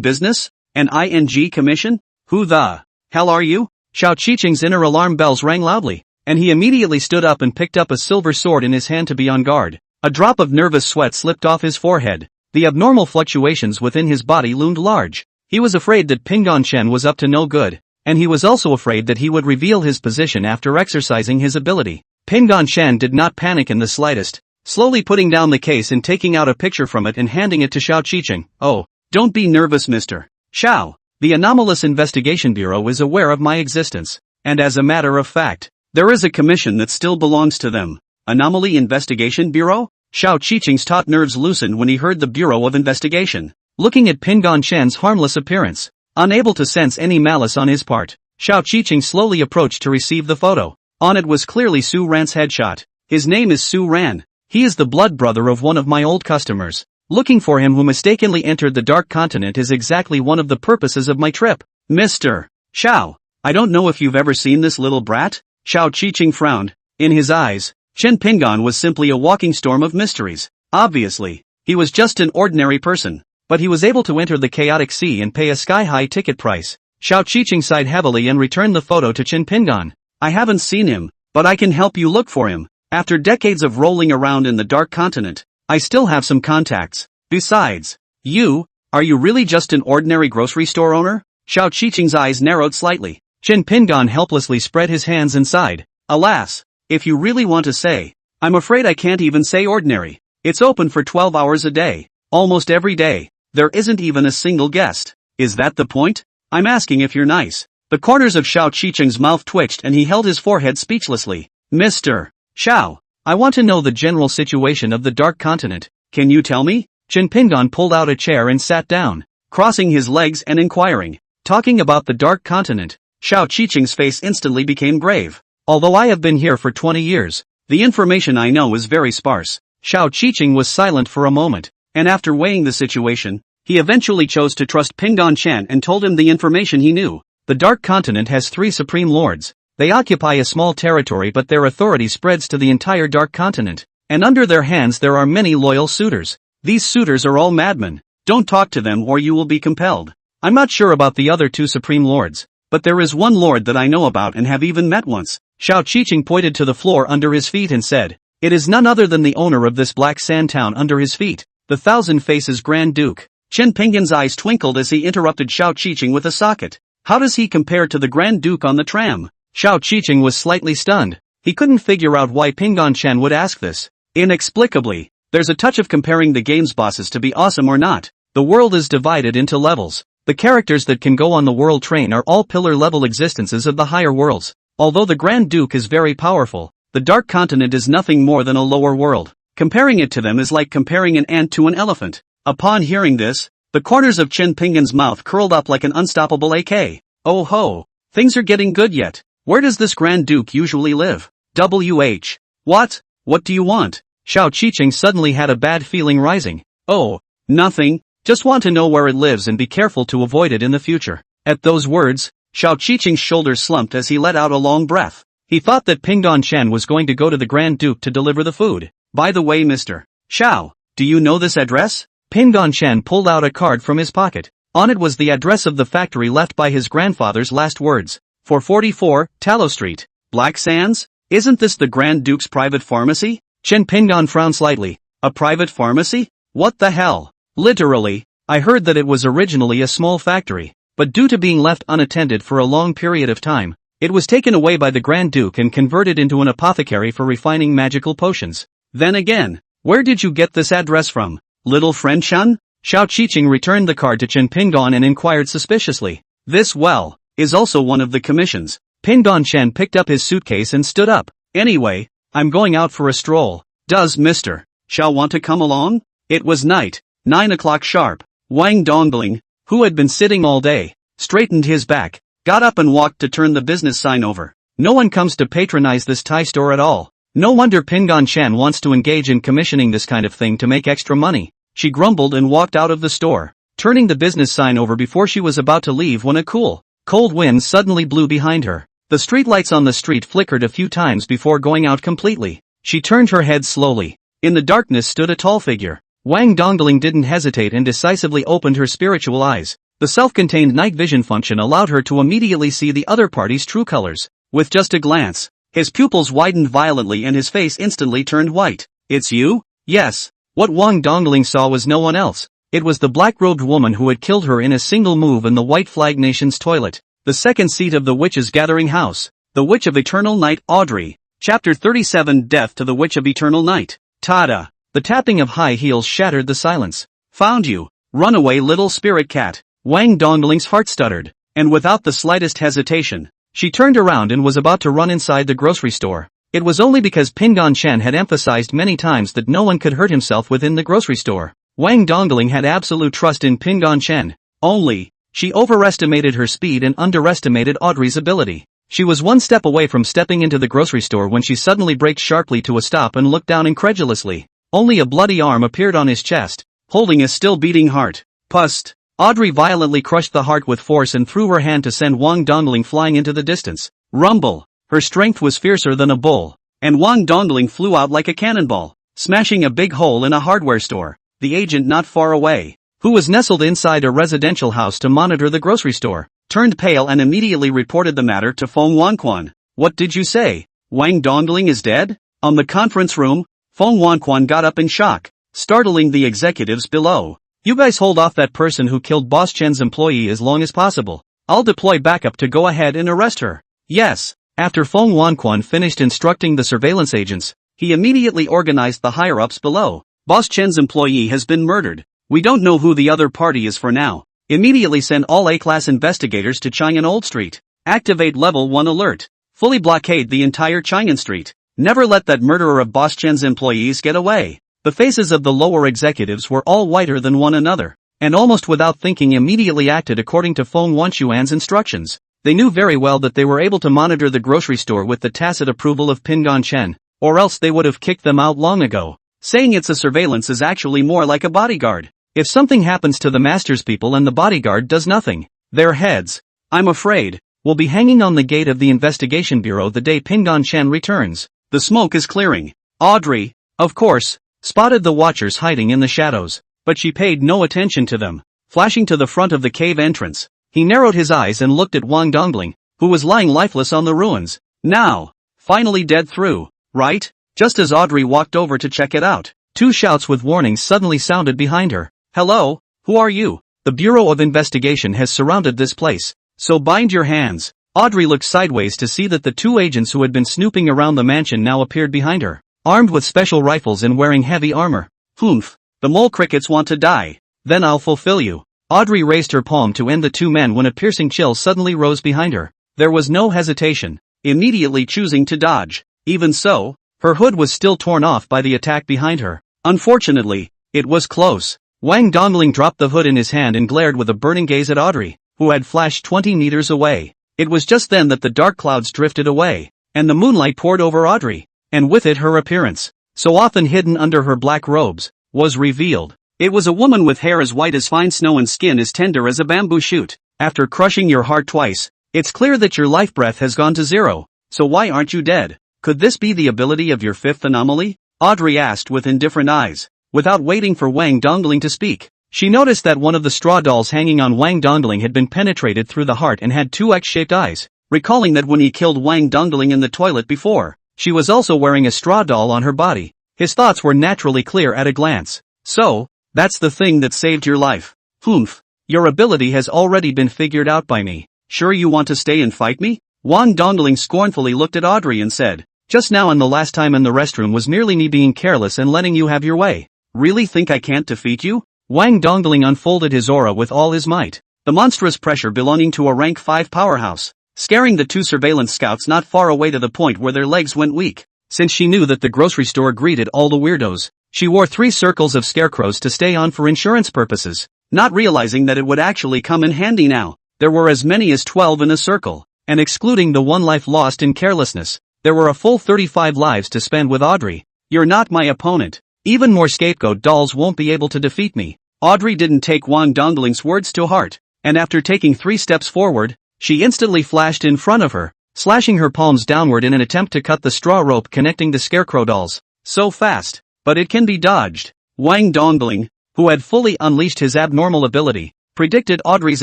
business? An ING commission? Who the hell are you? Xiao Qiqing's inner alarm bells rang loudly, and he immediately stood up and picked up a silver sword in his hand to be on guard. A drop of nervous sweat slipped off his forehead. The abnormal fluctuations within his body loomed large. He was afraid that Pinggan Shen was up to no good, and he was also afraid that he would reveal his position after exercising his ability. Pinggan Shen did not panic in the slightest, slowly putting down the case and taking out a picture from it and handing it to Xiao Qiqing. Oh, don't be nervous, Mr. Xiao. The Anomalous Investigation Bureau is aware of my existence, and as a matter of fact, there is a commission that still belongs to them. Anomaly Investigation Bureau? Xiao Qiqing's taut nerves loosened when he heard the Bureau of Investigation. Looking at Pinggan Shen's harmless appearance, unable to sense any malice on his part, Xiao Qiqing slowly approached to receive the photo. On it was clearly Su Ran's headshot. His name is Su Ran. He is the blood brother of one of my old customers. Looking for him who mistakenly entered the Dark Continent is exactly one of the purposes of my trip. Mr. Xiao, I don't know if you've ever seen this little brat? Xiao Qiqing frowned. In his eyes, Chen Pinggan was simply a walking storm of mysteries. Obviously, he was just an ordinary person, but he was able to enter the chaotic sea and pay a sky-high ticket price. Xiao Qiqing sighed heavily and returned the photo to Chen Pinggan. I haven't seen him, but I can help you look for him. After decades of rolling around in the Dark Continent, I still have some contacts. Besides, are you really just an ordinary grocery store owner? Xiao Qiqing's eyes narrowed slightly. Chen Pinggan helplessly spread his hands and sighed. Alas, if you really want to say, I'm afraid I can't even say ordinary. It's open for 12 hours a day, almost every day. There isn't even a single guest. Is that the point? I'm asking if you're nice. The corners of Xiao Qiqing's mouth twitched and he held his forehead speechlessly. Mr. Xiao, I want to know the general situation of the Dark Continent. Can you tell me? Chen Pinggan pulled out a chair and sat down, crossing his legs and inquiring. Talking about the Dark Continent, Xiao Qiqing's face instantly became grave. Although I have been here for 20 years, the information I know is very sparse. Xiao Qiqing was silent for a moment, and after weighing the situation, he eventually chose to trust Pinggan Shen and told him the information he knew. The Dark Continent has 3 Supreme Lords. They occupy a small territory but their authority spreads to the entire Dark Continent, and under their hands there are many loyal suitors. These suitors are all madmen. Don't talk to them or you will be compelled. I'm not sure about the other 2 Supreme Lords, but there is one lord that I know about and have even met once. Xiao Qiqing pointed to the floor under his feet and said, it is none other than the owner of this black sand town under his feet, the Thousand Faces Grand Duke. Chen Pinggan's eyes twinkled as he interrupted Xiao Qiqing with a socket. How does he compare to the Grand Duke on the tram? Xiao Qiqing was slightly stunned. He couldn't figure out why Pinggan Shen would ask this. Inexplicably, there's a touch of comparing the game's bosses to be awesome or not. The world is divided into levels. The characters that can go on the world train are all pillar-level existences of the higher worlds. Although the Grand Duke is very powerful, the Dark Continent is nothing more than a lower world. Comparing it to them is like comparing an ant to an elephant. Upon hearing this, the corners of Chen Pinggan's mouth curled up like an unstoppable AK. Oh ho, things are getting good yet. Where does this Grand Duke usually live? WH. What? What do you want? Xiao Qiqing suddenly had a bad feeling rising. Oh, nothing, just want to know where it lives and be careful to avoid it in the future. At those words, Xiao Qiqing's shoulders slumped as he let out a long breath. He thought that Pinggan Shen was going to go to the Grand Duke to deliver the food. By the way, Mr. Xiao, do you know this address? Pinggan Shen pulled out a card from his pocket. On it was the address of the factory left by his grandfather's last words. 444, Tallow Street, Black Sands? Isn't this the Grand Duke's private pharmacy? Chen Pinggan frowned slightly. A private pharmacy? What the hell? Literally, I heard that it was originally a small factory, but due to being left unattended for a long period of time, it was taken away by the Grand Duke and converted into an apothecary for refining magical potions. Then again, where did you get this address from? Little friend Shun? Xiao Qiqing returned the card to Chen Pinggan and inquired suspiciously. This, well, is also one of the commissions. Pinggan Shen picked up his suitcase and stood up. Anyway, I'm going out for a stroll. Does Mr. Xiao want to come along? It was night, 9 o'clock sharp. Wang Dongbling, who had been sitting all day, straightened his back, got up and walked to turn the business sign over. No one comes to patronize this Thai store at all. No wonder Pinggan Shen wants to engage in commissioning this kind of thing to make extra money. She grumbled and walked out of the store, turning the business sign over before she was about to leave when a cold wind suddenly blew behind her. The streetlights on the street flickered a few times before going out completely. She turned her head slowly. In the darkness stood a tall figure. Wang Dongling didn't hesitate and decisively opened her spiritual eyes. The self-contained night vision function allowed her to immediately see the other party's true colors. With just a glance, his pupils widened violently and his face instantly turned white. It's you? Yes. What Wang Dongling saw was no one else. It was the black-robed woman who had killed her in a single move in the White Flag Nation's toilet. The second seat of the Witch's Gathering House. The Witch of Eternal Night, Audrey. Chapter 37, Death to the Witch of Eternal Night. Tada! The tapping of high heels shattered the silence. Found you. Run away, little spirit cat. Wang Dongling's heart stuttered, and without the slightest hesitation, she turned around and was about to run inside the grocery store. It was only because Pingon Chen had emphasized many times that no one could hurt himself within the grocery store. Wang Dongling had absolute trust in Pingon Chen. Only, she overestimated her speed and underestimated Audrey's ability. She was one step away from stepping into the grocery store when she suddenly braked sharply to a stop and looked down incredulously. Only a bloody arm appeared on his chest, holding a still beating heart. Pust! Audrey violently crushed the heart with force and threw her hand to send Wang Dongling flying into the distance. Rumble! Her strength was fiercer than a bull, and Wang Dongling flew out like a cannonball, smashing a big hole in a hardware store. The agent not far away, who was nestled inside a residential house to monitor the grocery store, turned pale and immediately reported the matter to Feng Wanquan. What did you say? Wang Dongling is dead? On the conference room, Feng Wanquan got up in shock, startling the executives below. You guys hold off that person who killed Boss Chen's employee as long as possible. I'll deploy backup to go ahead and arrest her. Yes. After Feng Wanquan finished instructing the surveillance agents, he immediately organized the higher-ups below. Boss Chen's employee has been murdered. We don't know who the other party is for now. Immediately send all A-class investigators to Chang'an Old Street. Activate Level 1 alert. Fully blockade the entire Chang'an Street. Never let that murderer of Boss Chen's employees get away. The faces of the lower executives were all whiter than one another, and almost without thinking immediately acted according to Feng Wanquan's instructions. They knew very well that they were able to monitor the grocery store with the tacit approval of Pingon Chen, or else they would have kicked them out long ago. Saying it's a surveillance is actually more like a bodyguard. If something happens to the master's people and the bodyguard does nothing, their heads, I'm afraid, will be hanging on the gate of the investigation bureau the day Pingon Chen returns. The smoke is clearing. Audrey, of course, spotted the watchers hiding in the shadows, but she paid no attention to them. Flashing to the front of the cave entrance, he narrowed his eyes and looked at Wang Dongling, who was lying lifeless on the ruins. Now, finally dead through, right? Just as Audrey walked over to check it out, two shouts with warnings suddenly sounded behind her. Hello, who are you? The Bureau of Investigation has surrounded this place, so bind your hands. Audrey looked sideways to see that the two agents who had been snooping around the mansion now appeared behind her, armed with special rifles and wearing heavy armor. Humph, the mole crickets want to die. Then I'll fulfill you. Audrey raised her palm to end the two men when a piercing chill suddenly rose behind her. There was no hesitation, immediately choosing to dodge. Even so, her hood was still torn off by the attack behind her. Unfortunately, it was close. Wang Dongling dropped the hood in his hand and glared with a burning gaze at Audrey, who had flashed 20 meters away. It was just then that the dark clouds drifted away, and the moonlight poured over Audrey, and with it her appearance, so often hidden under her black robes, was revealed. It was a woman with hair as white as fine snow and skin as tender as a bamboo shoot. After crushing your heart twice, it's clear that your life breath has gone to zero, so why aren't you dead? Could this be the ability of your fifth anomaly? Audrey asked with indifferent eyes. Without waiting for Wang Dongling to speak, she noticed that one of the straw dolls hanging on Wang Dongling had been penetrated through the heart and had two X-shaped eyes. Recalling that when he killed Wang Dongling in the toilet before, she was also wearing a straw doll on her body. His thoughts were naturally clear at a glance. So, that's the thing that saved your life. Humph, your ability has already been figured out by me. Sure you want to stay and fight me? Wang Dongling scornfully looked at Audrey and said, just now and the last time in the restroom was merely me being careless and letting you have your way. Really think I can't defeat you? Wang Dongling unfolded his aura with all his might, the monstrous pressure belonging to a rank 5 powerhouse, scaring the two surveillance scouts not far away to the point where their legs went weak. Since she knew that the grocery store greeted all the weirdos, she wore 3 circles of scarecrows to stay on for insurance purposes, not realizing that it would actually come in handy now. There were as many as 12 in a circle, and excluding the one life lost in carelessness, there were a full 35 lives to spend with Audrey. You're not my opponent. Even more scapegoat dolls won't be able to defeat me. Audrey didn't take Wang Dongling's words to heart, and after taking 3 steps forward, she instantly flashed in front of her, slashing her palms downward in an attempt to cut the straw rope connecting the scarecrow dolls. So fast, but it can be dodged. Wang Dongling, who had fully unleashed his abnormal ability, predicted Audrey's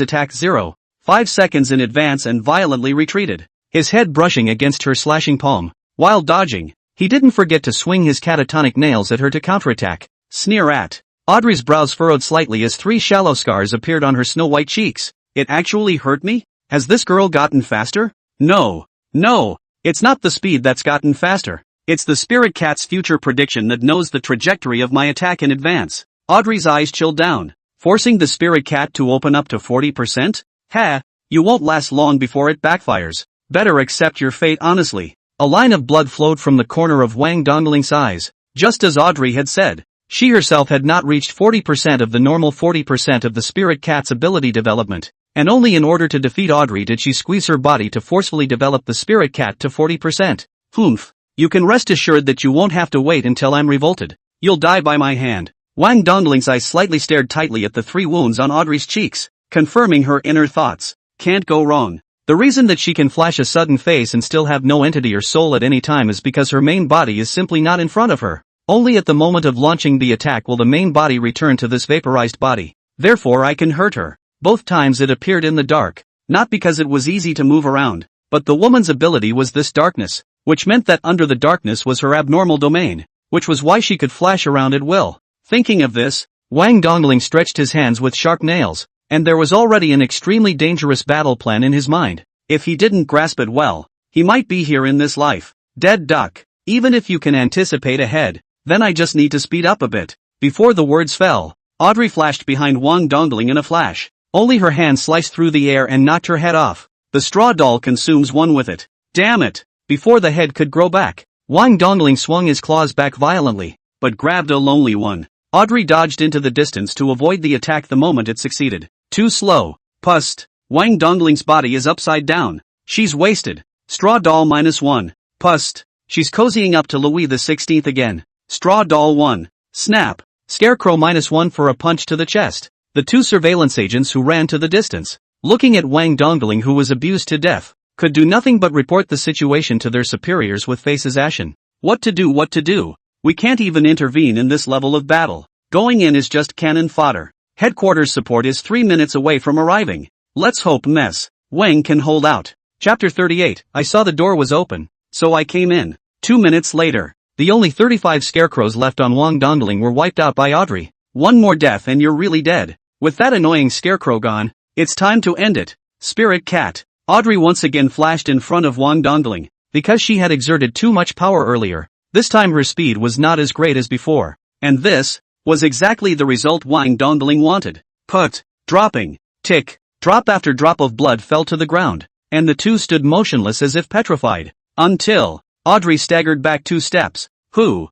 attack 0.5 seconds in advance and violently retreated, his head brushing against her slashing palm. While dodging, he didn't forget to swing his catatonic nails at her to counterattack. Sneer at. Audrey's brows furrowed slightly as 3 shallow scars appeared on her snow-white cheeks. It actually hurt me? Has this girl gotten faster? No. No. It's not the speed that's gotten faster. It's the spirit cat's future prediction that knows the trajectory of my attack in advance. Audrey's eyes chilled down, forcing the spirit cat to open up to 40%? Ha! You won't last long before it backfires. Better accept your fate honestly. A line of blood flowed from the corner of Wang Dongling's eyes, just as Audrey had said. She herself had not reached 40% of the normal 40% of the spirit cat's ability development, and only in order to defeat Audrey did she squeeze her body to forcefully develop the spirit cat to 40%. Humph. You can rest assured that you won't have to wait until I'm revolted. You'll die by my hand. Wang Dongling's eyes slightly stared tightly at the 3 wounds on Audrey's cheeks, confirming her inner thoughts. Can't go wrong. The reason that she can flash a sudden face and still have no entity or soul at any time is because her main body is simply not in front of her. Only at the moment of launching the attack will the main body return to this vaporized body. Therefore I can hurt her. Both times it appeared in the dark, not because it was easy to move around, but the woman's ability was this darkness, which meant that under the darkness was her abnormal domain, which was why she could flash around at will. Thinking of this, Wang Dongling stretched his hands with sharp nails, and there was already an extremely dangerous battle plan in his mind. If he didn't grasp it well, he might be here in this life. Dead duck. Even if you can anticipate ahead, then I just need to speed up a bit. Before the words fell, Audrey flashed behind Wang Dongling in a flash. Only her hand sliced through the air and knocked her head off. The straw doll consumes one with it. Damn it! Before the head could grow back, Wang Dongling swung his claws back violently, but grabbed a lonely one. Audrey dodged into the distance to avoid the attack the moment it succeeded. Too slow. Pust. Wang Dongling's body is upside down. She's wasted. Straw doll -1. Pust. She's cozying up to Louis XVI again. Straw doll 1. Snap. Scarecrow -1 for a punch to the chest. The 2 surveillance agents who ran to the distance, looking at Wang Dongling who was abused to death, could do nothing but report the situation to their superiors with faces ashen. What to do? We can't even intervene in this level of battle. Going in is just cannon fodder. Headquarters support is 3 minutes away from arriving. Let's hope Wang can hold out. Chapter 38. I saw the door was open, so I came in. 2 minutes later, the only 35 scarecrows left on Wang Dongling were wiped out by Audrey. One more death and you're really dead. With that annoying scarecrow gone, it's time to end it. Spirit cat. Audrey once again flashed in front of Wang Dongling. Because she had exerted too much power earlier, this time her speed was not as great as before. And this was exactly the result Wang Dongling wanted. Put. Dropping. Tick. Drop after drop of blood fell to the ground, and the 2 stood motionless as if petrified. Until Audrey staggered back 2 steps. Who?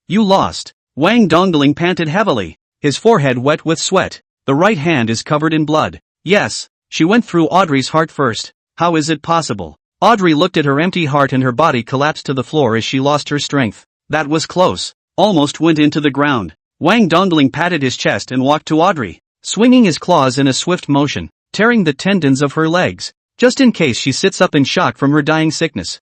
You lost. Wang Dongling panted heavily, his forehead wet with sweat. The right hand is covered in blood. Yes, she went through Audrey's heart first. How is it possible? Audrey looked at her empty heart and her body collapsed to the floor as she lost her strength. That was close. Almost went into the ground. Wang Dongling patted his chest and walked to Audrey, swinging his claws in a swift motion, tearing the tendons of her legs, just in case she sits up in shock from her dying sickness.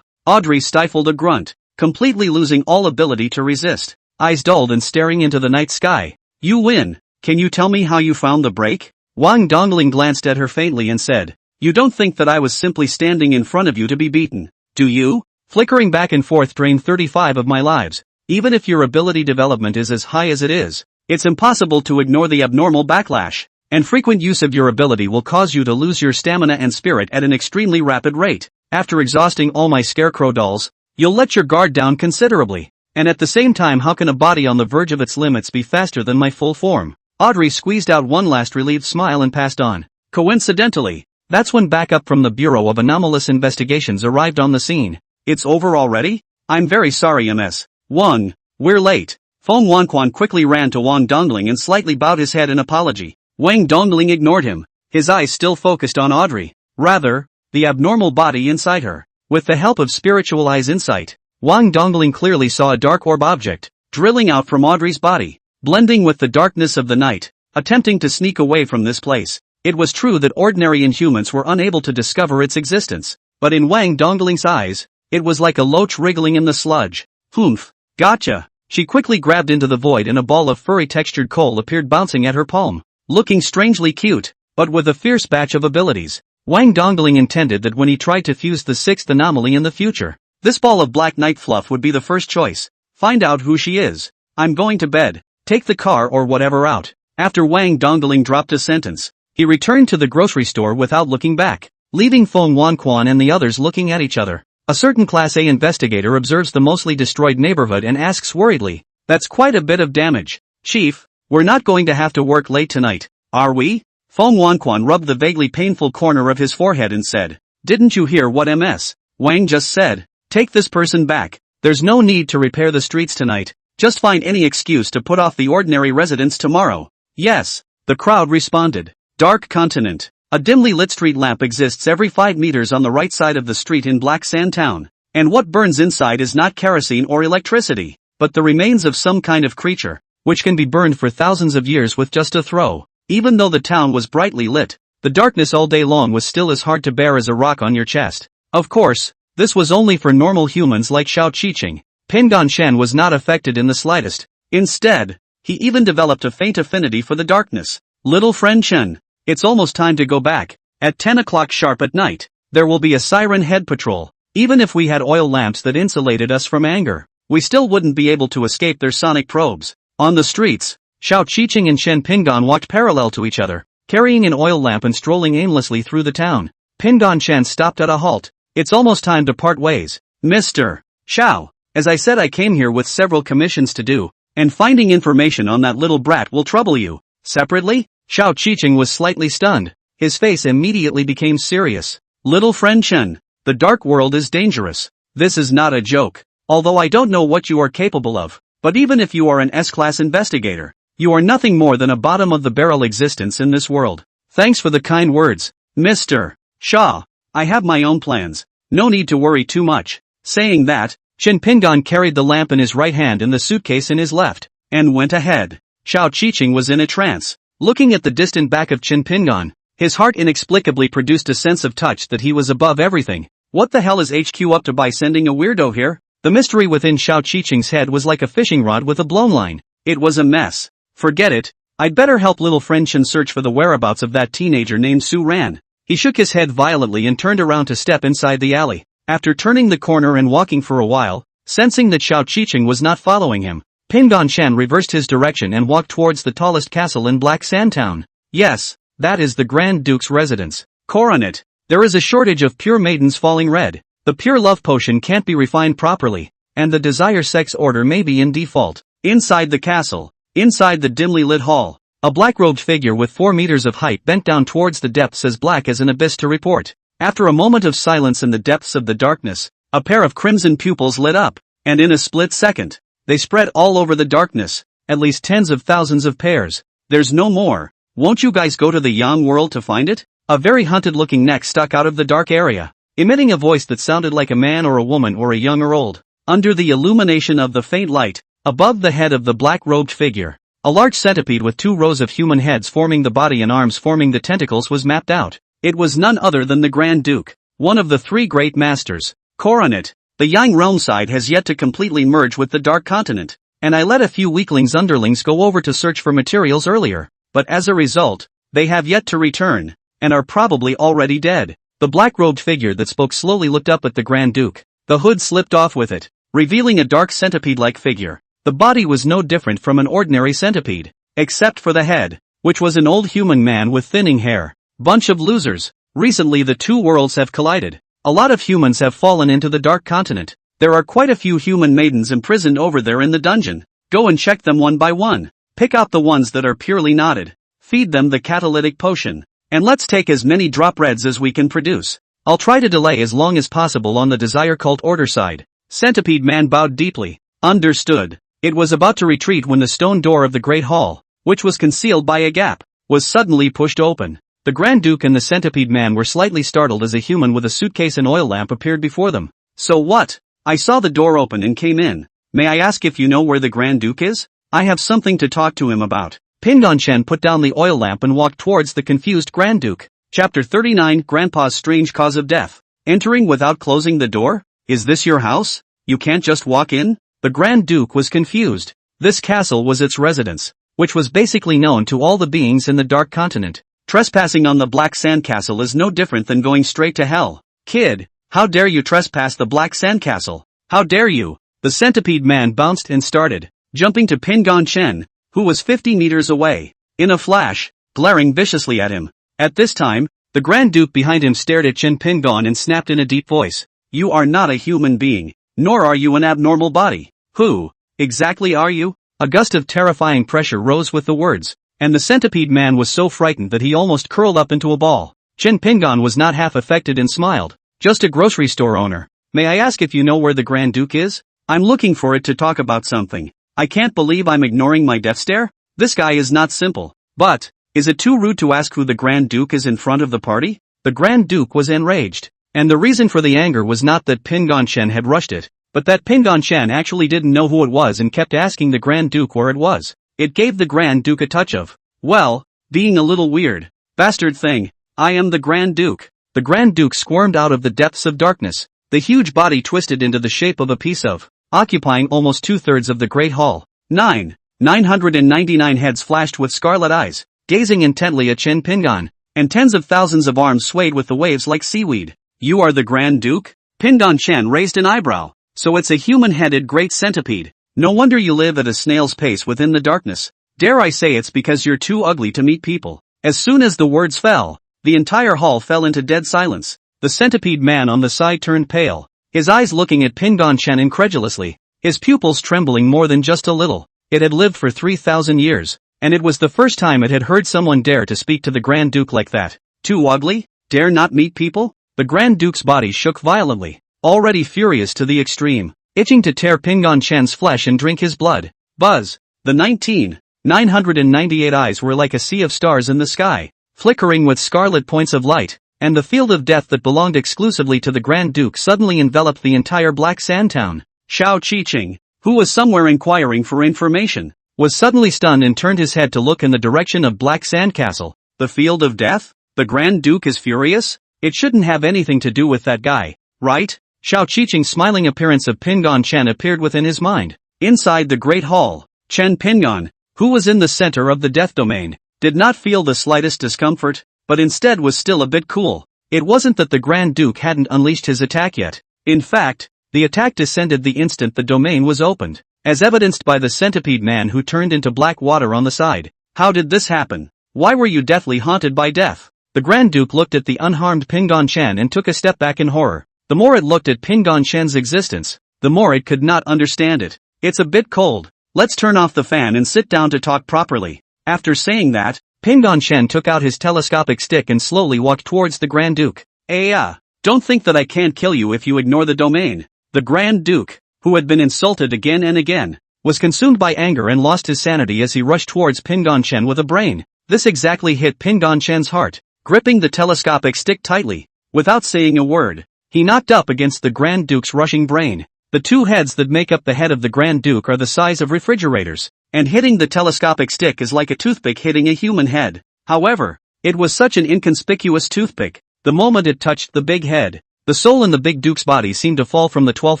Audrey stifled a grunt, completely losing all ability to resist, eyes dulled and staring into the night sky. You win. Can you tell me how you found the break? Wang Dongling glanced at her faintly and said, You don't think that I was simply standing in front of you to be beaten, do you? Flickering back and forth drained 35 of my lives. Even if your ability development is as high as it is, it's impossible to ignore the abnormal backlash, and frequent use of your ability will cause you to lose your stamina and spirit at an extremely rapid rate. After exhausting all my scarecrow dolls, you'll let your guard down considerably. And at the same time, how can a body on the verge of its limits be faster than my full form? Audrey squeezed out one last relieved smile and passed on. Coincidentally, that's when backup from the Bureau of Anomalous Investigations arrived on the scene. It's over already? I'm very sorry Ms. Wang, we're late. Feng Wanquan quickly ran to Wang Dongling and slightly bowed his head in apology. Wang Dongling ignored him, his eyes still focused on Audrey. Rather, the abnormal body inside her. With the help of spiritual eyes insight, Wang Dongling clearly saw a dark orb object, drilling out from Audrey's body, blending with the darkness of the night, attempting to sneak away from this place. It was true that ordinary inhumans were unable to discover its existence, but in Wang Dongling's eyes, it was like a loach wriggling in the sludge. Humph. Gotcha. She quickly grabbed into the void and a ball of furry textured coal appeared bouncing at her palm. Looking strangely cute, but with a fierce batch of abilities. Wang Dongling intended that when he tried to fuse the sixth anomaly in the future, this ball of black night fluff would be the first choice. Find out who she is. I'm going to bed. Take the car or whatever out. After Wang Dongling dropped a sentence, he returned to the grocery store without looking back, leaving Feng Wanquan and the others looking at each other. A certain Class A investigator observes the mostly destroyed neighborhood and asks worriedly, "That's quite a bit of damage. Chief, we're not going to have to work late tonight, are we?" Feng Wanquan rubbed the vaguely painful corner of his forehead and said, "Didn't you hear what Ms. Wang just said? Take this person back. There's no need to repair the streets tonight. Just find any excuse to put off the ordinary residents tomorrow." "Yes," the crowd responded. Dark Continent. A dimly lit street lamp exists every 5 meters on the right side of the street in Black Sand Town. And what burns inside is not kerosene or electricity, but the remains of some kind of creature, which can be burned for thousands of years with just a throw. Even though the town was brightly lit, the darkness all day long was still as hard to bear as a rock on your chest. Of course, this was only for normal humans like Xiao Qiqing. Pingan Shen was not affected in the slightest. Instead, he even developed a faint affinity for the darkness. "Little friend Chen, it's almost time to go back. At 10 o'clock sharp at night, there will be a siren head patrol. Even if we had oil lamps that insulated us from anger, we still wouldn't be able to escape their sonic probes." On the streets, Xiao Qiqing and Shen Pingan walked parallel to each other, carrying an oil lamp and strolling aimlessly through the town. Pingan Shen stopped at a halt. "It's almost time to part ways. Mr. Xiao, as I said, I came here with several commissions to do, and finding information on that little brat will trouble you. Separately?" Xiao Qiqing was slightly stunned. His face immediately became serious. "Little friend Chen, the dark world is dangerous. This is not a joke. Although I don't know what you are capable of, but even if you are an S-class investigator, you are nothing more than a bottom-of-the-barrel existence in this world. Thanks for the kind words, Mr. Shaw. I have my own plans. No need to worry too much." Saying that, Shen Pingan carried the lamp in his right hand and the suitcase in his left, and went ahead. Xiao Qiqing was in a trance, looking at the distant back of Chen Pingan. His heart inexplicably produced a sense of touch that he was above everything. What the hell is HQ up to by sending a weirdo here? The mystery within Xiao Qiqing's head was like a fishing rod with a blown line. It was a mess. Forget it. I'd better help little friend Chen search for the whereabouts of that teenager named Su Ran. He shook his head violently and turned around to step inside the alley. After turning the corner and walking for a while, sensing that Xiao Qiqing was not following him, Pingan Shen reversed his direction and walked towards the tallest castle in Black Sand Town. Yes, that is the Grand Duke's residence. Coronet. There is a shortage of pure maidens falling red. The pure love potion can't be refined properly, and the desire sex order may be in default. Inside the castle, inside the dimly lit hall, a black-robed figure with 4 meters of height bent down towards the depths as black as an abyss to report. After a moment of silence in the depths of the darkness, a pair of crimson pupils lit up, and in a split second, they spread all over the darkness, at least tens of thousands of pairs. "There's no more. Won't you guys go to the Yang world to find it?" A very hunted-looking neck stuck out of the dark area, emitting a voice that sounded like a man or a woman or a young or old. Under the illumination of the faint light, above the head of the black-robed figure, a large centipede with 2 rows of human heads forming the body and arms forming the tentacles was mapped out. It was none other than the Grand Duke, one of the 3 great masters. Coronet. The Yang realm side has yet to completely merge with the Dark Continent, and I let a few weaklings underlings go over to search for materials earlier, but as a result, they have yet to return, and are probably already dead. The black-robed figure that spoke slowly looked up at the Grand Duke. The hood slipped off with it, revealing a dark centipede-like figure. The body was no different from an ordinary centipede, except for the head, which was an old human man with thinning hair. Bunch of losers. Recently the 2 worlds have collided. A lot of humans have fallen into the Dark Continent. There are quite a few human maidens imprisoned over there in the dungeon. Go and check them one by one. Pick out the ones that are purely knotted. Feed them the catalytic potion. And let's take as many drop reds as we can produce. I'll try to delay as long as possible on the Desire Cult order side. Centipede Man bowed deeply. Understood. It was about to retreat when the stone door of the Great Hall, which was concealed by a gap, was suddenly pushed open. The Grand Duke and the Centipede Man were slightly startled as a human with a suitcase and oil lamp appeared before them. "So what? I saw the door open and came in. May I ask if you know where the Grand Duke is? I have something to talk to him about." Pingan Shen put down the oil lamp and walked towards the confused Grand Duke. Chapter 39 Grandpa's Strange Cause of Death. Entering without closing the door? Is this your house? You can't just walk in? The Grand Duke was confused. This castle was its residence, which was basically known to all the beings in the Dark Continent. Trespassing on the Black Sandcastle is no different than going straight to hell. Kid, how dare you trespass the Black Sandcastle? How dare you? The centipede man bounced and started jumping to Pingon Chen, who was 50 meters away. In a flash, glaring viciously at him. At this time, the Grand Duke behind him stared at Chen Pingon and snapped in a deep voice. You are not a human being, nor are you an abnormal body. Who, exactly are you? A gust of terrifying pressure rose with the words, and the centipede man was so frightened that he almost curled up into a ball. Chen Pingon was not half affected and smiled. Just a grocery store owner. May I ask if you know where the Grand Duke is? I'm looking for it to talk about something. I can't believe I'm ignoring my death stare? This guy is not simple. But, is it too rude to ask who the Grand Duke is in front of the party? The Grand Duke was enraged. And the reason for the anger was not that Pingon Chen had rushed it, but that Pingon Chen actually didn't know who it was and kept asking the Grand Duke where it was. It gave the Grand Duke a touch of, well, being a little weird. Bastard thing. I am the Grand Duke. The Grand Duke squirmed out of the depths of darkness. The huge body twisted into the shape of a piece of, occupying almost 2/3 of the Great Hall. 999 heads flashed with scarlet eyes, gazing intently at Chen Pingon, and tens of thousands of arms swayed with the waves like seaweed. You are the Grand Duke? Pingon Chen raised an eyebrow. So it's a human-headed great centipede. No wonder you live at a snail's pace within the darkness. Dare I say it's because you're too ugly to meet people. As soon as the words fell, the entire hall fell into dead silence. The centipede man on the side turned pale, his eyes looking at Pingon Chen incredulously, his pupils trembling more than just a little. It had lived for 3,000 years, and it was the first time it had heard someone dare to speak to the Grand Duke like that. Too ugly? Dare not meet people? The Grand Duke's body shook violently, already furious to the extreme, itching to tear Pingon Chen's flesh and drink his blood. Buzz! The 998 eyes were like a sea of stars in the sky, flickering with scarlet points of light, and the field of death that belonged exclusively to the Grand Duke suddenly enveloped the entire Black Sand town. Xiao Qiqing, who was somewhere inquiring for information, was suddenly stunned and turned his head to look in the direction of Black Sand Castle. The field of death? The Grand Duke is furious? It shouldn't have anything to do with that guy, right? Xiao Qiqing's smiling appearance of Pingon Chen appeared within his mind. Inside the Great Hall, Chen Pingon, who was in the center of the death domain, did not feel the slightest discomfort, but instead was still a bit cool. It wasn't that the Grand Duke hadn't unleashed his attack yet. In fact, the attack descended the instant the domain was opened, as evidenced by the centipede man who turned into black water on the side. How did this happen? Why were you deathly haunted by death? The Grand Duke looked at the unharmed Pingon Chen and took a step back in horror. The more it looked at Pingon Chen's existence, the more it could not understand it. It's a bit cold. Let's turn off the fan and sit down to talk properly. After saying that, Pingon Chen took out his telescopic stick and slowly walked towards the Grand Duke. Don't think that I can't kill you if you ignore the domain. The Grand Duke, who had been insulted again and again, was consumed by anger and lost his sanity as he rushed towards Pingon Chen with a brain. This exactly hit Pingon Chen's heart. Gripping the telescopic stick tightly, without saying a word, he knocked up against the Grand Duke's rushing brain. The two heads that make up the head of the Grand Duke are the size of refrigerators, and hitting the telescopic stick is like a toothpick hitting a human head. However, it was such an inconspicuous toothpick. The moment it touched the big head, the soul in the big Duke's body seemed to fall from the 12th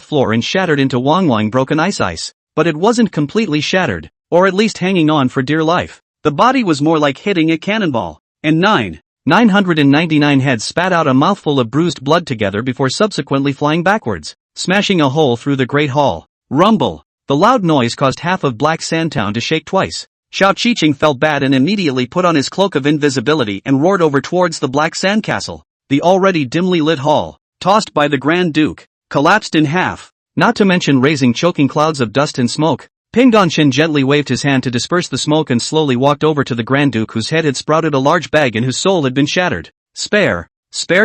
floor and shattered into wang broken ice. But it wasn't completely shattered, or at least hanging on for dear life. The body was more like hitting a cannonball, and 999 heads spat out a mouthful of bruised blood together before subsequently flying backwards, smashing a hole through the Great Hall. Rumble! The loud noise caused half of Black Sandtown to shake twice. Xiao Qiqing felt bad and immediately put on his cloak of invisibility and roared over towards the Black Sandcastle. The already dimly lit hall, tossed by the Grand Duke, collapsed in half, not to mention raising choking clouds of dust and smoke. Pingon Chen gently waved his hand to disperse the smoke and slowly walked over to the Grand Duke whose head had sprouted a large bag and whose soul had been shattered. Spare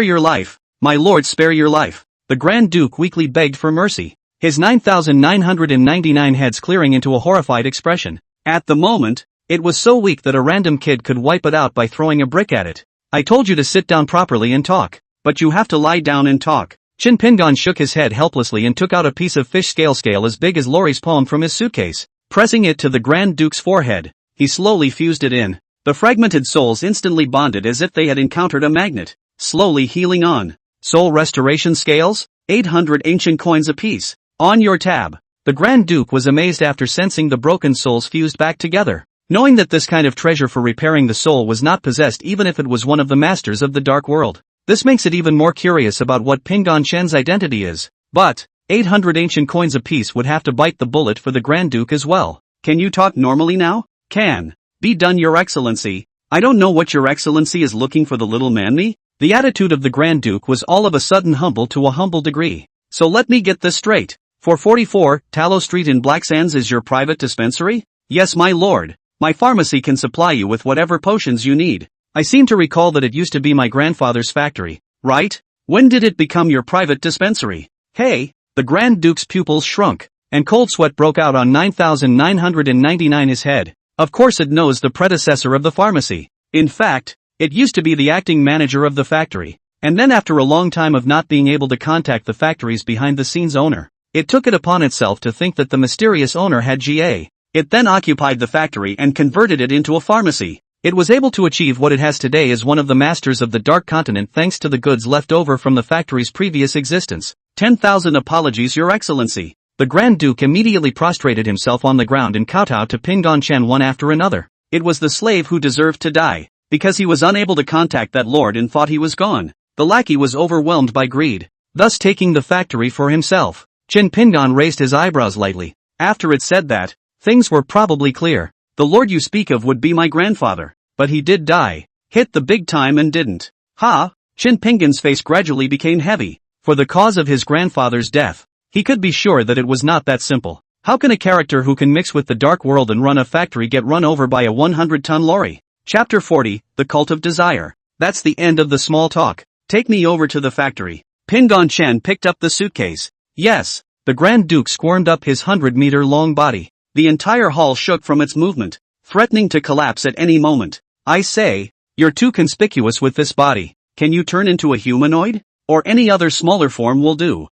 your life, my lord, spare your life. The Grand Duke weakly begged for mercy, his 9,999 heads clearing into a horrified expression. At the moment, it was so weak that a random kid could wipe it out by throwing a brick at it. I told you to sit down properly and talk, but you have to lie down and talk. Chen Pingon shook his head helplessly and took out a piece of fish scale as big as Lori's palm from his suitcase. Pressing it to the Grand Duke's forehead, he slowly fused it in. The fragmented souls instantly bonded as if they had encountered a magnet, slowly healing on. Soul restoration scales? 800 ancient coins apiece. On your tab. The Grand Duke was amazed after sensing the broken souls fused back together. Knowing that this kind of treasure for repairing the soul was not possessed even if it was one of the masters of the dark world. This makes it even more curious about what Pingon Shen's identity is. But 800 ancient coins apiece would have to bite the bullet for the Grand Duke as well. Can you talk normally now? Can be done, Your Excellency. I don't know what Your Excellency is looking for, the little man me? The attitude of the Grand Duke was all of a sudden humble to a humble degree. So let me get this straight. 444, Tallow Street in Black Sands is your private dispensary? Yes, my lord. My pharmacy can supply you with whatever potions you need. I seem to recall that it used to be my grandfather's factory, right? When did it become your private dispensary? Hey, the Grand Duke's pupils shrunk, and cold sweat broke out on 9,999 his head. Of course it knows the predecessor of the pharmacy. In fact, it used to be the acting manager of the factory. And then after a long time of not being able to contact the factory's behind-the-scenes owner, it took it upon itself to think that the mysterious owner had GA. It then occupied the factory and converted it into a pharmacy. It was able to achieve what it has today as one of the masters of the Dark Continent thanks to the goods left over from the factory's previous existence. 10,000 apologies, Your Excellency. The Grand Duke immediately prostrated himself on the ground and kowtowed to Pingon Shen one after another. It was the slave who deserved to die, because he was unable to contact that lord and thought he was gone. The lackey was overwhelmed by greed, thus taking the factory for himself. Chin Pingon raised his eyebrows lightly. After it said that, things were probably clear. The lord you speak of would be my grandfather, but he did die. Hit the big time and didn't. Ha! Chin Pingon's face gradually became heavy. For the cause of his grandfather's death, he could be sure that it was not that simple. How can a character who can mix with the dark world and run a factory get run over by a 100-ton lorry? Chapter 40, The Cult of Desire. That's the end of the small talk. Take me over to the factory. Pingon Shen picked up the suitcase. Yes. The Grand Duke squirmed up his 100-meter-long body. The entire hall shook from its movement, threatening to collapse at any moment. I say, you're too conspicuous with this body. Can you turn into a humanoid? Or any other smaller form will do.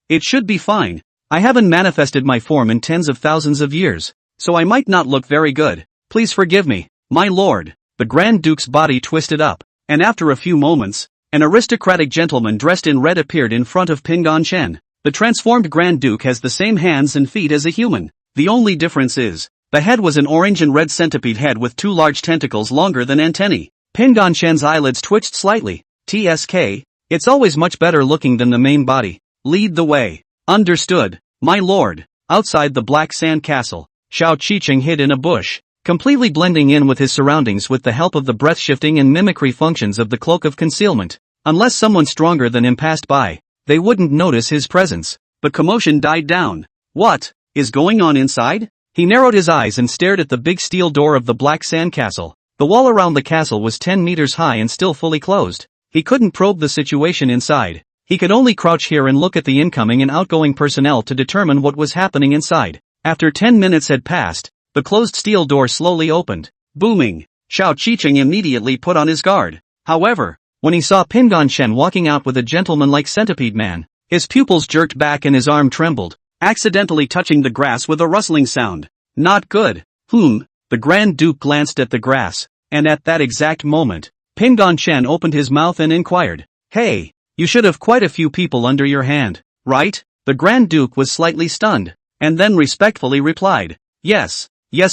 It should be fine. I haven't manifested my form in tens of thousands of years, so I might not look very good. Please forgive me, my lord. The Grand Duke's body twisted up, and after a few moments, an aristocratic gentleman dressed in red appeared in front of Pingon Shen. The transformed Grand Duke has the same hands and feet as a human. The only difference is, the head was an orange and red centipede head with two large tentacles longer than antennae. Pingon Shen's eyelids twitched slightly. TSK, it's always much better looking than the main body. Lead the way. Understood, my lord. Outside the Black Sand Castle, Xiao Qiqing hid in a bush, completely blending in with his surroundings with the help of the breath-shifting and mimicry functions of the Cloak of Concealment. Unless someone stronger than him passed by, they wouldn't notice his presence. The commotion died down. What is going on inside? He narrowed his eyes and stared at the big steel door of the Black Sand Castle. The wall around the castle was 10 meters high and still fully closed. He couldn't probe the situation inside. He could only crouch here and look at the incoming and outgoing personnel to determine what was happening inside. After 10 minutes had passed, the closed steel door slowly opened. Booming. Xiao Qiqing immediately put on his guard. However, when he saw Pingon Shen walking out with a gentleman-like centipede man, his pupils jerked back and his arm trembled, accidentally touching the grass with a rustling sound. Not good. The Grand Duke glanced at the grass, and at that exact moment, Pingon Shen opened his mouth and inquired, "Hey, you should have quite a few people under your hand, right?" The Grand Duke was slightly stunned, and then respectfully replied, Yes,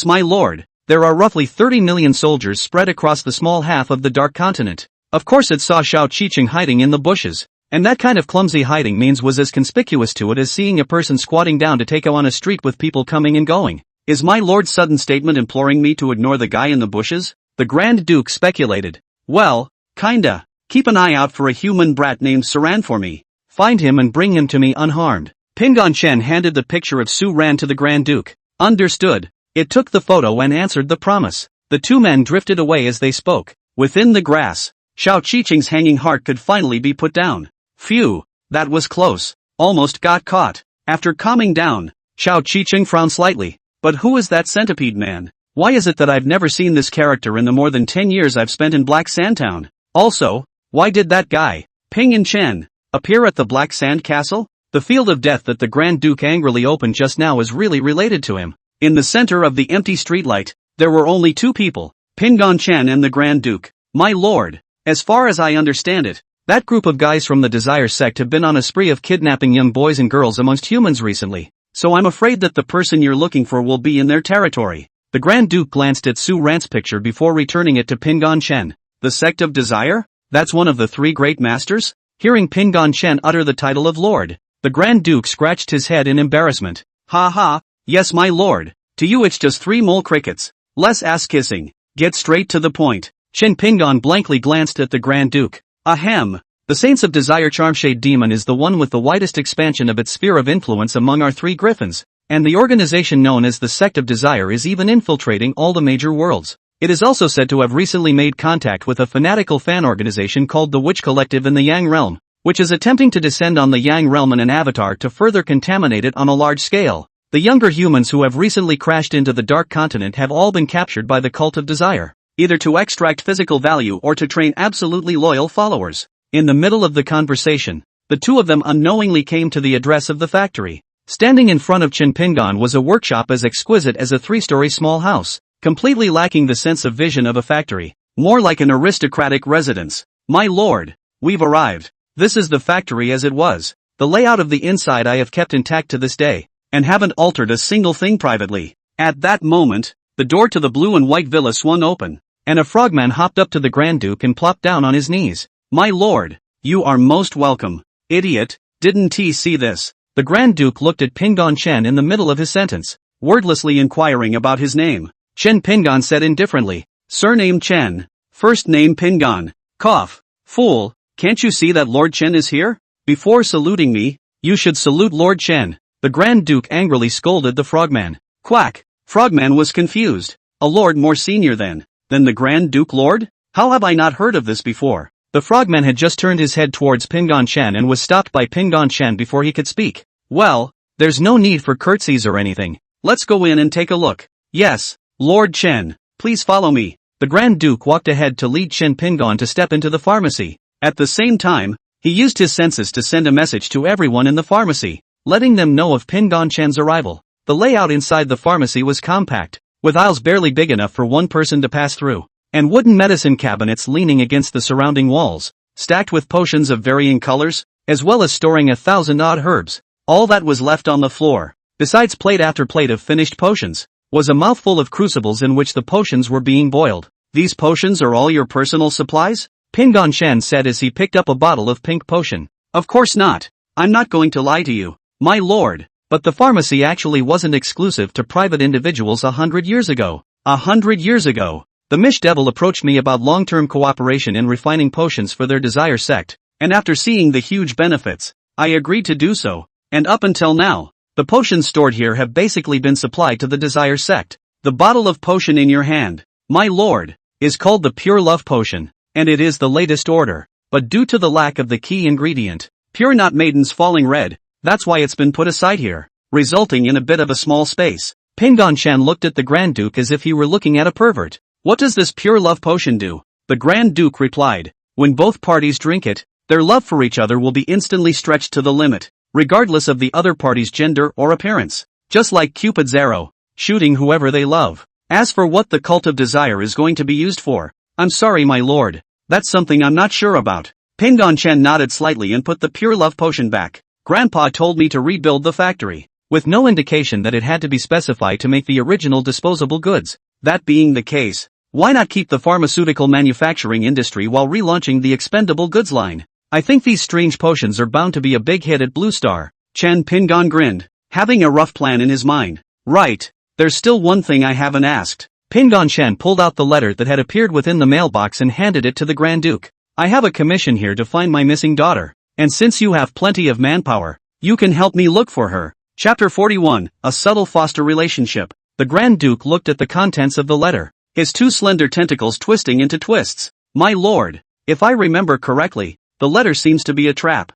my lord. There are roughly 30 million soldiers spread across the small half of the Dark Continent. Of course it saw Xiao Qiqing hiding in the bushes, and that kind of clumsy hiding means was as conspicuous to it as seeing a person squatting down to take on a street with people coming and going. Is my lord's sudden statement imploring me to ignore the guy in the bushes? The Grand Duke speculated. Well, kinda. Keep an eye out for a human brat named Saran for me. Find him and bring him to me unharmed. Pingon Shen handed the picture of Su Ran to the Grand Duke. Understood. It took the photo and answered the promise. The two men drifted away as they spoke. Within the grass, Xiao Qiqing's hanging heart could finally be put down. Phew, that was close. Almost got caught. After calming down, Xiao Qiqing frowned slightly. But who is that centipede man? Why is it that I've never seen this character in the more than 10 years I've spent in Black Sand Town? Also, why did that guy, Pingon Shen, appear at the Black Sand Castle? The field of death that the Grand Duke angrily opened just now is really related to him. In the center of the empty streetlight, there were only two people, Pingon Shen and the Grand Duke. My lord, as far as I understand it, that group of guys from the Desire sect have been on a spree of kidnapping young boys and girls amongst humans recently. so I'm afraid that the person you're looking for will be in their territory. The Grand Duke glanced at Su Rant's picture before returning it to Pingon Chen. The Sect of Desire? That's one of the three great masters? Hearing Pingon Chen utter the title of Lord, the Grand Duke scratched his head in embarrassment. Ha ha, yes my lord. To you it's just 3 mole crickets. Less ass-kissing. Get straight to the point. Chen Pingon blankly glanced at the Grand Duke. Ahem. The Saints of Desire Charmshade Demon is the one with the widest expansion of its sphere of influence among our 3 griffins, and the organization known as the Sect of Desire is even infiltrating all the major worlds. It is also said to have recently made contact with a fanatical fan organization called the Witch Collective in the Yang Realm, which is attempting to descend on the Yang Realm in an avatar to further contaminate it on a large scale. The younger humans who have recently crashed into the Dark Continent have all been captured by the Cult of Desire, either to extract physical value or to train absolutely loyal followers. In the middle of the conversation, the 2 of them unknowingly came to the address of the factory. Standing in front of Chen Pingon was a workshop as exquisite as a 3-story small house, completely lacking the sense of vision of a factory, more like an aristocratic residence. My lord, we've arrived. This is the factory as it was. The layout of the inside I have kept intact to this day, and haven't altered a single thing privately. At that moment, the door to the blue and white villa swung open, and a frogman hopped up to the Grand Duke and plopped down on his knees. My lord, you are most welcome. Idiot, didn't he see this? The Grand Duke looked at Pingon Chen in the middle of his sentence, wordlessly inquiring about his name. Chen Pingon said indifferently, surname Chen, first name Pingon. Cough. Fool, can't you see that Lord Chen is here? Before saluting me, you should salute Lord Chen. The Grand Duke angrily scolded the frogman. Quack. Frogman was confused. A lord more senior than the Grand Duke Lord? How have I not heard of this before? The frogman had just turned his head towards Pingon Chen and was stopped by Pingon Chen before he could speak. Well, there's no need for curtsies or anything. Let's go in and take a look. Yes, Lord Chen, please follow me. The Grand Duke walked ahead to lead Chen Pingon to step into the pharmacy. At the same time, he used his senses to send a message to everyone in the pharmacy, letting them know of Pingon Chen's arrival. The layout inside the pharmacy was compact, with aisles barely big enough for one person to pass through, and wooden medicine cabinets leaning against the surrounding walls, stacked with potions of varying colors, as well as storing 1,000 odd herbs. All that was left on the floor, besides plate after plate of finished potions, was a mouthful of crucibles in which the potions were being boiled. These potions are all your personal supplies? Pingon Chen said as he picked up a bottle of pink potion. Of course not. I'm not going to lie to you, my lord, but the pharmacy actually wasn't exclusive to private individuals 100 years ago. 100 years ago, the Mish Devil approached me about long-term cooperation in refining potions for their Desire sect, and after seeing the huge benefits, I agreed to do so, and up until now, the potions stored here have basically been supplied to the Desire sect. The bottle of potion in your hand, my lord, is called the Pure Love Potion, and it is the latest order, but due to the lack of the key ingredient, Pure Not Maiden's Falling Red, that's why it's been put aside here, resulting in a bit of a small space. Pingon Chen looked at the Grand Duke as if he were looking at a pervert. What does this Pure Love Potion do? The Grand Duke replied, when both parties drink it, their love for each other will be instantly stretched to the limit, regardless of the other party's gender or appearance. Just like Cupid's arrow, shooting whoever they love. As for what the Cult of Desire is going to be used for, I'm sorry my lord, that's something I'm not sure about. Pingon Chen nodded slightly and put the Pure Love Potion back. Grandpa told me to rebuild the factory, with no indication that it had to be specified to make the original disposable goods. That being the case, why not keep the pharmaceutical manufacturing industry while relaunching the expendable goods line? I think these strange potions are bound to be a big hit at Blue Star. Chen Pingon grinned, having a rough plan in his mind. Right, there's still one thing I haven't asked. Pingon Chen pulled out the letter that had appeared within the mailbox and handed it to the Grand Duke. I have a commission here to find my missing daughter, and since you have plenty of manpower, you can help me look for her. Chapter 41, A Subtle Foster Relationship. The Grand Duke looked at the contents of the letter, his 2 slender tentacles twisting into twists. My lord, if I remember correctly, the letter seems to be a trap.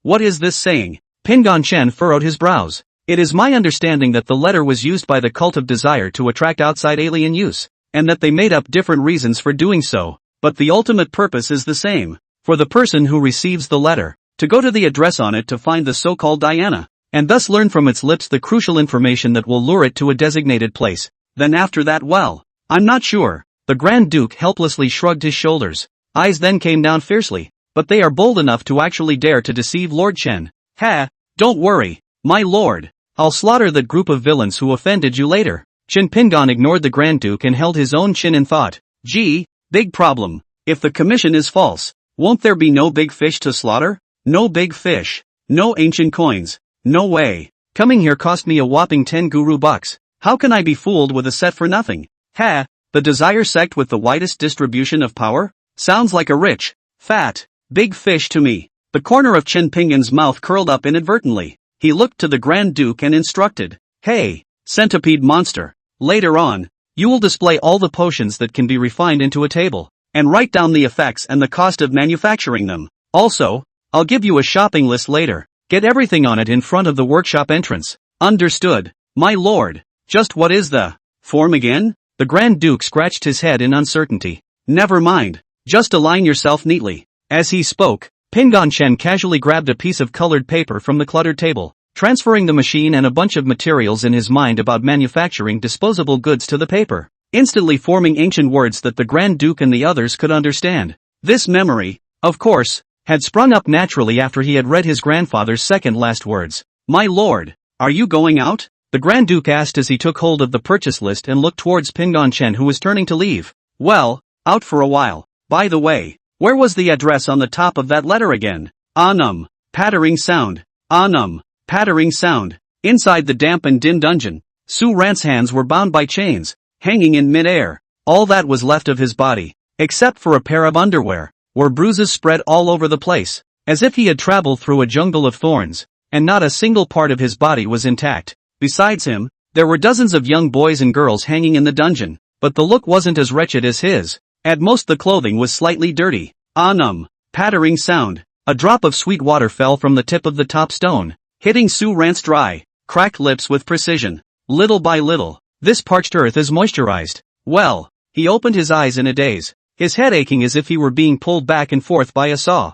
What is this saying? Pingon Chen furrowed his brows. It is my understanding that the letter was used by the Cult of Desire to attract outside alien use, and that they made up different reasons for doing so, but the ultimate purpose is the same. For the person who receives the letter, to go to the address on it to find the so-called Diana, and thus learn from its lips the crucial information that will lure it to a designated place. Then after that, well, I'm not sure. The Grand Duke helplessly shrugged his shoulders. Eyes then came down fiercely. But they are bold enough to actually dare to deceive Lord Chen. Ha, don't worry, my lord. I'll slaughter that group of villains who offended you later. Chin Pingon ignored the Grand Duke and held his own chin and thought, gee, big problem. If the commission is false, won't there be no big fish to slaughter? No big fish. No ancient coins. No way. Coming here cost me a whopping 10 guru bucks. How can I be fooled with a set for nothing? Ha, the Desire sect with the widest distribution of power? Sounds like a rich, fat, big fish to me. The corner of Chin Pingon's mouth curled up inadvertently. He looked to the Grand Duke and instructed, hey, centipede monster, later on, you will display all the potions that can be refined into a table, and write down the effects and the cost of manufacturing them. Also, I'll give you a shopping list later. Get everything on it in front of the workshop entrance. Understood, my lord. Just what is the form again? The Grand Duke scratched his head in uncertainty. Never mind, just align yourself neatly. As he spoke, Pingon Chen casually grabbed a piece of colored paper from the cluttered table, transferring the machine and a bunch of materials in his mind about manufacturing disposable goods to the paper, instantly forming ancient words that the Grand Duke and the others could understand. This memory, of course, had sprung up naturally after he had read his grandfather's second last words. My lord, are you going out? The Grand Duke asked as he took hold of the purchase list and looked towards Pingon Chen, who was turning to leave. Well, out for a while. By the way, where was the address on the top of that letter again? Pattering sound. Pattering sound. Inside the damp and dim dungeon, Su Ran's hands were bound by chains, hanging in mid-air. All that was left of his body, except for a pair of underwear, were bruises spread all over the place, as if he had traveled through a jungle of thorns, and not a single part of his body was intact. Besides him, there were dozens of young boys and girls hanging in the dungeon, but the look wasn't as wretched as his. At most the clothing was slightly dirty. Pattering sound. A drop of sweet water fell from the tip of the top stone, hitting Su Ran's dry, cracked lips with precision. Little by little, this parched earth is moisturized. Well, he opened his eyes in a daze, his head aching as if he were being pulled back and forth by a saw.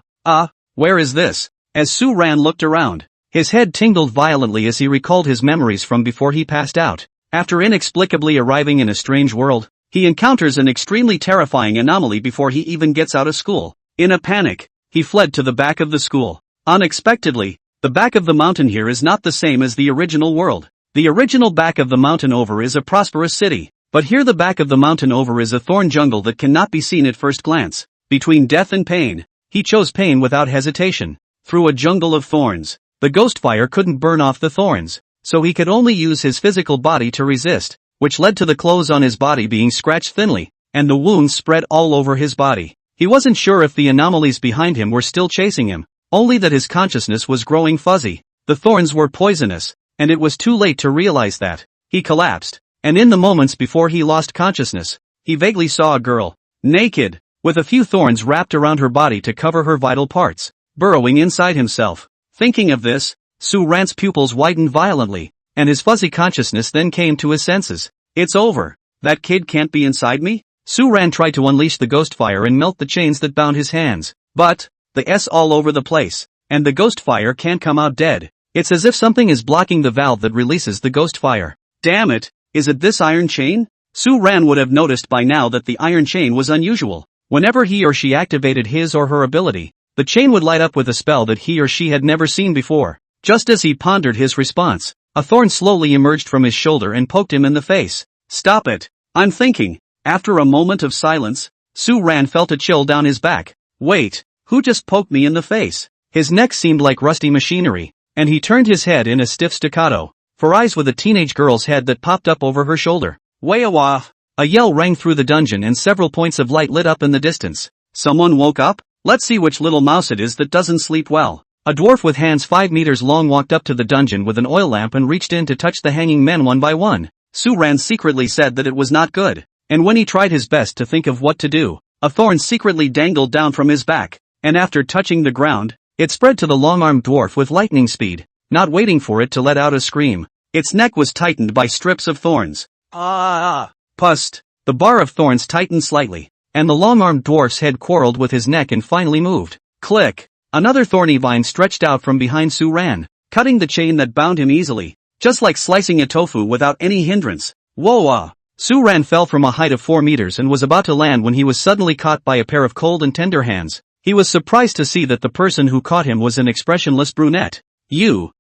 Where is this? As Su Ran looked around, his head tingled violently as he recalled his memories from before he passed out. After inexplicably arriving in a strange world, he encounters an extremely terrifying anomaly before he even gets out of school. In a panic, he fled to the back of the school. Unexpectedly, the back of the mountain here is not the same as the original world. The original back of the mountain over is a prosperous city, but here the back of the mountain over is a thorn jungle that cannot be seen at first glance. Between death and pain, he chose pain without hesitation. Through a jungle of thorns, the ghost fire couldn't burn off the thorns, so he could only use his physical body to resist, which led to the clothes on his body being scratched thinly, and the wounds spread all over his body. He wasn't sure if the anomalies behind him were still chasing him, only that his consciousness was growing fuzzy. The thorns were poisonous, and it was too late to realize that. He collapsed, and in the moments before he lost consciousness, he vaguely saw a girl, naked, with a few thorns wrapped around her body to cover her vital parts, burrowing inside himself. Thinking of this, Su Ran's pupils widened violently, and his fuzzy consciousness then came to his senses. It's over. That kid can't be inside me? Su Ran tried to unleash the ghost fire and melt the chains that bound his hands, but, the S all over the place, and the ghost fire can't come out dead. It's as if something is blocking the valve that releases the ghost fire. Damn it, is it this iron chain? Su Ran would have noticed by now that the iron chain was unusual. Whenever he or she activated his or her ability, the chain would light up with a spell that he or she had never seen before. Just as he pondered his response, a thorn slowly emerged from his shoulder and poked him in the face. Stop it, I'm thinking. After a moment of silence, Su Ran felt a chill down his back. Wait, who just poked me in the face? His neck seemed like rusty machinery, and he turned his head in a stiff staccato, for eyes with a teenage girl's head that popped up over her shoulder. Wah-wah! A yell rang through the dungeon and several points of light lit up in the distance. Someone woke up? Let's see which little mouse it is that doesn't sleep well. A dwarf with hands 5 meters long walked up to the dungeon with an oil lamp and reached in to touch the hanging men one by one. Su Ran secretly said that it was not good, and when he tried his best to think of what to do, a thorn secretly dangled down from his back, and after touching the ground, it spread to the long-armed dwarf with lightning speed, not waiting for it to let out a scream. Its neck was tightened by strips of thorns. Pust! The bar of thorns tightened slightly, and the long-armed dwarf's head quarreled with his neck and finally moved. Click! Another thorny vine stretched out from behind Su Ran, cutting the chain that bound him easily, just like slicing a tofu without any hindrance. Whoa! Su Ran fell from a height of 4 meters and was about to land when he was suddenly caught by a pair of cold and tender hands. He was surprised to see that the person who caught him was an expressionless brunette. You!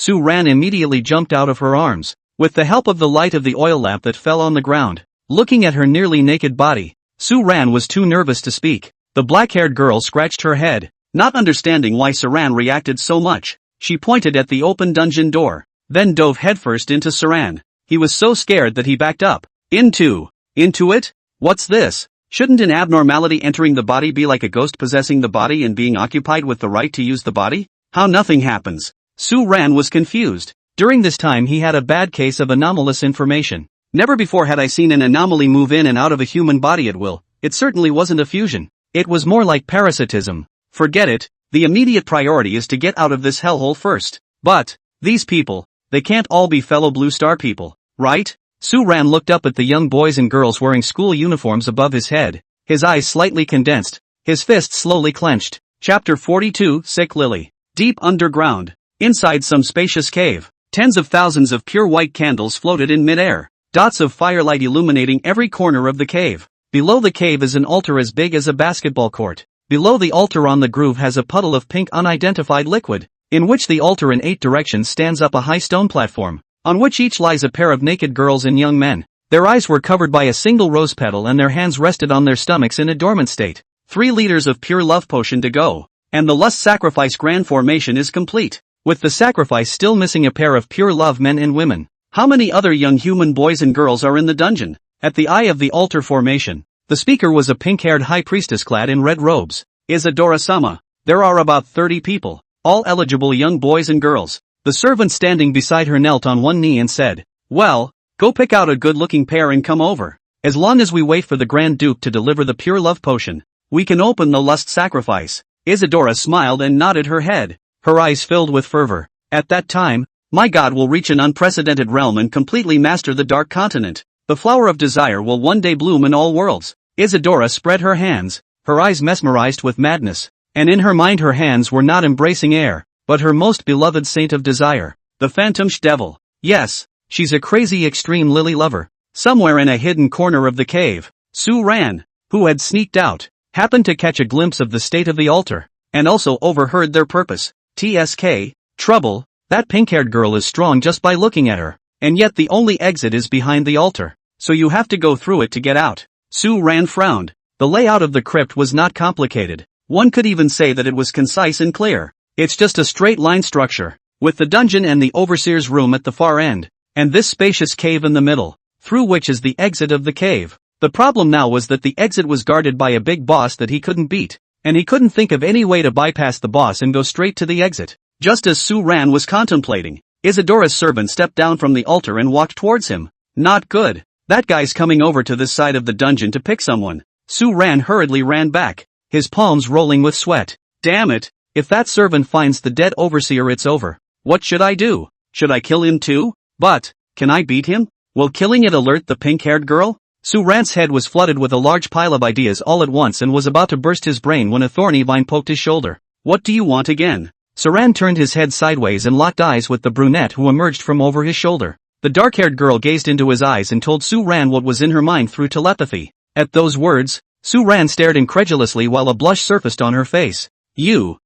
Su Ran immediately jumped out of her arms. With the help of the light of the oil lamp that fell on the ground, looking at her nearly naked body, Su Ran was too nervous to speak. The black-haired girl scratched her head, not understanding why Saran reacted so much. She pointed at the open dungeon door, then dove headfirst into Saran. He was so scared that he backed up. Into it? What's this? Shouldn't an abnormality entering the body be like a ghost possessing the body and being occupied with the right to use the body? How nothing happens? Su Ran was confused. During this time he had a bad case of anomalous information. Never before had I seen an anomaly move in and out of a human body at will. It certainly wasn't a fusion. It was more like parasitism. Forget it, the immediate priority is to get out of this hellhole first. But, these people, they can't all be fellow Blue Star people, right? Su Ran looked up at the young boys and girls wearing school uniforms above his head, his eyes slightly condensed, his fists slowly clenched. Chapter 42, Sick Lily. Deep underground, inside some spacious cave, tens of thousands of pure white candles floated in midair, dots of firelight illuminating every corner of the cave. Below the cave is an altar as big as a basketball court. Below the altar on the groove has a puddle of pink unidentified liquid, in which the altar in 8 directions stands up a high stone platform, on which each lies a pair of naked girls and young men. Their eyes were covered by a single rose petal and their hands rested on their stomachs in a dormant state. 3 liters of pure love potion to go, and the lust sacrifice grand formation is complete, with the sacrifice still missing a pair of pure love men and women. How many other young human boys and girls are in the dungeon? At the eye of the altar formation, the speaker was a pink-haired high priestess clad in red robes. Isadora-sama, there are about 30 people, all eligible young boys and girls. The servant standing beside her knelt on one knee and said, well, go pick out a good-looking pair and come over. As long as we wait for the Grand Duke to deliver the pure love potion, we can open the lust sacrifice. Isadora smiled and nodded her head, her eyes filled with fervor. At that time, my god will reach an unprecedented realm and completely master the Dark Continent. The flower of desire will one day bloom in all worlds. Isadora spread her hands, her eyes mesmerized with madness, and in her mind her hands were not embracing air, but her most beloved saint of desire, the Phantom Devil. Yes, she's a crazy extreme lily lover. Somewhere in a hidden corner of the cave, Su Ran, who had sneaked out, happened to catch a glimpse of the state of the altar, and also overheard their purpose. TSK, trouble, that pink-haired girl is strong just by looking at her, and yet the only exit is behind the altar, so you have to go through it to get out. Su Ran frowned. The layout of the crypt was not complicated. One could even say that it was concise and clear. It's just a straight line structure, with the dungeon and the overseer's room at the far end, and this spacious cave in the middle, through which is the exit of the cave. The problem now was that the exit was guarded by a big boss that he couldn't beat, and he couldn't think of any way to bypass the boss and go straight to the exit. Just as Su Ran was contemplating, Isadora's servant stepped down from the altar and walked towards him. Not good. That guy's coming over to this side of the dungeon to pick someone. Su Ran hurriedly ran back, his palms rolling with sweat. Damn it, if that servant finds the dead overseer it's over. What should I do? Should I kill him too? But, can I beat him? Will killing it alert the pink-haired girl? Su Ran's head was flooded with a large pile of ideas all at once and was about to burst his brain when a thorny vine poked his shoulder. What do you want again? Saran turned his head sideways and locked eyes with the brunette who emerged from over his shoulder. The dark-haired girl gazed into his eyes and told Su Ran what was in her mind through telepathy. At those words, Su Ran stared incredulously while a blush surfaced on her face. You,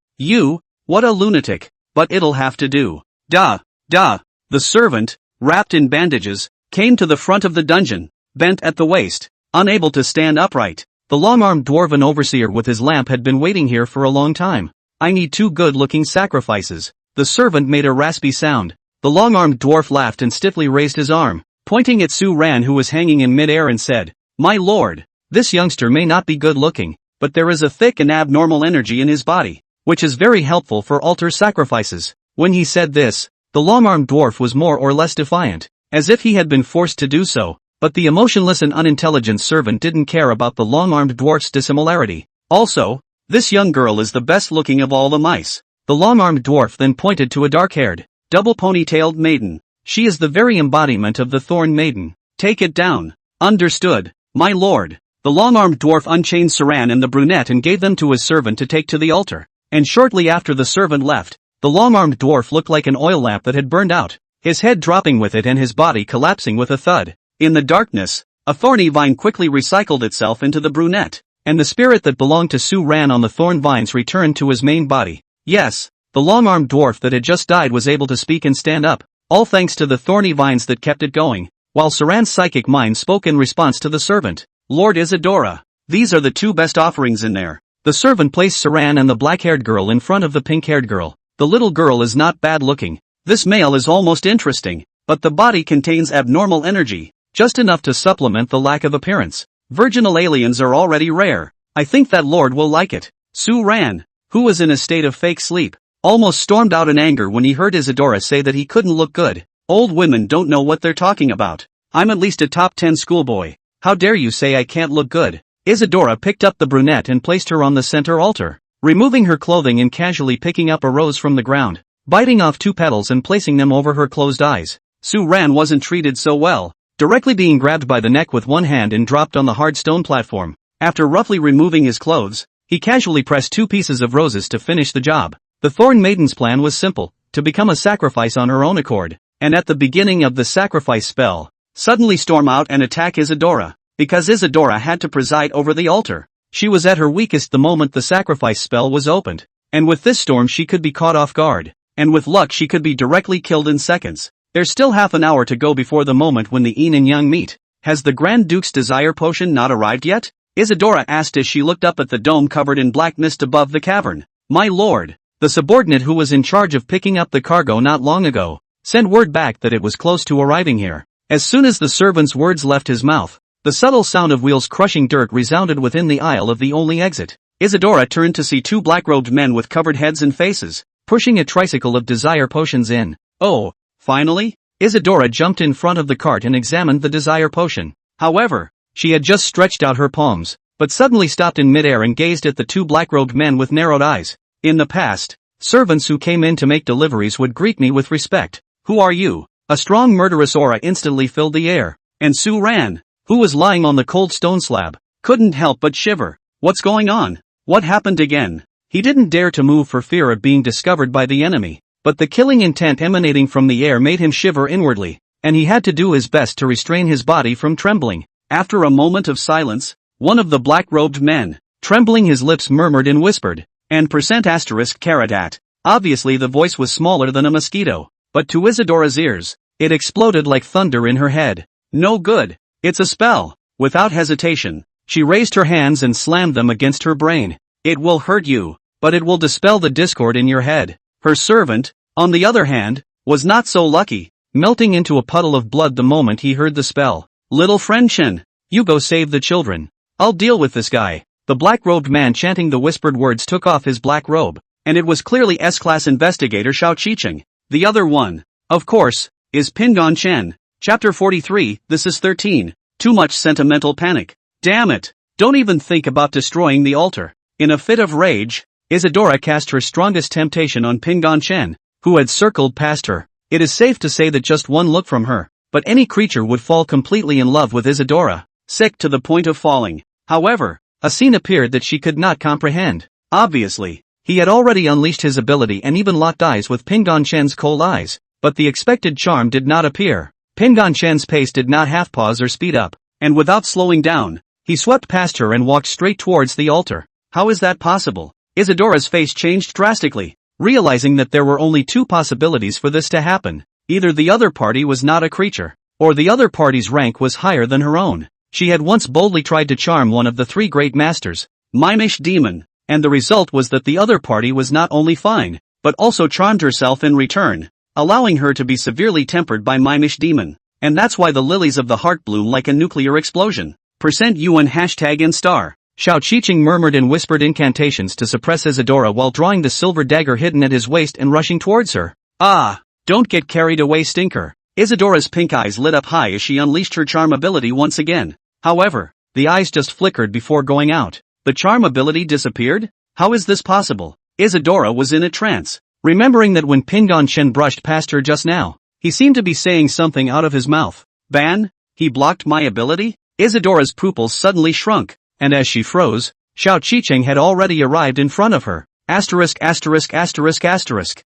what a lunatic, but it'll have to do. Duh. The servant, wrapped in bandages, came to the front of the dungeon, bent at the waist, unable to stand upright. The long-armed dwarven overseer with his lamp had been waiting here for a long time. I need 2 good-looking sacrifices. The servant made a raspy sound. The long-armed dwarf laughed and stiffly raised his arm, pointing at Su Ran who was hanging in mid-air and said, My lord, this youngster may not be good-looking, but there is a thick and abnormal energy in his body, which is very helpful for altar sacrifices. When he said this, the long-armed dwarf was more or less defiant, as if he had been forced to do so, but the emotionless and unintelligent servant didn't care about the long-armed dwarf's dissimilarity. Also, this young girl is the best-looking of all the mice. The long-armed dwarf then pointed to a dark-haired, double-ponytailed maiden. She is the very embodiment of the Thorn Maiden. Take it down. Understood, my lord. The long-armed dwarf unchained Saran and the brunette and gave them to his servant to take to the altar. And shortly after the servant left, the long-armed dwarf looked like an oil lamp that had burned out, his head dropping with it and his body collapsing with a thud. In the darkness, a thorny vine quickly recycled itself into the brunette, and the spirit that belonged to Su Ran on the thorn vines returned to his main body. Yes, The long-armed dwarf that had just died was able to speak and stand up, all thanks to the thorny vines that kept it going, while Saran's psychic mind spoke in response to the servant. Lord Isadora, these are the two best offerings in there. The servant placed Saran and the black-haired girl in front of the pink-haired girl. The little girl is not bad-looking. This male is almost interesting, but the body contains abnormal energy, just enough to supplement the lack of appearance. Virginal aliens are already rare. I think that Lord will like it. Saran, who was in a state of fake sleep, almost stormed out in anger when he heard Isadora say that he couldn't look good. Old women don't know what they're talking about. I'm at least a top 10 schoolboy. How dare you say I can't look good? Isadora picked up the brunette and placed her on the center altar, removing her clothing and casually picking up a rose from the ground, biting off 2 petals and placing them over her closed eyes. Saran wasn't treated so well, directly being grabbed by the neck with one hand and dropped on the hard stone platform. After roughly removing his clothes, he casually pressed 2 pieces of roses to finish the job. The Thorn Maiden's plan was simple, to become a sacrifice on her own accord, and at the beginning of the sacrifice spell, suddenly storm out and attack Isadora, because Isadora had to preside over the altar. She was at her weakest the moment the sacrifice spell was opened, and with this storm she could be caught off guard, and with luck she could be directly killed in seconds. There's still half an hour to go before the moment when the yin and yang meet. Has the Grand Duke's desire potion not arrived yet? Isadora asked as she looked up at the dome covered in black mist above the cavern. My lord, the subordinate who was in charge of picking up the cargo not long ago, sent word back that it was close to arriving here. As soon as the servant's words left his mouth, the subtle sound of wheels crushing dirt resounded within the aisle of the only exit. Isadora turned to see 2 black-robed men with covered heads and faces, pushing a tricycle of desire potions in. Oh, finally? Isadora jumped in front of the cart and examined the desire potion. However, she had just stretched out her palms, but suddenly stopped in midair and gazed at the 2 black-robed men with narrowed eyes. In the past, servants who came in to make deliveries would greet me with respect. Who are you? A strong murderous aura instantly filled the air, and Saran, who was lying on the cold stone slab, couldn't help but shiver. What's going on? What happened again? He didn't dare to move for fear of being discovered by the enemy, but the killing intent emanating from the air made him shiver inwardly, and he had to do his best to restrain his body from trembling. After a moment of silence, one of the black-robed men, trembling his lips, murmured and whispered, and ****. Obviously the voice was smaller than a mosquito, but to Isadora's ears, it exploded like thunder in her head. No good. It's a spell. Without hesitation, she raised her hands and slammed them against her brain. It will hurt you, but it will dispel the discord in your head. Her servant, on the other hand, was not so lucky, melting into a puddle of blood the moment he heard the spell. Little friend Chen, you go save the children. I'll deal with this guy. The black-robed man chanting the whispered words took off his black robe, and it was clearly S-class investigator Xiao Qiqing. The other one, of course, is Pingon Chen. Chapter 43, This is 13. Too much sentimental panic. Damn it! Don't even think about destroying the altar. In a fit of rage, Isadora cast her strongest temptation on Pingon Chen, who had circled past her. It is safe to say that just one look from her, but any creature would fall completely in love with Isadora, sick to the point of falling. However, a scene appeared that she could not comprehend. Obviously, he had already unleashed his ability and even locked eyes with Pingon Chen's cold eyes, but the expected charm did not appear. Pingon Chen's pace did not half pause or speed up, and without slowing down, he swept past her and walked straight towards the altar. How is that possible? Isadora's face changed drastically, realizing that there were only 2 possibilities for this to happen. Either the other party was not a creature, or the other party's rank was higher than her own. She had once boldly tried to charm one of the 3 great masters, Mimish Demon, and the result was that the other party was not only fine, but also charmed herself in return, allowing her to be severely tempered by Mimish Demon. And that's why the lilies of the heart bloom like a nuclear explosion. %UN #N star. Xiao Qiqing murmured and whispered incantations to suppress Isadora while drawing the silver dagger hidden at his waist and rushing towards her. Ah! Don't get carried away, stinker. Isadora's pink eyes lit up high as she unleashed her charm ability once again. However, the eyes just flickered before going out. The charm ability disappeared? How is this possible? Isadora was in a trance, remembering that when Pingon Chen brushed past her just now, he seemed to be saying something out of his mouth. Ban? He blocked my ability? Isadora's pupils suddenly shrunk, and as she froze, Xiao Qiqing had already arrived in front of her. ******.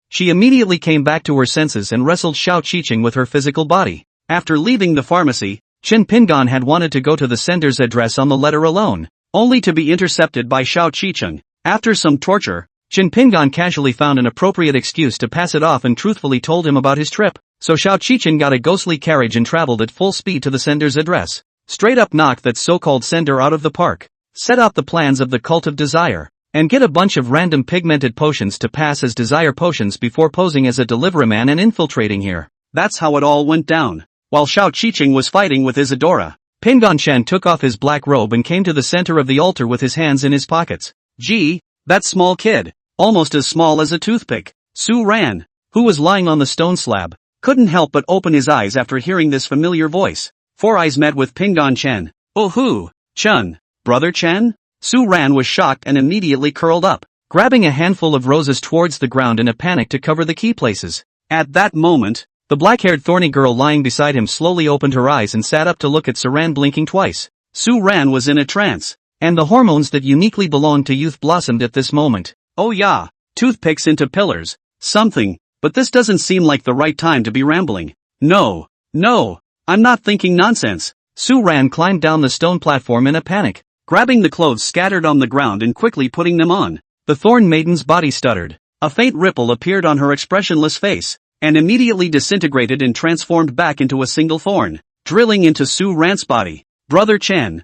She immediately came back to her senses and wrestled Xiao Qiqing with her physical body. After leaving the pharmacy, Chen Pingon had wanted to go to the sender's address on the letter alone, only to be intercepted by Xiao Qiqing. After some torture, Chin Pingon casually found an appropriate excuse to pass it off and truthfully told him about his trip. So Xiao Qichen got a ghostly carriage and traveled at full speed to the sender's address. Straight up knocked that so-called sender out of the park. Set out the plans of the cult of desire. And get a bunch of random pigmented potions to pass as desire potions before posing as a deliveryman and infiltrating here. That's how it all went down. While Xiao Qichen was fighting with Isadora, Pingon Shen took off his black robe and came to the center of the altar with his hands in his pockets. Gee, that small kid, almost as small as a toothpick, Su Ran, who was lying on the stone slab, couldn't help but open his eyes after hearing this familiar voice. Four eyes met with Pingon Chen. Oh who? Chun, brother Chen? Su Ran was shocked and immediately curled up, grabbing a handful of roses towards the ground in a panic to cover the key places. At that moment, the black-haired thorny girl lying beside him slowly opened her eyes and sat up to look at Su Ran, blinking twice. Su Ran was in a trance, and the hormones that uniquely belonged to youth blossomed at this moment. Oh yeah, toothpicks into pillars, something, but this doesn't seem like the right time to be rambling. No, I'm not thinking nonsense. Su Ran climbed down the stone platform in a panic, grabbing the clothes scattered on the ground and quickly putting them on. The Thorn Maiden's body stuttered. A faint ripple appeared on her expressionless face, and immediately disintegrated and transformed back into a single thorn, drilling into Su Ran's body. Brother Chen,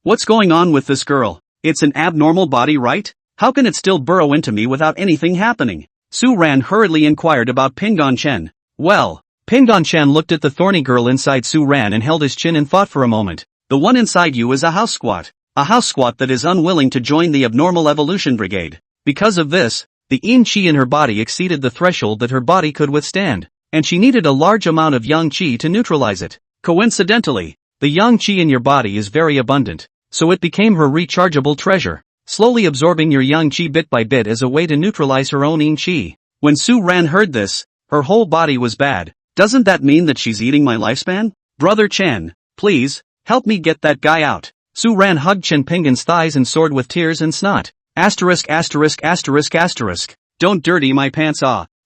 what's going on with this girl? It's an abnormal body, right? How can it still burrow into me without anything happening? Su Ran hurriedly inquired about Pingon Chen. Well, Pingon Chen looked at the thorny girl inside Su Ran and held his chin and thought for a moment. The one inside you is a house squat that is unwilling to join the abnormal evolution brigade. Because of this, the yin qi in her body exceeded the threshold that her body could withstand, and she needed a large amount of yang qi to neutralize it. Coincidentally, the yang qi in your body is very abundant, so it became her rechargeable treasure, slowly absorbing your yang qi bit by bit as a way to neutralize her own yin qi. When Su Ran heard this, her whole body was bad. Doesn't that mean that she's eating my lifespan? Brother Chen, please, help me get that guy out. Su Ran hugged Chen Pingon's thighs and soared with tears and snot. Asterisk. Don't dirty my pants.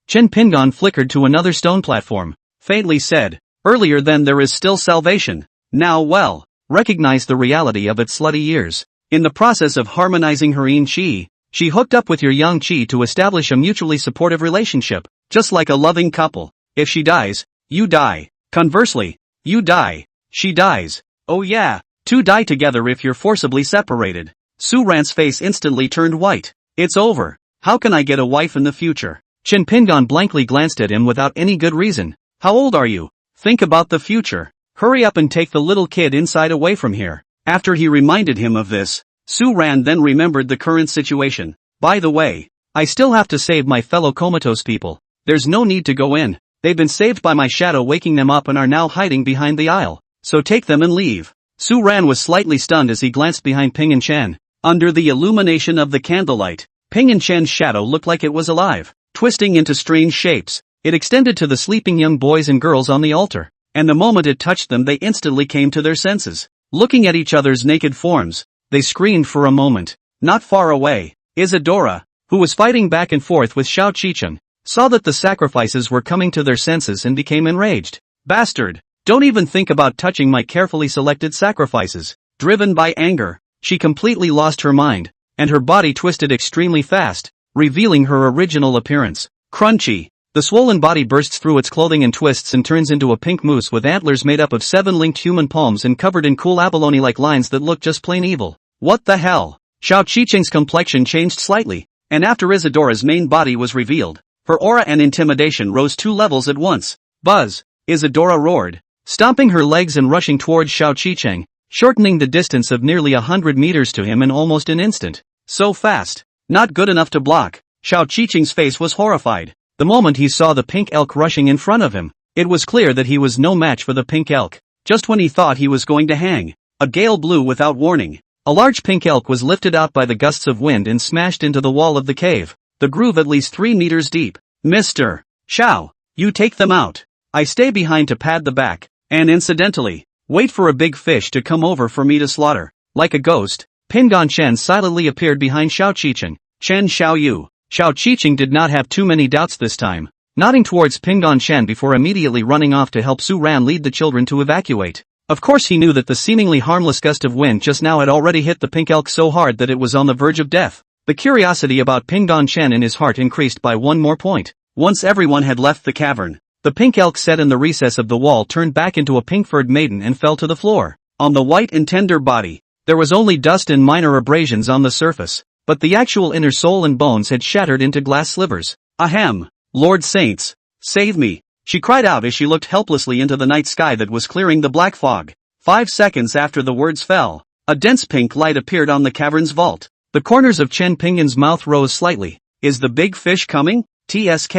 Chen Pingon flickered to another stone platform, faintly said, earlier then there is still salvation. Now well, recognize the reality of its slutty years. In the process of harmonizing her yin qi, she hooked up with your yang qi to establish a mutually supportive relationship, just like a loving couple. If she dies, you die. Conversely, you die, she dies. Oh yeah, two die together if you're forcibly separated. Su Ran's face instantly turned white. It's over. How can I get a wife in the future? Chen Pingon blankly glanced at him without any good reason. How old are you? Think about the future. Hurry up and take the little kid inside away from here. After he reminded him of this, Su Ran then remembered the current situation. By the way, I still have to save my fellow comatose people. There's no need to go in. They've been saved by my shadow waking them up and are now hiding behind the aisle. So take them and leave. Su Ran was slightly stunned as he glanced behind Pingon Chen. Under the illumination of the candlelight, Pingon Chen's shadow looked like it was alive, twisting into strange shapes. It extended to the sleeping young boys and girls on the altar, and the moment it touched them they instantly came to their senses. Looking at each other's naked forms, they screamed for a moment. Not far away, Isadora, who was fighting back and forth with Xiao Qichen, saw that the sacrifices were coming to their senses and became enraged. Bastard! Don't even think about touching my carefully selected sacrifices. Driven by anger, she completely lost her mind, and her body twisted extremely fast, revealing her original appearance. Crunchy! The swollen body bursts through its clothing and twists and turns into a pink moose with antlers made up of 7 linked human palms and covered in cool abalone-like lines that look just plain evil. What the hell? Xiao Qicheng's complexion changed slightly, and after Isadora's main body was revealed, her aura and intimidation rose 2 levels at once. Buzz! Isadora roared, stomping her legs and rushing towards Xiao Qicheng, shortening the distance of nearly 100 meters to him in almost an instant. So fast. Not good enough to block. Xiao Qicheng's face was horrified. The moment he saw the pink elk rushing in front of him, it was clear that he was no match for the pink elk. Just when he thought he was going to hang, a gale blew without warning. A large pink elk was lifted out by the gusts of wind and smashed into the wall of the cave, the groove at least 3 meters deep. Mr. Xiao, you take them out. I stay behind to pad the back, and incidentally, wait for a big fish to come over for me to slaughter. Like a ghost, Pingon Chen silently appeared behind Xiao Qicheng. Chen Xiaoyu. Xiao Qicheng did not have too many doubts this time, nodding towards Pingon Chen before immediately running off to help Su Ran lead the children to evacuate. Of course he knew that the seemingly harmless gust of wind just now had already hit the pink elk so hard that it was on the verge of death. The curiosity about Pingdong Chen in his heart increased by one more point. Once everyone had left the cavern, the pink elk set in the recess of the wall turned back into a pink-furred maiden and fell to the floor. On the white and tender body, there was only dust and minor abrasions on the surface, but the actual inner soul and bones had shattered into glass slivers. Ahem! Lord Saints! Save me! She cried out as she looked helplessly into the night sky that was clearing the black fog. 5 seconds after the words fell, a dense pink light appeared on the cavern's vault. The corners of Chen Pingyan's mouth rose slightly. Is the big fish coming? TSK,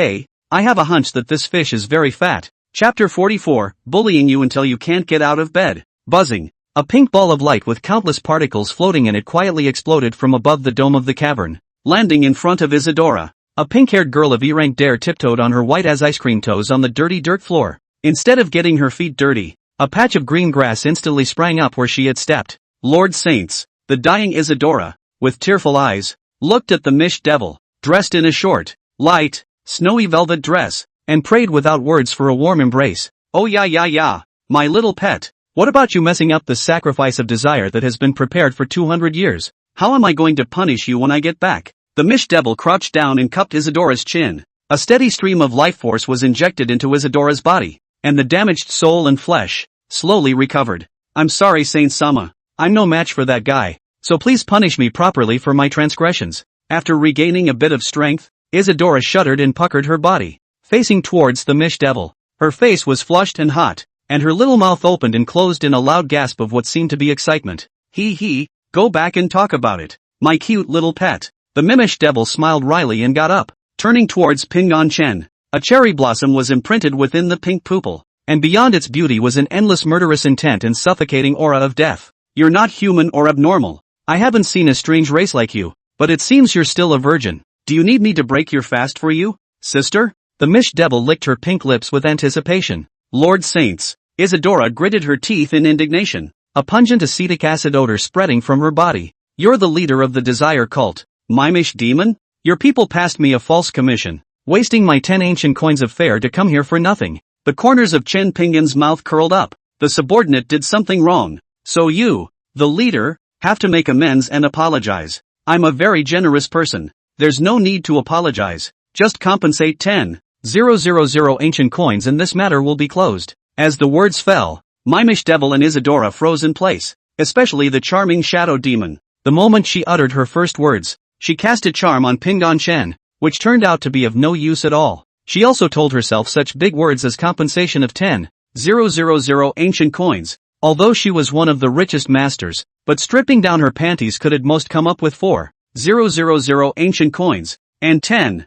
I have a hunch that this fish is very fat. Chapter 44, Bullying You Until You Can't Get Out of Bed. Buzzing. A pink ball of light with countless particles floating in it quietly exploded from above the dome of the cavern, landing in front of Isadora. A pink-haired girl of E-rank dare tiptoed on her white as ice cream toes on the dirty dirt floor. Instead of getting her feet dirty, a patch of green grass instantly sprang up where she had stepped. Lord Saints, the dying Isadora, with tearful eyes, looked at the Mish Devil, dressed in a short, light, snowy velvet dress, and prayed without words for a warm embrace. Oh yeah, my little pet, what about you messing up the sacrifice of desire that has been prepared for 200 years? How am I going to punish you when I get back? The Mish Devil crouched down and cupped Isadora's chin. A steady stream of life force was injected into Isadora's body, and the damaged soul and flesh slowly recovered. I'm sorry, Saint Sama. I'm no match for that guy, so please punish me properly for my transgressions. After regaining a bit of strength, Isadora shuddered and puckered her body, facing towards the Mish Devil. Her face was flushed and hot, and her little mouth opened and closed in a loud gasp of what seemed to be excitement. Go back and talk about it, my cute little pet. The Mimish Devil smiled wryly and got up, turning towards Pingdong Chen. A cherry blossom was imprinted within the pink pupil, and beyond its beauty was an endless murderous intent and suffocating aura of death. You're not human or abnormal. I haven't seen a strange race like you, but it seems you're still a virgin. Do you need me to break your fast for you, sister? The Mish Devil licked her pink lips with anticipation. Lord Saints, Isadora gritted her teeth in indignation, a pungent acetic acid odor spreading from her body. You're the leader of the desire cult, Mimish demon? Your people passed me a false commission, wasting my 10 ancient coins of fare to come here for nothing. The corners of Chen Pingyan's mouth curled up. The subordinate did something wrong. So you, the leader, have to make amends and apologize. I'm a very generous person. There's no need to apologize. Just compensate 10,000 ancient coins and this matter will be closed. As the words fell, Mimish Devil and Isadora froze in place, especially the charming shadow demon. The moment she uttered her first words, she cast a charm on Pingdong Chen, which turned out to be of no use at all. She also told herself such big words as compensation of 10,000 ancient coins, although she was one of the richest masters, but stripping down her panties could at most come up with 4,000 ancient coins, and 10,000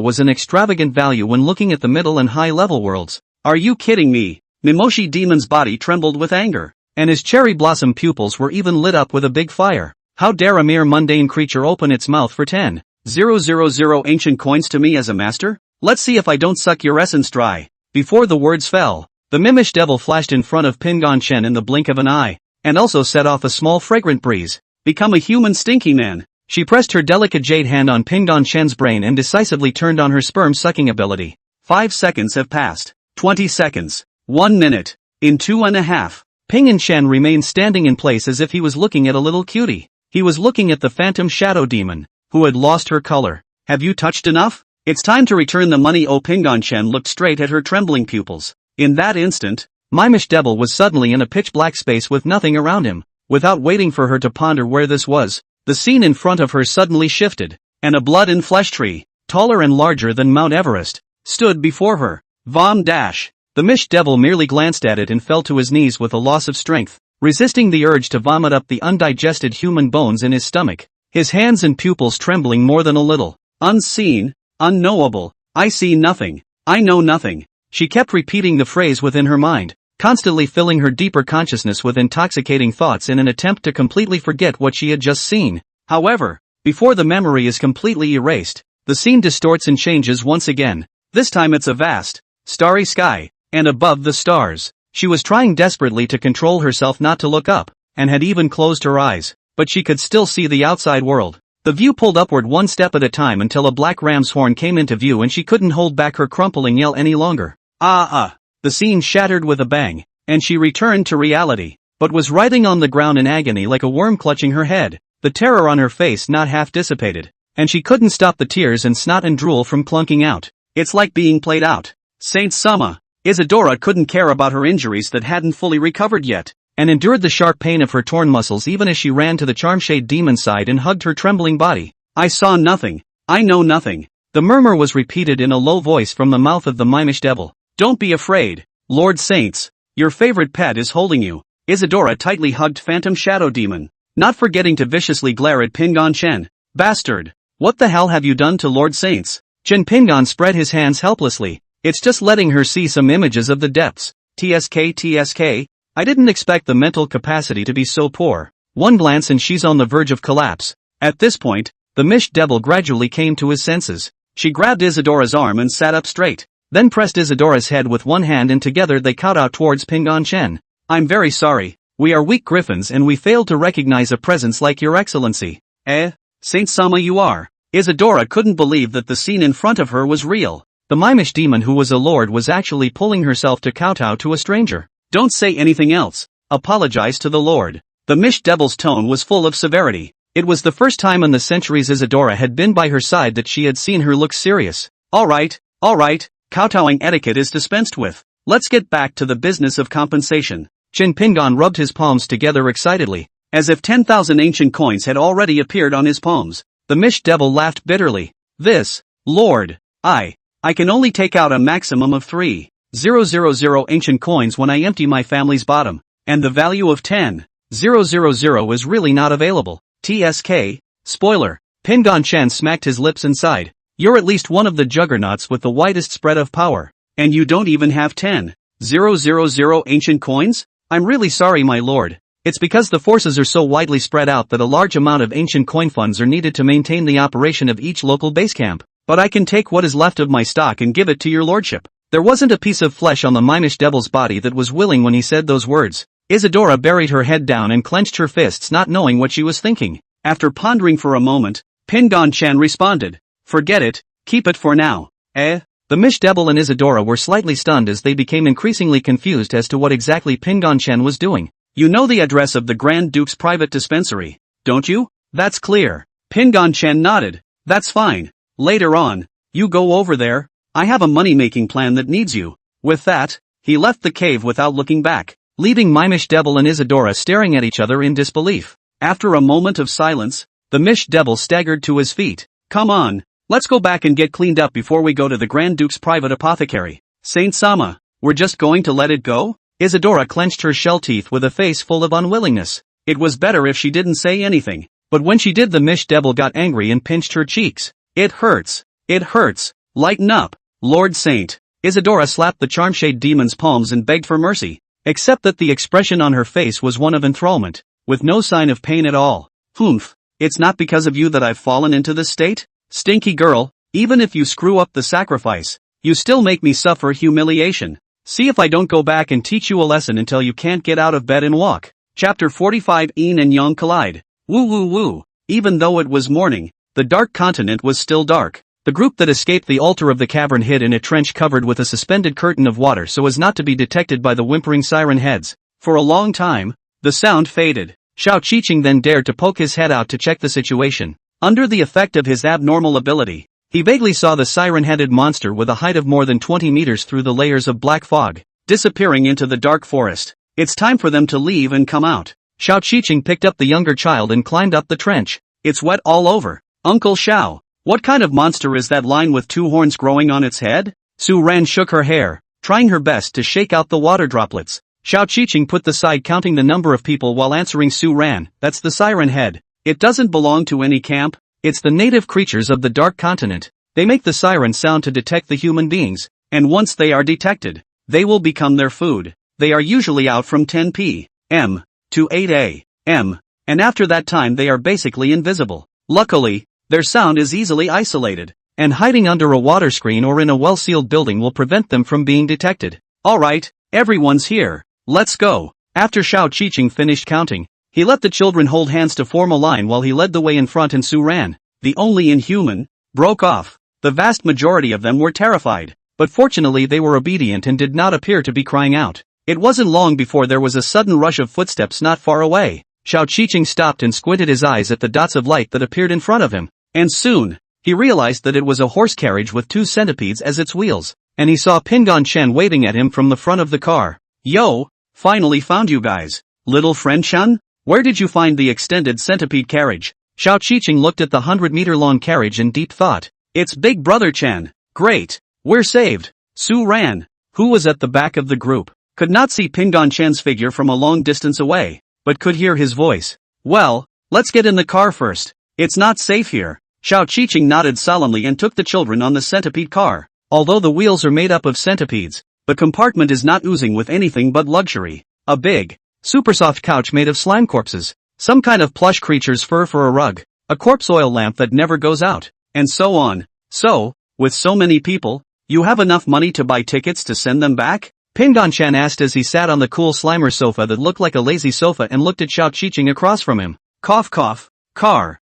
was an extravagant value when looking at the middle and high level worlds. Are you kidding me? Mimoshi Demon's body trembled with anger, and his cherry blossom pupils were even lit up with a big fire. How dare a mere mundane creature open its mouth for 10,000 ancient coins to me as a master? Let's see if I don't suck your essence dry. Before the words fell, the Mimish Devil flashed in front of Pingdong Chen in the blink of an eye, and also set off a small fragrant breeze. Become a human stinky man. She pressed her delicate jade hand on Pingdong Chen's brain and decisively turned on her sperm-sucking ability. 5 seconds have passed. 20 seconds. 1 minute. In 2.5. Pingdong Chen remained standing in place as if he was looking at a little cutie. He was looking at the phantom shadow demon, who had lost her color. Have you touched enough? It's time to return the money. Pingdong Chen looked straight at her trembling pupils. In that instant, Mimish Devil was suddenly in a pitch-black space with nothing around him. Without waiting for her to ponder where this was, the scene in front of her suddenly shifted, and a blood and flesh tree, taller and larger than Mount Everest, stood before her. Vom dash. The Mish Devil merely glanced at it and fell to his knees with a loss of strength, resisting the urge to vomit up the undigested human bones in his stomach, his hands and pupils trembling more than a little. Unseen, unknowable, I see nothing, I know nothing. She kept repeating the phrase within her mind, constantly filling her deeper consciousness with intoxicating thoughts in an attempt to completely forget what she had just seen. However, before the memory is completely erased, the scene distorts and changes once again. This time it's a vast, starry sky, and above the stars, she was trying desperately to control herself not to look up, and had even closed her eyes, but she could still see the outside world. The view pulled upward one step at a time until a black ram's horn came into view and she couldn't hold back her crumpling yell any longer. The scene shattered with a bang, and she returned to reality, but was writhing on the ground in agony like a worm clutching her head. the terror on her face not half dissipated, and she couldn't stop the tears and snot and drool from clunking out. It's like being played out. Saint Sama. Isadora couldn't care about her injuries that hadn't fully recovered yet, and endured the sharp pain of her torn muscles even as she ran to the Charmshade demon's side and hugged her trembling body. I saw nothing. I know nothing. The murmur was repeated in a low voice from the mouth of the mimish devil. Don't be afraid, Lord Saints. Your favorite pet is holding you. Isadora tightly hugged Phantom Shadow Demon, not forgetting to viciously glare at Pingon Chen. Bastard. What the hell have you done to Lord Saints? Chen Pingon spread his hands helplessly. It's just letting her see some images of the depths. TSK. I didn't expect the mental capacity to be so poor. One glance and she's on the verge of collapse. At this point, the Mish Devil gradually came to his senses. She grabbed Isadora's arm and sat up straight, then pressed Isadora's head with one hand and together they kowtowed towards Pingon Chen. I'm very sorry. We are weak griffins and we failed to recognize a presence like your excellency. Saint Sama you are. Isadora couldn't believe that the scene in front of her was real. The mimish demon who was a lord was actually pulling herself to kowtow to a stranger. Don't say anything else. Apologize to the lord. The Mish Devil's tone was full of severity. It was the first time in the centuries Isadora had been by her side that she had seen her look serious. Alright. Kowtowing etiquette is dispensed with. Let's get back to the business of compensation. Chen Pingon rubbed his palms together excitedly, as if 10,000 ancient coins had already appeared on his palms. The Mish Devil laughed bitterly. This, Lord, I can only take out a maximum of 3,000 ancient coins when I empty my family's bottom, and the value of 10,000 is really not available. TSK, spoiler. Pingon Chen smacked his lips and sighed. You're at least one of the juggernauts with the widest spread of power, and you don't even have 10,000 ancient coins? I'm really sorry my lord. It's because the forces are so widely spread out that a large amount of ancient coin funds are needed to maintain the operation of each local base camp. But I can take what is left of my stock and give it to your lordship. There wasn't a piece of flesh on the mimish devil's body that was willing when he said those words. Isadora buried her head down and clenched her fists not knowing what she was thinking. After pondering for a moment, Pingon Chen responded. Forget it, keep it for now. The Mish Devil and Isadora were slightly stunned as they became increasingly confused as to what exactly Pingon Chen was doing. You know the address of the Grand Duke's private dispensary, don't you? That's clear. Pingon Chen nodded. That's fine. Later on, you go over there. I have a money-making plan that needs you. With that, he left the cave without looking back, leaving Mimish Devil and Isadora staring at each other in disbelief. After a moment of silence, the Mish Devil staggered to his feet. Come on, let's go back and get cleaned up before we go to the Grand Duke's private apothecary. Saint Sama, we're just going to let it go? Isadora clenched her shell teeth with a face full of unwillingness. It was better if she didn't say anything, but when she did the Mish Devil got angry and pinched her cheeks. It hurts. Lighten up, Lord Saint. Isadora slapped the Charmshade demon's palms and begged for mercy, except that the expression on her face was one of enthrallment, with no sign of pain at all. Humph, it's not because of you that I've fallen into this state? Stinky girl, even if you screw up the sacrifice, you still make me suffer humiliation. See if I don't go back and teach you a lesson until you can't get out of bed and walk. Chapter 45 Yin and Yang collide. Woo. Even though it was morning, the dark continent was still dark. The group that escaped the altar of the cavern hid in a trench covered with a suspended curtain of water so as not to be detected by the whimpering siren heads. For a long time, the sound faded. Xiao Qiqing then dared to poke his head out to check the situation. Under the effect of his abnormal ability, he vaguely saw the siren-headed monster with a height of more than 20 meters through the layers of black fog, disappearing into the dark forest. It's time for them to leave and come out. Xiao Qiqing picked up the younger child and climbed up the trench. It's wet all over. Uncle Xiao, what kind of monster is that line with two horns growing on its head? Su Ran shook her hair, trying her best to shake out the water droplets. Xiao Qiqing put the side counting the number of people while answering Su Ran. That's the siren head. It doesn't belong to any camp. It's the native creatures of the Dark Continent. They make the siren sound to detect the human beings, and once they are detected, they will become their food. They are usually out from 10 p.m. to 8 a.m., and after that time they are basically invisible. Luckily, their sound is easily isolated, and hiding under a water screen or in a well-sealed building will prevent them from being detected. Alright, everyone's here. Let's go. After Xiao Qiqing finished counting, he let the children hold hands to form a line while he led the way in front and Su Ran, the only inhuman, broke off. The vast majority of them were terrified, but fortunately they were obedient and did not appear to be crying out. It wasn't long before there was a sudden rush of footsteps not far away. Xiao Qiqing stopped and squinted his eyes at the dots of light that appeared in front of him. And soon, he realized that it was a horse carriage with 2 centipedes as its wheels, and he saw Pingon Chen waving at him from the front of the car. Yo, finally found you guys. Little friend Chen? Where did you find the extended centipede carriage? Xiao Qiqing looked at the 100-meter-long carriage in deep thought. It's Big Brother Chen. Great. We're saved. Su Ran, who was at the back of the group, could not see Pingon Chen's figure from a long distance away, but could hear his voice. Well, let's get in the car first. It's not safe here. Xiao Qiqing nodded solemnly and took the children on the centipede car. Although the wheels are made up of centipedes, the compartment is not oozing with anything but luxury. A big, super soft couch made of slime corpses, some kind of plush creature's fur for a rug, a corpse oil lamp that never goes out, and so on. So, with so many people, you have enough money to buy tickets to send them back? Pingon Chen asked as he sat on the cool Slimer sofa that looked like a lazy sofa and looked at Xiao Qiqing across from him. Cough cough. Car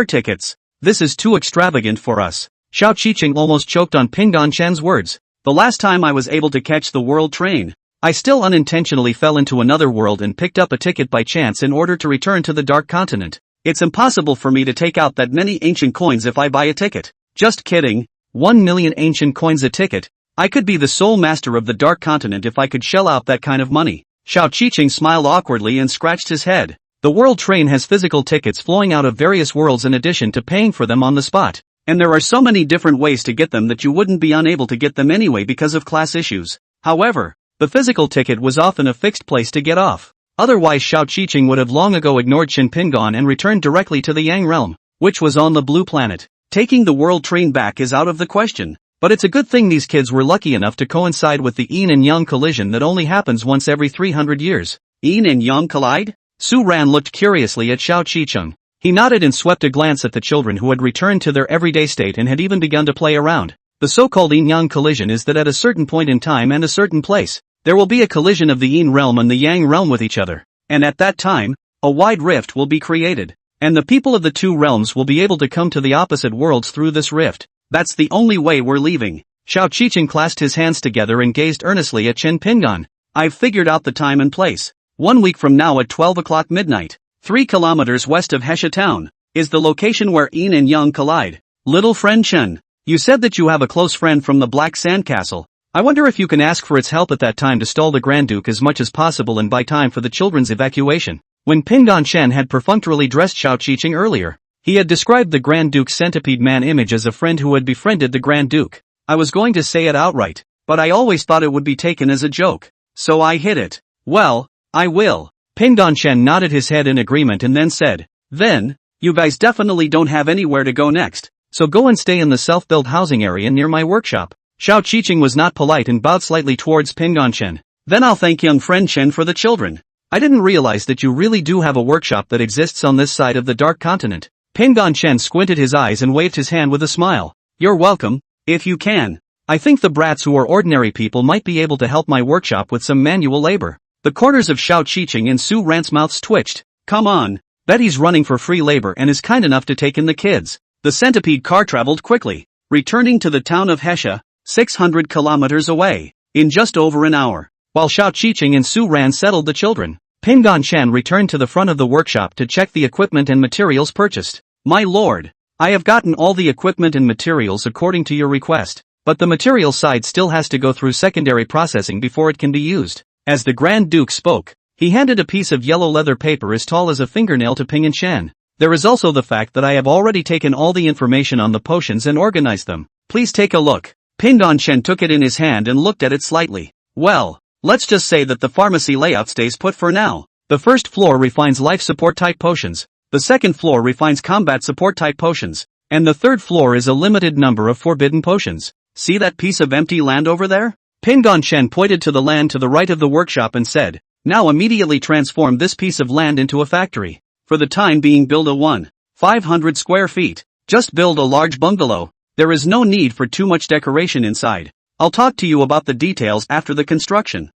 tickets. This is too extravagant for us. Xiao Qiqing almost choked on Pingon Chen's words. The last time I was able to catch the world train, I still unintentionally fell into another world and picked up a ticket by chance in order to return to the Dark Continent. It's impossible for me to take out that many ancient coins if I buy a ticket. Just kidding. 1 million ancient coins a ticket. I could be the sole master of the Dark Continent if I could shell out that kind of money. Xiao Qiqing smiled awkwardly and scratched his head. The world train has physical tickets flowing out of various worlds in addition to paying for them on the spot. And there are so many different ways to get them that you wouldn't be unable to get them anyway because of class issues. However, the physical ticket was often a fixed place to get off. Otherwise Xiao Qiqing would have long ago ignored Qin Pingon and returned directly to the Yang realm, which was on the blue planet. Taking the world train back is out of the question. But it's a good thing these kids were lucky enough to coincide with the yin and yang collision that only happens once every 300 years. Yin and yang collide? Su Ran looked curiously at Xiao Qiqing. He nodded and swept a glance at the children who had returned to their everyday state and had even begun to play around. The so-called yin-yang collision is that at a certain point in time and a certain place, there will be a collision of the yin realm and the yang realm with each other. And at that time, a wide rift will be created. And the people of the two realms will be able to come to the opposite worlds through this rift. That's the only way we're leaving. Xiao Qiqing clasped his hands together and gazed earnestly at Qin Pingon. I've figured out the time and place. 1 week from now at 12 o'clock midnight, 3 kilometers west of Hesha town, is the location where yin and yang collide. Little friend Chen, you said that you have a close friend from the Black Sand Castle. I wonder if you can ask for its help at that time to stall the Grand Duke as much as possible and buy time for the children's evacuation. When Pingon Chen had perfunctorily dressed Xiao Qiqing earlier, he had described the Grand Duke's centipede man image as a friend who had befriended the Grand Duke. I was going to say it outright, but I always thought it would be taken as a joke. So I hid it. Well, I will. Pingon Chen nodded his head in agreement and then said, then, you guys definitely don't have anywhere to go next, so go and stay in the self-built housing area near my workshop. Xiao Qiqing was not polite and bowed slightly towards Pingon Chen. Then I'll thank young friend Chen for the children. I didn't realize that you really do have a workshop that exists on this side of the Dark Continent. Pingon Chen squinted his eyes and waved his hand with a smile. You're welcome, if you can. I think the brats who are ordinary people might be able to help my workshop with some manual labor. The corners of Xiao Qiqing and Su Ran's mouths twitched. Come on, bet he's running for free labor and is kind enough to take in the kids. The centipede car traveled quickly, returning to the town of Hesha, 600 kilometers away, in just over an hour. While Xiao Qiqing and Su Ran settled the children, Pingon Chen returned to the front of the workshop to check the equipment and materials purchased. My lord, I have gotten all the equipment and materials according to your request, but the material side still has to go through secondary processing before it can be used. As the Grand Duke spoke, he handed a piece of yellow leather paper as tall as a fingernail to Pingon Chen. There is also the fact that I have already taken all the information on the potions and organized them. Please take a look. Pingon Chen took it in his hand and looked at it slightly. Well, let's just say that the pharmacy layout stays put for now. The first floor refines life support type potions, the second floor refines combat support type potions, and the third floor is a limited number of forbidden potions. See that piece of empty land over there? Pingon Chen pointed to the land to the right of the workshop and said, now immediately transform this piece of land into a factory. For the time being build a 500 square feet. Just build a large bungalow. There is no need for too much decoration inside. I'll talk to you about the details after the construction.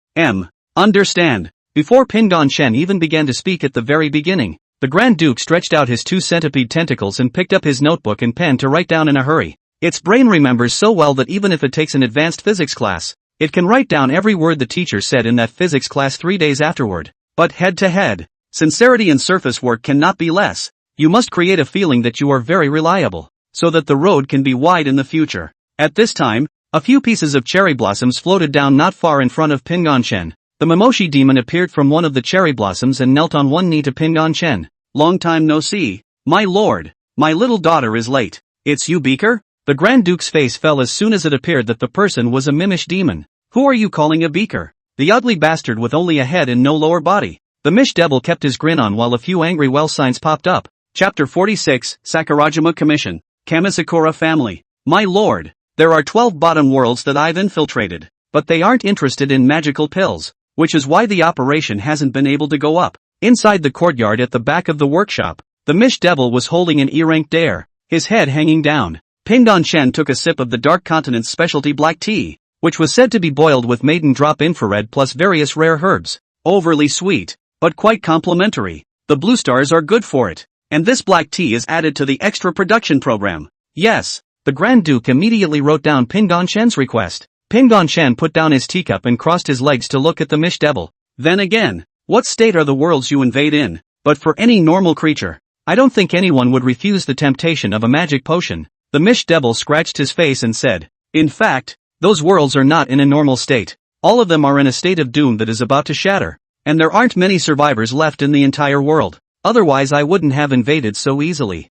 Understand. Before Pingon Chen even began to speak at the very beginning, the Grand Duke stretched out his 2 centipede tentacles and picked up his notebook and pen to write down in a hurry. Its brain remembers so well that even if it takes an advanced physics class, it can write down every word the teacher said in that physics class 3 days afterward. But head to head, Sincerity and surface work cannot be less. You must create a feeling that you are very reliable, so that the road can be wide in the future. At this time, a few pieces of cherry blossoms floated down not far in front of Pingon-chen. The Momoshi demon appeared from one of the cherry blossoms and knelt on one knee to Pingon-chen. Long time no see. My lord, my little daughter is late. It's you, Beaker? The Grand Duke's face fell as soon as it appeared that the person was a mimish demon. Who are you calling a beaker? The ugly bastard with only a head and no lower body. The Mish Devil kept his grin on while a few angry well signs popped up. Chapter 46, Sakurajima Commission. Kamisakura Family. My lord, there are 12 bottom worlds that I've infiltrated, but they aren't interested in magical pills, which is why the operation hasn't been able to go up. Inside the courtyard at the back of the workshop, the Mish Devil was holding an E-rank dare, his head hanging down. Pingon-chen took a sip of the Dark Continent's specialty black tea, which was said to be boiled with maiden drop infrared plus various rare herbs. Overly sweet, but quite complimentary. The blue stars are good for it, and this black tea is added to the extra production program. Yes, the Grand Duke immediately wrote down Pingon-chen's request. Pingon-chen put down his teacup and crossed his legs to look at the Mish Devil. Then again, what state are the worlds you invade in? But for any normal creature, I don't think anyone would refuse the temptation of a magic potion. The Mish Devil scratched his face and said, in fact, those worlds are not in a normal state. All of them are in a state of doom that is about to shatter. And there aren't many survivors left in the entire world. Otherwise I wouldn't have invaded so easily.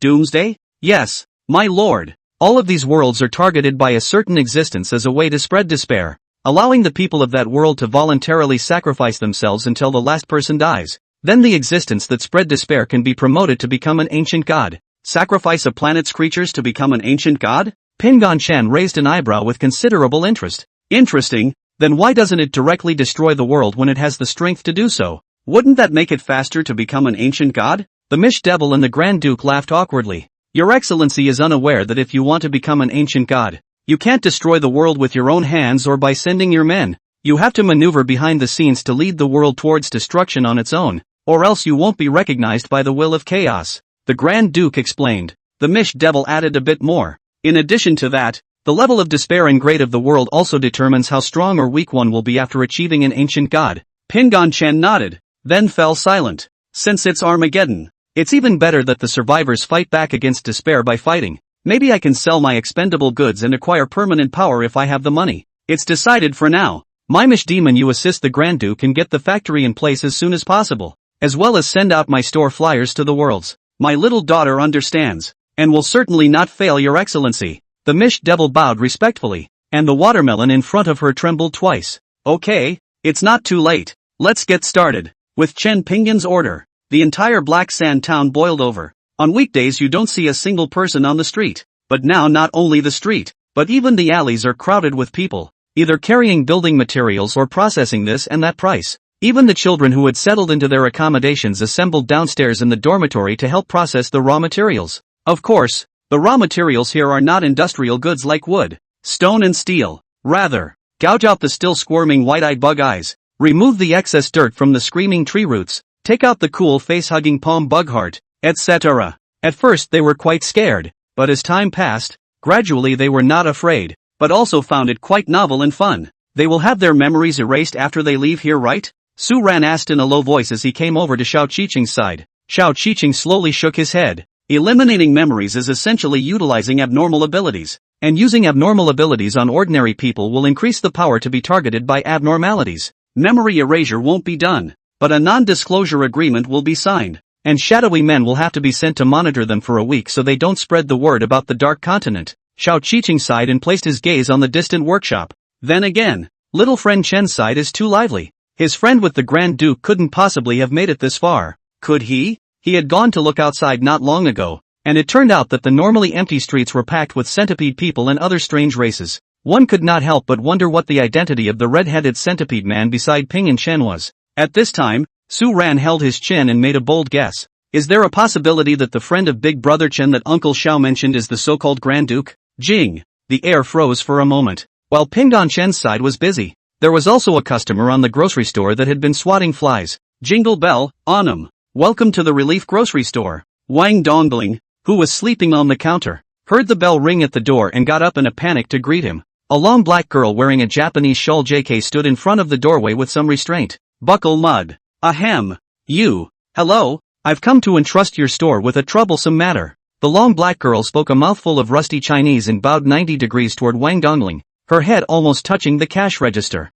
Doomsday? Yes, my lord. All of these worlds are targeted by a certain existence as a way to spread despair, allowing the people of that world to voluntarily sacrifice themselves until the last person dies. Then the existence that spread despair can be promoted to become an ancient god. Sacrifice a planet's creatures to become an ancient god? Pingon-chen raised an eyebrow with considerable interest. Interesting, then why doesn't it directly destroy the world when it has the strength to do so? Wouldn't that make it faster to become an ancient god? The Mish Devil and the Grand Duke laughed awkwardly. Your Excellency is unaware that if you want to become an ancient god, you can't destroy the world with your own hands or by sending your men. You have to maneuver behind the scenes to lead the world towards destruction on its own, or else you won't be recognized by the will of chaos. The Grand Duke explained. The Mish Devil added a bit more. In addition to that, the level of despair and grade of the world also determines how strong or weak one will be after achieving an ancient god. Pingon-chen nodded, then fell silent. Since it's Armageddon, it's even better that the survivors fight back against despair by fighting. Maybe I can sell my expendable goods and acquire permanent power if I have the money. It's decided for now. Mimish Demon, you assist the Grand Duke and get the factory in place as soon as possible, as well as send out my store flyers to the worlds. My little daughter understands, and will certainly not fail your excellency. The Mish Devil bowed respectfully, and the watermelon in front of her trembled twice. Okay, it's not too late. Let's get started. With Chen Pingyin's order, the entire Black Sand town boiled over. On weekdays you don't see a single person on the street, but now not only the street, but even the alleys are crowded with people, either carrying building materials or processing this and that price. Even the children who had settled into their accommodations assembled downstairs in the dormitory to help process the raw materials. Of course, the raw materials here are not industrial goods like wood, stone and steel. Rather, gouge out the still squirming white-eyed bug eyes, remove the excess dirt from the screaming tree roots, take out the cool face-hugging palm bug heart, etc. At first they were quite scared, but as time passed, gradually they were not afraid, but also found it quite novel and fun. They will have their memories erased after they leave here, right? Su Ran asked in a low voice as he came over to Xiao Qiqing's side. Xiao Qiqing slowly shook his head. Eliminating memories is essentially utilizing abnormal abilities, and using abnormal abilities on ordinary people will increase the power to be targeted by abnormalities. Memory erasure won't be done, but a non-disclosure agreement will be signed, and shadowy men will have to be sent to monitor them for a week so they don't spread the word about the Dark Continent. Xiao Qiqing sighed and placed his gaze on the distant workshop. Then again, little friend Chen's side is too lively. His friend with the Grand Duke couldn't possibly have made it this far, could he? He had gone to look outside not long ago, and it turned out that the normally empty streets were packed with centipede people and other strange races. One could not help but wonder what the identity of the red-headed centipede man beside Ping and Chen was. At this time, Su Ran held his chin and made a bold guess. Is there a possibility that the friend of Big Brother Chen that Uncle Xiao mentioned is the so-called Grand Duke? Jing. The air froze for a moment. While Pingdon Chen's side was busy, there was also a customer on the grocery store that had been swatting flies. Jingle bell, Anam. Welcome to the Relief Grocery Store. Wang Dongling, who was sleeping on the counter, heard the bell ring at the door and got up in a panic to greet him. A long black girl wearing a Japanese shawl JK stood in front of the doorway with some restraint. Buckle mud. Ahem. Hello, I've come to entrust your store with a troublesome matter. The long black girl spoke a mouthful of rusty Chinese and bowed 90 degrees toward Wang Dongling, her head almost touching the cash register.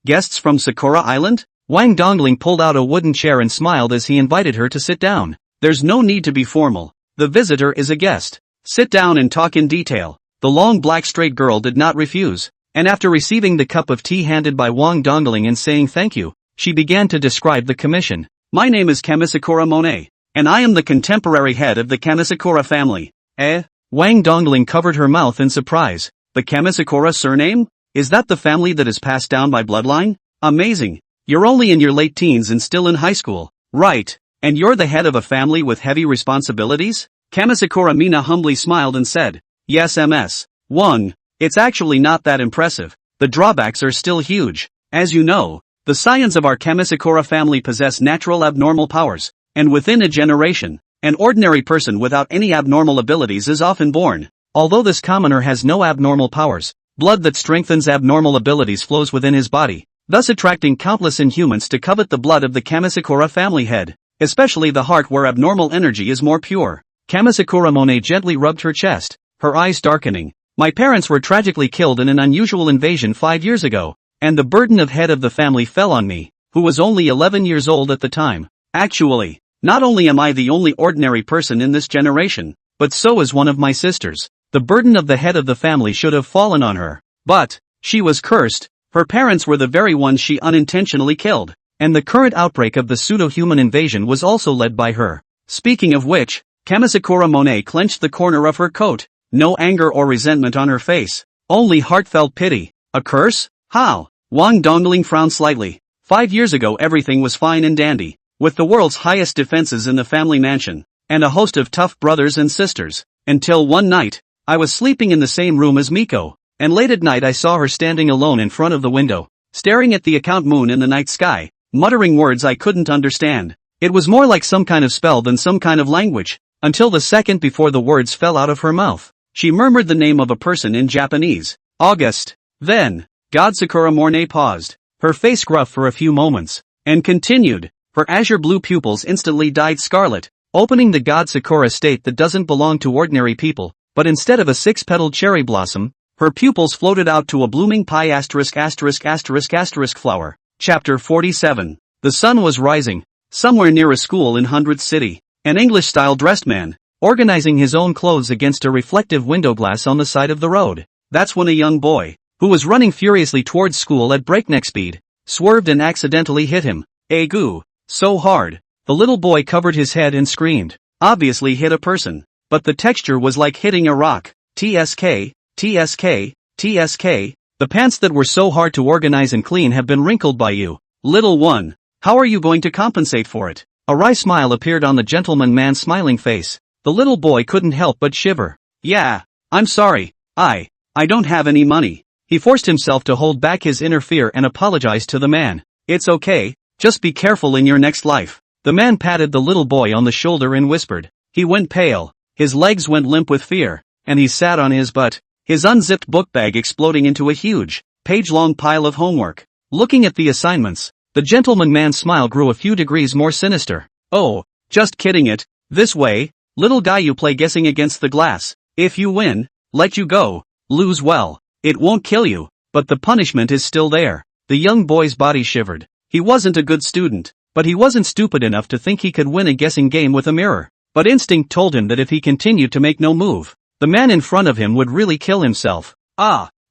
Guests from Sakura Island? Wang Dongling pulled out a wooden chair and smiled as he invited her to sit down. There's no need to be formal. The visitor is a guest. Sit down and talk in detail. The long black straight girl did not refuse, and after receiving the cup of tea handed by Wang Dongling and saying thank you, she began to describe the commission. My name is Kamisakura Monet, and I am the contemporary head of the Kamisakura family. Wang Dongling covered her mouth in surprise. The Kamisakura surname? Is that the family that is passed down by bloodline? Amazing. You're only in your late teens and still in high school. Right. And you're the head of a family with heavy responsibilities? Kamisakura Mina humbly smiled and said, yes MS. Wang, it's actually not that impressive. The drawbacks are still huge. As you know, the scions of our Kamisakura family possess natural abnormal powers, and within a generation, an ordinary person without any abnormal abilities is often born. Although this commoner has no abnormal powers, blood that strengthens abnormal abilities flows within his body, thus attracting countless inhumans to covet the blood of the Kamisakura family head, especially the heart where abnormal energy is more pure. Kamisakura Monet gently rubbed her chest, her eyes darkening. My parents were tragically killed in an unusual invasion 5 years ago, and the burden of head of the family fell on me, who was only 11 years old at the time. Actually, not only am I the only ordinary person in this generation, but so is one of my sisters. The burden of the head of the family should have fallen on her. But, she was cursed. Her parents were the very ones she unintentionally killed, and the current outbreak of the pseudo-human invasion was also led by her. Speaking of which, Kamisakura Monet clenched the corner of her coat. No anger or resentment on her face, only heartfelt pity. A curse? How? Wang Dongling frowned slightly. 5 years ago everything was fine and dandy, with the world's highest defenses in the family mansion, and a host of tough brothers and sisters, until one night, I was sleeping in the same room as Miko, and late at night I saw her standing alone in front of the window, staring at the account moon in the night sky, muttering words I couldn't understand. It was more like some kind of spell than some kind of language, until the second before the words fell out of her mouth. She murmured the name of a person in Japanese. August. Then, God Sakura Monet paused, her face gruff for a few moments, and continued. Her azure blue pupils instantly dyed scarlet, opening the God Sakura state that doesn't belong to ordinary people, but instead of a 6-petaled cherry blossom, her pupils floated out to a blooming pi ***** flower. Chapter 47. The sun was rising, somewhere near a school in 100th City. An English-style dressed man, organizing his own clothes against a reflective window glass on the side of the road. That's when a young boy, who was running furiously towards school at breakneck speed, swerved and accidentally hit him. Goo. So hard. The little boy covered his head and screamed. Obviously hit a person. But the texture was like hitting a rock. TSK. The pants that were so hard to organize and clean have been wrinkled by you. Little one. How are you going to compensate for it? A wry smile appeared on the gentleman man's smiling face. The little boy couldn't help but shiver. Yeah, I'm sorry. I don't have any money. He forced himself to hold back his inner fear and apologized to the man. It's okay, just be careful in your next life. The man patted the little boy on the shoulder and whispered. He went pale, his legs went limp with fear, and he sat on his butt, his unzipped book bag exploding into a huge, page-long pile of homework. Looking at the assignments, the gentleman man's smile grew a few degrees more sinister. Oh, just kidding it. This way, little guy, you play guessing against the glass. If you win, let you go. Lose, well, it won't kill you, but the punishment is still there. The young boy's body shivered. He wasn't a good student, but he wasn't stupid enough to think he could win a guessing game with a mirror. But instinct told him that if he continued to make no move, the man in front of him would really kill himself.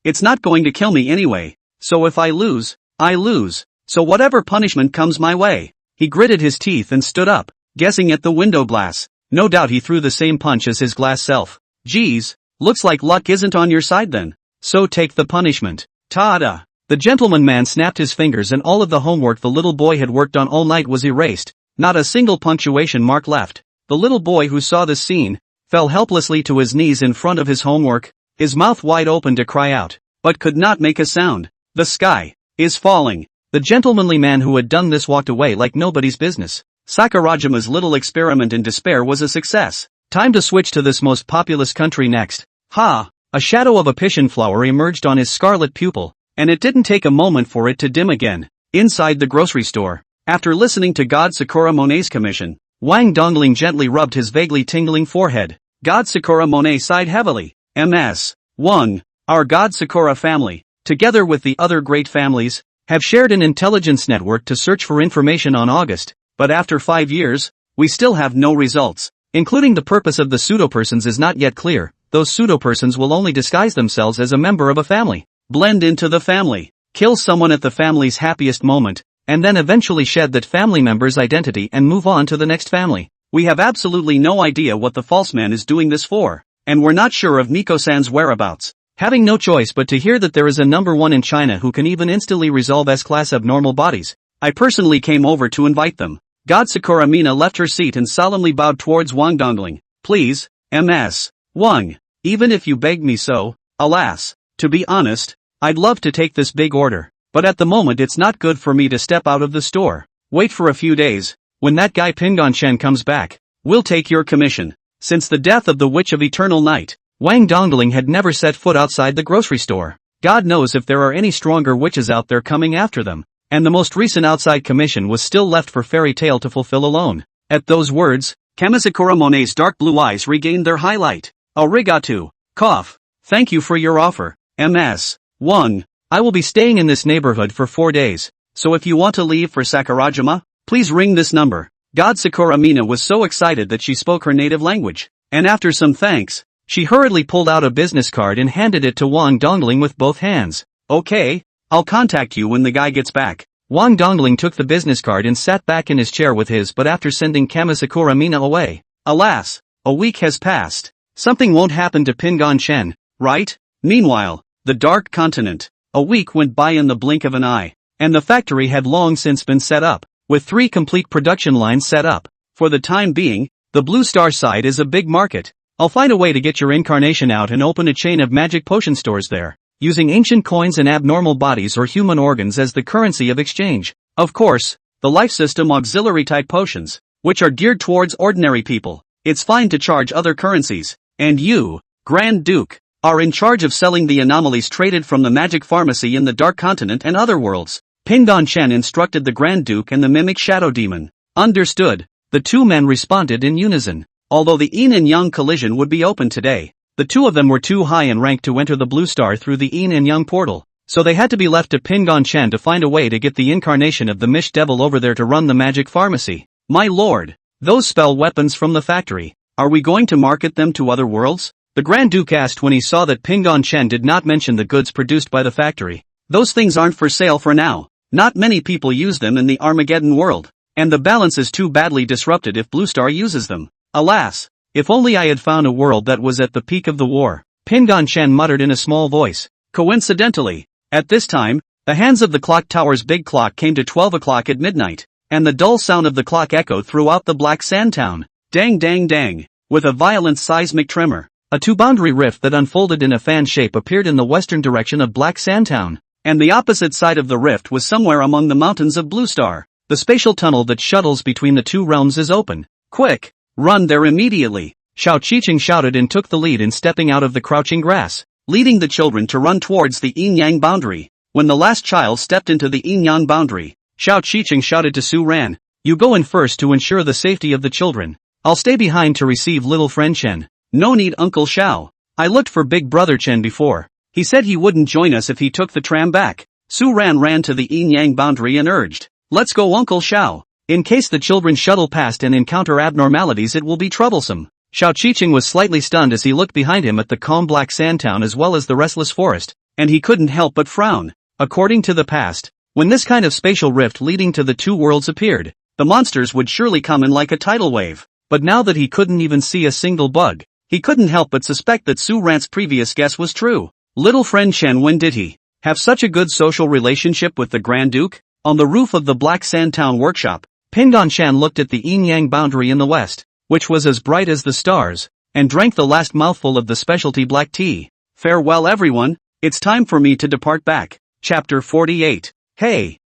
It's not going to kill me anyway. So if I lose, I lose. So whatever punishment comes my way. He gritted his teeth and stood up, guessing at the window glass. No doubt he threw the same punch as his glass self. Geez, looks like luck isn't on your side then. So take the punishment. Ta-da! The gentleman man snapped his fingers and all of the homework the little boy had worked on all night was erased. Not a single punctuation mark left. The little boy who saw this scene fell helplessly to his knees in front of his homework, his mouth wide open to cry out, but could not make a sound. The sky is falling. The gentlemanly man who had done this walked away like nobody's business. Sakurajima's little experiment in despair was a success. Time to switch to this most populous country next. Ha! A shadow of a piscian flower emerged on his scarlet pupil, and it didn't take a moment for it to dim again. Inside the grocery store, After listening to God Sakura Monet's commission, Wang Dongling gently rubbed his vaguely tingling forehead. God Sakura Monet sighed heavily. MS. 1. Our God Sakura family, together with the other great families, have shared an intelligence network to search for information on August, but after 5 years, we still have no results, including the purpose of the pseudo-persons is not yet clear. Those pseudo-persons will only disguise themselves as a member of a family, blend into the family, kill someone at the family's happiest moment, and then eventually shed that family member's identity and move on to the next family. We have absolutely no idea what the false man is doing this for, and we're not sure of Miko-san's whereabouts. Having no choice but to hear that there is a number one in China who can even instantly resolve S-class abnormal bodies, I personally came over to invite them. God Sakura Mina left her seat and solemnly bowed towards Wang Dongling. Please, MS. Wang, even if you beg me so, alas, to be honest, I'd love to take this big order, but at the moment it's not good for me to step out of the store. Wait for a few days, when that guy Pingon Shen comes back, we'll take your commission. Since the death of the Witch of Eternal Night, Wang Dongling had never set foot outside the grocery store. God knows if there are any stronger witches out there coming after them, and the most recent outside commission was still left for Fairy Tail to fulfill alone. At those words, Kamizakura Monet's dark blue eyes regained their highlight. Arigato. Cough. Thank you for your offer, MS. 1. I will be staying in this neighborhood for 4 days, so if you want to leave for Sakurajima, please ring this number. God Sakura Mina was so excited that she spoke her native language, and after some thanks, she hurriedly pulled out a business card and handed it to Wang Dongling with both hands. Okay, I'll contact you when the guy gets back. Wang Dongling took the business card and sat back in his chair with his but after sending Kamizakura Mina away. Alas, a week has passed. Something won't happen to Pingon Shen, right? Meanwhile, the Dark Continent. A week went by in the blink of an eye, and the factory had long since been set up, with 3 complete production lines set up. For the time being, the Blue Star side is a big market. I'll find a way to get your incarnation out and open a chain of magic potion stores there, using ancient coins and abnormal bodies or human organs as the currency of exchange. Of course, the life system auxiliary type potions, which are geared towards ordinary people. It's fine to charge other currencies, and you, Grand Duke, are in charge of selling the anomalies traded from the magic pharmacy in the Dark Continent and other worlds. Pingon Shen instructed the Grand Duke and the mimic Shadow Demon. Understood. The 2 men responded in unison. Although the Yin and Yang collision would be open today, the 2 of them were too high in rank to enter the Blue Star through the Yin and Yang portal, so they had to be left to Pingon Shen to find a way to get the incarnation of the Mish Devil over there to run the magic pharmacy. My lord, those spell weapons from the factory, are we going to market them to other worlds? The Grand Duke asked when he saw that Pingon Shen did not mention the goods produced by the factory. Those things aren't for sale for now. Not many people use them in the Armageddon world, and the balance is too badly disrupted if Blue Star uses them. Alas, if only I had found a world that was at the peak of the war, Pingon Shen muttered in a small voice. Coincidentally, at this time, the hands of the clock tower's big clock came to 12 o'clock at midnight, and the dull sound of the clock echoed throughout the Black Sand Town. Dang dang dang, with a violent seismic tremor. A 2-boundary rift that unfolded in a fan shape appeared in the western direction of Black Sand Town, and the opposite side of the rift was somewhere among the mountains of Blue Star. The spatial tunnel that shuttles between the 2 realms is open. Quick! Run there immediately! Xiao Qiqing shouted and took the lead in stepping out of the crouching grass, leading the children to run towards the yin-yang boundary. When the last child stepped into the yin-yang boundary, Xiao Qiqing shouted to Su Ran, "You go in first to ensure the safety of the children. I'll stay behind to receive little friend Chen." "No need, Uncle Xiao. I looked for Big Brother Chen before. He said he wouldn't join us if he took the tram back." Su Ran ran to the yin-yang boundary and urged, "Let's go, Uncle Xiao. In case the children shuttle past and encounter abnormalities, it will be troublesome." Xiao Qiqing was slightly stunned as he looked behind him at the calm Black Sand Town as well as the restless forest, and he couldn't help but frown. According to the past, when this kind of spatial rift leading to the 2 worlds appeared, the monsters would surely come in like a tidal wave. But now that he couldn't even see a single bug, he couldn't help but suspect that Su Ran's previous guess was true. Little friend Chen, when did he have such a good social relationship with the Grand Duke? On the roof of the Black Sand Town workshop, Pingon Shan looked at the yin-yang boundary in the west, which was as bright as the stars, and drank the last mouthful of the specialty black tea. Farewell everyone, it's time for me to depart back. Chapter 48. Hey,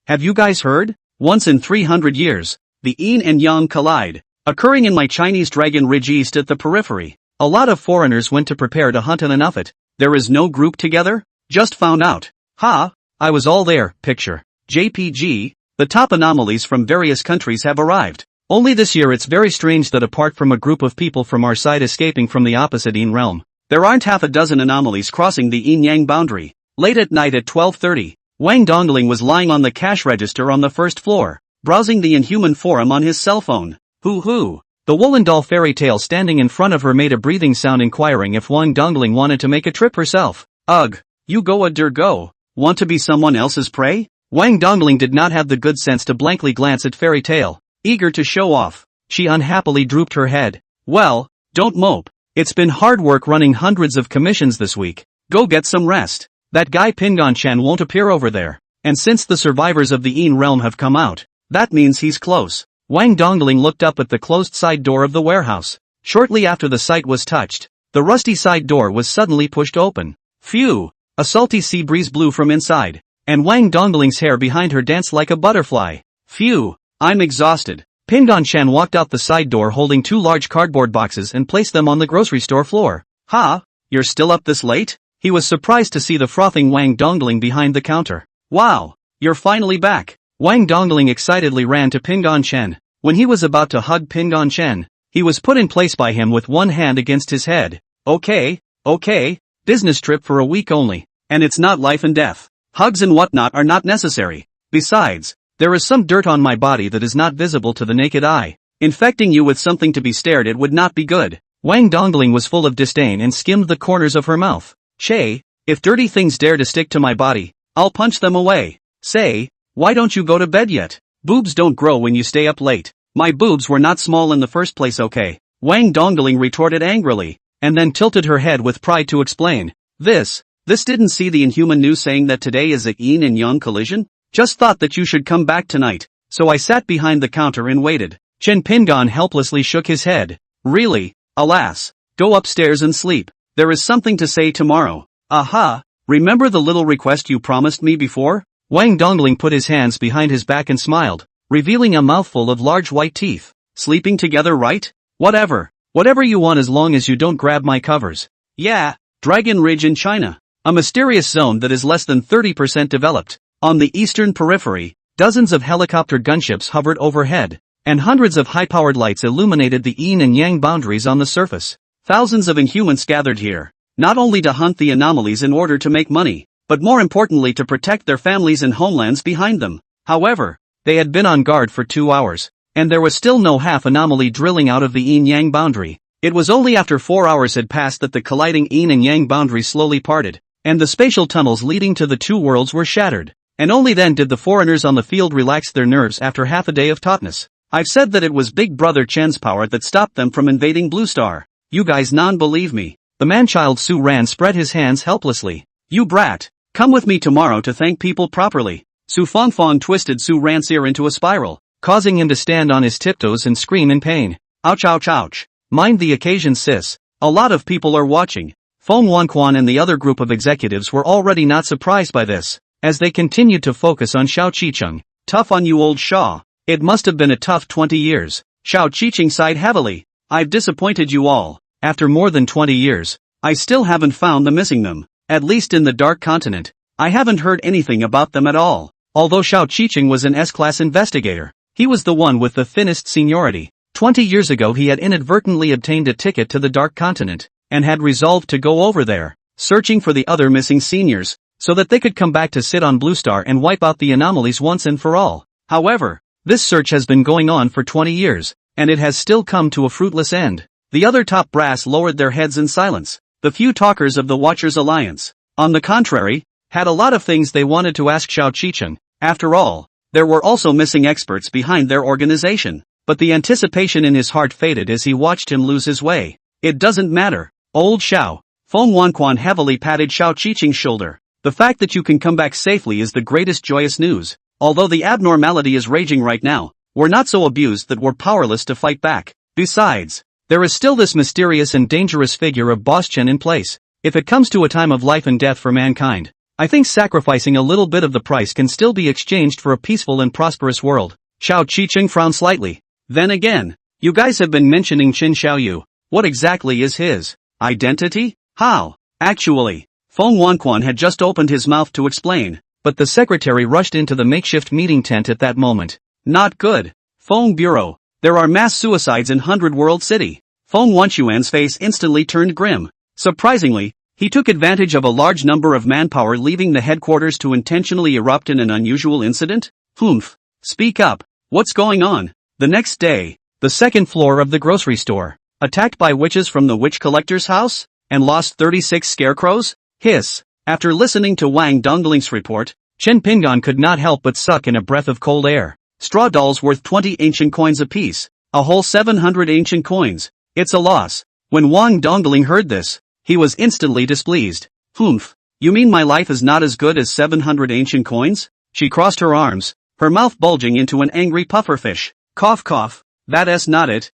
have you guys heard? Once in 300 years, the yin and yang collide, occurring in my Chinese Dragon Ridge East at the periphery. A lot of foreigners went to prepare to hunt an enough. There is no group together? Just found out. Ha, I was all there. Picture. JPG. The top anomalies from various countries have arrived. Only this year it's very strange that apart from a group of people from our side escaping from the opposite Yin realm, there aren't half a dozen anomalies crossing the Yin-Yang boundary. Late at night at 12:30, Wang Dongling was lying on the cash register on the first floor, browsing the Inhuman forum on his cell phone. Hoo-hoo. The woolen doll fairy tale standing in front of her made a breathing sound inquiring if Wang Dongling wanted to make a trip herself. Ugh. You go go. Want to be someone else's prey? Wang Dongling did not have the good sense to blankly glance at fairy tale. Eager to show off, she unhappily drooped her head. Well, don't mope. It's been hard work running hundreds of commissions this week. Go get some rest. That guy Pingon-chan won't appear over there. And since the survivors of the Yin realm have come out, that means he's close. Wang Dongling looked up at the closed side door of the warehouse. Shortly after the site was touched, the rusty side door was suddenly pushed open. Phew! A salty sea breeze blew from inside, and Wang Dongling's hair behind her danced like a butterfly. Phew! I'm exhausted. Pingon-chan walked out the side door holding 2 large cardboard boxes and placed them on the grocery store floor. Ha! You're still up this late? He was surprised to see the frothing Wang Dongling behind the counter. Wow! You're finally back! Wang Dongling excitedly ran to Pingon-chan. When he was about to hug Pingon-chan, he was put in place by him with one hand against his head. Okay. Business trip for a week only, and it's not life and death. Hugs and whatnot are not necessary. Besides, there is some dirt on my body that is not visible to the naked eye. Infecting you with something to be stared at would not be good. Wang Dongling was full of disdain and skimmed the corners of her mouth. Shay, if dirty things dare to stick to my body, I'll punch them away. Say, why don't you go to bed yet? Boobs don't grow when you stay up late. My boobs were not small in the first place, okay? Wang Dongling retorted angrily, and then tilted her head with pride to explain. This didn't see the Inhuman news saying that today is a yin and yang collision? Just thought that you should come back tonight, so I sat behind the counter and waited. Chen Pingon helplessly shook his head. Really? Alas. Go upstairs and sleep. There is something to say tomorrow. Aha! Remember the little request you promised me before? Wang Dongling put his hands behind his back and smiled, revealing a mouthful of large white teeth. Sleeping together, right? Whatever you want as long as you don't grab my covers. Yeah, Dragon Ridge in China. A mysterious zone that is less than 30% developed. On the eastern periphery, dozens of helicopter gunships hovered overhead, and hundreds of high-powered lights illuminated the yin and yang boundaries on the surface. Thousands of Inhumans gathered here, not only to hunt the anomalies in order to make money, but more importantly to protect their families and homelands behind them. However, they had been on guard for 2 hours, and there was still no half-anomaly drilling out of the yin-yang boundary. It was only after 4 hours had passed that the colliding yin and yang boundaries slowly parted, and the spatial tunnels leading to the two worlds were shattered. And only then did the foreigners on the field relax their nerves after half a day of tautness. I've said that it was Big Brother Chen's power that stopped them from invading Blue Star. You guys non-believe me. The man-child Su Ran spread his hands helplessly. You brat. Come with me tomorrow to thank people properly. Su Fongfong twisted Su Ran's ear into a spiral, causing him to stand on his tiptoes and scream in pain. Ouch ouch ouch. Mind the occasion, sis. A lot of people are watching. Feng Wanquan and the other group of executives were already not surprised by this, as they continued to focus on Xiao Qicheng. Tough on you, old Shaw. It must have been a tough 20 years. Xiao Qicheng sighed heavily. I've disappointed you all. After more than 20 years, I still haven't found the missing them. At least in the Dark Continent, I haven't heard anything about them at all. Although Xiao Qicheng was an S-class investigator, he was the one with the thinnest seniority. 20 years ago he had inadvertently obtained a ticket to the Dark Continent, and had resolved to go over there, searching for the other missing seniors, so that they could come back to sit on Blue Star and wipe out the anomalies once and for all. However, this search has been going on for 20 years, and it has still come to a fruitless end. The other top brass lowered their heads in silence. The few talkers of the Watchers Alliance, on the contrary, had a lot of things they wanted to ask Xiao Qicheng. After all, there were also missing experts behind their organization. But the anticipation in his heart faded as he watched him lose his way. It doesn't matter, old Xiao. Feng Wanquan heavily patted Xiao Qicheng's shoulder. The fact that you can come back safely is the greatest joyous news. Although the abnormality is raging right now, we're not so abused that we're powerless to fight back. Besides, there is still this mysterious and dangerous figure of Boss Chen in place. If it comes to a time of life and death for mankind, I think sacrificing a little bit of the price can still be exchanged for a peaceful and prosperous world. Xiao Qicheng frowned slightly. Then again, you guys have been mentioning Qin Xiaoyu. What exactly is his identity? How? Actually, Feng Wanquan had just opened his mouth to explain, but the secretary rushed into the makeshift meeting tent at that moment. Not good. Phone Bureau. There are mass suicides in 100 World City. Feng Wanshuan's face instantly turned grim. Surprisingly, he took advantage of a large number of manpower leaving the headquarters to intentionally erupt in an unusual incident? Humph. Speak up. What's going on? The next day, the second floor of the grocery store. Attacked by witches from the witch collector's house? And lost 36 scarecrows? Hiss. After listening to Wang Dongling's report, Chen Pingon could not help but suck in a breath of cold air. Straw dolls worth 20 ancient coins apiece. A whole 700 ancient coins. It's a loss. When Wang Dongling heard this, he was instantly displeased. Humph. You mean my life is not as good as 700 ancient coins? She crossed her arms, her mouth bulging into an angry pufferfish. Cough cough. That's not it.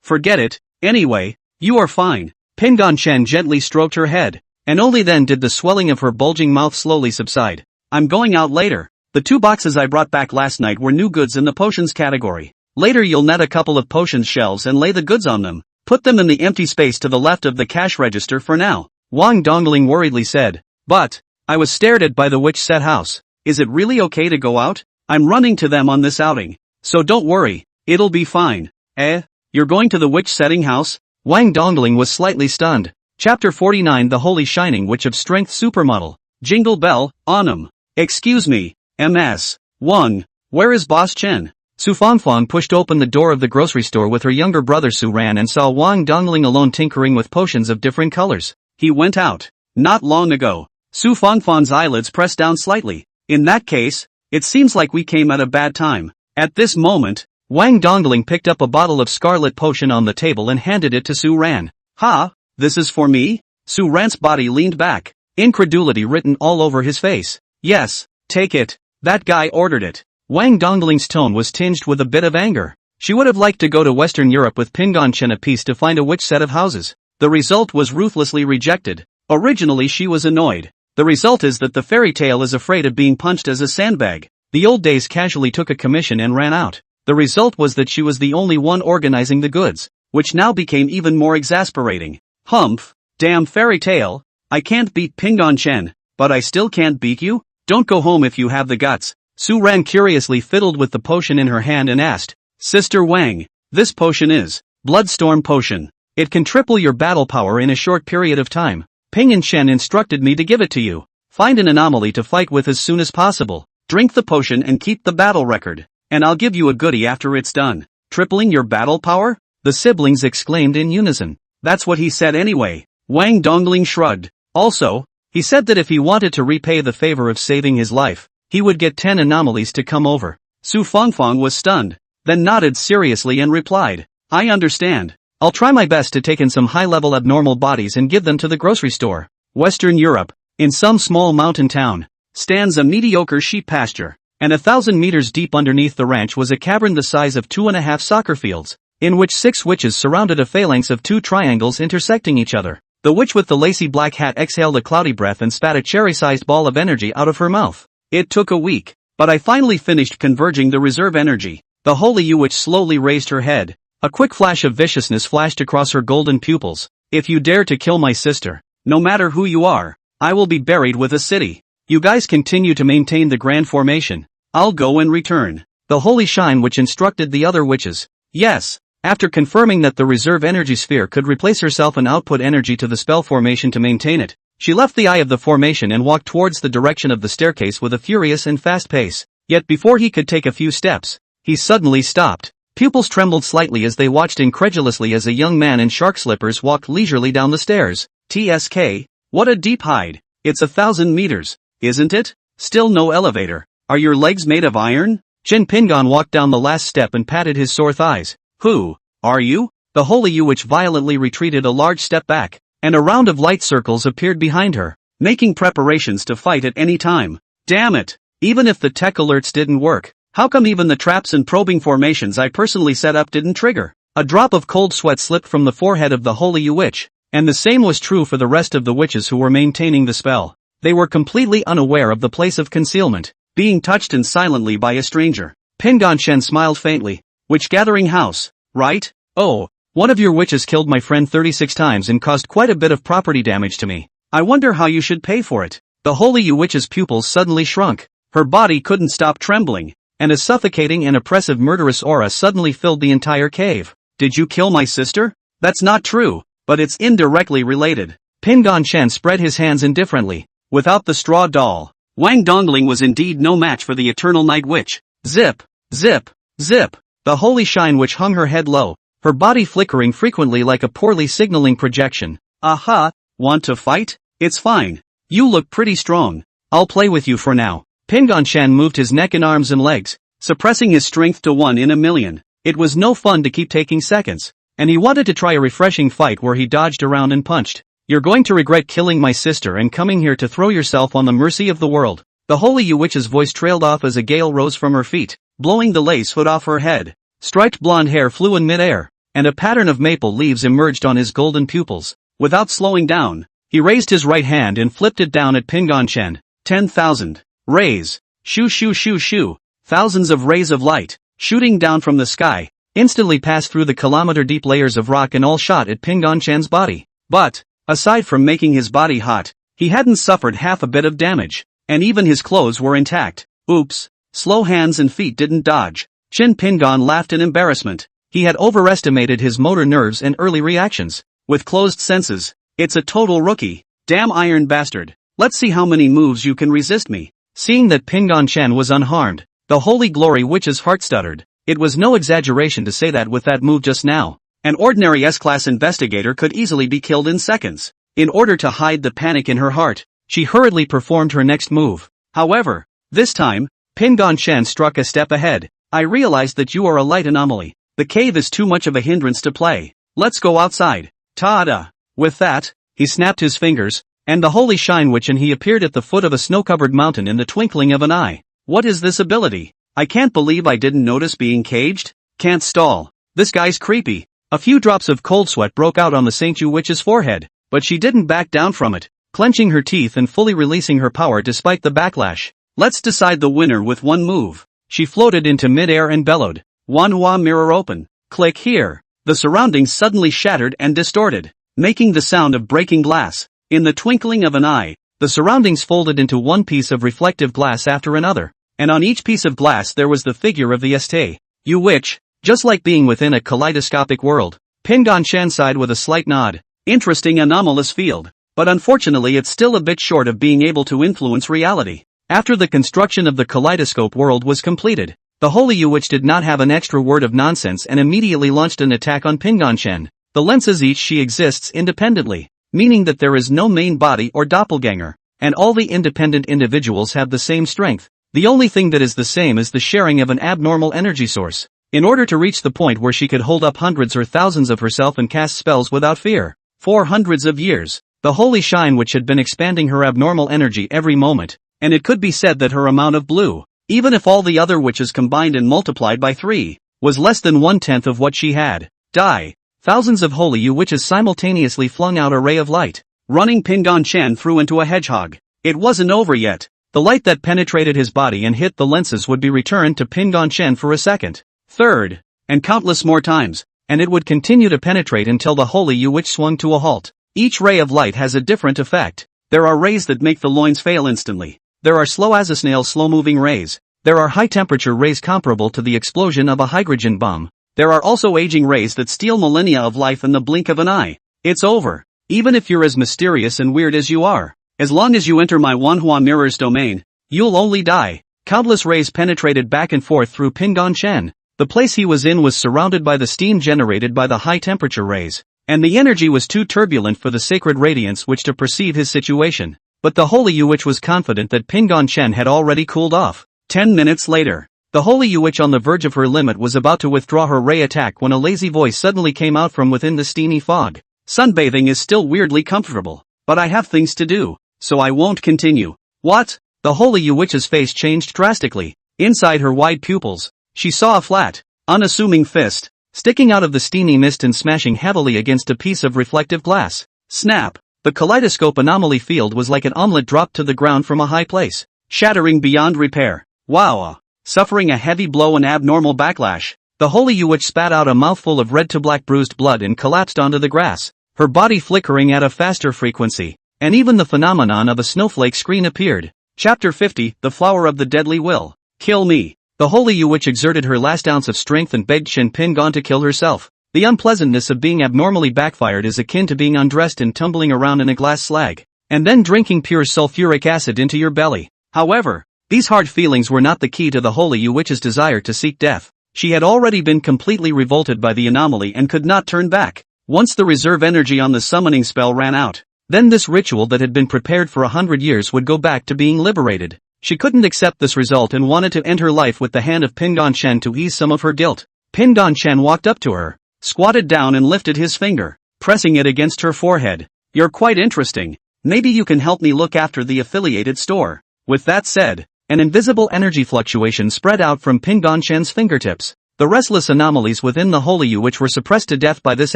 Forget it. Anyway, you are fine. Pingon Chen gently stroked her head, and only then did the swelling of her bulging mouth slowly subside. I'm going out later. The 2 boxes I brought back last night were new goods in the potions category. Later you'll net a couple of potions shelves and lay the goods on them. Put them in the empty space to the left of the cash register for now. Wang Dongling worriedly said. But, I was stared at by the witch set house. Is it really okay to go out? I'm running to them on this outing. So don't worry, it'll be fine. You're going to the witch setting house? Wang Dongling was slightly stunned. Chapter 49 The Holy Shining Witch of Strength Supermodel. Jingle Bell, Onum. Excuse me, MS. Wang, where is Boss Chen? Su Fangfang pushed open the door of the grocery store with her younger brother Su Ran and saw Wang Dongling alone tinkering with potions of different colors. He went out. Not long ago. Su Fangfang's eyelids pressed down slightly. In that case, it seems like we came at a bad time. At this moment, Wang Dongling picked up a bottle of scarlet potion on the table and handed it to Su Ran. Ha, this is for me? Su Ran's body leaned back, incredulity written all over his face. Yes, take it. That guy ordered it. Wang Dongling's tone was tinged with a bit of anger. She would have liked to go to Western Europe with Pingon Chen apiece to find a witch set of houses. The result was ruthlessly rejected. Originally she was annoyed. The result is that the fairy tale is afraid of being punched as a sandbag. The old days casually took a commission and ran out. The result was that she was the only one organizing the goods, which now became even more exasperating. Humph, damn fairy tale. I can't beat Pingon Chen, but I still can't beat you? Don't go home if you have the guts. Su Ran curiously fiddled with the potion in her hand and asked, Sister Wang, this potion is Bloodstorm Potion. It can triple your battle power in a short period of time. Pingon Chen instructed me to give it to you. Find an anomaly to fight with as soon as possible. Drink the potion and keep the battle record. And I'll give you a goodie after it's done. Tripling your battle power? The siblings exclaimed in unison. That's what he said anyway. Wang Dongling shrugged. Also, he said that if he wanted to repay the favor of saving his life, he would get 10 anomalies to come over. Su Fangfang was stunned, then nodded seriously and replied, I understand. I'll try my best to take in some high-level abnormal bodies and give them to the grocery store. Western Europe, in some small mountain town, stands a mediocre sheep pasture, and 1,000 meters deep underneath the ranch was a cavern the size of 2.5 soccer fields, in which 6 witches surrounded a phalanx of 2 triangles intersecting each other. The witch with the lacy black hat exhaled a cloudy breath and spat a cherry-sized ball of energy out of her mouth. It took a week, but I finally finished converging the reserve energy. The holy witch slowly raised her head. A quick flash of viciousness flashed across her golden pupils. If you dare to kill my sister, no matter who you are, I will be buried with a city. You guys continue to maintain the grand formation. I'll go and return. The holy shine witch instructed the other witches. Yes. After confirming that the reserve energy sphere could replace herself and output energy to the spell formation to maintain it, she left the eye of the formation and walked towards the direction of the staircase with a furious and fast pace. Yet before he could take a few steps, he suddenly stopped. Pupils trembled slightly as they watched incredulously as a young man in shark slippers walked leisurely down the stairs. TSK, what a deep hide. It's 1,000 meters, isn't it? Still no elevator. Are your legs made of iron? Chen Pingon walked down the last step and patted his sore thighs. Who are you? The holy witch violently retreated a large step back, and a round of light circles appeared behind her, making preparations to fight at any time. Damn it! Even if the tech alerts didn't work, how come even the traps and probing formations I personally set up didn't trigger? A drop of cold sweat slipped from the forehead of the holy witch, and the same was true for the rest of the witches who were maintaining the spell. They were completely unaware of the place of concealment, being touched in silently by a stranger. Pingon Chen smiled faintly. Witch gathering house, right? Oh, one of your witches killed my friend 36 times and caused quite a bit of property damage to me. I wonder how you should pay for it. The holy witch's pupils suddenly shrunk. Her body couldn't stop trembling, and a suffocating and oppressive murderous aura suddenly filled the entire cave. Did you kill my sister? That's not true, but it's indirectly related. Pingon Chen spread his hands indifferently. Without the straw doll, Wang Dongling was indeed no match for the eternal night witch. Zip, zip, zip. The holy shine witch hung her head low, her body flickering frequently like a poorly signaling projection. Aha, want to fight? It's fine. You look pretty strong. I'll play with you for now. Pingon Chen moved his neck and arms and legs, suppressing his strength to 1 in a million. It was no fun to keep taking seconds, and he wanted to try a refreshing fight where he dodged around and punched. You're going to regret killing my sister and coming here to throw yourself on the mercy of the world. The holy witch's voice trailed off as a gale rose from her feet, blowing the lace hood off her head. Striped blonde hair flew in midair, and a pattern of maple leaves emerged on his golden pupils. Without slowing down, he raised his right hand and flipped it down at Pingon Chen. 10,000 rays. Shoo shoo shoo shoo. Thousands of rays of light, shooting down from the sky, instantly passed through the kilometer-deep layers of rock and all shot at Pingon Chen's body. But, aside from making his body hot, he hadn't suffered half a bit of damage, and even his clothes were intact. Oops. Slow hands and feet didn't dodge. Chin Pingon laughed in embarrassment. He had overestimated his motor nerves and early reactions. With closed senses, it's a total rookie. Damn iron bastard. Let's see how many moves you can resist me. Seeing that Pingon Chen was unharmed, the holy glory witch's heart stuttered. It was no exaggeration to say that with that move just now, an ordinary S-class investigator could easily be killed in seconds. In order to hide the panic in her heart, she hurriedly performed her next move. However, this time, Pingon Chen struck a step ahead. I realized that you are a light anomaly. The cave is too much of a hindrance to play. Let's go outside. Ta-da! With that, he snapped his fingers, and the holy shine witch and he appeared at the foot of a snow-covered mountain in the twinkling of an eye. What is this ability? I can't believe I didn't notice being caged. Can't stall. This guy's creepy. A few drops of cold sweat broke out on the Saint Yu witch's forehead, but she didn't back down from it, clenching her teeth and fully releasing her power despite the backlash. Let's decide the winner with one move. She floated into mid-air and bellowed. Manhwa mirror open. Click here. The surroundings suddenly shattered and distorted, making the sound of breaking glass. In the twinkling of an eye, the surroundings folded into one piece of reflective glass after another, and on each piece of glass there was the figure of the St. Yu witch, just like being within a kaleidoscopic world. Pingon Chen sighed with a slight nod. Interesting anomalous field, but unfortunately it's still a bit short of being able to influence reality. After the construction of the kaleidoscope world was completed, the holy Yu witch did not have an extra word of nonsense and immediately launched an attack on Pingon Chen. The lenses each she exists independently, meaning that there is no main body or doppelganger, and all the independent individuals have the same strength. The only thing that is the same is the sharing of an abnormal energy source. In order to reach the point where she could hold up hundreds or thousands of herself and cast spells without fear. For hundreds of years, the holy shine witch had been expanding her abnormal energy every moment, and it could be said that her amount of blue, even if all the other witches combined and multiplied by 3, was less than 1/10 of what she had. Die. Thousands of holy Yu witches simultaneously flung out a ray of light, running Pingon Chen through into a hedgehog. It wasn't over yet. The light that penetrated his body and hit the lenses would be returned to Pingon Chen for a second, third, and countless more times, and it would continue to penetrate until the holy Yu witch swung to a halt. Each ray of light has a different effect. There are rays that make the loins fail instantly. There are slow as a snail slow-moving rays. There are high-temperature rays comparable to the explosion of a hydrogen bomb. There are also aging rays that steal millennia of life in the blink of an eye. It's over. Even if you're as mysterious and weird as you are, as long as you enter my Manhwa mirror's domain, you'll only die. Countless rays penetrated back and forth through Pingon Chen. The place he was in was surrounded by the steam generated by the high-temperature rays, and the energy was too turbulent for the sacred radiance which to perceive his situation. But the holy Yu witch was confident that Pingon Chen had already cooled off. 10 minutes later, the holy Yu witch on the verge of her limit was about to withdraw her ray attack when a lazy voice suddenly came out from within the steamy fog. Sunbathing is still weirdly comfortable, but I have things to do, so I won't continue. What? The holy Yu witch's face changed drastically. Inside her wide pupils, she saw a flat, unassuming fist, sticking out of the steamy mist and smashing heavily against a piece of reflective glass. Snap! The kaleidoscope anomaly field was like an omelet dropped to the ground from a high place, shattering beyond repair. Wow! Suffering a heavy blow and abnormal backlash, the holy Yu witch spat out a mouthful of red to black bruised blood and collapsed onto the grass, her body flickering at a faster frequency. and even the phenomenon of a snowflake screen appeared. Chapter 50, The Flower of the Deadly Will. Kill me. The holy Yu witch exerted her last ounce of strength and begged Shen Pingon to kill herself. The unpleasantness of being abnormally backfired is akin to being undressed and tumbling around in a glass slag, and then drinking pure sulfuric acid into your belly. However, these hard feelings were not the key to the holy Yu witch's desire to seek death. She had already been completely revolted by the anomaly and could not turn back. Once the reserve energy on the summoning spell ran out, then this ritual that had been prepared for 100 years would go back to being liberated. She couldn't accept this result and wanted to end her life with the hand of Pingon Shen to ease some of her guilt. Pingon Shen walked up to her, squatted down and lifted his finger, pressing it against her forehead. You're quite interesting. Maybe you can help me look after the affiliated store. With that said, an invisible energy fluctuation spread out from Pingon Shen's fingertips. The restless anomalies within the holy Yu witch were suppressed to death by this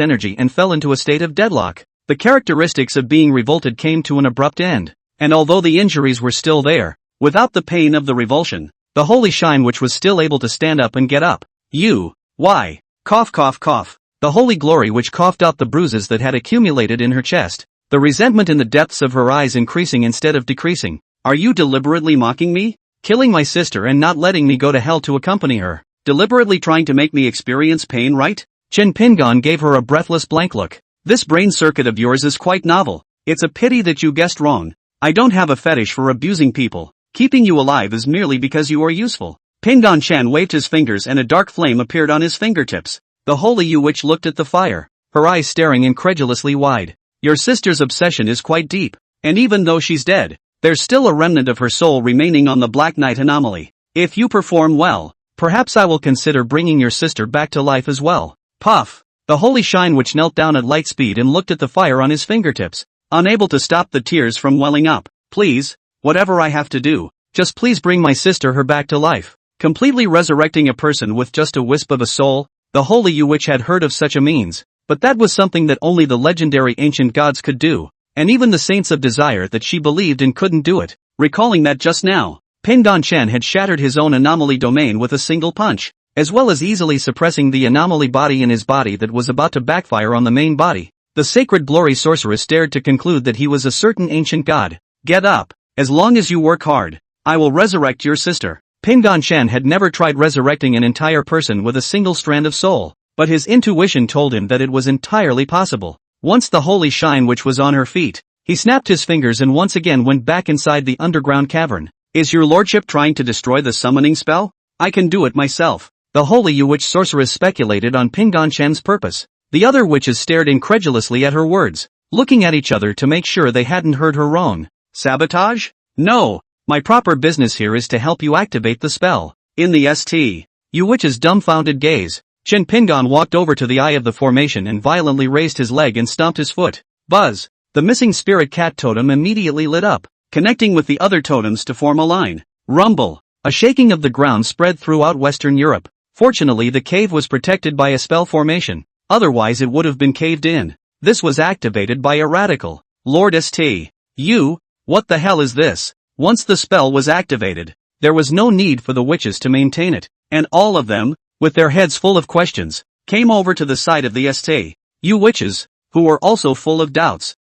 energy and fell into a state of deadlock. The characteristics of being revolted came to an abrupt end, and although the injuries were still there, without the pain of the revulsion, the holy shine witch was still able to stand up and get up. Why? Cough cough cough. The holy glory witch coughed out the bruises that had accumulated in her chest, the resentment in the depths of her eyes increasing instead of decreasing. Are you deliberately mocking me? Killing my sister and not letting me go to hell to accompany her? Deliberately trying to make me experience pain, right? Chen Pingon gave her a breathless blank look. This brain circuit of yours is quite novel. It's a pity that you guessed wrong. I don't have a fetish for abusing people. Keeping you alive is merely because you are useful. Pingon Shen waved his fingers and a dark flame appeared on his fingertips. The holy Yu witch looked at the fire, her eyes staring incredulously wide. Your sister's obsession is quite deep, and even though she's dead, there's still a remnant of her soul remaining on the Black Knight anomaly. If you perform well, perhaps I will consider bringing your sister back to life as well. Puff! The holy shine witch knelt down at light speed and looked at the fire on his fingertips, unable to stop the tears from welling up. Please, whatever I have to do, just please bring my sister her back to life. Completely resurrecting a person with just a wisp of a soul, the holy Yu witch had heard of such a means, but that was something that only the legendary ancient gods could do, and even the saints of desire that she believed in couldn't do it. Recalling that just now, Pingon Shen had shattered his own anomaly domain with a single punch, as well as easily suppressing the anomaly body in his body that was about to backfire on the main body. The sacred glory sorceress dared to conclude that he was a certain ancient god. Get up. As long as you work hard, I will resurrect your sister. Pingon Shen had never tried resurrecting an entire person with a single strand of soul, but his intuition told him that it was entirely possible. Once the holy shine witch was on her feet, he snapped his fingers and once again went back inside the underground cavern. Is your lordship trying to destroy the summoning spell? I can do it myself. The holy Yu witch sorceress speculated on Pingon Shen's purpose. The other witches stared incredulously at her words, looking at each other to make sure they hadn't heard her wrong. Sabotage? No. My proper business here is to help you activate the spell. In the St. Yu witch's dumbfounded gaze, Shen Pingon walked over to the eye of the formation and violently raised his leg and stomped his foot. Buzz! The missing spirit cat totem immediately lit up, connecting with the other totems to form a line. Rumble! A shaking of the ground spread throughout Western Europe. Fortunately, the cave was protected by a spell formation, otherwise it would have been caved in. This was activated by a radical. Lord St. Yu, what the hell is this? Once the spell was activated, there was no need for the witches to maintain it, and all of them, with their heads full of questions, came over to the side of the St. Yu witches, who were also full of doubts.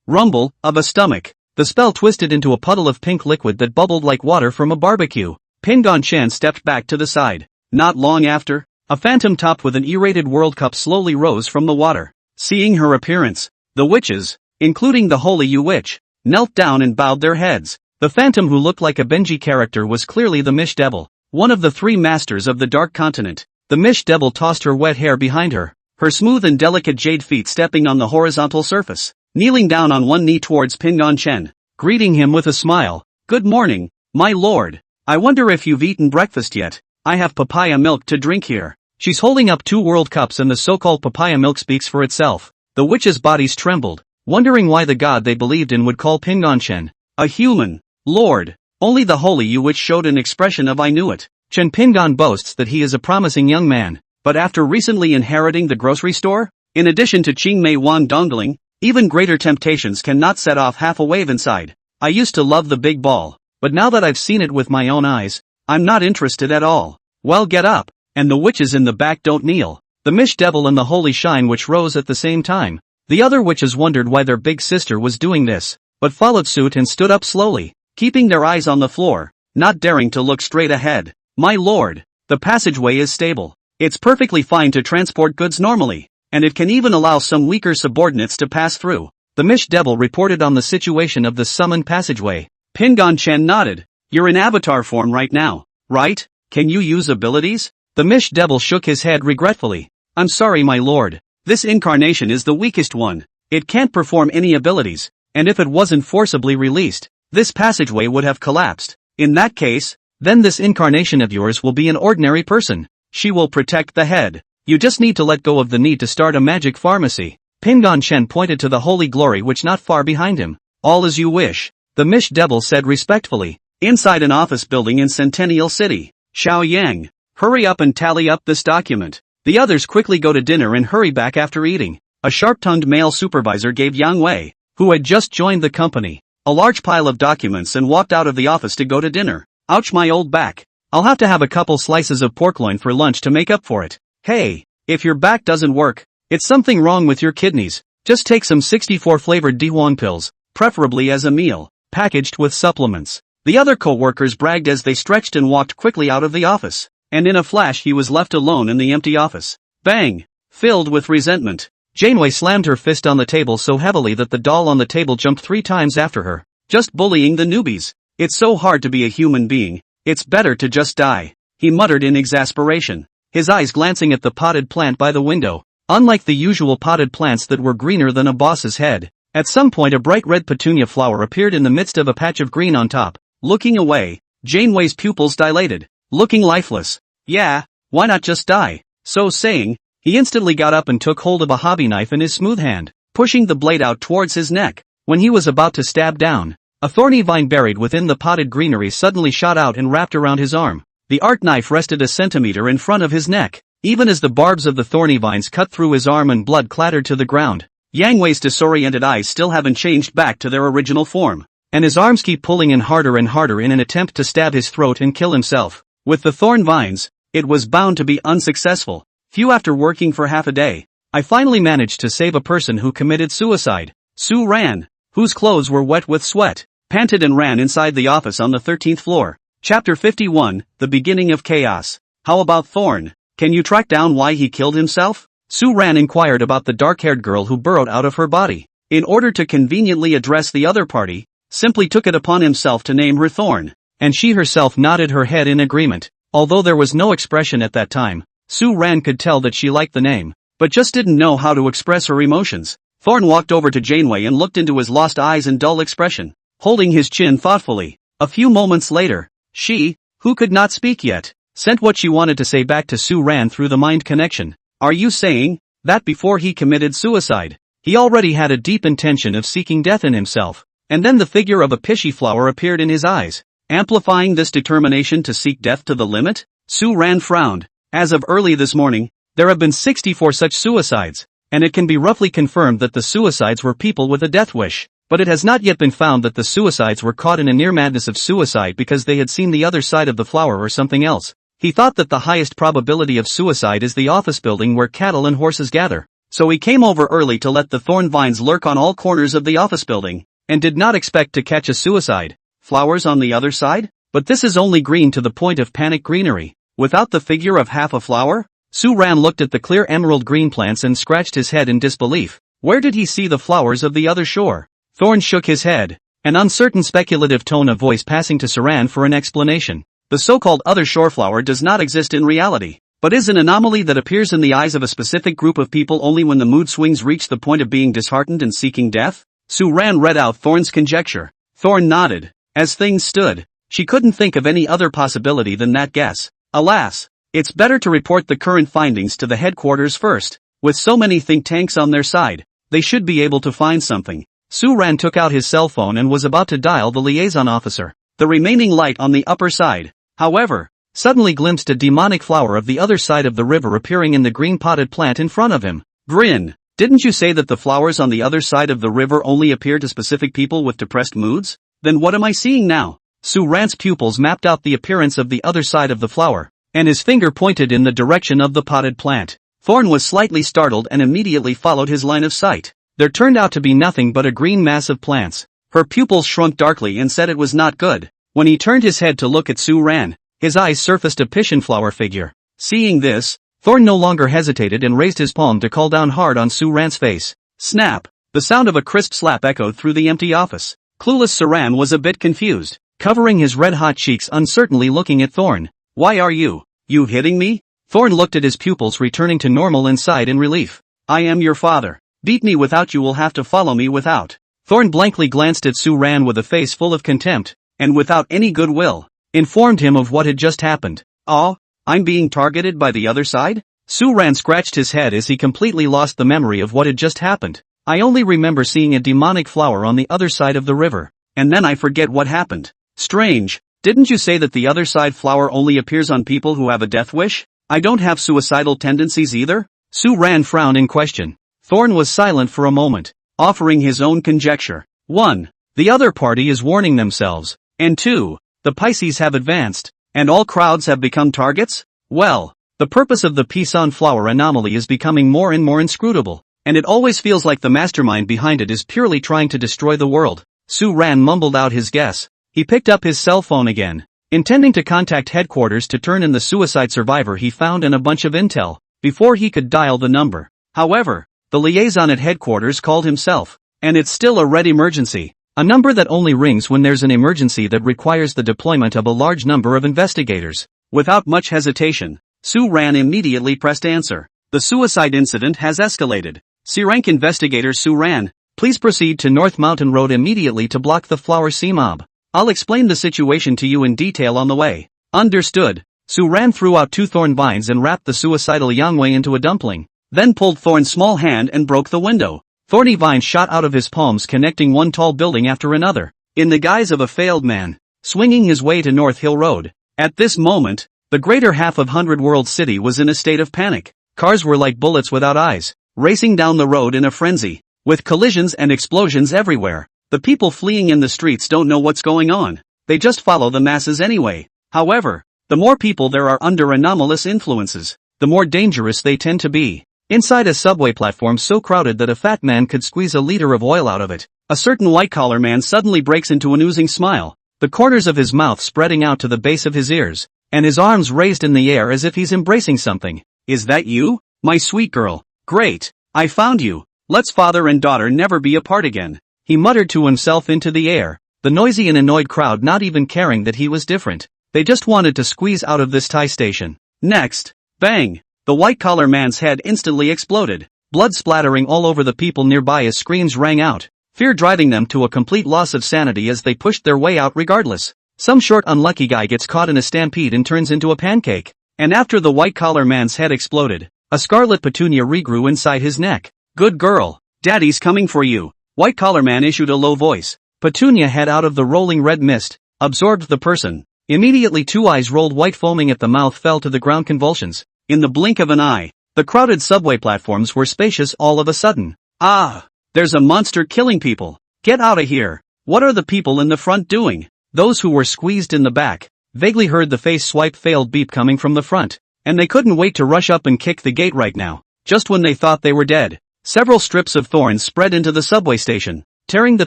Rumble of a stomach. The spell twisted into a puddle of pink liquid that bubbled like water from a barbecue. Pingon Shen stepped back to the side. Not long after, a phantom topped with an E-rated World Cup slowly rose from the water. Seeing her appearance, the witches, including the holy Yu witch, knelt down and bowed their heads. The phantom, who looked like a Benji character, was clearly the Mish Devil, one of the three masters of the Dark Continent. The Mish Devil tossed her wet hair behind her, her smooth and delicate jade feet stepping on the horizontal surface, kneeling down on one knee towards Pingon Shen, greeting him with a smile. Good morning, my lord. I wonder if you've eaten breakfast yet. I have papaya milk to drink here. She's holding up 2 world cups and the so-called papaya milk speaks for itself. The witches' bodies trembled, wondering why the god they believed in would call Pingon Shen a human. Lord. Only the holy Yu witch showed an expression of I knew it. Chen Pingon boasts that he is a promising young man, but after recently inheriting the grocery store, in addition to Qing Mei Wan dongling, even greater temptations cannot set off half a wave inside. I used to love the big ball, but now that I've seen it with my own eyes, I'm not interested at all. Well, get up, and the witches in the back don't kneel. The Mish Devil and the holy shine witch rose at the same time. The other witches wondered why their big sister was doing this, but followed suit and stood up slowly, keeping their eyes on the floor, not daring to look straight ahead. My lord, the passageway is stable. It's perfectly fine to transport goods normally, and it can even allow some weaker subordinates to pass through. The Mish Devil reported on the situation of the summoned passageway. Pingon Chen nodded. You're in avatar form right now, right? Can you use abilities? The Mish Devil shook his head regretfully. I'm sorry, my lord. This incarnation is the weakest one. It can't perform any abilities, and if it wasn't forcibly released, this passageway would have collapsed. In that case, then this incarnation of yours will be an ordinary person. She will protect the head. You just need to let go of the need to start a magic pharmacy. Pingon Chen pointed to the holy glory which not far behind him. All as you wish, the Mish Devil said respectfully. Inside an office building in Centennial City. Xiao Yang, hurry up and tally up this document. The others quickly go to dinner and hurry back after eating. A sharp-tongued male supervisor gave Yang Wei, who had just joined the company, a large pile of documents and walked out of the office to go to dinner. Ouch, my old back. I'll have to have a couple slices of pork loin for lunch to make up for it. Hey, if your back doesn't work, it's something wrong with your kidneys. Just take some 64 flavored Dihuang pills, preferably as a meal, packaged with supplements. The other co-workers bragged as they stretched and walked quickly out of the office. And in a flash he was left alone in the empty office. Bang! Filled with resentment, Janeway slammed her fist on the table so heavily that the doll on the table jumped 3 times after her. Just bullying the newbies. It's so hard to be a human being. It's better to just die, he muttered in exasperation, his eyes glancing at the potted plant by the window. Unlike the usual potted plants that were greener than a boss's head, at some point a bright red petunia flower appeared in the midst of a patch of green on top. Looking away, Janeway's pupils dilated, looking lifeless. Yeah, why not just die? So saying, he instantly got up and took hold of a hobby knife in his smooth hand, pushing the blade out towards his neck. When he was about to stab down, a thorny vine buried within the potted greenery suddenly shot out and wrapped around his arm. The art knife rested a centimeter in front of his neck. Even as the barbs of the thorny vines cut through his arm and blood clattered to the ground, Yang Wei's disoriented eyes still haven't changed back to their original form, and his arms keep pulling in harder and harder in an attempt to stab his throat and kill himself. With the thorn vines, it was bound to be unsuccessful. Few after working for half a day, I finally managed to save a person who committed suicide. Su Ran, whose clothes were wet with sweat, panted and ran inside the office on the 13th floor. Chapter 51, The Beginning of Chaos. How about Thorn? Can you track down why he killed himself? Su Ran inquired about the dark-haired girl who burrowed out of her body. In order to conveniently address the other party, simply took it upon himself to name her Thorn, and she herself nodded her head in agreement. Although there was no expression at that time, Su Ran could tell that she liked the name, but just didn't know how to express her emotions. Thorn walked over to Janeway and looked into his lost eyes and dull expression, holding his chin thoughtfully. A few moments later, she, who could not speak yet, sent what she wanted to say back to Su Ran through the mind connection. Are you saying that before he committed suicide, he already had a deep intention of seeking death in himself? And then the figure of a pishy flower appeared in his eyes, amplifying this determination to seek death to the limit? Su Ran frowned. As of early this morning, there have been 64 such suicides, and it can be roughly confirmed that the suicides were people with a death wish. But it has not yet been found that the suicides were caught in a near madness of suicide because they had seen the other side of the flower or something else. He thought that the highest probability of suicide is the office building where cattle and horses gather. So he came over early to let the thorn vines lurk on all corners of the office building, and did not expect to catch a suicide. Flowers on the other side? But this is only green to the point of panic greenery. Without the figure of half a flower? Su Ran looked at the clear emerald green plants and scratched his head in disbelief. Where did he see the flowers of the other shore? Thorn shook his head, an uncertain speculative tone of voice passing to Saran for an explanation. The so-called other shore flower does not exist in reality, but is an anomaly that appears in the eyes of a specific group of people only when the mood swings reach the point of being disheartened and seeking death? Su Ran read out Thorn's conjecture. Thorn nodded. As things stood, she couldn't think of any other possibility than that guess. Alas, it's better to report the current findings to the headquarters first. With so many think tanks on their side, they should be able to find something. Su Ran took out his cell phone and was about to dial the liaison officer. The remaining light on the upper side, however, suddenly glimpsed a demonic flower of the other side of the river appearing in the green potted plant in front of him. Grin, didn't you say that the flowers on the other side of the river only appear to specific people with depressed moods? Then what am I seeing now? Su Ran's pupils mapped out the appearance of the other side of the flower, and his finger pointed in the direction of the potted plant. Thorn was slightly startled and immediately followed his line of sight. there turned out to be nothing but a green mass of plants. Her pupils shrunk darkly and said it was not good. When he turned his head to look at Su Ran, his eyes surfaced a piscion-flower figure. Seeing this, Thorn no longer hesitated and raised his palm to call down hard on Su Ran's face. Snap! The sound of a crisp slap echoed through the empty office. Clueless Su Ran was a bit confused, covering his red-hot cheeks uncertainly looking at Thorn. Why are you hitting me? Thorn looked at his pupils returning to normal and sighed in relief. I am your father. Beat me without, you will have to follow me without. Thorn blankly glanced at Su Ran with a face full of contempt, and without any goodwill, informed him of what had just happened. Oh, I'm being targeted by the other side? Su Ran scratched his head as he completely lost the memory of what had just happened. I only remember seeing a demonic flower on the other side of the river, and then I forget what happened. Strange, didn't you say that the other side flower only appears on people who have a death wish? I don't have suicidal tendencies either? Su Ran frowned in question. Thorn was silent for a moment, offering his own conjecture. 1. The other party is warning themselves, and 2. The Pisces have advanced, and all crowds have become targets? Well, the purpose of the Pisson flower anomaly is becoming more and more inscrutable, and it always feels like the mastermind behind it is purely trying to destroy the world. Su Ran mumbled out his guess. He picked up his cell phone again, intending to contact headquarters to turn in the suicide survivor he found and a bunch of intel, before he could dial the number. However, the liaison at headquarters called himself, and it's still a red emergency, a number that only rings when there's an emergency that requires the deployment of a large number of investigators. Without much hesitation, Su Ran immediately pressed answer. The suicide incident has escalated. C-rank investigator Su Ran, please proceed to North Mountain Road immediately to block the Flower Sea mob. I'll explain the situation to you in detail on the way. Understood. Su Ran threw out 2 thorn vines and wrapped the suicidal Yangwei into a dumpling, then pulled Thorn's small hand and broke the window. Thorny vines shot out of his palms connecting one tall building after another, in the guise of a failed man, swinging his way to North Hill Road. At this moment, the greater half of 100 World City was in a state of panic. Cars were like bullets without eyes, racing down the road in a frenzy, with collisions and explosions everywhere. The people fleeing in the streets don't know what's going on, they just follow the masses anyway. However, the more people there are under anomalous influences, the more dangerous they tend to be. Inside a subway platform so crowded that a fat man could squeeze a liter of oil out of it, a certain white-collar man suddenly breaks into an oozing smile, the corners of his mouth spreading out to the base of his ears, and his arms raised in the air as if he's embracing something. Is that you, my sweet girl? Great, I found you. Let's father and daughter never be apart again. He muttered to himself into the air, the noisy and annoyed crowd not even caring that he was different. They just wanted to squeeze out of this tie station. Next, bang! The white-collar man's head instantly exploded, blood splattering all over the people nearby as screams rang out, fear driving them to a complete loss of sanity as they pushed their way out regardless. Some short unlucky guy gets caught in a stampede and turns into a pancake. And after the white-collar man's head exploded, a scarlet petunia regrew inside his neck. Good girl, daddy's coming for you. White-collar man issued a low voice. Petunia head out of the rolling red mist, absorbed the person. Immediately 2 eyes rolled white, foaming at the mouth, fell to the ground convulsions. In the blink of an eye, the crowded subway platforms were spacious all of a sudden. Ah! There's a monster killing people. Get out of here. What are the people in the front doing? Those who were squeezed in the back vaguely heard the face swipe failed beep coming from the front, and they couldn't wait to rush up and kick the gate right now, just when they thought they were dead. Several strips of thorns spread into the subway station, tearing the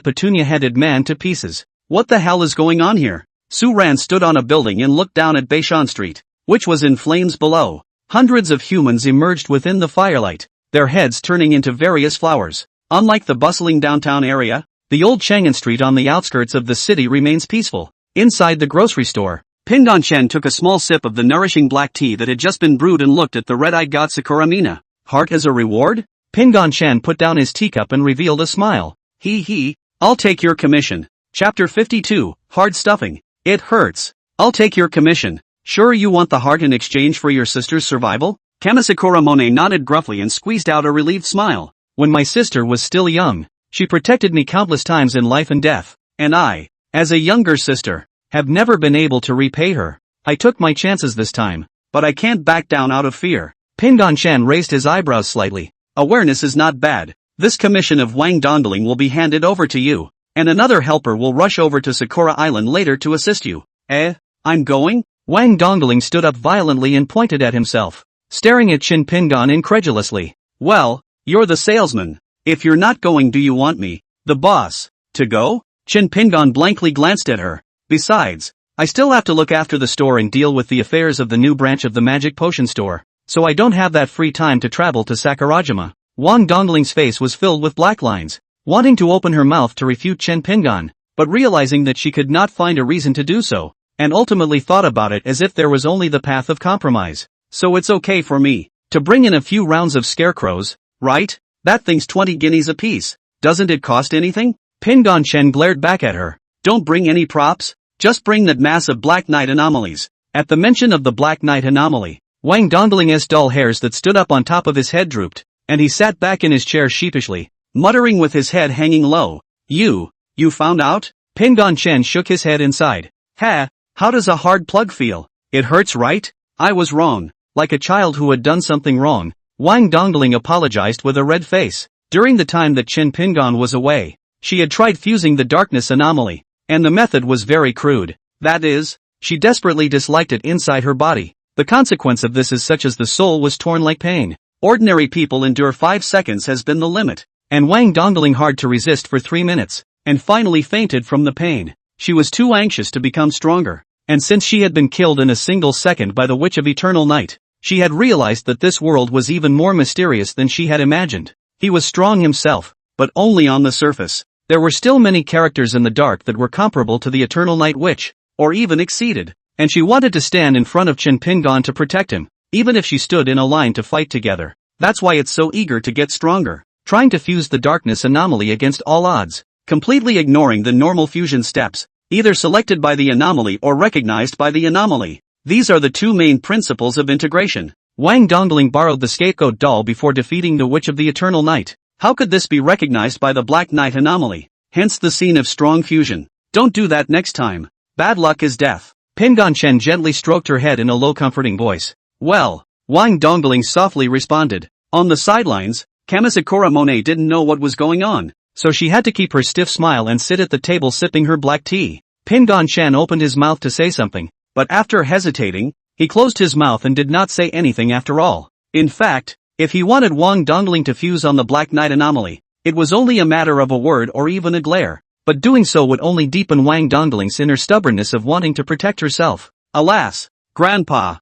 petunia-headed man to pieces. What the hell is going on here? Su Ran stood on a building and looked down at Beishan Street, which was in flames below. Hundreds of humans emerged within the firelight, their heads turning into various flowers. Unlike the bustling downtown area, the old Chang'an Street on the outskirts of the city remains peaceful. Inside the grocery store, Pingon Chen took a small sip of the nourishing black tea that had just been brewed and looked at the red-eyed god Sakura Mina. Heart as a reward? Pingon Chen put down his teacup and revealed a smile. Hee, I'll take your commission. Chapter 52, Hard Stuffing. It hurts. I'll take your commission. Sure you want the heart in exchange for your sister's survival? Kamasakura Monet nodded gruffly and squeezed out a relieved smile. When my sister was still young, she protected me countless times in life and death, and I, as a younger sister, have never been able to repay her. I took my chances this time, but I can't back down out of fear. Pingon Chen raised his eyebrows slightly. Awareness is not bad. This commission of Wang Dongling will be handed over to you, and another helper will rush over to Sakura Island later to assist you. I'm going? Wang Dongling stood up violently and pointed at himself, staring at Chin Pingon incredulously. Well, you're the salesman. If you're not going, do you want me, the boss, to go? Chin Pingon blankly glanced at her. Besides, I still have to look after the store and deal with the affairs of the new branch of the magic potion store, so I don't have that free time to travel to Sakurajima. Wang Dongling's face was filled with black lines, wanting to open her mouth to refute Chen Pingon, but realizing that she could not find a reason to do so, and ultimately thought about it as if there was only the path of compromise. So it's okay for me to bring in a few rounds of scarecrows, right? That thing's 20 guineas apiece. Doesn't it cost anything? Pingon Chen glared back at her. Don't bring any props, just bring that mass of Black Knight anomalies. At the mention of the Black Knight anomaly, Wang Dongling's dull hairs that stood up on top of his head drooped, and he sat back in his chair sheepishly, muttering with his head hanging low. You found out? Pingon Chen shook his head inside. Ha, how does a hard plug feel? It hurts, right? I was wrong. Like a child who had done something wrong, Wang Dongling apologized with a red face. During the time that Chen Pingon was away, she had tried fusing the darkness anomaly, and the method was very crude. That is, she desperately disliked it inside her body. The consequence of this is such as the soul was torn like pain. Ordinary people endure 5 seconds has been the limit, and Wang Dongling hard to resist for 3 minutes, and finally fainted from the pain. She was too anxious to become stronger, and since she had been killed in a single second by the Witch of Eternal Night, she had realized that this world was even more mysterious than she had imagined. He was strong himself, but only on the surface. There were still many characters in the dark that were comparable to the Eternal Night Witch, or even exceeded, and she wanted to stand in front of Chen Pingon to protect him, even if she stood in a line to fight together. That's why it's so eager to get stronger, trying to fuse the darkness anomaly against all odds, completely ignoring the normal fusion steps, either selected by the anomaly or recognized by the anomaly. These are the two main principles of integration. Wang Dongling borrowed the scapegoat doll before defeating the Witch of the Eternal Night. How could this be recognized by the Black Knight anomaly? Hence the scene of strong fusion. Don't do that next time. Bad luck is death. Pingon Chen gently stroked her head in a low comforting voice. Well, Wang Dongling softly responded. On the sidelines, Kamisakura Monet didn't know what was going on, so she had to keep her stiff smile and sit at the table sipping her black tea. Pingon Chen opened his mouth to say something, but after hesitating, he closed his mouth and did not say anything after all. In fact, if he wanted Wang Dongling to fuse on the Black Knight anomaly, it was only a matter of a word or even a glare, but doing so would only deepen Wang Dongling's inner stubbornness of wanting to protect herself. Alas, Grandpa,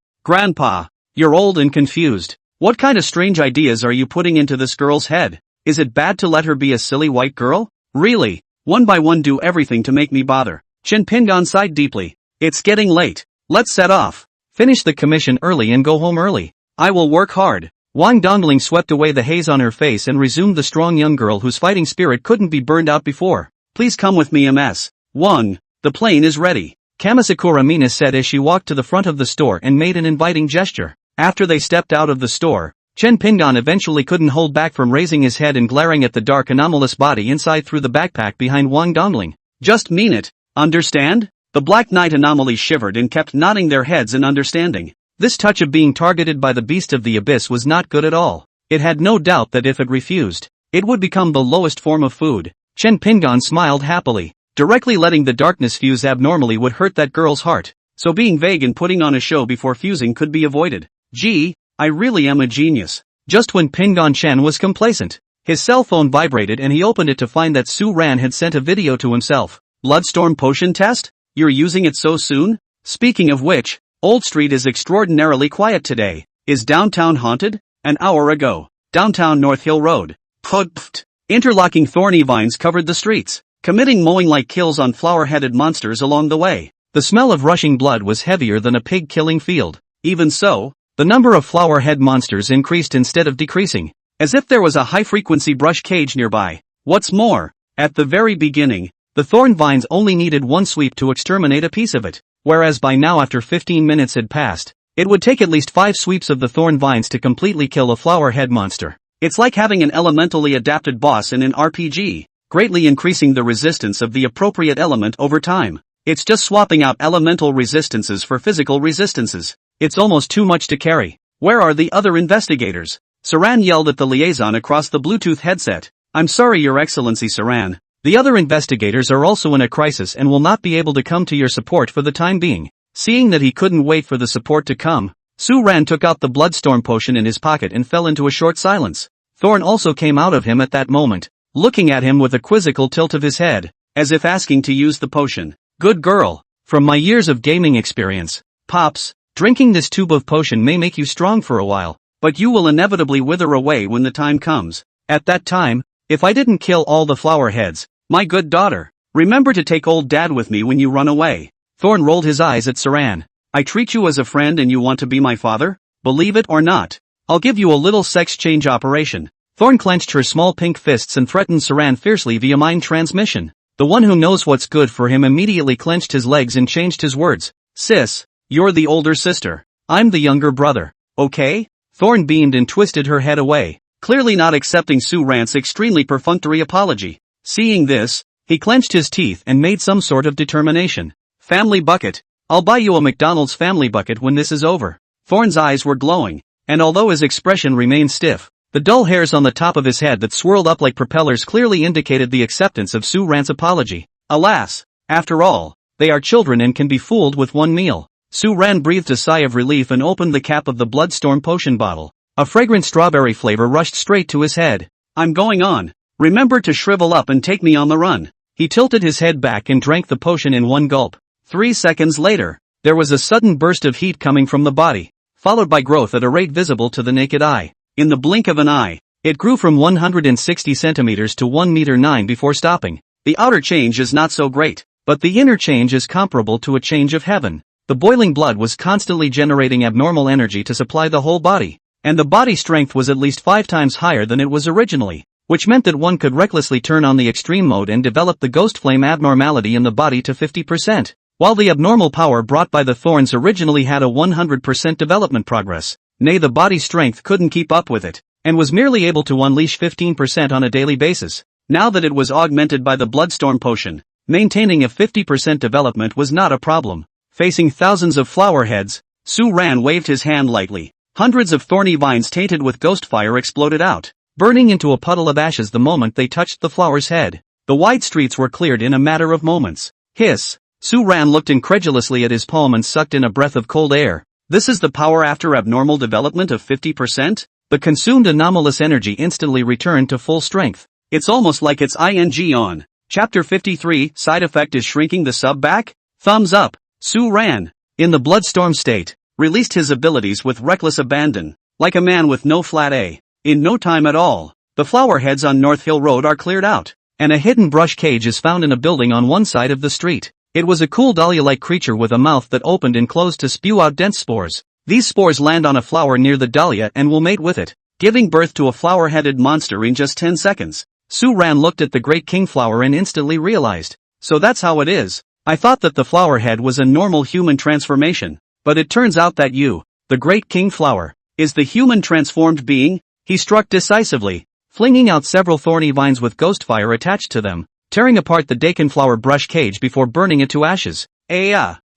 you're old and confused. What kind of strange ideas are you putting into this girl's head? Is it bad to let her be a silly white girl? Really, one by one do everything to make me bother. Chen Pingon sighed deeply. It's getting late. Let's set off. Finish the commission early and go home early. I will work hard. Wang Dongling swept away the haze on her face and resumed the strong young girl whose fighting spirit couldn't be burned out before. Please come with me, Ms. Wang. The plane is ready. Kamisakura Mina said as she walked to the front of the store and made an inviting gesture. After they stepped out of the store, Chen Pingon eventually couldn't hold back from raising his head and glaring at the dark anomalous body inside through the backpack behind Wang Dongling. Just mean it. Understand? The Black Knight anomaly shivered and kept nodding their heads in understanding. This touch of being targeted by the beast of the abyss was not good at all. It had no doubt that if it refused, it would become the lowest form of food. Chen Pingon smiled happily. Directly letting the darkness fuse abnormally would hurt that girl's heart, so being vague and putting on a show before fusing could be avoided. Gee, I really am a genius. Just when Pingon Chen was complacent, his cell phone vibrated and he opened it to find that Su Ran had sent a video to himself. Bloodstorm potion test? You're using it so soon? Speaking of which, Old Street is extraordinarily quiet today. Is downtown haunted? An hour ago. Downtown North Hill Road. Pfft. Interlocking thorny vines covered the streets, committing mowing-like kills on flower-headed monsters along the way. The smell of rushing blood was heavier than a pig-killing field. Even so, the number of flower-head monsters increased instead of decreasing, as if there was a high-frequency brush cage nearby. What's more, at the very beginning, the thorn vines only needed one sweep to exterminate a piece of it, whereas by now after 15 minutes had passed, it would take at least 5 sweeps of the thorn vines to completely kill a flower-head monster. It's like having an elementally adapted boss in an RPG, greatly increasing the resistance of the appropriate element over time. It's just swapping out elemental resistances for physical resistances. It's almost too much to carry. Where are the other investigators? Saran yelled at the liaison across the Bluetooth headset. I'm sorry, Your Excellency Saran. The other investigators are also in a crisis and will not be able to come to your support for the time being. Seeing that he couldn't wait for the support to come, Su Ran took out the Bloodstorm potion in his pocket and fell into a short silence. Thorn also came out of him at that moment, looking at him with a quizzical tilt of his head, as if asking to use the potion. Good girl. From my years of gaming experience, Pops, drinking this tube of potion may make you strong for a while, but you will inevitably wither away when the time comes. At that time, if I didn't kill all the flower heads, my good daughter, remember to take old dad with me when you run away. Thorn rolled his eyes at Saran. I treat you as a friend and you want to be my father? Believe it or not, I'll give you a little sex change operation. Thorn clenched her small pink fists and threatened Saran fiercely via mind transmission. The one who knows what's good for him immediately clenched his legs and changed his words. Sis, you're the older sister. I'm the younger brother. Okay? Thorn beamed and twisted her head away, clearly not accepting Saran's extremely perfunctory apology. Seeing this, he clenched his teeth and made some sort of determination. Family bucket. I'll buy you a McDonald's family bucket when this is over. Thorn's eyes were glowing, and although his expression remained stiff, the dull hairs on the top of his head that swirled up like propellers clearly indicated the acceptance of Saran's apology. Alas, after all, they are children and can be fooled with one meal. Saran breathed a sigh of relief and opened the cap of the Bloodstorm potion bottle. A fragrant strawberry flavor rushed straight to his head. I'm going on. Remember to shrivel up and take me on the run. He tilted his head back and drank the potion in one gulp. 3 seconds later, there was a sudden burst of heat coming from the body, followed by growth at a rate visible to the naked eye. In the blink of an eye, it grew from 160 centimeters to 1 meter 9 before stopping. The outer change is not so great, but the inner change is comparable to a change of heaven. The boiling blood was constantly generating abnormal energy to supply the whole body, and the body strength was at least 5 times higher than it was originally, which meant that one could recklessly turn on the extreme mode and develop the ghost flame abnormality in the body to 50%, while the abnormal power brought by the thorns originally had a 100% development progress. Nay, the body strength couldn't keep up with it, and was merely able to unleash 15% on a daily basis. Now that it was augmented by the Bloodstorm potion, maintaining a 50% development was not a problem. Facing thousands of flower heads, Saran waved his hand lightly. Hundreds of thorny vines tainted with ghost fire exploded out, burning into a puddle of ashes the moment they touched the flower's head. The wide streets were cleared in a matter of moments. Hiss! Saran looked incredulously at his palm and sucked in a breath of cold air. This is the power after abnormal development of 50%? The consumed anomalous energy instantly returned to full strength. It's almost like it's ing on. Chapter 53, side effect is shrinking the sub back? Thumbs up. Saran, in the Bloodstorm state, released his abilities with reckless abandon, like a man with no flat A. In no time at all, the flower heads on North Hill Road are cleared out, and a hidden brush cage is found in a building on one side of the street. It was a cool dahlia-like creature with a mouth that opened and closed to spew out dense spores. These spores land on a flower near the dahlia and will mate with it, giving birth to a flower-headed monster in just 10 seconds. Saran looked at the great king flower and instantly realized. So that's how it is. I thought that the flower head was a normal human transformation, but it turns out that you, the great king flower, is the human transformed being. He struck decisively, flinging out several thorny vines with ghost fire attached to them, tearing apart the dakin flower brush cage before burning it to ashes.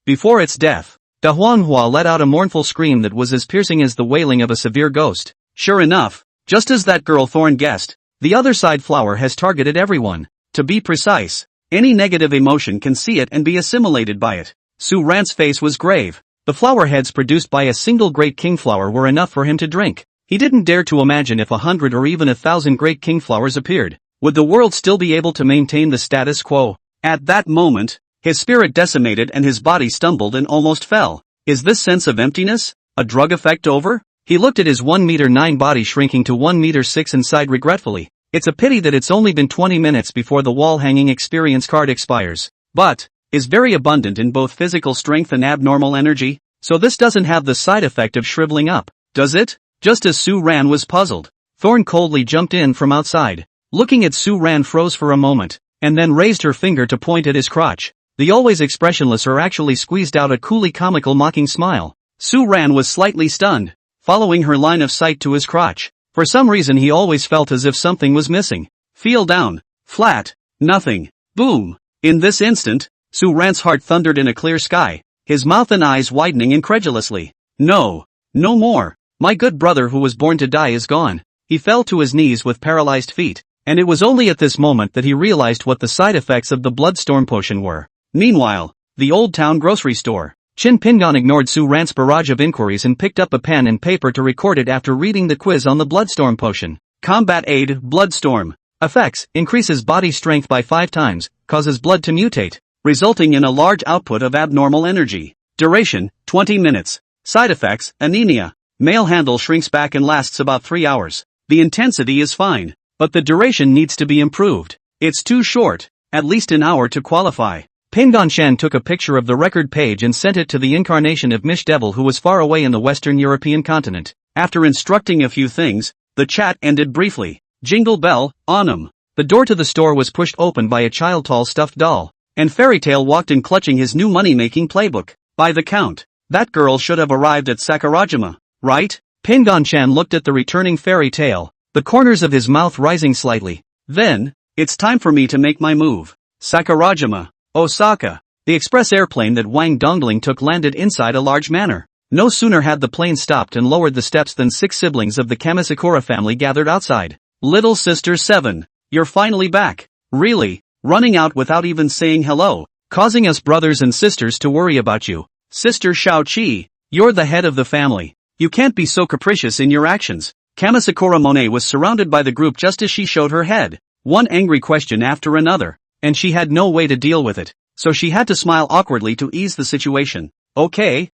Before its death, Da Manhwa let out a mournful scream that was as piercing as the wailing of a severe ghost. Sure enough, just as that girl Thorn guessed, the other side flower has targeted everyone. To be precise, any negative emotion can see it and be assimilated by it. Saran's face was grave. The flower heads produced by a single great king flower were enough for him to drink. He didn't dare to imagine if 100 or even 1,000 great king flowers appeared. Would the world still be able to maintain the status quo? At that moment, his spirit decimated and his body stumbled and almost fell. Is this sense of emptiness a drug effect over? He looked at his 1 meter 9 body shrinking to 1 meter 6 and sighed regretfully. It's a pity that it's only been 20 minutes before the wall-hanging experience card expires. But, is very abundant in both physical strength and abnormal energy, so this doesn't have the side effect of shriveling up, does it? Just as Saran was puzzled, Thorn coldly jumped in from outside. Looking at Saran froze for a moment, and then raised her finger to point at his crotch. The always expressionless her actually squeezed out a coolly comical mocking smile. Saran was slightly stunned, following her line of sight to his crotch. For some reason he always felt as if something was missing. Feel down. Flat. Nothing. Boom. In this instant, Saran's heart thundered in a clear sky, his mouth and eyes widening incredulously. No. No more. My good brother who was born to die is gone. He fell to his knees with paralyzed feet. And it was only at this moment that he realized what the side effects of the Bloodstorm potion were. Meanwhile, the Old Town grocery store. Chin Pingon ignored Saran's barrage of inquiries and picked up a pen and paper to record it after reading the quiz on the Bloodstorm potion. Combat Aid, Bloodstorm. Effects, increases body strength by 5 times, causes blood to mutate, resulting in a large output of abnormal energy. Duration, 20 minutes. Side effects, anemia. Male handle shrinks back and lasts about 3 hours. The intensity is fine, but the duration needs to be improved. It's too short, at least an hour to qualify. Pingon-shan took a picture of the record page and sent it to the incarnation of Mish Devil, who was far away in the Western European continent. After instructing a few things, the chat ended briefly. Jingle bell, Onum. The door to the store was pushed open by a child-tall stuffed doll, and Fairy Tail walked in clutching his new money-making playbook. By the count, that girl should have arrived at Sakurajima, right? Pingon-chan looked at the returning Fairy Tail, the corners of his mouth rising slightly. Then, it's time for me to make my move. Sakurajima, Osaka. The express airplane that Wang Dongling took landed inside a large manor. No sooner had the plane stopped and lowered the steps than 6 siblings of the Kamisakura family gathered outside. Little sister 7, you're finally back. Really? Running out without even saying hello, causing us brothers and sisters to worry about you. Sister Shao-chi, you're the head of the family. You can't be so capricious in your actions. Kamisakura Monet was surrounded by the group just as she showed her head. One angry question after another, and she had no way to deal with it, so she had to smile awkwardly to ease the situation. Okay,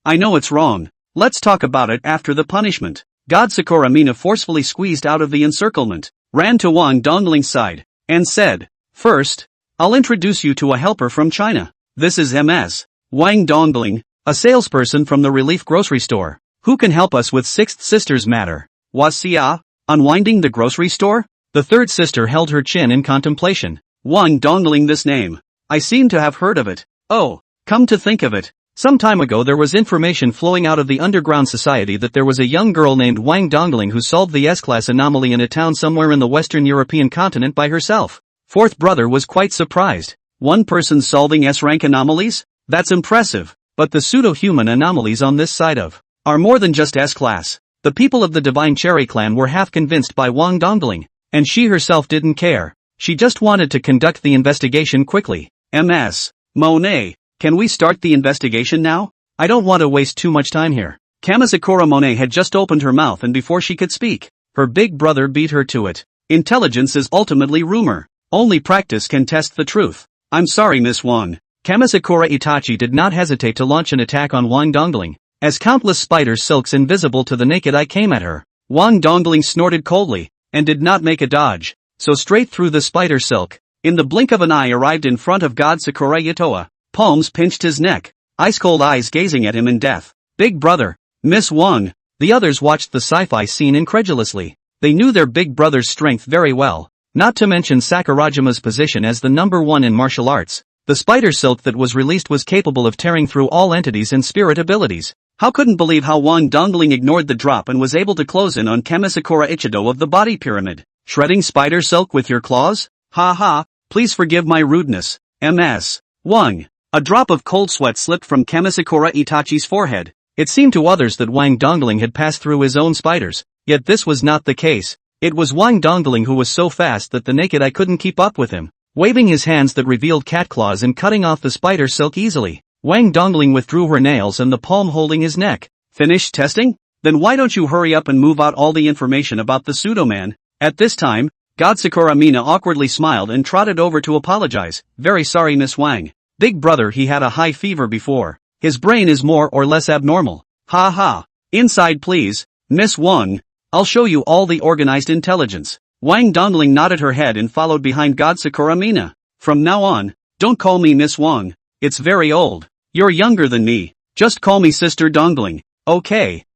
I know it's wrong. Let's talk about it after the punishment. God Sakura Mina forcefully squeezed out of the encirclement, ran to Wang Dongling's side, and said, "First, I'll introduce you to a helper from China. This is MS. Wang Dongling, a salesperson from the Relief Grocery Store, who can help us with Sixth Sister's matter." Wasia, unwinding the grocery store? The third sister held her chin in contemplation. Wang Dongling, this name. I seem to have heard of it. Oh, come to think of it. Some time ago there was information flowing out of the underground society that there was a young girl named Wang Dongling who solved the S-class anomaly in a town somewhere in the Western European continent by herself. Fourth brother was quite surprised. One person solving S-rank anomalies? That's impressive. But the pseudo-human anomalies on this side of are more than just S-class. The people of the Divine Cherry clan were half convinced by Wang Dongling, and she herself didn't care. She just wanted to conduct the investigation quickly. MS. Monet. Can we start the investigation now? I don't want to waste too much time here. Kamisakura Monet had just opened her mouth, and before she could speak, her big brother beat her to it. Intelligence is ultimately rumor. Only practice can test the truth. I'm sorry, Miss Wang. Kamisakura Itachi did not hesitate to launch an attack on Wang Dongling, as countless spider silks invisible to the naked eye came at her. Wang Dongling snorted coldly, and did not make a dodge, so straight through the spider silk, in the blink of an eye arrived in front of God Sakura Yatoa. Palms pinched his neck, ice-cold eyes gazing at him in death. Big brother, Miss Wang. The others watched the sci-fi scene incredulously. They knew their big brother's strength very well, not to mention Sakurajima's position as the number 1 in martial arts. The spider silk that was released was capable of tearing through all entities and spirit abilities. How couldn't believe how Wang Dongling ignored the drop and was able to close in on Kamisakura Ichido of the body pyramid. Shredding spider silk with your claws? Ha ha, please forgive my rudeness. MS. Wang. A drop of cold sweat slipped from Kamisakura Itachi's forehead. It seemed to others that Wang Dongling had passed through his own spiders, yet this was not the case. It was Wang Dongling who was so fast that the naked eye couldn't keep up with him, waving his hands that revealed cat claws and cutting off the spider silk easily. Wang Dongling withdrew her nails and the palm holding his neck. Finished testing? Then why don't you hurry up and move out all the information about the pseudo-man? At this time, God Sakura Mina awkwardly smiled and trotted over to apologize. Very sorry, Miss Wang. Big brother, he had a high fever before. His brain is more or less abnormal. Ha ha. Inside please, Miss Wang. I'll show you all the organized intelligence. Wang Dongling nodded her head and followed behind God Sakura Mina. From now on, don't call me Miss Wang. It's very old. You're younger than me. Just call me Sister Dongling. Okay,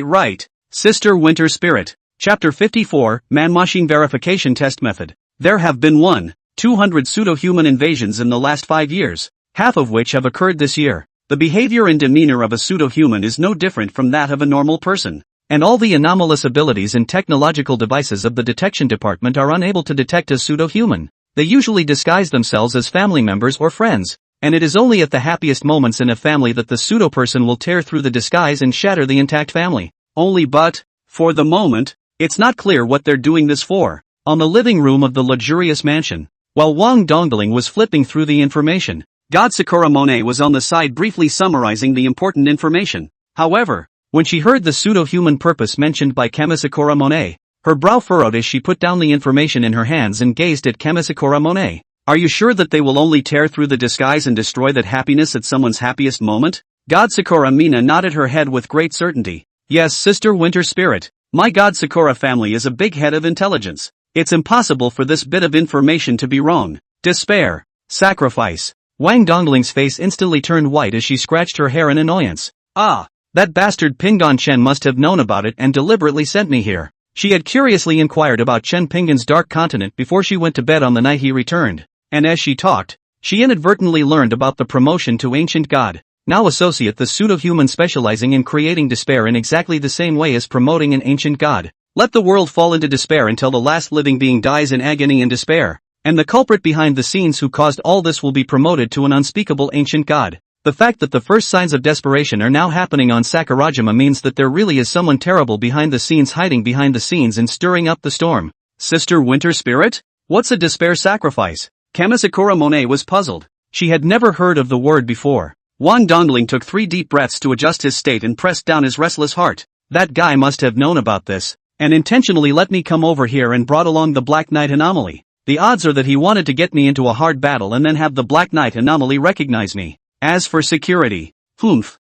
right. Sister Winter Spirit. Chapter 54, Man-Machine Verification Test Method. There have been 200 pseudo-human invasions in the last 5 years, half of which have occurred this year. The behavior and demeanor of a pseudo-human is no different from that of a normal person, and all the anomalous abilities and technological devices of the detection department are unable to detect a pseudo-human. They usually disguise themselves as family members or friends, and it is only at the happiest moments in a family that the pseudo-person will tear through the disguise and shatter the intact family. But, for the moment, it's not clear what they're doing this for. On the living room of the luxurious mansion, while Wang Dongling was flipping through the information, God Sakura Monet was on the side briefly summarizing the important information. However, when she heard the pseudo-human purpose mentioned by Kamisakura Monet, Her brow furrowed as she put down the information in her hands and gazed at Kamisakura Monet. Are you sure that they will only tear through the disguise and destroy that happiness at someone's happiest moment? God Sakura Mina nodded her head with great certainty. Yes, Sister Winter Spirit. My God Sakura family is a big head of intelligence. It's impossible for this bit of information to be wrong. Despair. Sacrifice. Wang Dongling's face instantly turned white as she scratched her hair in annoyance. Ah, that bastard Pingon Chen must have known about it and deliberately sent me here. She had curiously inquired about Chen Pingon's dark continent before she went to bed on the night he returned, and as she talked, she inadvertently learned about the promotion to Ancient God, now associate the pseudo-human specializing in creating despair in exactly the same way as promoting an Ancient God. Let the world fall into despair until the last living being dies in agony and despair, and the culprit behind the scenes who caused all this will be promoted to an unspeakable Ancient God. The fact that the first signs of desperation are now happening on Sakurajima means that there really is someone terrible behind the scenes hiding behind the scenes and stirring up the storm. Sister Winter Spirit? What's a despair sacrifice? Kamisakura Monet was puzzled. She had never heard of the word before. Wang Dongling took 3 deep breaths to adjust his state and pressed down his restless heart. That guy must have known about this, and intentionally let me come over here and brought along the Black Knight anomaly. The odds are that he wanted to get me into a hard battle and then have the Black Knight anomaly recognize me. As for security,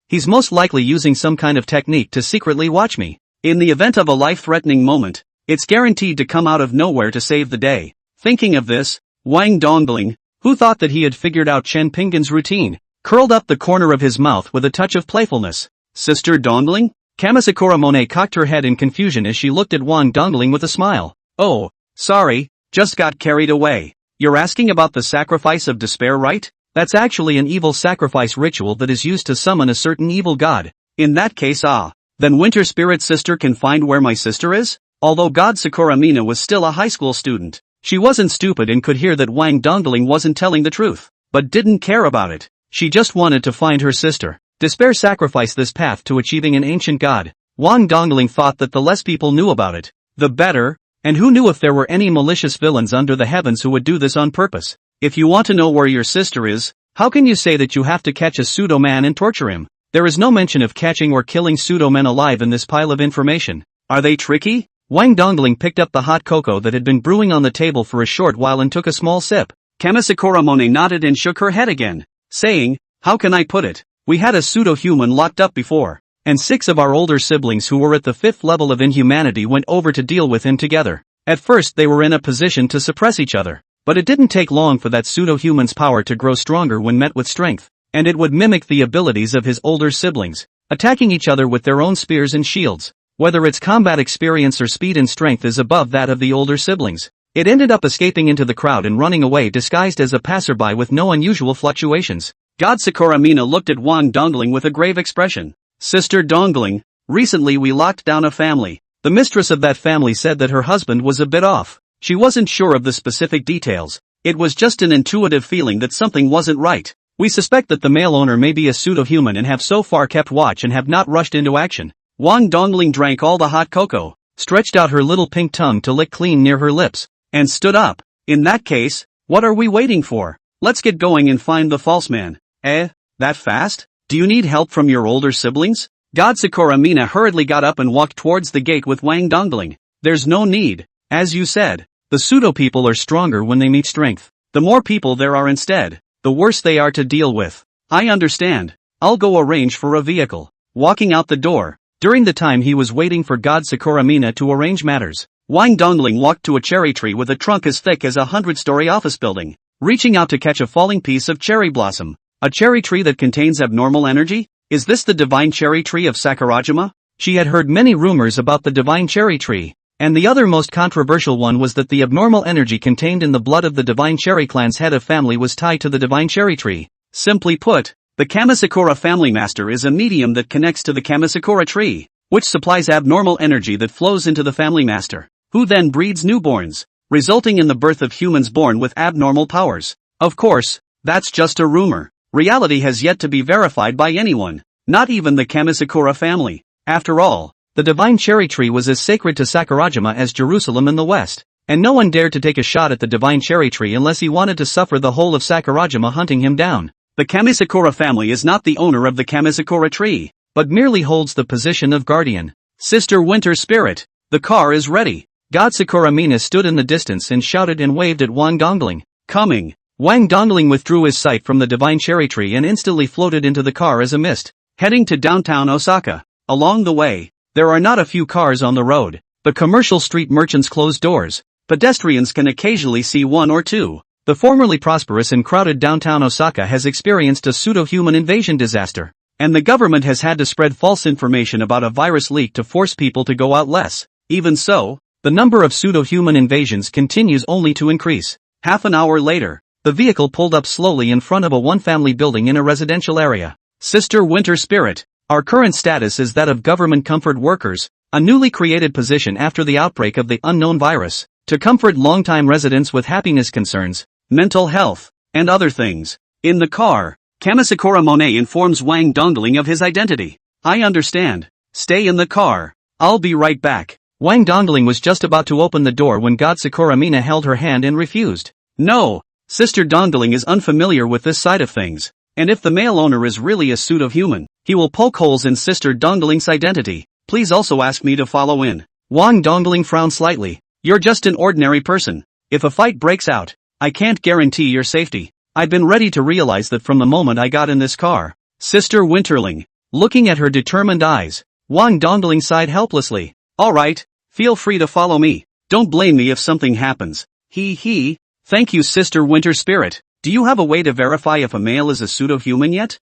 he's most likely using some kind of technique to secretly watch me. In the event of a life-threatening moment, it's guaranteed to come out of nowhere to save the day. Thinking of this, Wang Dongling, who thought that he had figured out Chen Pingon's routine, curled up the corner of his mouth with a touch of playfulness. Sister Dongling? Kamisakura Monet cocked her head in confusion as she looked at Wang Dongling with a smile. Oh, sorry, just got carried away. You're asking about the sacrifice of despair, right? That's actually an evil sacrifice ritual that is used to summon a certain evil god. In that case, then Winter Spirit Sister can find where my sister is? Although God Sakura Mina was still a high school student, she wasn't stupid and could hear that Wang Dongling wasn't telling the truth, but didn't care about it. She just wanted to find her sister. Despair sacrificed this path to achieving an ancient god. Wang Dongling thought that the less people knew about it, the better, and who knew if there were any malicious villains under the heavens who would do this on purpose. If you want to know where your sister is, how can you say that you have to catch a pseudo-man and torture him? There is no mention of catching or killing pseudo-men alive in this pile of information. Are they tricky? Wang Dongling picked up the hot cocoa that had been brewing on the table for a short while and took a small sip. Kamisakura Monet nodded and shook her head again, saying, how can I put it? We had a pseudo-human locked up before, and 6 of our older siblings who were at the 5th level of inhumanity went over to deal with him together. At first they were in a position to suppress each other. But it didn't take long for that pseudo-human's power to grow stronger when met with strength, and it would mimic the abilities of his older siblings, attacking each other with their own spears and shields. Whether its combat experience or speed and strength is above that of the older siblings, it ended up escaping into the crowd and running away disguised as a passerby with no unusual fluctuations. God Sakura Mina looked at Wang Dongling with a grave expression. Sister Dongling, recently we locked down a family. The mistress of that family said that her husband was a bit off. She wasn't sure of the specific details. It was just an intuitive feeling that something wasn't right. We suspect that the male owner may be a pseudo-human and have so far kept watch and have not rushed into action. Wang Dongling drank all the hot cocoa, stretched out her little pink tongue to lick clean near her lips, and stood up. In that case, what are we waiting for? Let's get going and find the false man. That fast? Do you need help from your older siblings? God Sakura Mina hurriedly got up and walked towards the gate with Wang Dongling. There's no need. As you said, the pseudo-people are stronger when they meet strength. The more people there are instead, the worse they are to deal with. I understand. I'll go arrange for a vehicle. Walking out the door, during the time he was waiting for God Sakura Mina to arrange matters, Wang Dongling walked to a cherry tree with a trunk as thick as a 100-story office building, reaching out to catch a falling piece of cherry blossom. A cherry tree that contains abnormal energy? Is this the divine cherry tree of Sakurajima? She had heard many rumors about the divine cherry tree, and the other most controversial one was that the abnormal energy contained in the blood of the divine cherry clan's head of family was tied to the divine cherry tree. Simply put, the Kamisakura family master is a medium that connects to the Kamisakura tree, which supplies abnormal energy that flows into the family master, who then breeds newborns, resulting in the birth of humans born with abnormal powers. Of course, that's just a rumor. Reality has yet to be verified by anyone, not even the Kamisakura family. After all, the divine cherry tree was as sacred to Sakurajima as Jerusalem in the West, and no one dared to take a shot at the divine cherry tree unless he wanted to suffer the whole of Sakurajima hunting him down. The Kamisakura family is not the owner of the Kamisakura tree, but merely holds the position of guardian. Sister Winter Spirit, the car is ready. God Sakura Mina stood in the distance and shouted and waved at Wang Dongling. Coming. Wang Dongling withdrew his sight from the divine cherry tree and instantly floated into the car as a mist, heading to downtown Osaka. Along the way, there are not a few cars on the road. The commercial street merchants close doors. Pedestrians can occasionally see one or two. The formerly prosperous and crowded downtown Osaka has experienced a pseudo-human invasion disaster, and the government has had to spread false information about a virus leak to force people to go out less. Even so, the number of pseudo-human invasions continues only to increase. Half an hour later, the vehicle pulled up slowly in front of a one-family building in a residential area. Sister Winter Spirit. Our current status is that of government comfort workers, a newly created position after the outbreak of the unknown virus, to comfort longtime residents with happiness concerns, mental health, and other things. In the car, Kamasakura Monet informs Wang Dongling of his identity. I understand. Stay in the car. I'll be right back. Wang Dongling was just about to open the door when God Sakura Mina held her hand and refused. No, Sister Dongling is unfamiliar with this side of things, and if the male owner is really a pseudo-human, he will poke holes in Sister Dongling's identity. Please also ask me to follow in. Wang Dongling frowned slightly. You're just an ordinary person. If a fight breaks out, I can't guarantee your safety. I've been ready to realize that from the moment I got in this car. Sister Winterling. Looking at her determined eyes, Wang Dongling sighed helplessly. Alright, feel free to follow me. Don't blame me if something happens. Thank you, Sister Winter Spirit. Do you have a way to verify if a male is a pseudo-human yet?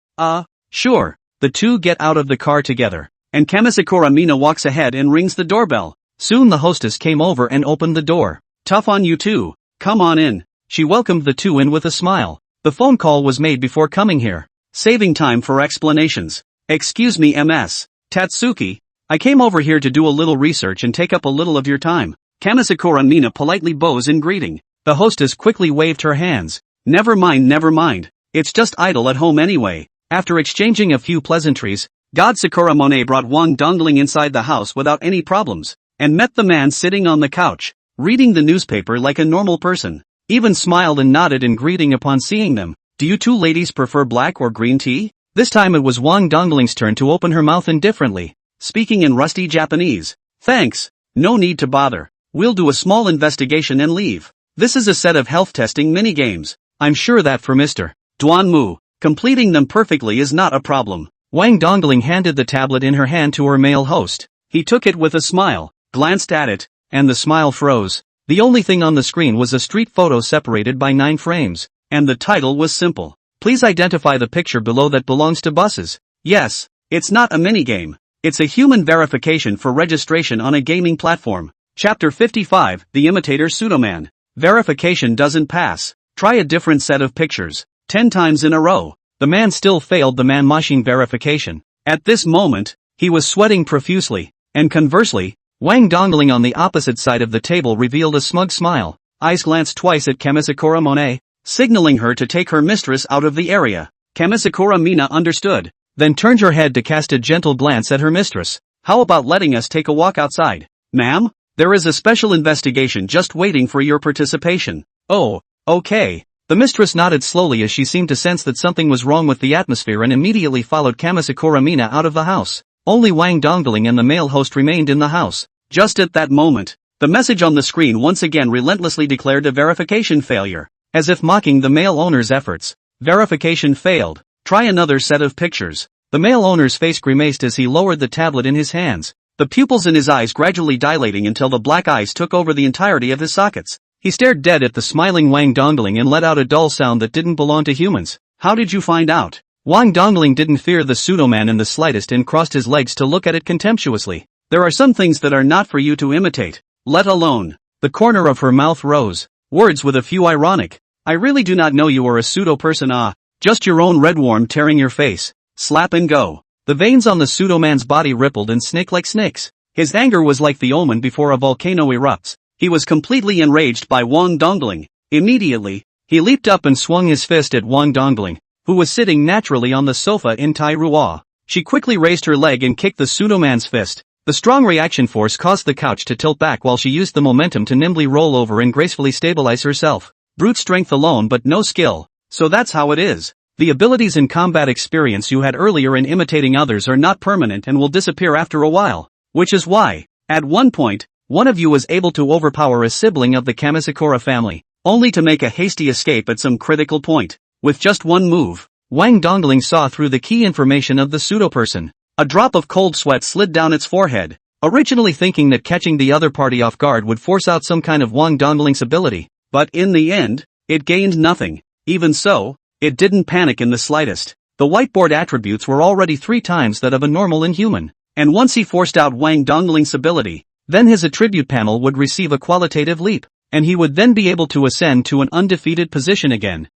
Sure. The two get out of the car together, and Kamasakura Mina walks ahead and rings the doorbell. Soon the hostess came over and opened the door. Tough on you too. Come on in. She welcomed the two in with a smile. The phone call was made before coming here, saving time for explanations. Excuse me, Ms. Tatsuki. I came over here to do a little research and take up a little of your time. Kamasakura Mina politely bows in greeting. The hostess quickly waved her hands. Never mind. It's just idle at home anyway. After exchanging a few pleasantries, God Sakura Monet brought Wang Dongling inside the house without any problems, and met the man sitting on the couch, reading the newspaper like a normal person. Even smiled and nodded in greeting upon seeing them. Do you two ladies prefer black or green tea? This time it was Wang Dongling's turn to open her mouth indifferently, speaking in rusty Japanese. Thanks. No need to bother. We'll do a small investigation and leave. This is a set of health testing mini-games. I'm sure that for Mr. Duanmu, completing them perfectly is not a problem. Wang Dongling handed the tablet in her hand to her male host. He took it with a smile, glanced at it, and the smile froze. The only thing on the screen was a street photo separated by 9 frames, and the title was simple. Please identify the picture below that belongs to buses. Yes, it's not a minigame. It's a human verification for registration on a gaming platform. Chapter 55, The Imitator Pseudoman. Verification doesn't pass. Try a different set of pictures. 10 times in a row. The man still failed the man-machine verification. At this moment, he was sweating profusely, and conversely, Wang Dongling on the opposite side of the table revealed a smug smile. Eyes glanced twice at Kamasakura Monet, signaling her to take her mistress out of the area. Kamasakura Mina understood, then turned her head to cast a gentle glance at her mistress. How about letting us take a walk outside? Ma'am, there is a special investigation just waiting for your participation. Oh, okay. The mistress nodded slowly as she seemed to sense that something was wrong with the atmosphere and immediately followed Kamasakura Mina out of the house. Only Wang Dongling and the male host remained in the house. Just at that moment, the message on the screen once again relentlessly declared a verification failure, as if mocking the male owner's efforts. Verification failed. Try another set of pictures. The male owner's face grimaced as he lowered the tablet in his hands, the pupils in his eyes gradually dilating until the black eyes took over the entirety of his sockets. He stared dead at the smiling Wang Dongling and let out a dull sound that didn't belong to humans. How did you find out? Wang Dongling didn't fear the pseudo-man in the slightest and crossed his legs to look at it contemptuously. There are some things that are not for you to imitate, let alone. The corner of her mouth rose, words with a few ironic. I really do not know you are a pseudo-person. Just your own red worm tearing your face. Slap and go. The veins on the pseudo-man's body rippled and snaked like snakes. His anger was like the omen before a volcano erupts. He was completely enraged by Wang Dongling. Immediately, he leaped up and swung his fist at Wang Dongling, who was sitting naturally on the sofa in Tairua. She quickly raised her leg and kicked the pseudo-man's fist. The strong reaction force caused the couch to tilt back while she used the momentum to nimbly roll over and gracefully stabilize herself. Brute strength alone but no skill. So that's how it is. The abilities and combat experience you had earlier in imitating others are not permanent and will disappear after a while. Which is why, at one point, one of you was able to overpower a sibling of the Kamisakura family, only to make a hasty escape at some critical point. With just one move, Wang Dongling saw through the key information of the pseudo-person. A drop of cold sweat slid down its forehead, originally thinking that catching the other party off guard would force out some kind of Wang Dongling's ability, but in the end, it gained nothing. Even so, it didn't panic in the slightest. The whiteboard attributes were already 3 times that of a normal inhuman, and once he forced out Wang Dongling's ability, then his attribute panel would receive a qualitative leap, and he would then be able to ascend to an undefeated position again.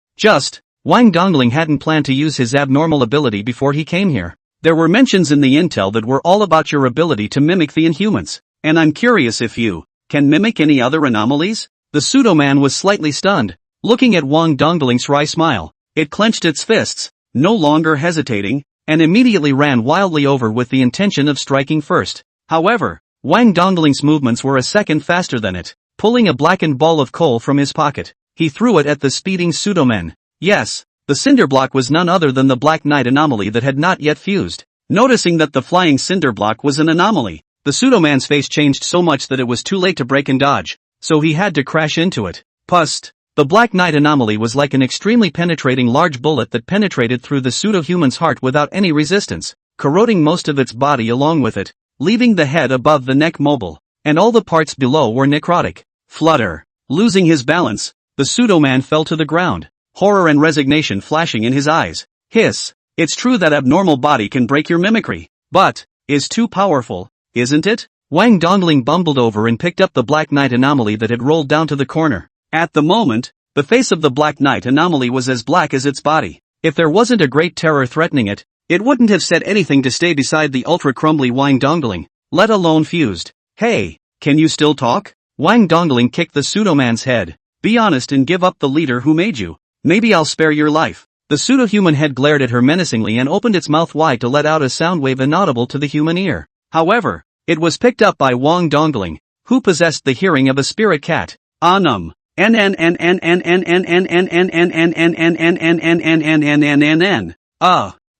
Wang Dongling hadn't planned to use his abnormal ability before he came here. There were mentions in the intel that were all about your ability to mimic the Inhumans, and I'm curious if you can mimic any other anomalies? The pseudo-man was slightly stunned, looking at Wang Dongling's wry smile. It clenched its fists, no longer hesitating, and immediately ran wildly over with the intention of striking first. However, Wang Dongling's movements were a second faster than it. Pulling a blackened ball of coal from his pocket, he threw it at the speeding pseudo-man. Yes, the cinder block was none other than the Black Knight anomaly that had not yet fused. Noticing that the flying cinder block was an anomaly, the pseudo-man's face changed so much that it was too late to break and dodge, so he had to crash into it. Pust! The Black Knight anomaly was like an extremely penetrating large bullet that penetrated through the pseudo-human's heart without any resistance, corroding most of its body along with it, leaving the head above the neck mobile, and all the parts below were necrotic. Flutter! Losing his balance, the pseudo-man fell to the ground, horror and resignation flashing in his eyes. Hiss! It's true that abnormal body can break your mimicry, but is too powerful, isn't it? Wang Dongling bumbled over and picked up the Black Knight anomaly that had rolled down to the corner. At the moment, the face of the Black Knight anomaly was as black as its body. If there wasn't a great terror threatening it, it wouldn't have said anything to stay beside the ultra-crumbly Wang Dongling, let alone fused. Hey, can you still talk? Wang Dongling kicked the pseudo-man's head. Be honest and give up the leader who made you. Maybe I'll spare your life. The pseudo-human head glared at her menacingly and opened its mouth wide to let out a sound wave inaudible to the human ear. However, it was picked up by Wang Dongling, who possessed the hearing of a spirit cat. Anum.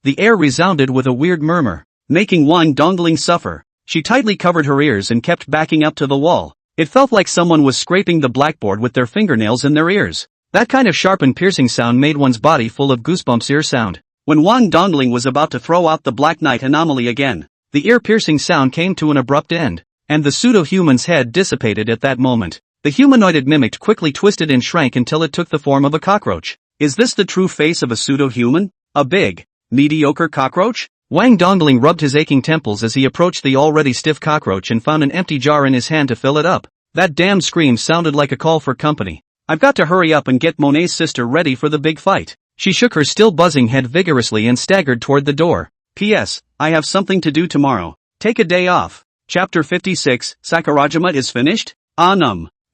The air resounded with a weird murmur, making Wang Dongling suffer. She tightly covered her ears and kept backing up to the wall. It felt like someone was scraping the blackboard with their fingernails in their ears. That kind of sharp and piercing sound made one's body full of goosebumps. Ear sound. When Wang Dongling was about to throw out the Black Knight anomaly again, the ear-piercing sound came to an abrupt end, and the pseudo-human's head dissipated at that moment. The humanoid it mimicked quickly twisted and shrank until it took the form of a cockroach. Is this the true face of a pseudo-human? A big, mediocre cockroach? Wang Dongling rubbed his aching temples as he approached the already stiff cockroach and found an empty jar in his hand to fill it up. That damn scream sounded like a call for company. I've got to hurry up and get Monet's sister ready for the big fight. She shook her still buzzing head vigorously and staggered toward the door. P.S. I have something to do tomorrow. Take a day off. Chapter 56, Sakurajima is finished?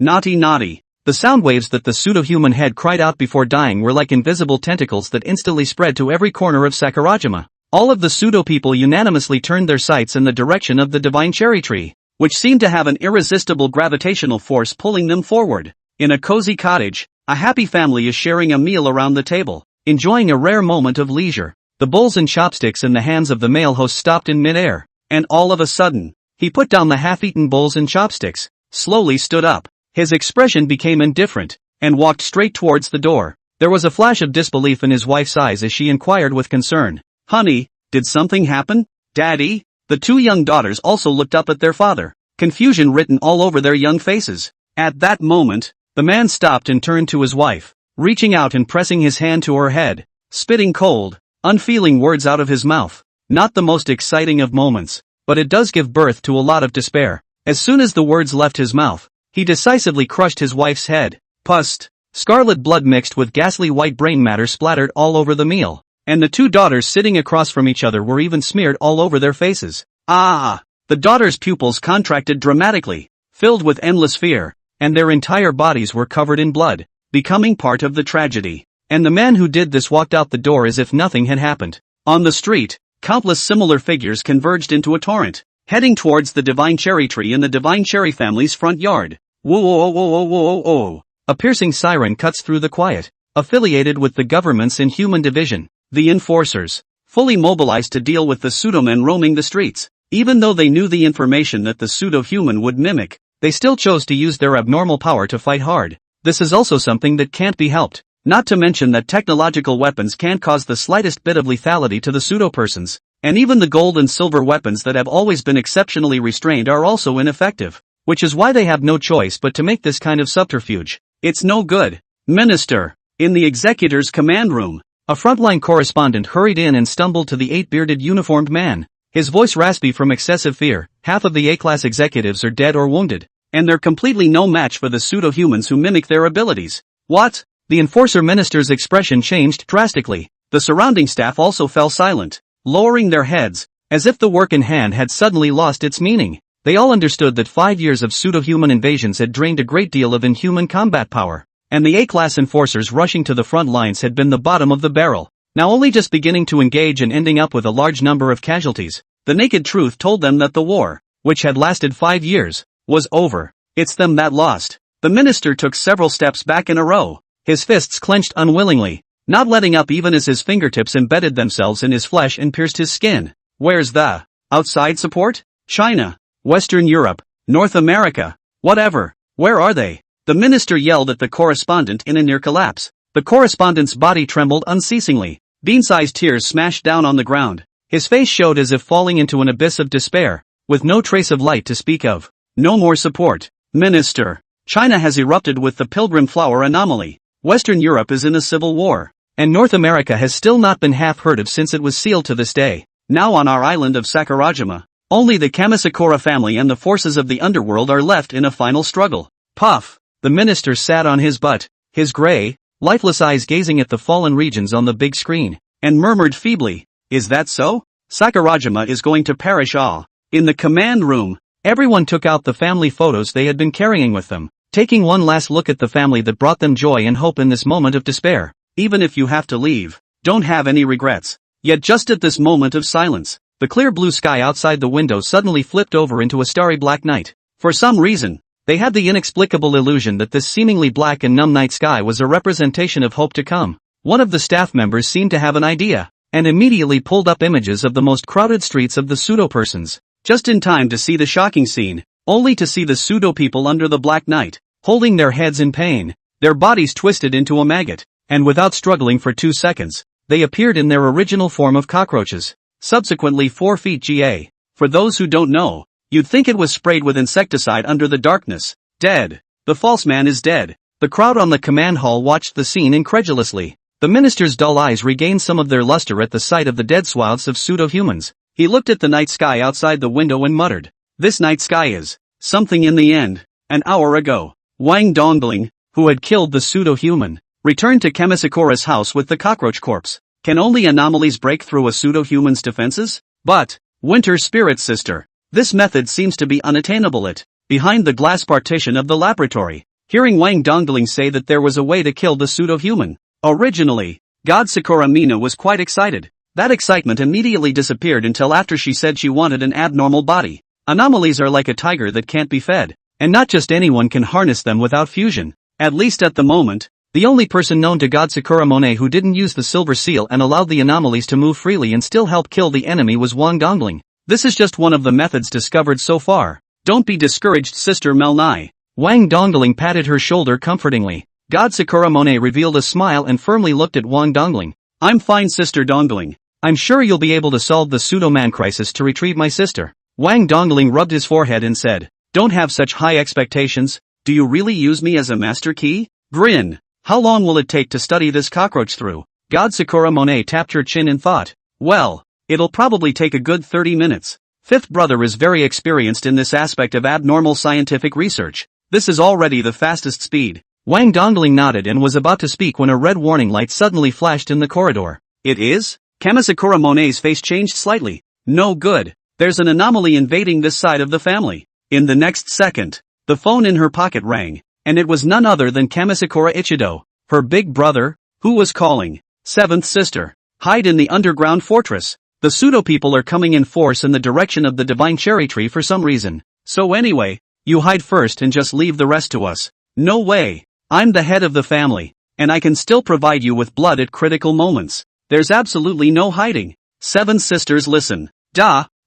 Naughty naughty. The sound waves that the pseudo-human head cried out before dying were like invisible tentacles that instantly spread to every corner of Sakurajima. All of the pseudo-people unanimously turned their sights in the direction of the divine cherry tree, which seemed to have an irresistible gravitational force pulling them forward. In a cozy cottage, a happy family is sharing a meal around the table, enjoying a rare moment of leisure. The bowls and chopsticks in the hands of the male host stopped in mid-air, and all of a sudden, he put down the half-eaten bowls and chopsticks, slowly stood up. His expression became indifferent, and walked straight towards the door. There was a flash of disbelief in his wife's eyes as she inquired with concern. Honey, did something happen? Daddy? The 2 young daughters also looked up at their father, confusion written all over their young faces. At that moment, the man stopped and turned to his wife, reaching out and pressing his hand to her head, spitting cold, unfeeling words out of his mouth. Not the most exciting of moments, but it does give birth to a lot of despair. As soon as the words left his mouth, he decisively crushed his wife's head. Pust! Scarlet blood mixed with ghastly white brain matter splattered all over the meal, and the 2 daughters sitting across from each other were even smeared all over their faces. The daughters' pupils contracted dramatically, filled with endless fear, and their entire bodies were covered in blood, becoming part of the tragedy. And the man who did this walked out the door as if nothing had happened. On the street, countless similar figures converged into a torrent, heading towards the divine cherry tree in the divine cherry family's front yard. Whoa. A piercing siren cuts through the quiet. Affiliated with the government's Inhuman Division, the Enforcers, fully mobilized to deal with the pseudo-men roaming the streets. Even though they knew the information that the pseudo-human would mimic, they still chose to use their abnormal power to fight hard. This is also something that can't be helped. Not to mention that technological weapons can't cause the slightest bit of lethality to the pseudo-persons, and even the gold and silver weapons that have always been exceptionally restrained are also ineffective, which is why they have no choice but to make this kind of subterfuge. It's no good. Minister. In the executor's command room, a frontline correspondent hurried in and stumbled to the eight-bearded uniformed man. His voice raspy from excessive fear. Half of the A-class executives are dead or wounded, and they're completely no match for the pseudo-humans who mimic their abilities. What? The enforcer minister's expression changed drastically. The surrounding staff also fell silent, lowering their heads, as if the work in hand had suddenly lost its meaning. They all understood that 5 years of pseudo-human invasions had drained a great deal of inhuman combat power, and the A-class enforcers rushing to the front lines had been the bottom of the barrel, now only just beginning to engage and ending up with a large number of casualties. The naked truth told them that the war, which had lasted 5 years, was over. It's them that lost. The minister took several steps back in a row, his fists clenched unwillingly, not letting up even as his fingertips embedded themselves in his flesh and pierced his skin. Where's the outside support? China, Western Europe, North America, whatever. Where are they? The minister yelled at the correspondent in a near collapse. The correspondent's body trembled unceasingly. Bean-sized tears smashed down on the ground. His face showed as if falling into an abyss of despair, with no trace of light to speak of. No more support. Minister. China has erupted with the Pilgrim Flower anomaly. Western Europe is in a civil war, and North America has still not been half heard of since it was sealed to this day. Now on our island of Sakurajima, only the Kamisakura family and the forces of the underworld are left in a final struggle. Puff! The minister sat on his butt, his gray, lifeless eyes gazing at the fallen regions on the big screen, and murmured feebly, "Is that so? Sakurajima is going to perish all." In the command room, everyone took out the family photos they had been carrying with them, taking one last look at the family that brought them joy and hope in this moment of despair. Even if you have to leave, don't have any regrets. Yet just at this moment of silence, the clear blue sky outside the window suddenly flipped over into a starry black night. For some reason, they had the inexplicable illusion that this seemingly black and numb night sky was a representation of hope to come. One of the staff members seemed to have an idea, and immediately pulled up images of the most crowded streets of the pseudo-persons, just in time to see the shocking scene, only to see the pseudo-people under the black night, holding their heads in pain, their bodies twisted into a maggot, and without struggling for 2 seconds, they appeared in their original form of cockroaches, subsequently 4 feet GA. For those who don't know, you'd think it was sprayed with insecticide under the darkness. Dead. The false man is dead. The crowd on the command hall watched the scene incredulously. The minister's dull eyes regained some of their luster at the sight of the dead swaths of pseudo-humans. He looked at the night sky outside the window and muttered, "This night sky is something in the end." An hour ago, Wang Dongling, who had killed the pseudo-human, returned to Kemisakura's house with the cockroach corpse. Can only anomalies break through a pseudo-human's defenses? But, Winter Spirit Sister, this method seems to be unattainable behind the glass partition of the laboratory. Hearing Wang Dongling say that there was a way to kill the pseudo-human. Originally, God Sakura Mina was quite excited. That excitement immediately disappeared until after she said she wanted an abnormal body. Anomalies are like a tiger that can't be fed, and not just anyone can harness them without fusion. At least at the moment, the only person known to God Sakura Monet who didn't use the silver seal and allowed the anomalies to move freely and still help kill the enemy was Wang Dongling. This is just one of the methods discovered so far. Don't be discouraged, Sister Melnai. Wang Dongling patted her shoulder comfortingly. God Sakura Monet revealed a smile and firmly looked at Wang Dongling. I'm fine, Sister Dongling. I'm sure you'll be able to solve the pseudo-man crisis to retrieve my sister. Wang Dongling rubbed his forehead and said, Don't have such high expectations. Do you really use me as a master key? Grin. How long will it take to study this cockroach through? God Sakura Monet tapped her chin in thought. Well, it'll probably take a good 30 minutes. Fifth brother is very experienced in this aspect of abnormal scientific research. This is already the fastest speed. Wang Dongling nodded and was about to speak when a red warning light suddenly flashed in the corridor. It is? Kamasakura Monet's face changed slightly. No good. There's an anomaly invading this side of the family. In the next second, the phone in her pocket rang, and it was none other than Kamasakura Ichido, her big brother, who was calling. Seventh sister, hide in the underground fortress. The pseudo-people are coming in force in the direction of the divine cherry tree for some reason. So anyway, you hide first and just leave the rest to us. No way. I'm the head of the family, and I can still provide you with blood at critical moments. There's absolutely no hiding. Seven sisters listen.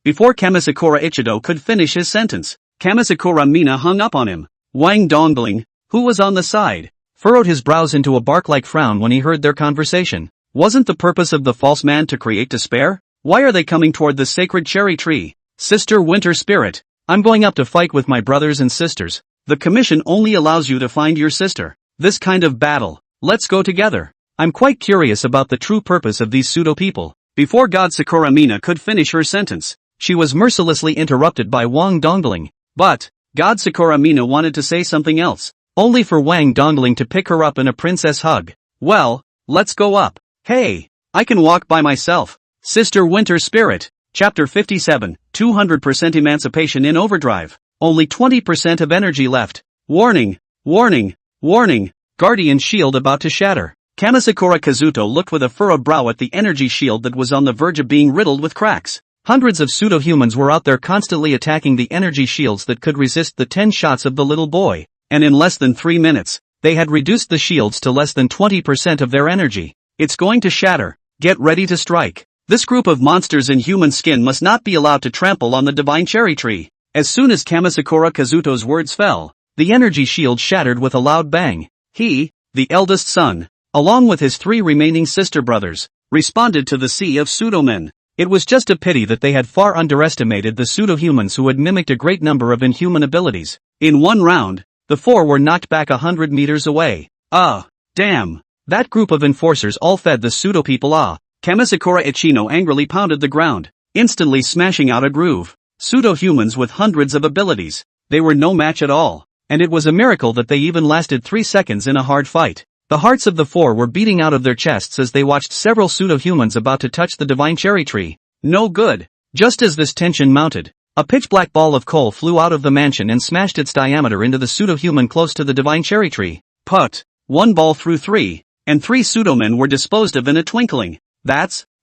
Before Kamasakura Ichido could finish his sentence, Kamasakura Mina hung up on him. Wang Dongling, who was on the side, furrowed his brows into a bark-like frown when he heard their conversation. Wasn't the purpose of the false man to create despair? Why are they coming toward the sacred cherry tree? Sister Winter Spirit, I'm going up to fight with my brothers and sisters. The commission only allows you to find your sister. This kind of battle. Let's go together. I'm quite curious about the true purpose of these pseudo-people. Before God Sakura Mina could finish her sentence, she was mercilessly interrupted by Wang Dongling. But, God Sakura Mina wanted to say something else, only for Wang Dongling to pick her up in a princess hug. Well, let's go up. Hey, I can walk by myself. Sister Winter Spirit. Chapter 57, 200% Emancipation in Overdrive. Only 20% of energy left. Warning, warning, warning. Guardian shield about to shatter. Kamasakura Kazuto looked with a furrowed brow at the energy shield that was on the verge of being riddled with cracks. Hundreds of pseudo-humans were out there constantly attacking the energy shields that could resist the 10 shots of the little boy, and in less than 3 minutes, they had reduced the shields to less than 20% of their energy. It's going to shatter. Get ready to strike. This group of monsters in human skin must not be allowed to trample on the divine cherry tree. As soon as Kamasakura Kazuto's words fell, the energy shield shattered with a loud bang. He, the eldest son, along with his 3 remaining sister brothers, responded to the sea of pseudo-men. It was just a pity that they had far underestimated the pseudo-humans who had mimicked a great number of inhuman abilities. In one round, the 4 were knocked back 100 meters away. Damn. That group of enforcers all fed the pseudo-people. Kamasakura Ichino angrily pounded the ground, instantly smashing out a groove. Pseudo-humans with hundreds of abilities. They were no match at all. And it was a miracle that they even lasted 3 seconds in a hard fight. The hearts of the 4 were beating out of their chests as they watched several pseudo-humans about to touch the divine cherry tree. No good. Just as this tension mounted, a pitch-black ball of coal flew out of the mansion and smashed its diameter into the pseudo-human close to the divine cherry tree. Put. 1 ball through 3, and 3 pseudo-men were disposed of in a twinkling.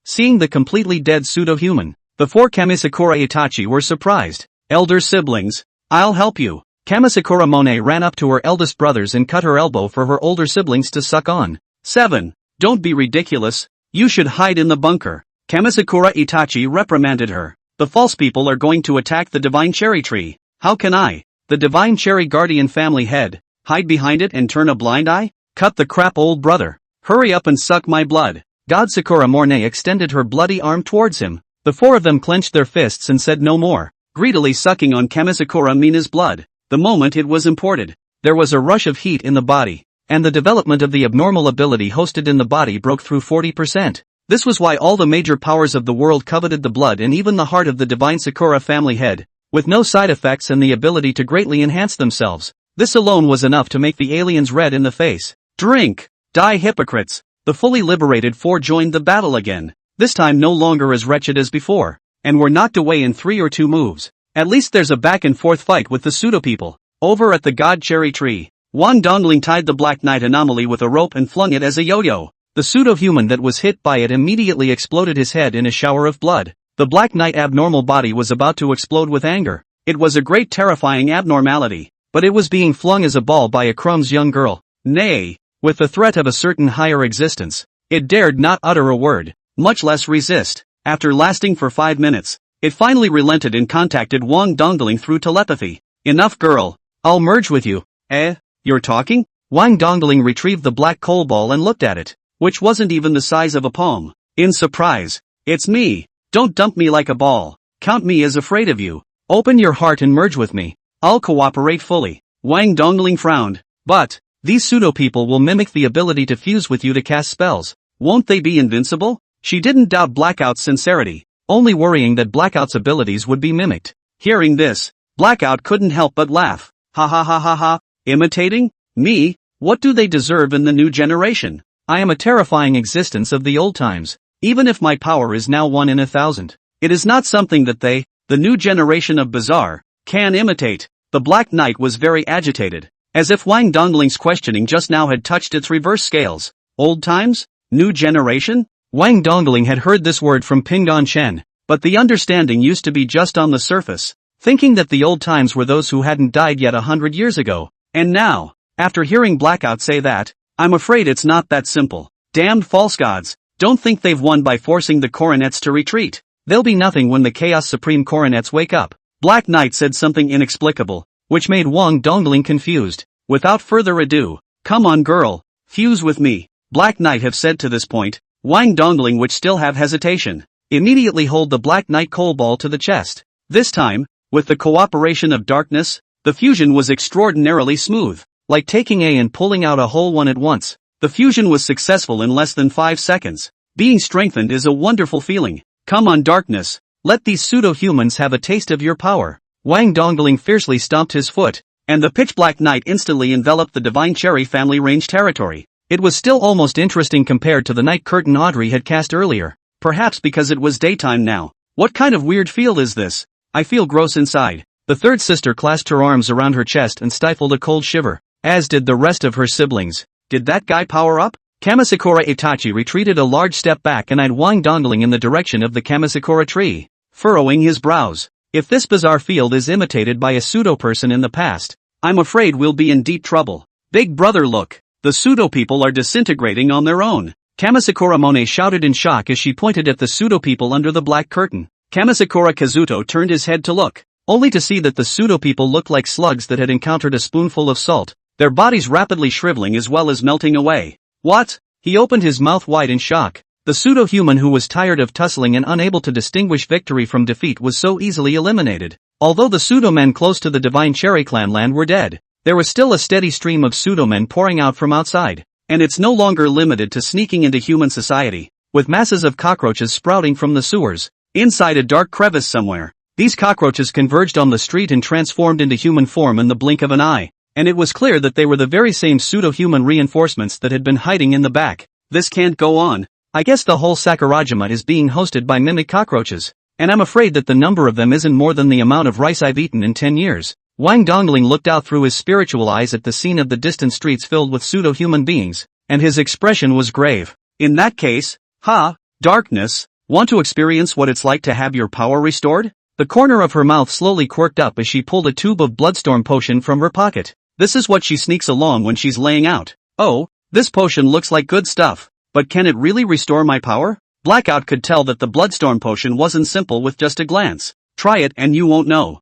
Seeing the completely dead pseudo-human, the 4 Kamasakura Itachi were surprised. Elder siblings, I'll help you. Kamasakura Monet ran up to her eldest brothers and cut her elbow for her older siblings to suck on. 7. Don't be ridiculous. You should hide in the bunker. Kamasakura Itachi reprimanded her. The false people are going to attack the divine cherry tree. How can I, the divine cherry guardian family head, hide behind it and turn a blind eye? Cut the crap, old brother. Hurry up and suck my blood. God Sakura Monet extended her bloody arm towards him. The 4 of them clenched their fists and said no more, greedily sucking on Kamasakura Mina's blood. The moment it was imported, there was a rush of heat in the body, and the development of the abnormal ability hosted in the body broke through 40%. This was why all the major powers of the world coveted the blood and even the heart of the divine Sakura family head, with no side effects and the ability to greatly enhance themselves. This alone was enough to make the aliens red in the face. Drink! Die, hypocrites! The fully liberated 4 joined the battle again, this time no longer as wretched as before, and were knocked away in 3 or 2 moves. At least there's a back and forth fight with the pseudo-people. Over at the God Cherry Tree, Wang Dongling tied the Black Knight anomaly with a rope and flung it as a yo-yo. The pseudo-human that was hit by it immediately exploded his head in a shower of blood. The Black Knight abnormal body was about to explode with anger. It was a great terrifying abnormality, but it was being flung as a ball by a Crumb's young girl. Nay, with the threat of a certain higher existence, it dared not utter a word, much less resist. After lasting for 5 minutes, it finally relented and contacted Wang Dongling through telepathy. Enough, girl. I'll merge with you. You're talking? Wang Dongling retrieved the black coal ball and looked at it, which wasn't even the size of a palm. In surprise. It's me. Don't dump me like a ball. Count me as afraid of you. Open your heart and merge with me. I'll cooperate fully. Wang Dongling frowned. But, these pseudo-people will mimic the ability to fuse with you to cast spells. Won't they be invincible? She didn't doubt Blackout's sincerity, only worrying that Blackout's abilities would be mimicked. Hearing this, Blackout couldn't help but laugh. Ha ha ha ha ha. Imitating? Me? What do they deserve in the new generation? I am a terrifying existence of the old times. Even if my power is now 1 in 1,000, it is not something that they, the new generation of Bizarre, can imitate. The Black Knight was very agitated, as if Wang Dongling's questioning just now had touched its reverse scales. Old times? New generation? Wang Dongling had heard this word from Pingdan Shen, but the understanding used to be just on the surface, thinking that the old times were those who hadn't died yet 100 years ago. And now, after hearing Blackout say that, I'm afraid it's not that simple. Damned false gods, don't think they've won by forcing the coronets to retreat. They'll be nothing when the Chaos Supreme coronets wake up. Black Knight said something inexplicable, which made Wang Dongling confused. Without further ado, come on girl, fuse with me, Black Knight have said to this point. Wang Dongling, which still have hesitation, immediately hold the Black Knight coal ball to the chest. This time, with the cooperation of darkness, the fusion was extraordinarily smooth, like taking A and pulling out a whole one at once. The fusion was successful in less than 5 seconds. Being strengthened is a wonderful feeling. Come on darkness, let these pseudo-humans have a taste of your power. Wang Dongling fiercely stomped his foot, and the pitch-black night instantly enveloped the Divine Cherry family range territory. It was still almost interesting compared to the night curtain Audrey had cast earlier, perhaps because it was daytime now. What kind of weird field is this? I feel gross inside. The third sister clasped her arms around her chest and stifled a cold shiver, as did the rest of her siblings. Did that guy power up? Kamasakura Itachi retreated a large step back and eyed Wang Dongling in the direction of the Kamasakura tree, furrowing his brows. If this bizarre field is imitated by a pseudo-person in the past, I'm afraid we'll be in deep trouble. Big brother look, the pseudo-people are disintegrating on their own. Kamasakura Monet shouted in shock as she pointed at the pseudo-people under the black curtain. Kamasakura Kazuto turned his head to look, only to see that the pseudo-people looked like slugs that had encountered a spoonful of salt, their bodies rapidly shriveling as well as melting away. What? He opened his mouth wide in shock. The pseudo-human who was tired of tussling and unable to distinguish victory from defeat was so easily eliminated. Although the pseudo-men close to the Divine Cherry Clan land were dead, there was still a steady stream of pseudo-men pouring out from outside, and it's no longer limited to sneaking into human society, with masses of cockroaches sprouting from the sewers. Inside a dark crevice somewhere, these cockroaches converged on the street and transformed into human form in the blink of an eye, and it was clear that they were the very same pseudo-human reinforcements that had been hiding in the back. This can't go on. I guess the whole Sakurajima is being hosted by mimic cockroaches, and I'm afraid that the number of them isn't more than the amount of rice I've eaten in 10 years. Wang Dongling looked out through his spiritual eyes at the scene of the distant streets filled with pseudo-human beings, and his expression was grave. In that case, darkness, want to experience what it's like to have your power restored? The corner of her mouth slowly quirked up as she pulled a tube of Bloodstorm potion from her pocket. This is what she sneaks along when she's laying out. Oh, this potion looks like good stuff, but can it really restore my power? Blackout could tell that the Bloodstorm potion wasn't simple with just a glance. Try it and you won't know.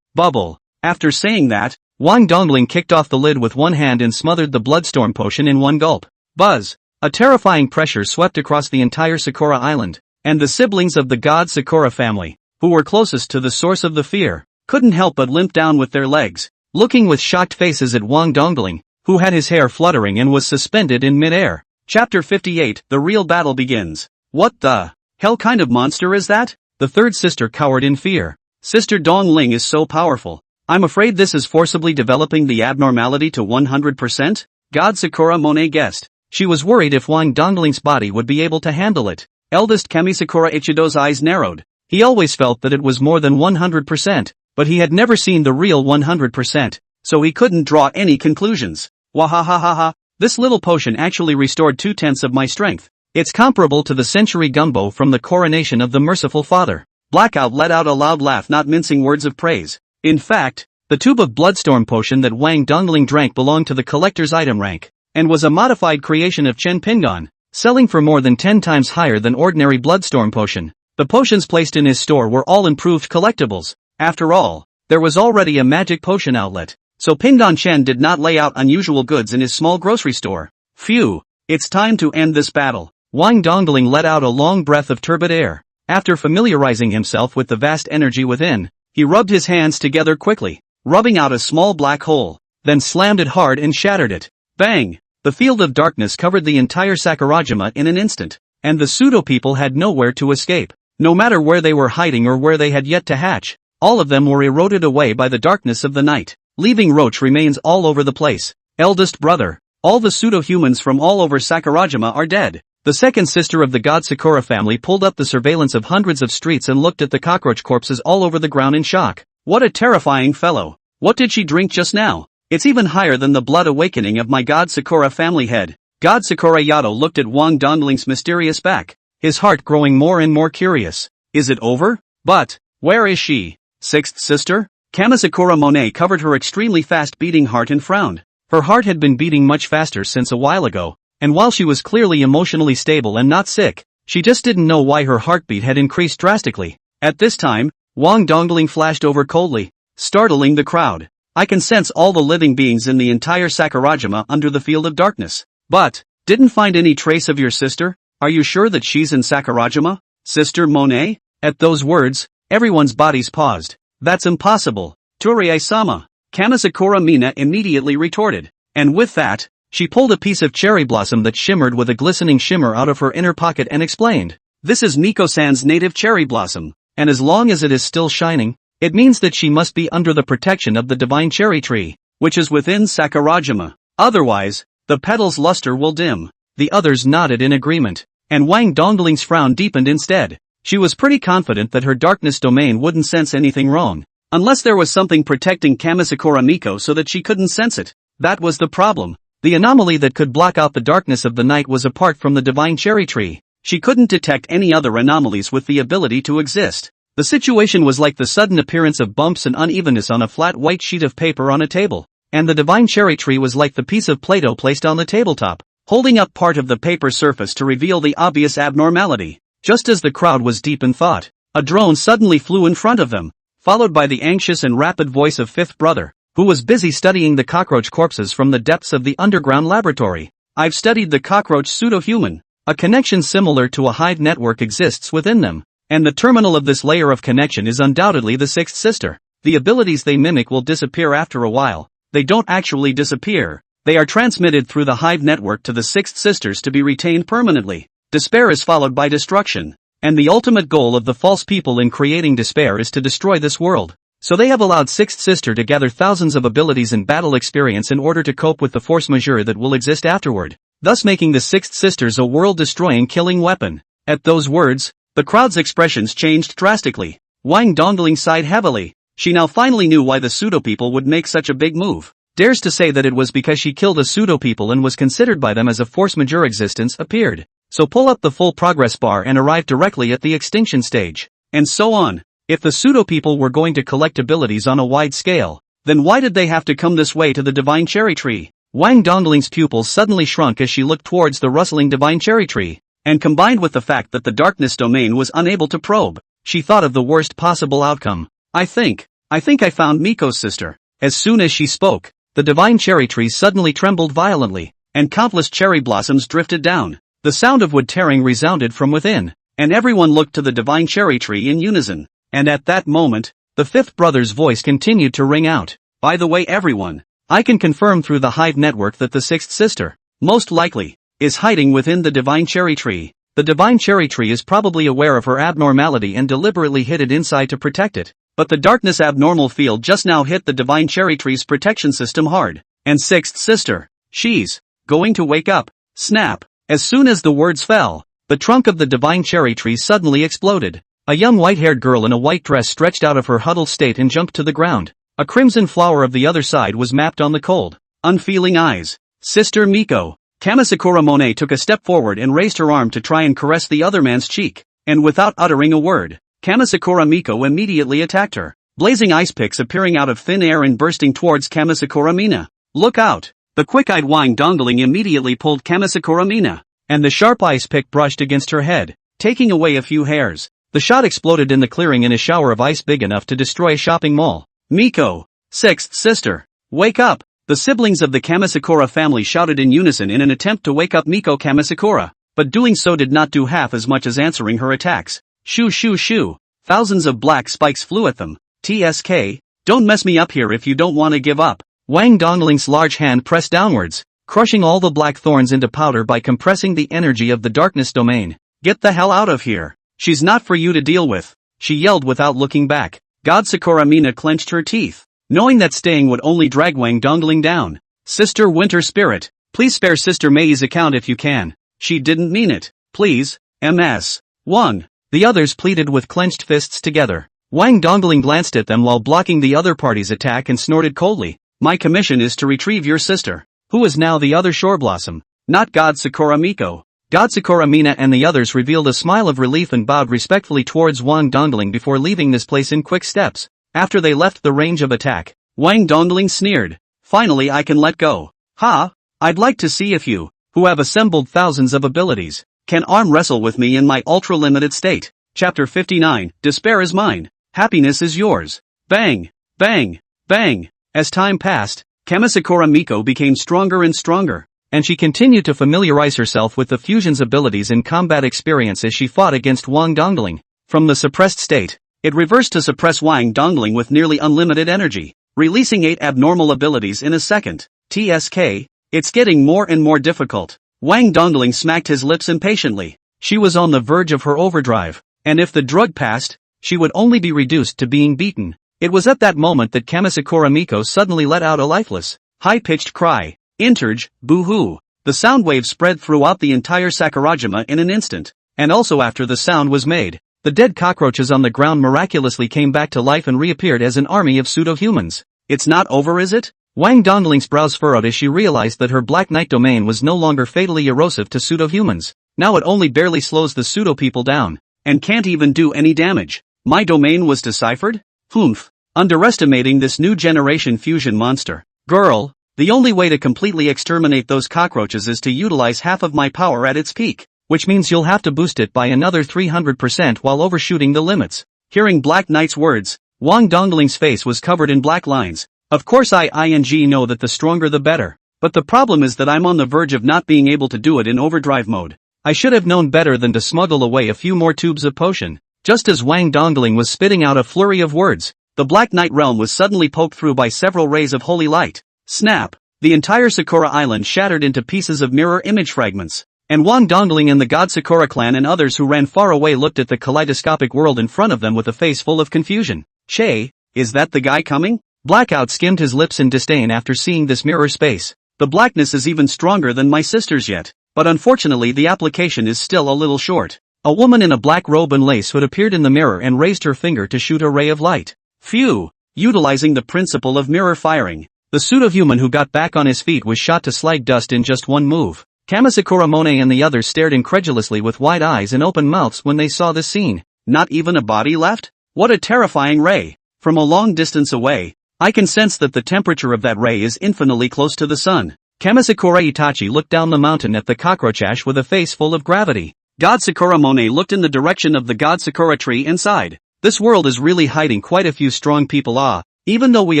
Bubble. After saying that, Wang Dongling kicked off the lid with one hand and smothered the Bloodstorm potion in one gulp. Buzz. A terrifying pressure swept across the entire Sakura Island, and the siblings of the god Sakura family, who were closest to the source of the fear, couldn't help but limp down with their legs, looking with shocked faces at Wang Dongling, who had his hair fluttering and was suspended in mid-air. Chapter 58, The Real Battle Begins. What the hell kind of monster is that? The third sister cowered in fear. Sister Dongling is so powerful. I'm afraid this is forcibly developing the abnormality to 100%? God Sakura Monet guessed. She was worried if Wang Dongling's body would be able to handle it. Eldest Kamisakura Ichido's eyes narrowed. He always felt that it was more than 100%, but he had never seen the real 100%, so he couldn't draw any conclusions. Wahahaha, this little potion actually restored 2/10 of my strength. It's comparable to the century gumbo from the coronation of the merciful father. Blackout let out a loud laugh, not mincing words of praise. In fact, the tube of Bloodstorm potion that Wang Dongling drank belonged to the collector's item rank, and was a modified creation of Chen Pingon, selling for more than 10 times higher than ordinary Bloodstorm potion. The potions placed in his store were all improved collectibles. After all, there was already a magic potion outlet, so Pingon Chen did not lay out unusual goods in his small grocery store. Phew, it's time to end this battle. Wang Dongling let out a long breath of turbid air. After familiarizing himself with the vast energy within, he rubbed his hands together quickly, rubbing out a small black hole, then slammed it hard and shattered it. Bang! The field of darkness covered the entire Sakurajima in an instant, and the pseudo-people had nowhere to escape. No matter where they were hiding or where they had yet to hatch, all of them were eroded away by the darkness of the night, leaving roach remains all over the place. Eldest brother, all the pseudo-humans from all over Sakurajima are dead. The second sister of the god Sakura family pulled up the surveillance of hundreds of streets and looked at the cockroach corpses all over the ground in shock. What a terrifying fellow. What did she drink just now? It's even higher than the blood awakening of my god Sakura family head. God Sakura Yato looked at Wang Dongling's mysterious back, his heart growing more and more curious. Is it over? But, where is she? Sixth sister? Kamasakura Monet covered her extremely fast beating heart and frowned. Her heart had been beating much faster since a while ago, and while she was clearly emotionally stable and not sick, she just didn't know why her heartbeat had increased drastically. At this time, Wang Dongling flashed over coldly, startling the crowd. I can sense all the living beings in the entire Sakurajima under the field of darkness. But, didn't find any trace of your sister? Are you sure that she's in Sakurajima? Sister Monet? At those words, everyone's bodies paused. That's impossible. Torie-sama. Kamasakura Mina immediately retorted. And with that, she pulled a piece of cherry blossom that shimmered with a glistening shimmer out of her inner pocket and explained. This is Miko-san's native cherry blossom, and as long as it is still shining, it means that she must be under the protection of the divine cherry tree, which is within Sakurajima. Otherwise, the petal's luster will dim. The others nodded in agreement, and Wang Dongling's frown deepened instead. She was pretty confident that her darkness domain wouldn't sense anything wrong, unless there was something protecting Kamasakura Miko so that she couldn't sense it. That was the problem. The anomaly that could block out the darkness of the night was apart from the divine cherry tree. She couldn't detect any other anomalies with the ability to exist. The situation was like the sudden appearance of bumps and unevenness on a flat white sheet of paper on a table, and the divine cherry tree was like the piece of Play-Doh placed on the tabletop, holding up part of the paper surface to reveal the obvious abnormality. Just as the crowd was deep in thought, a drone suddenly flew in front of them, followed by the anxious and rapid voice of fifth brother, who was busy studying the cockroach corpses from the depths of the underground laboratory. I've studied the cockroach pseudo-human. A connection similar to a hive network exists within them, and the terminal of this layer of connection is undoubtedly the sixth sister. The abilities they mimic will disappear after a while. They don't actually disappear. They are transmitted through the hive network to the sixth sisters to be retained permanently. Despair is followed by destruction, and the ultimate goal of the false people in creating despair is to destroy this world. So they have allowed sixth sister to gather thousands of abilities and battle experience in order to cope with the force majeure that will exist afterward, thus making the sixth sisters a world-destroying killing weapon. At those words, the crowd's expressions changed drastically. Wang Dongling sighed heavily. She now finally knew why the pseudo-people would make such a big move. Dares to say that it was because she killed a pseudo-people and was considered by them as a force majeure existence appeared. So pull up the full progress bar and arrive directly at the extinction stage. And so on. If the pseudo-people were going to collect abilities on a wide scale, then why did they have to come this way to the divine cherry tree? Wang Dongling's pupils suddenly shrunk as she looked towards the rustling divine cherry tree, and combined with the fact that the darkness domain was unable to probe, she thought of the worst possible outcome. I think I found Miko's sister. As soon as she spoke, the divine cherry tree suddenly trembled violently, and countless cherry blossoms drifted down. The sound of wood tearing resounded from within, and everyone looked to the divine cherry tree in unison. And at that moment, the fifth brother's voice continued to ring out. By the way, everyone, I can confirm through the hive network that the sixth sister, most likely, is hiding within the divine cherry tree. The divine cherry tree is probably aware of her abnormality and deliberately hid it inside to protect it. But the darkness abnormal field just now hit the divine cherry tree's protection system hard. And sixth sister, she's going to wake up. Snap. As soon as the words fell, the trunk of the divine cherry tree suddenly exploded. A young white-haired girl in a white dress stretched out of her huddled state and jumped to the ground. A crimson flower of the other side was mapped on the cold, unfeeling eyes. Sister Miko. Kamasakura Monet took a step forward and raised her arm to try and caress the other man's cheek, and without uttering a word, Kamasakura Miko immediately attacked her, blazing ice picks appearing out of thin air and bursting towards Kamasakura Mina. Look out! The quick-eyed Wang Dongling immediately pulled Kamasakura Mina, and the sharp ice pick brushed against her head, taking away a few hairs. The shot exploded in the clearing in a shower of ice big enough to destroy a shopping mall. Miko! Sixth sister! Wake up! The siblings of the Kamasakura family shouted in unison in an attempt to wake up Miko Kamasakura, but doing so did not do half as much as answering her attacks. Shoo shoo shoo! Thousands of black spikes flew at them. TSK, don't mess me up here if you don't want to give up. Wang Dongling's large hand pressed downwards, crushing all the black thorns into powder by compressing the energy of the darkness domain. Get the hell out of here! She's not for you to deal with, she yelled without looking back. God Sakura Mina clenched her teeth, knowing that staying would only drag Wang Dongling down. Sister Winter Spirit, please spare Sister Mei's account if you can. She didn't mean it. Please, MS. Wang. The others pleaded with clenched fists together. Wang Dongling glanced at them while blocking the other party's attack and snorted coldly. My commission is to retrieve your sister, who is now the other Shore Blossom, not God Sakura Miko. God Sakura Mina and the others revealed a smile of relief and bowed respectfully towards Wang Dongling before leaving this place in quick steps. After they left the range of attack, Wang Dongling sneered. Finally I can let go. Ha! I'd like to see if you, who have assembled thousands of abilities, can arm wrestle with me in my ultra-limited state. Chapter 59, Despair is Mine. Happiness is yours. Bang! Bang! Bang! As time passed, Kamisakura Miko became stronger and stronger, and she continued to familiarize herself with the fusion's abilities and combat experience as she fought against Wang Dongling. From the suppressed state, it reversed to suppress Wang Dongling with nearly unlimited energy, releasing 8 abnormal abilities in a second. TSK, it's getting more and more difficult. Wang Dongling smacked his lips impatiently. She was on the verge of her overdrive, and if the drug passed, she would only be reduced to being beaten. It was at that moment that Kamisakura Miko suddenly let out a lifeless, high-pitched cry. Interge, boo-hoo. The sound wave spread throughout the entire Sakurajima in an instant, and also after the sound was made, the dead cockroaches on the ground miraculously came back to life and reappeared as an army of pseudo-humans. It's not over, is it? Wang Dongling's brows furrowed as she realized that her Black Knight domain was no longer fatally erosive to pseudo-humans. Now it only barely slows the pseudo-people down, and can't even do any damage. My domain was deciphered? Humph. Underestimating this new generation fusion monster. Girl, the only way to completely exterminate those cockroaches is to utilize half of my power at its peak, which means you'll have to boost it by another 300% while overshooting the limits. Hearing Black Knight's words, Wang Dongling's face was covered in black lines. Of course I know that the stronger the better, but the problem is that I'm on the verge of not being able to do it in overdrive mode. I should have known better than to smuggle away a few more tubes of potion. Just as Wang Dongling was spitting out a flurry of words, the Black Knight realm was suddenly poked through by several rays of holy light. Snap! The entire Sakura Island shattered into pieces of mirror image fragments, and Wang Dongling and the God Sakura clan and others who ran far away looked at the kaleidoscopic world in front of them with a face full of confusion. Che, is that the guy coming? Blackout skimmed his lips in disdain after seeing this mirror space. The blackness is even stronger than my sister's yet, but unfortunately the application is still a little short. A woman in a black robe and lace hood appeared in the mirror and raised her finger to shoot a ray of light. Phew! Utilizing the principle of mirror firing, the pseudo-human who got back on his feet was shot to slag dust in just one move. Kamisakura Monet and the others stared incredulously with wide eyes and open mouths when they saw this scene. Not even a body left? What a terrifying ray! From a long distance away, I can sense that the temperature of that ray is infinitely close to the sun. Kamisakura Itachi looked down the mountain at the cockroach ash with a face full of gravity. God Sakura Monet looked in the direction of the God Sakura tree and sighed. This world is really hiding quite a few strong people, even though we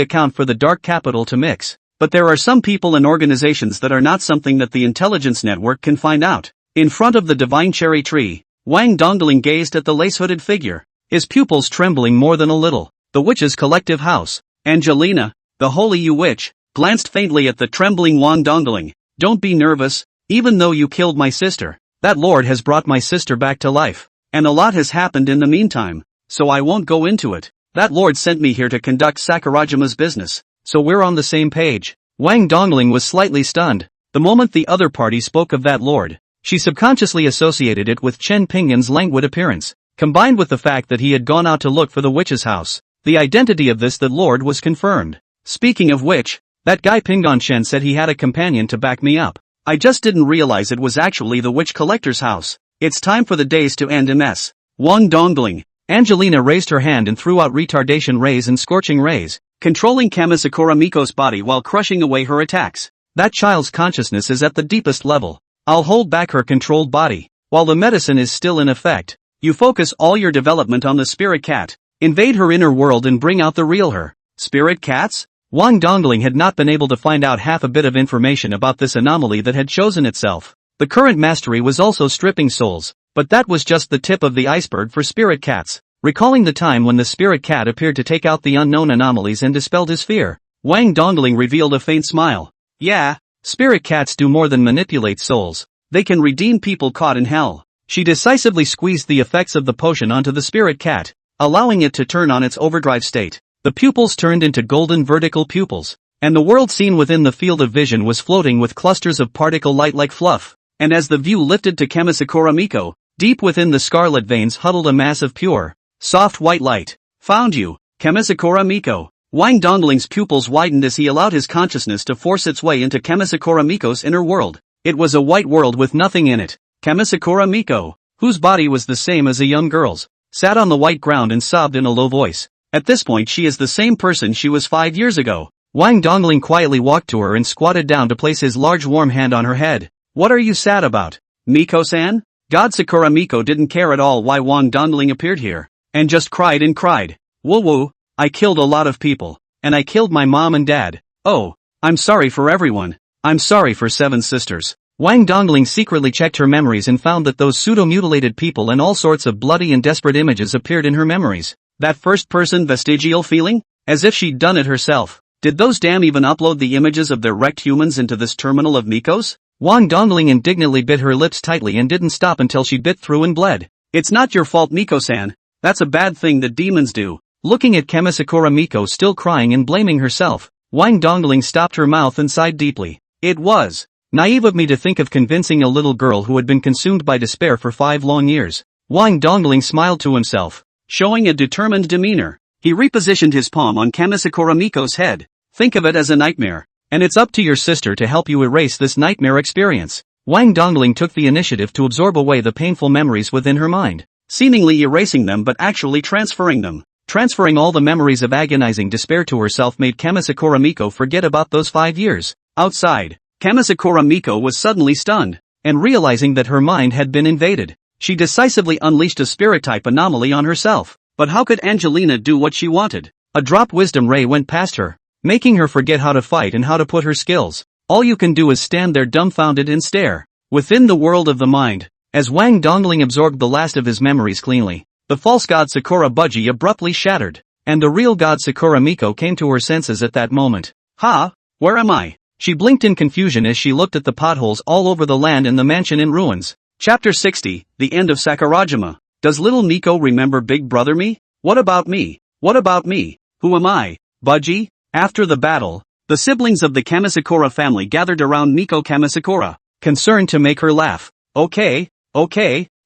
account for the dark capital to mix. But there are some people and organizations that are not something that the intelligence network can find out. In front of the divine cherry tree, Wang Dongling gazed at the lace-hooded figure, his pupils trembling more than a little. The witch's collective house. Angelina, the holy you witch, glanced faintly at the trembling Wang Dongling. Don't be nervous, even though you killed my sister. That lord has brought my sister back to life. And a lot has happened in the meantime, so I won't go into it. That lord sent me here to conduct Sakurajima's business, so we're on the same page. Wang Dongling was slightly stunned. The moment the other party spoke of that lord, she subconsciously associated it with Chen Pingyan's languid appearance, combined with the fact that he had gone out to look for the witch's house. The identity of this lord was confirmed. Speaking of which, that guy Pingyan Shen said he had a companion to back me up. I just didn't realize it was actually the witch collector's house. It's time for the days to end, MS. Wang Dongling. Angelina raised her hand and threw out retardation rays and scorching rays, controlling Kamisakura Miko's body while crushing away her attacks. That child's consciousness is at the deepest level. I'll hold back her controlled body. While the medicine is still in effect, you focus all your development on the spirit cat. Invade her inner world and bring out the real her. Spirit cats? Wang Dongling had not been able to find out half a bit of information about this anomaly that had chosen itself. The current mastery was also stripping souls, but that was just the tip of the iceberg for spirit cats. Recalling the time when the spirit cat appeared to take out the unknown anomalies and dispelled his fear, Wang Dongling revealed a faint smile. Yeah, spirit cats do more than manipulate souls. They can redeem people caught in hell. She decisively squeezed the effects of the potion onto the spirit cat, allowing it to turn on its overdrive state. The pupils turned into golden vertical pupils, and the world seen within the field of vision was floating with clusters of particle light like fluff. And as the view lifted to Kamisakura Miko, deep within the scarlet veins huddled a mass of pure, soft white light. Found you, Kamisakura Miko. Wang Dongling's pupils widened as he allowed his consciousness to force its way into Kamisakura Miko's inner world. It was a white world with nothing in it. Kamisakura Miko, whose body was the same as a young girl's, sat on the white ground and sobbed in a low voice. At this point she is the same person she was 5 years ago. Wang Dongling quietly walked to her and squatted down to place his large warm hand on her head. What are you sad about, Miko-san? God Sakura Miko didn't care at all why Wang Dongling appeared here, and just cried and cried. Woo woo, I killed a lot of people. And I killed my mom and dad. Oh, I'm sorry for everyone. I'm sorry for 7 sisters. Wang Dongling secretly checked her memories and found that those pseudo-mutilated people and all sorts of bloody and desperate images appeared in her memories. That first-person vestigial feeling? As if she'd done it herself. Did those damn even upload the images of their wrecked humans into this terminal of Miko's? Wang Dongling indignantly bit her lips tightly and didn't stop until she bit through and bled. It's not your fault, Miko-san. That's a bad thing that demons do. Looking at Kamisakura Miko still crying and blaming herself, Wang Dongling stopped her mouth and sighed deeply. It was naive of me to think of convincing a little girl who had been consumed by despair for 5 long years. Wang Dongling smiled to himself. Showing a determined demeanor, he repositioned his palm on Kamisakura Miko's head. Think of it as a nightmare. And it's up to your sister to help you erase this nightmare experience. Wang Dongling took the initiative to absorb away the painful memories within her mind. Seemingly erasing them but actually transferring them. Transferring all the memories of agonizing despair to herself made Kamisakura Miko forget about those 5 years. Outside, Kamisakura Miko was suddenly stunned, and realizing that her mind had been invaded, she decisively unleashed a spirit-type anomaly on herself. But how could Angelina do what she wanted? A drop wisdom ray went past her, making her forget how to fight and how to put her skills. All you can do is stand there dumbfounded and stare. Within the world of the mind, as Wang Dongling absorbed the last of his memories cleanly, the false god Sakura Budgie abruptly shattered, and the real god Sakura Miko came to her senses at that moment. Ha! Where am I? She blinked in confusion as she looked at the potholes all over the land and the mansion in ruins. Chapter 60, The End of Sakurajima. Does little Miko remember Big Brother me? What about me? What about me? Who am I? Budgie? After the battle, the siblings of the Kamisakura family gathered around Miko Kamisakura, concerned to make her laugh. Okay,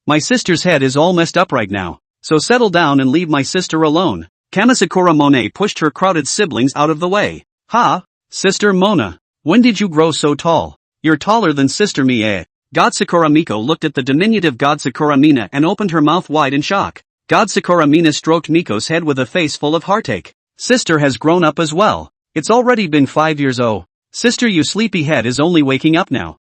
my sister's head is all messed up right now. So settle down and leave my sister alone. Kamisakura Monet pushed her crowded siblings out of the way. Ha! Sister Mona, when did you grow so tall? You're taller than Sister Mie. God Sakura Miko looked at the diminutive God Sakura Mina and opened her mouth wide in shock. God Sakura Mina stroked Miko's head with a face full of heartache. Sister has grown up as well. It's already been 5 years. Oh. Sister, you sleepy head is only waking up now.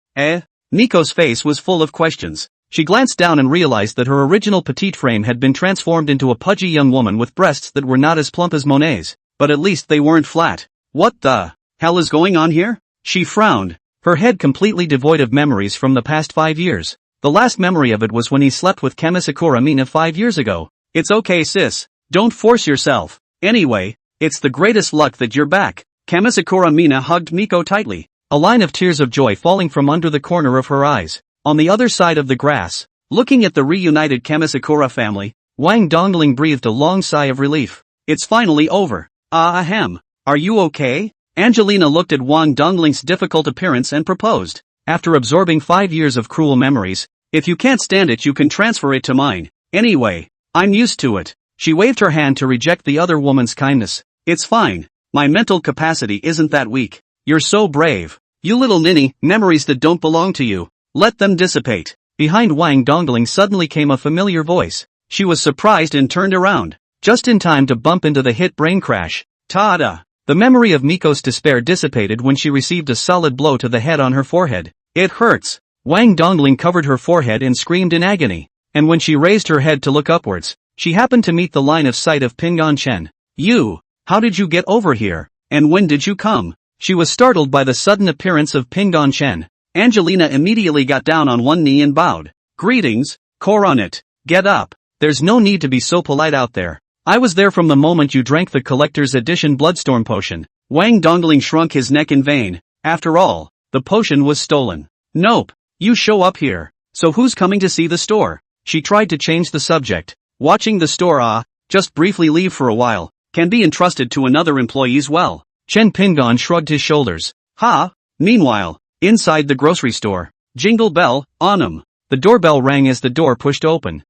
Miko's face was full of questions. She glanced down and realized that her original petite frame had been transformed into a pudgy young woman with breasts that were not as plump as Monet's, but at least they weren't flat. What the hell is going on here? She frowned, her head completely devoid of memories from the past 5 years. The last memory of it was when he slept with Kamisakura Mina 5 years ago. It's okay, sis. Don't force yourself. Anyway, it's the greatest luck that you're back. Kamisakura Mina hugged Miko tightly, a line of tears of joy falling from under the corner of her eyes. On the other side of the grass, looking at the reunited Kamisakura family, Wang Dongling breathed a long sigh of relief. It's finally over. Ahem. Are you okay? Angelina looked at Wang Dongling's difficult appearance and proposed. After absorbing 5 years of cruel memories, if you can't stand it you can transfer it to mine. Anyway, I'm used to it. She waved her hand to reject the other woman's kindness. It's fine. My mental capacity isn't that weak. You're so brave. You little ninny, memories that don't belong to you. Let them dissipate. Behind Wang Dongling suddenly came a familiar voice. She was surprised and turned around, just in time to bump into the hit brain crash. Ta-da! The memory of Miko's despair dissipated when she received a solid blow to the head on her forehead. It hurts. Wang Dongling covered her forehead and screamed in agony. And when she raised her head to look upwards, she happened to meet the line of sight of Pingon Chen. You! How did you get over here? And when did you come? She was startled by the sudden appearance of Pingon Chen. Angelina immediately got down on one knee and bowed. Greetings, Coronet. Get up. There's no need to be so polite out there. I was there from the moment you drank the collector's edition Bloodstorm potion. Wang Dongling shrunk his neck in vain. After all, the potion was stolen. Nope. You show up here. So who's coming to see the store? She tried to change the subject. Watching the store, just briefly leave for a while, can be entrusted to another employee as well. Chen Pingon shrugged his shoulders. Ha! Meanwhile, inside the grocery store, jingle bell, on 'em. The doorbell rang as the door pushed open.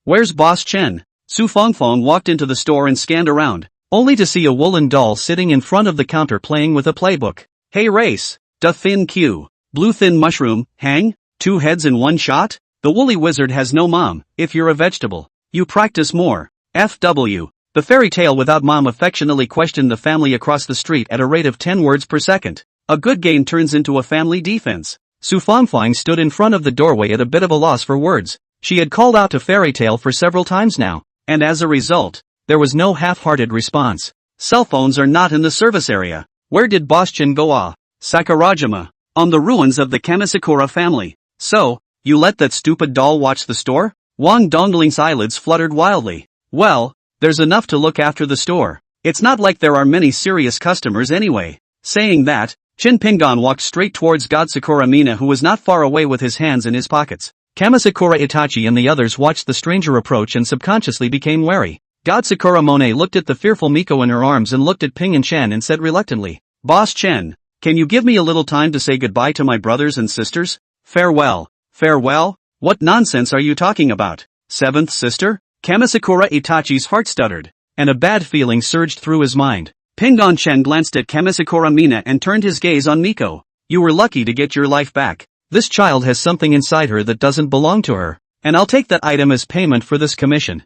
Where's Boss Chen? Su Fongfong walked into the store and scanned around, only to see a woolen doll sitting in front of the counter playing with a playbook. Hey race, da thin Q, blue thin mushroom, hang, 2 heads in 1 shot? The woolly wizard has no mom, if you're a vegetable. You practice more. FW. The fairy tale without mom affectionately questioned the family across the street at a rate of 10 words per second. A good game turns into a family defense. Su Fongfang stood in front of the doorway at a bit of a loss for words. She had called out to fairy tale for several times now, and as a result, There was no half-hearted response. Cell phones are not in the service area. Where did Boss Chin go? Sakurajima. On the ruins of the Kamisakura family. So, you let that stupid doll watch the store? Wang Dongling's eyelids fluttered wildly. Well, there's enough to look after the store. It's not like there are many serious customers anyway. Saying that, Chin Pingon walked straight towards God Sakura Mina, who was not far away with his hands in his pockets. Kamasakura Itachi and the others watched the stranger approach and subconsciously became wary. God Sakura Monet looked at the fearful Miko in her arms and looked at Ping and Chen and said reluctantly, Boss Chen, can you give me a little time to say goodbye to my brothers and sisters? Farewell. Farewell? What nonsense are you talking about? Seventh sister? Kamasakura Itachi's heart stuttered, and a bad feeling surged through his mind. Pingon Chen glanced at Kamasakura Mina and turned his gaze on Miko. You were lucky to get your life back. This child has something inside her that doesn't belong to her, and I'll take that item as payment for this commission.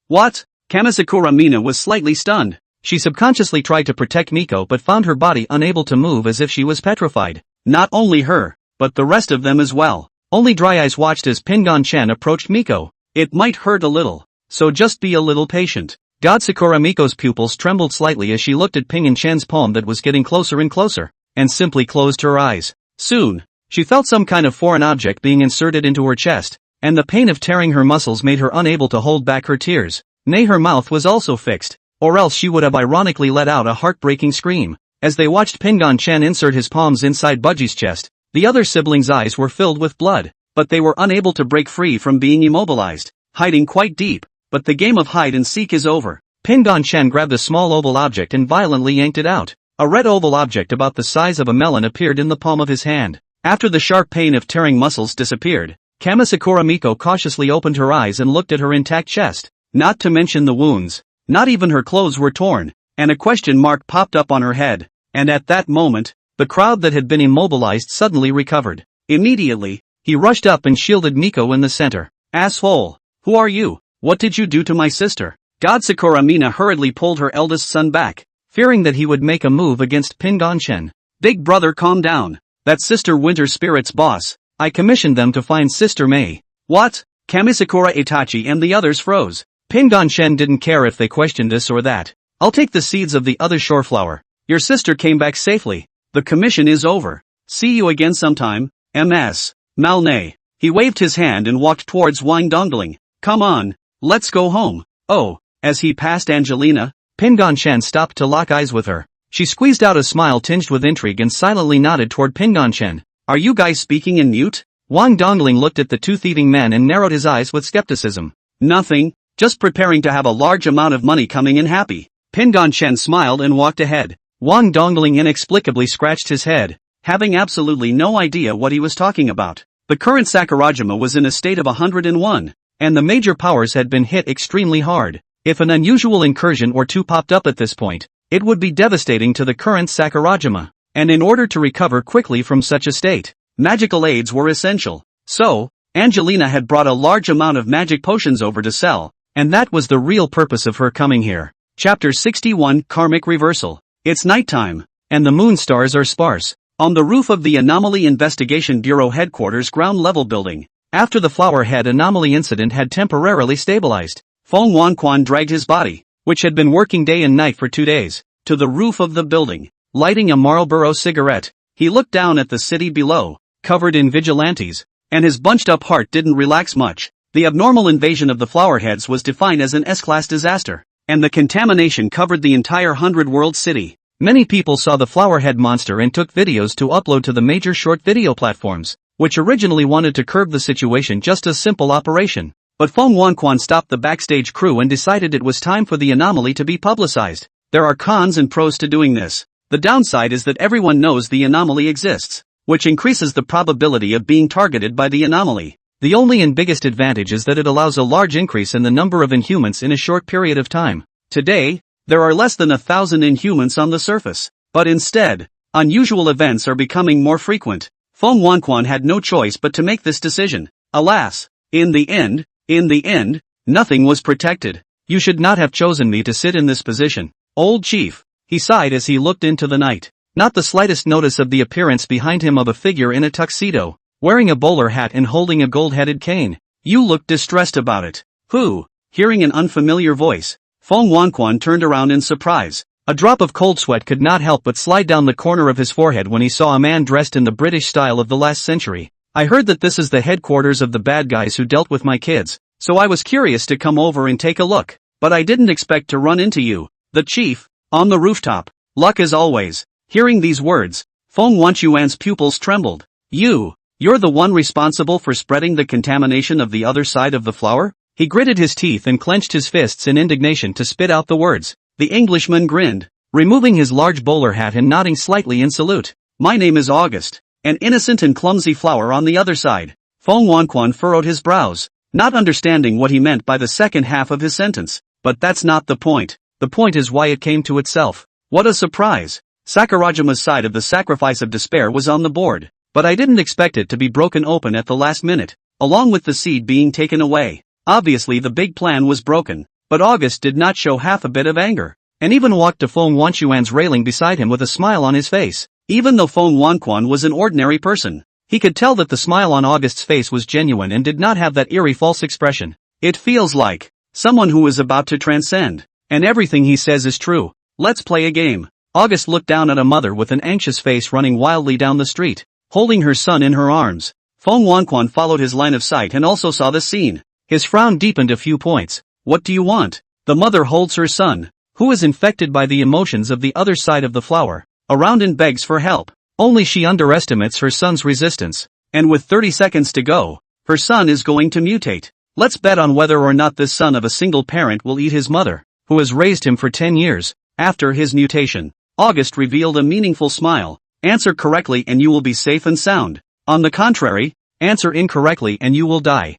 What? Kamasakura Mina was slightly stunned. She subconsciously tried to protect Miko but found her body unable to move as if she was petrified. Not only her, but the rest of them as well. Only Dry Eyes watched as Pingon Chen approached Miko. It might hurt a little, so just be a little patient. God Sakura Miko's pupils trembled slightly as she looked at Ping and Chen's palm that was getting closer and closer, and simply closed her eyes. Soon, she felt some kind of foreign object being inserted into her chest, and the pain of tearing her muscles made her unable to hold back her tears. Nay, her mouth was also fixed, or else she would have ironically let out a heartbreaking scream. As they watched Pingon Chen insert his palms inside Budgie's chest, the other siblings' eyes were filled with blood, but they were unable to break free from being immobilized, hiding quite deep. But the game of hide and seek is over. Pingon Chen grabbed a small oval object and violently yanked it out. A red oval object about the size of a melon appeared in the palm of his hand. After the sharp pain of tearing muscles disappeared, Kamasakura Miko cautiously opened her eyes and looked at her intact chest. Not to mention the wounds. Not even her clothes were torn, and a question mark popped up on her head. And at that moment, the crowd that had been immobilized suddenly recovered. Immediately, he rushed up and shielded Miko in the center. Asshole! Who are you? What did you do to my sister? God Sakura Mina hurriedly pulled her eldest son back, fearing that he would make a move against Pingon Chen. Big brother, calm down. That's Sister Winter Spirit's boss. I commissioned them to find Sister May. What? Kamisakura Itachi and the others froze. Pingon Chen didn't care if they questioned this or that. I'll take the seeds of the other shoreflower. Your sister came back safely. The commission is over. See you again sometime, MS. Malnay. He waved his hand and walked towards Wang Dongling. Come on. Let's go home. Oh, as he passed Angelina, Pingon Chen stopped to lock eyes with her. She squeezed out a smile tinged with intrigue and silently nodded toward Pingon Chen. Are you guys speaking in mute? Wang Dongling looked at the two thieving men and narrowed his eyes with skepticism. Nothing, just preparing to have a large amount of money coming in happy. Pingon Chen smiled and walked ahead. Wang Dongling inexplicably scratched his head, having absolutely no idea what he was talking about. The current Sakurajima was in a state of 101. And the major powers had been hit extremely hard. If an unusual incursion or two popped up at this point, it would be devastating to the current Sakurajima. And in order to recover quickly from such a state, magical aids were essential. So, Angelina had brought a large amount of magic potions over to sell, and that was the real purpose of her coming here. Chapter 61, Karmic Reversal. It's nighttime, and the moon stars are sparse. On the roof of the Anomaly Investigation Bureau headquarters ground-level building, after the flower head anomaly incident had temporarily stabilized, Feng Wanquan dragged his body, which had been working day and night for 2 days, to the roof of the building. Lighting a Marlboro cigarette, he looked down at the city below, covered in vigilantes, and his bunched-up heart didn't relax much. The abnormal invasion of the flowerheads was defined as an S-class disaster, and the contamination covered the entire 100-world city. Many people saw the flowerhead monster and took videos to upload to the major short video platforms, which originally wanted to curb the situation just a simple operation. But Feng Wanquan stopped the backstage crew and decided it was time for the anomaly to be publicized. There are cons and pros to doing this. The downside is that everyone knows the anomaly exists, which increases the probability of being targeted by the anomaly. The only and biggest advantage is that it allows a large increase in the number of Inhumans in a short period of time. Today, there are less than 1,000 Inhumans on the surface. But instead, unusual events are becoming more frequent. Feng Wanquan had no choice but to make this decision. Alas, in the end, nothing was protected. You should not have chosen me to sit in this position, old chief. He sighed as he looked into the night. Not the slightest notice of the appearance behind him of a figure in a tuxedo, wearing a bowler hat and holding a gold-headed cane. You look distressed about it. Who? Hearing an unfamiliar voice, Feng Wanquan turned around in surprise. A drop of cold sweat could not help but slide down the corner of his forehead when he saw a man dressed in the British style of the last century. I heard that this is the headquarters of the bad guys who dealt with my kids, so I was curious to come over and take a look, but I didn't expect to run into you, the chief, on the rooftop. Luck as always. Hearing these words, Feng Wanquan's pupils trembled. You're the one responsible for spreading the contamination of the other side of the flower? He gritted his teeth and clenched his fists in indignation to spit out the words. The Englishman grinned, removing his large bowler hat and nodding slightly in salute. My name is August, an innocent and clumsy flower on the other side. Feng Wanquan furrowed his brows, not understanding what he meant by the second half of his sentence. But that's not the point. The point is why it came to itself. What a surprise! Sakurajima's side of the sacrifice of despair was on the board, but I didn't expect it to be broken open at the last minute, along with the seed being taken away. Obviously the big plan was broken, but August did not show half a bit of anger, and even walked to Feng Wanquan's railing beside him with a smile on his face. Even though Feng Wanquan was an ordinary person, he could tell that the smile on August's face was genuine and did not have that eerie false expression. It feels like someone who is about to transcend, and everything he says is true. Let's play a game. August looked down at a mother with an anxious face running wildly down the street, holding her son in her arms. Feng Wanquan followed his line of sight and also saw the scene. His frown deepened a few points. What do you want? The mother holds her son, who is infected by the emotions of the other side of the flower, around and begs for help. Only she underestimates her son's resistance. And with 30 seconds to go, her son is going to mutate. Let's bet on whether or not this son of a single parent will eat his mother, who has raised him for 10 years. After his mutation, August revealed a meaningful smile. Answer correctly and you will be safe and sound. On the contrary, answer incorrectly and you will die.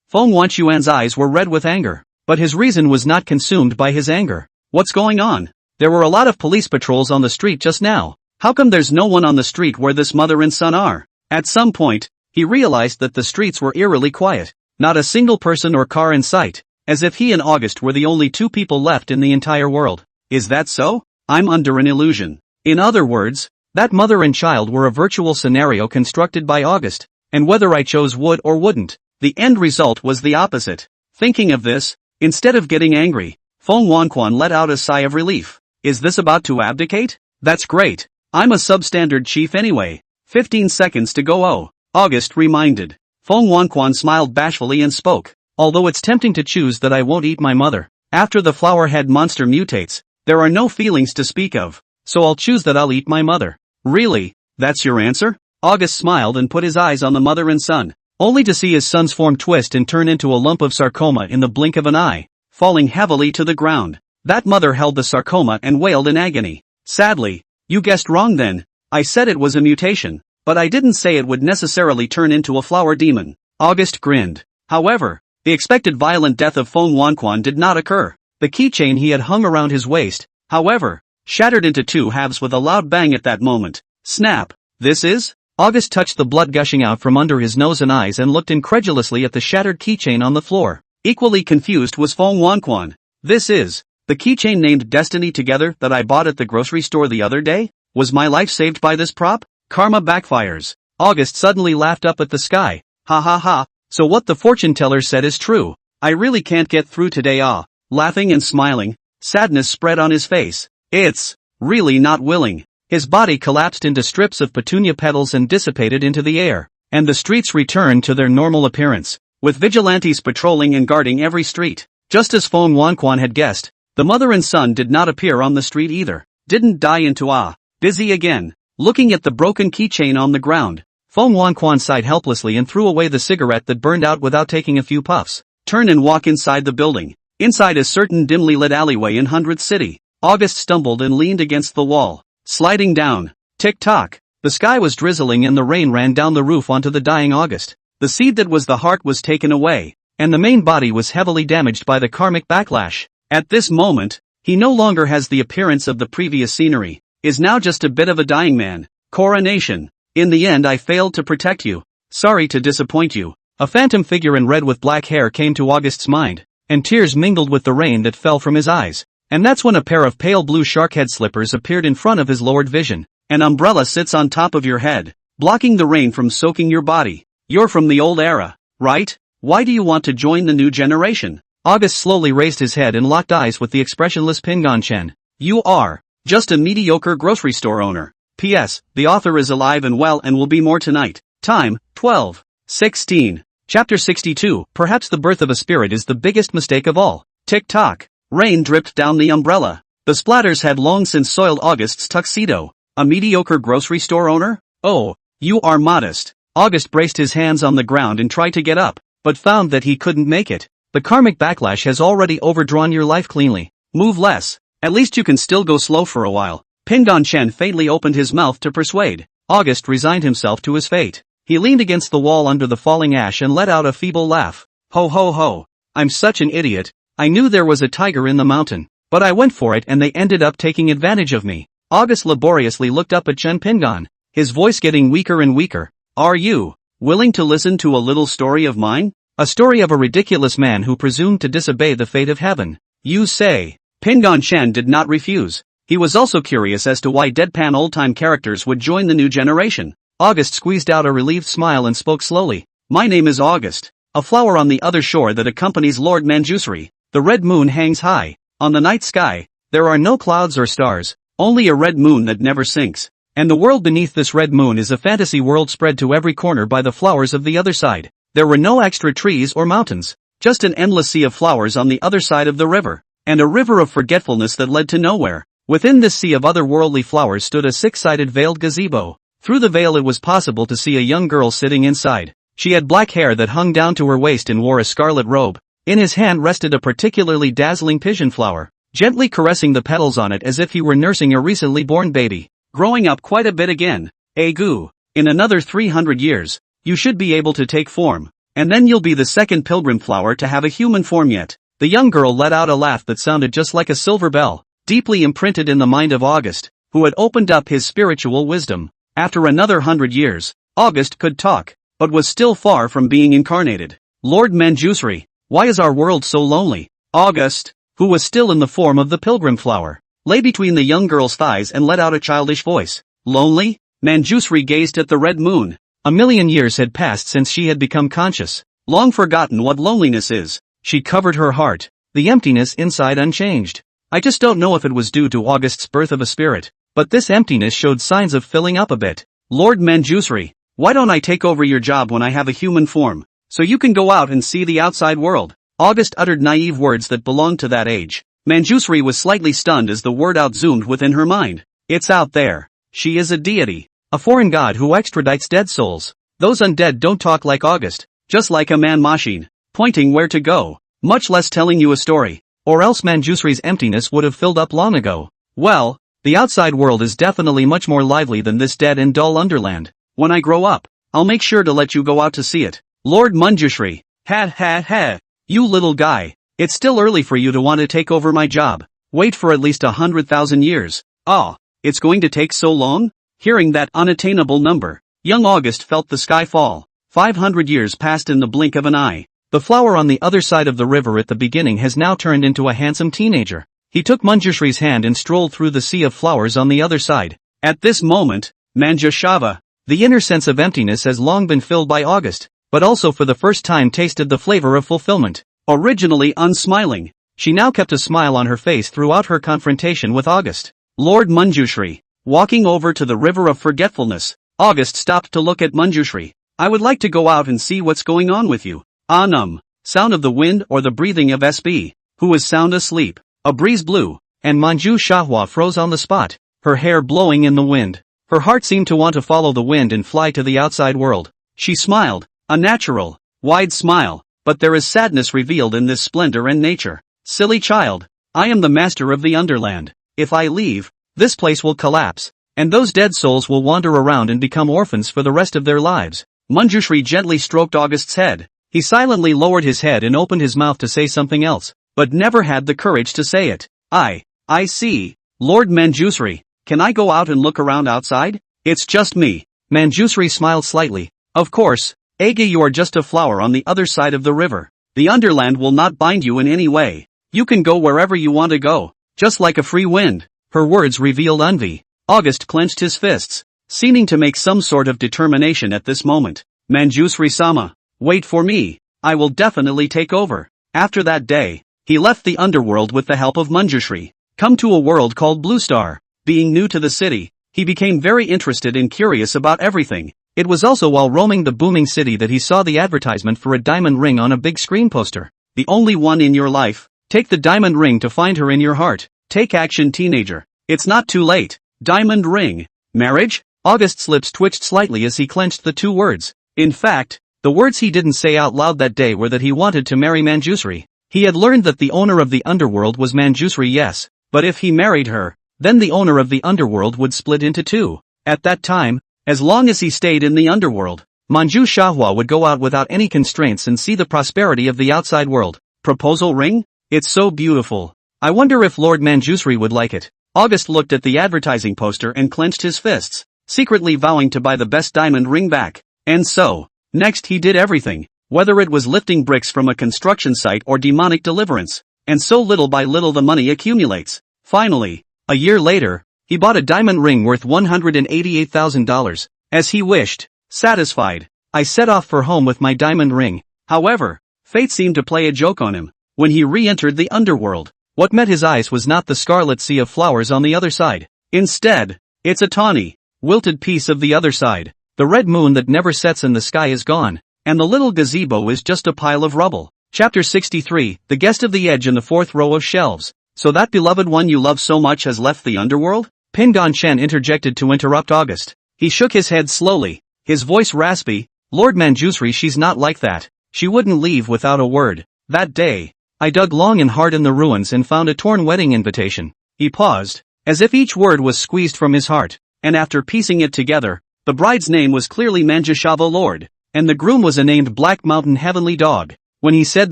Feng Wanquan's eyes were red with anger, but his reason was not consumed by his anger. What's going on? There were a lot of police patrols on the street just now. How come there's no one on the street where this mother and son are? At some point, he realized that the streets were eerily quiet. Not a single person or car in sight, as if he and August were the only two people left in the entire world. Is that so? I'm under an illusion. In other words, that mother and child were a virtual scenario constructed by August, and whether I chose would or wouldn't, the end result was the opposite. Thinking of this, instead of getting angry, Feng Wanquan let out a sigh of relief. Is this about to abdicate? That's great. I'm a substandard chief anyway. 15 seconds to go. Oh, August reminded. Feng Wanquan smiled bashfully and spoke. Although it's tempting to choose that I won't eat my mother. After the flower head monster mutates, there are no feelings to speak of, so I'll choose that I'll eat my mother. Really? That's your answer? August smiled and put his eyes on the mother and son, only to see his son's form twist and turn into a lump of sarcoma in the blink of an eye, falling heavily to the ground. That mother held the sarcoma and wailed in agony. Sadly, you guessed wrong then. I said it was a mutation, but I didn't say it would necessarily turn into a flower demon. August grinned. However, the expected violent death of Feng Wanquan did not occur. The keychain he had hung around his waist, however, shattered into two halves with a loud bang at that moment. Snap. This is? August touched the blood gushing out from under his nose and eyes and looked incredulously at the shattered keychain on the floor. Equally confused was Feng Wanquan. This is the keychain named Destiny Together that I bought at the grocery store the other day? Was my life saved by this prop? Karma backfires. August suddenly laughed up at the sky. Ha ha ha. So what the fortune teller said is true. I really can't get through today. Laughing and smiling, sadness spread on his face. It's really not willing. His body collapsed into strips of petunia petals and dissipated into the air, and the streets returned to their normal appearance, with vigilantes patrolling and guarding every street. Just as Feng Wanquan had guessed, the mother and son did not appear on the street either. Didn't die into busy again. Looking at the broken keychain on the ground, Feng Wanquan sighed helplessly and threw away the cigarette that burned out without taking a few puffs. Turn and walk inside the building. Inside a certain dimly lit alleyway in 100th City, August stumbled and leaned against the wall, sliding down. Tick-tock. The sky was drizzling and the rain ran down the roof onto the dying August. The seed that was the heart was taken away, and the main body was heavily damaged by the karmic backlash. At this moment, he no longer has the appearance of the previous scenery, is now just a bit of a dying man. Coronation. In the end I failed to protect you. Sorry to disappoint you. A phantom figure in red with black hair came to August's mind, and tears mingled with the rain that fell from his eyes. And that's when a pair of pale blue shark head slippers appeared in front of his lowered vision. An umbrella sits on top of your head, blocking the rain from soaking your body. You're from the old era, right? Why do you want to join the new generation? August slowly raised his head and locked eyes with the expressionless Pingon Chen. You are just a mediocre grocery store owner. P.S. The author is alive and well and will be more tonight. Time, 12:16. Chapter 62. Perhaps the birth of a spirit is the biggest mistake of all. Tick-tock. Rain dripped down the umbrella. The splatters had long since soiled August's tuxedo. A mediocre grocery store owner? Oh, you are modest. August braced his hands on the ground and tried to get up, but found that he couldn't make it. The karmic backlash has already overdrawn your life cleanly. Move less. At least you can still go slow for a while. Pingon Chen faintly opened his mouth to persuade. August resigned himself to his fate. He leaned against the wall under the falling ash and let out a feeble laugh. Ho ho ho. I'm such an idiot. I knew there was a tiger in the mountain, but I went for it and they ended up taking advantage of me. August laboriously looked up at Chen Pingon, his voice getting weaker and weaker. Are you willing to listen to a little story of mine? A story of a ridiculous man who presumed to disobey the fate of heaven. You say. Pingon Chen did not refuse. He was also curious as to why deadpan old-time characters would join the new generation. August squeezed out a relieved smile and spoke slowly. My name is August, a flower on the other shore that accompanies Lord Manjusri. The red moon hangs high. On the night sky, there are no clouds or stars, only a red moon that never sinks. And the world beneath this red moon is a fantasy world spread to every corner by the flowers of the other side. There were no extra trees or mountains, just an endless sea of flowers on the other side of the river, and a river of forgetfulness that led to nowhere. Within this sea of otherworldly flowers stood a six-sided veiled gazebo. Through the veil it was possible to see a young girl sitting inside. She had black hair that hung down to her waist and wore a scarlet robe. In his hand rested a particularly dazzling pigeon flower, gently caressing the petals on it as if he were nursing a recently born baby. Growing up quite a bit again. Egu. In another 300 years, you should be able to take form, and then you'll be the second pilgrim flower to have a human form yet. The young girl let out a laugh that sounded just like a silver bell, deeply imprinted in the mind of August, who had opened up his spiritual wisdom. After another 100 years, August could talk, but was still far from being incarnated. Lord Manjusri, why is our world so lonely? August, who was still in the form of the pilgrim flower, lay between the young girl's thighs and let out a childish voice. Lonely? Manjusri gazed at the red moon. A million years had passed since she had become conscious, long forgotten what loneliness is. She covered her heart, the emptiness inside unchanged. I just don't know if it was due to August's birth of a spirit, but this emptiness showed signs of filling up a bit. Lord Manjusri, why don't I take over your job when I have a human form, so you can go out and see the outside world? August uttered naive words that belonged to that age. Manjusri was slightly stunned as the word outzoomed within her mind. It's out there. She is a deity, a foreign god who extradites dead souls. Those undead don't talk like August, just like a man machine, pointing where to go, much less telling you a story, or else Manjusri's emptiness would have filled up long ago. Well, the outside world is definitely much more lively than this dead and dull underland. When I grow up, I'll make sure to let you go out to see it. Lord Manjushri, ha. You little guy, it's still early for you to want to take over my job. Wait for at least 100,000 years. Oh, it's going to take so long? Hearing that unattainable number, young August felt the sky fall. 500 years passed in the blink of an eye. The flower on the other side of the river at the beginning has now turned into a handsome teenager. He took Manjushri's hand and strolled through the sea of flowers on the other side. At this moment, Manjushava, the inner sense of emptiness has long been filled by August, but also for the first time tasted the flavor of fulfillment. Originally unsmiling, she now kept a smile on her face throughout her confrontation with August. Lord Manjushri, walking over to the river of forgetfulness, August stopped to look at Manjushri. I would like to go out and see what's going on with you. Sound of the wind or the breathing of SB, who was sound asleep. A breeze blew, and Manju Shahwa froze on the spot, her hair blowing in the wind. Her heart seemed to want to follow the wind and fly to the outside world. She smiled, a natural, wide smile, but there is sadness revealed in this splendor and nature. Silly child, I am the master of the underland. If I leave, this place will collapse, and those dead souls will wander around and become orphans for the rest of their lives. Manjushri gently stroked August's head. He silently lowered his head and opened his mouth to say something else, but never had the courage to say it. I see. Lord Manjusri, can I go out and look around outside? It's just me. Manjusri smiled slightly. Of course, Ege, you are just a flower on the other side of the river. The underland will not bind you in any way. You can go wherever you want to go, just like a free wind. Her words revealed envy. August clenched his fists, seeming to make some sort of determination at this moment. Manjusri-sama, wait for me. I will definitely take over. After that day, he left the underworld with the help of Manjushri, come to a world called Blue Star. Being new to the city, he became very interested and curious about everything. It was also while roaming the booming city that he saw the advertisement for a diamond ring on a big screen poster. The only one in your life. Take the diamond ring to find her in your heart. Take action, teenager. It's not too late. Diamond ring. Marriage? August's lips twitched slightly as he clenched the two words. In fact, the words he didn't say out loud that day were that he wanted to marry Manjusri. He had learned that the owner of the underworld was Manjusri, yes, but if he married her, then the owner of the underworld would split into two. At that time, as long as he stayed in the underworld, Manju Shahwa would go out without any constraints and see the prosperity of the outside world. Proposal ring? It's so beautiful. I wonder if Lord Manjusri would like it. August looked at the advertising poster and clenched his fists, secretly vowing to buy the best diamond ring back. And so, next he did everything, whether it was lifting bricks from a construction site or demonic deliverance. And so little by little the money accumulates. Finally, a year later, he bought a diamond ring worth $188,000, as he wished. Satisfied, I set off for home with my diamond ring. However, fate seemed to play a joke on him. When he re-entered the underworld, what met his eyes was not the scarlet sea of flowers on the other side. Instead, it's a tawny, wilted piece of the other side. The red moon that never sets in the sky is gone, and the little gazebo is just a pile of rubble. Chapter 63, The Guest of the Edge in the fourth row of shelves. So that beloved one you love so much has left the underworld? Pingon Shen interjected to interrupt August. He shook his head slowly, his voice raspy. Lord Manjusri, she's not like that. She wouldn't leave without a word. That day, I dug long and hard in the ruins and found a torn wedding invitation. He paused, as if each word was squeezed from his heart, and after piecing it together, the bride's name was clearly Manjushava Lord, and the groom was a named Black Mountain Heavenly Dog. When he said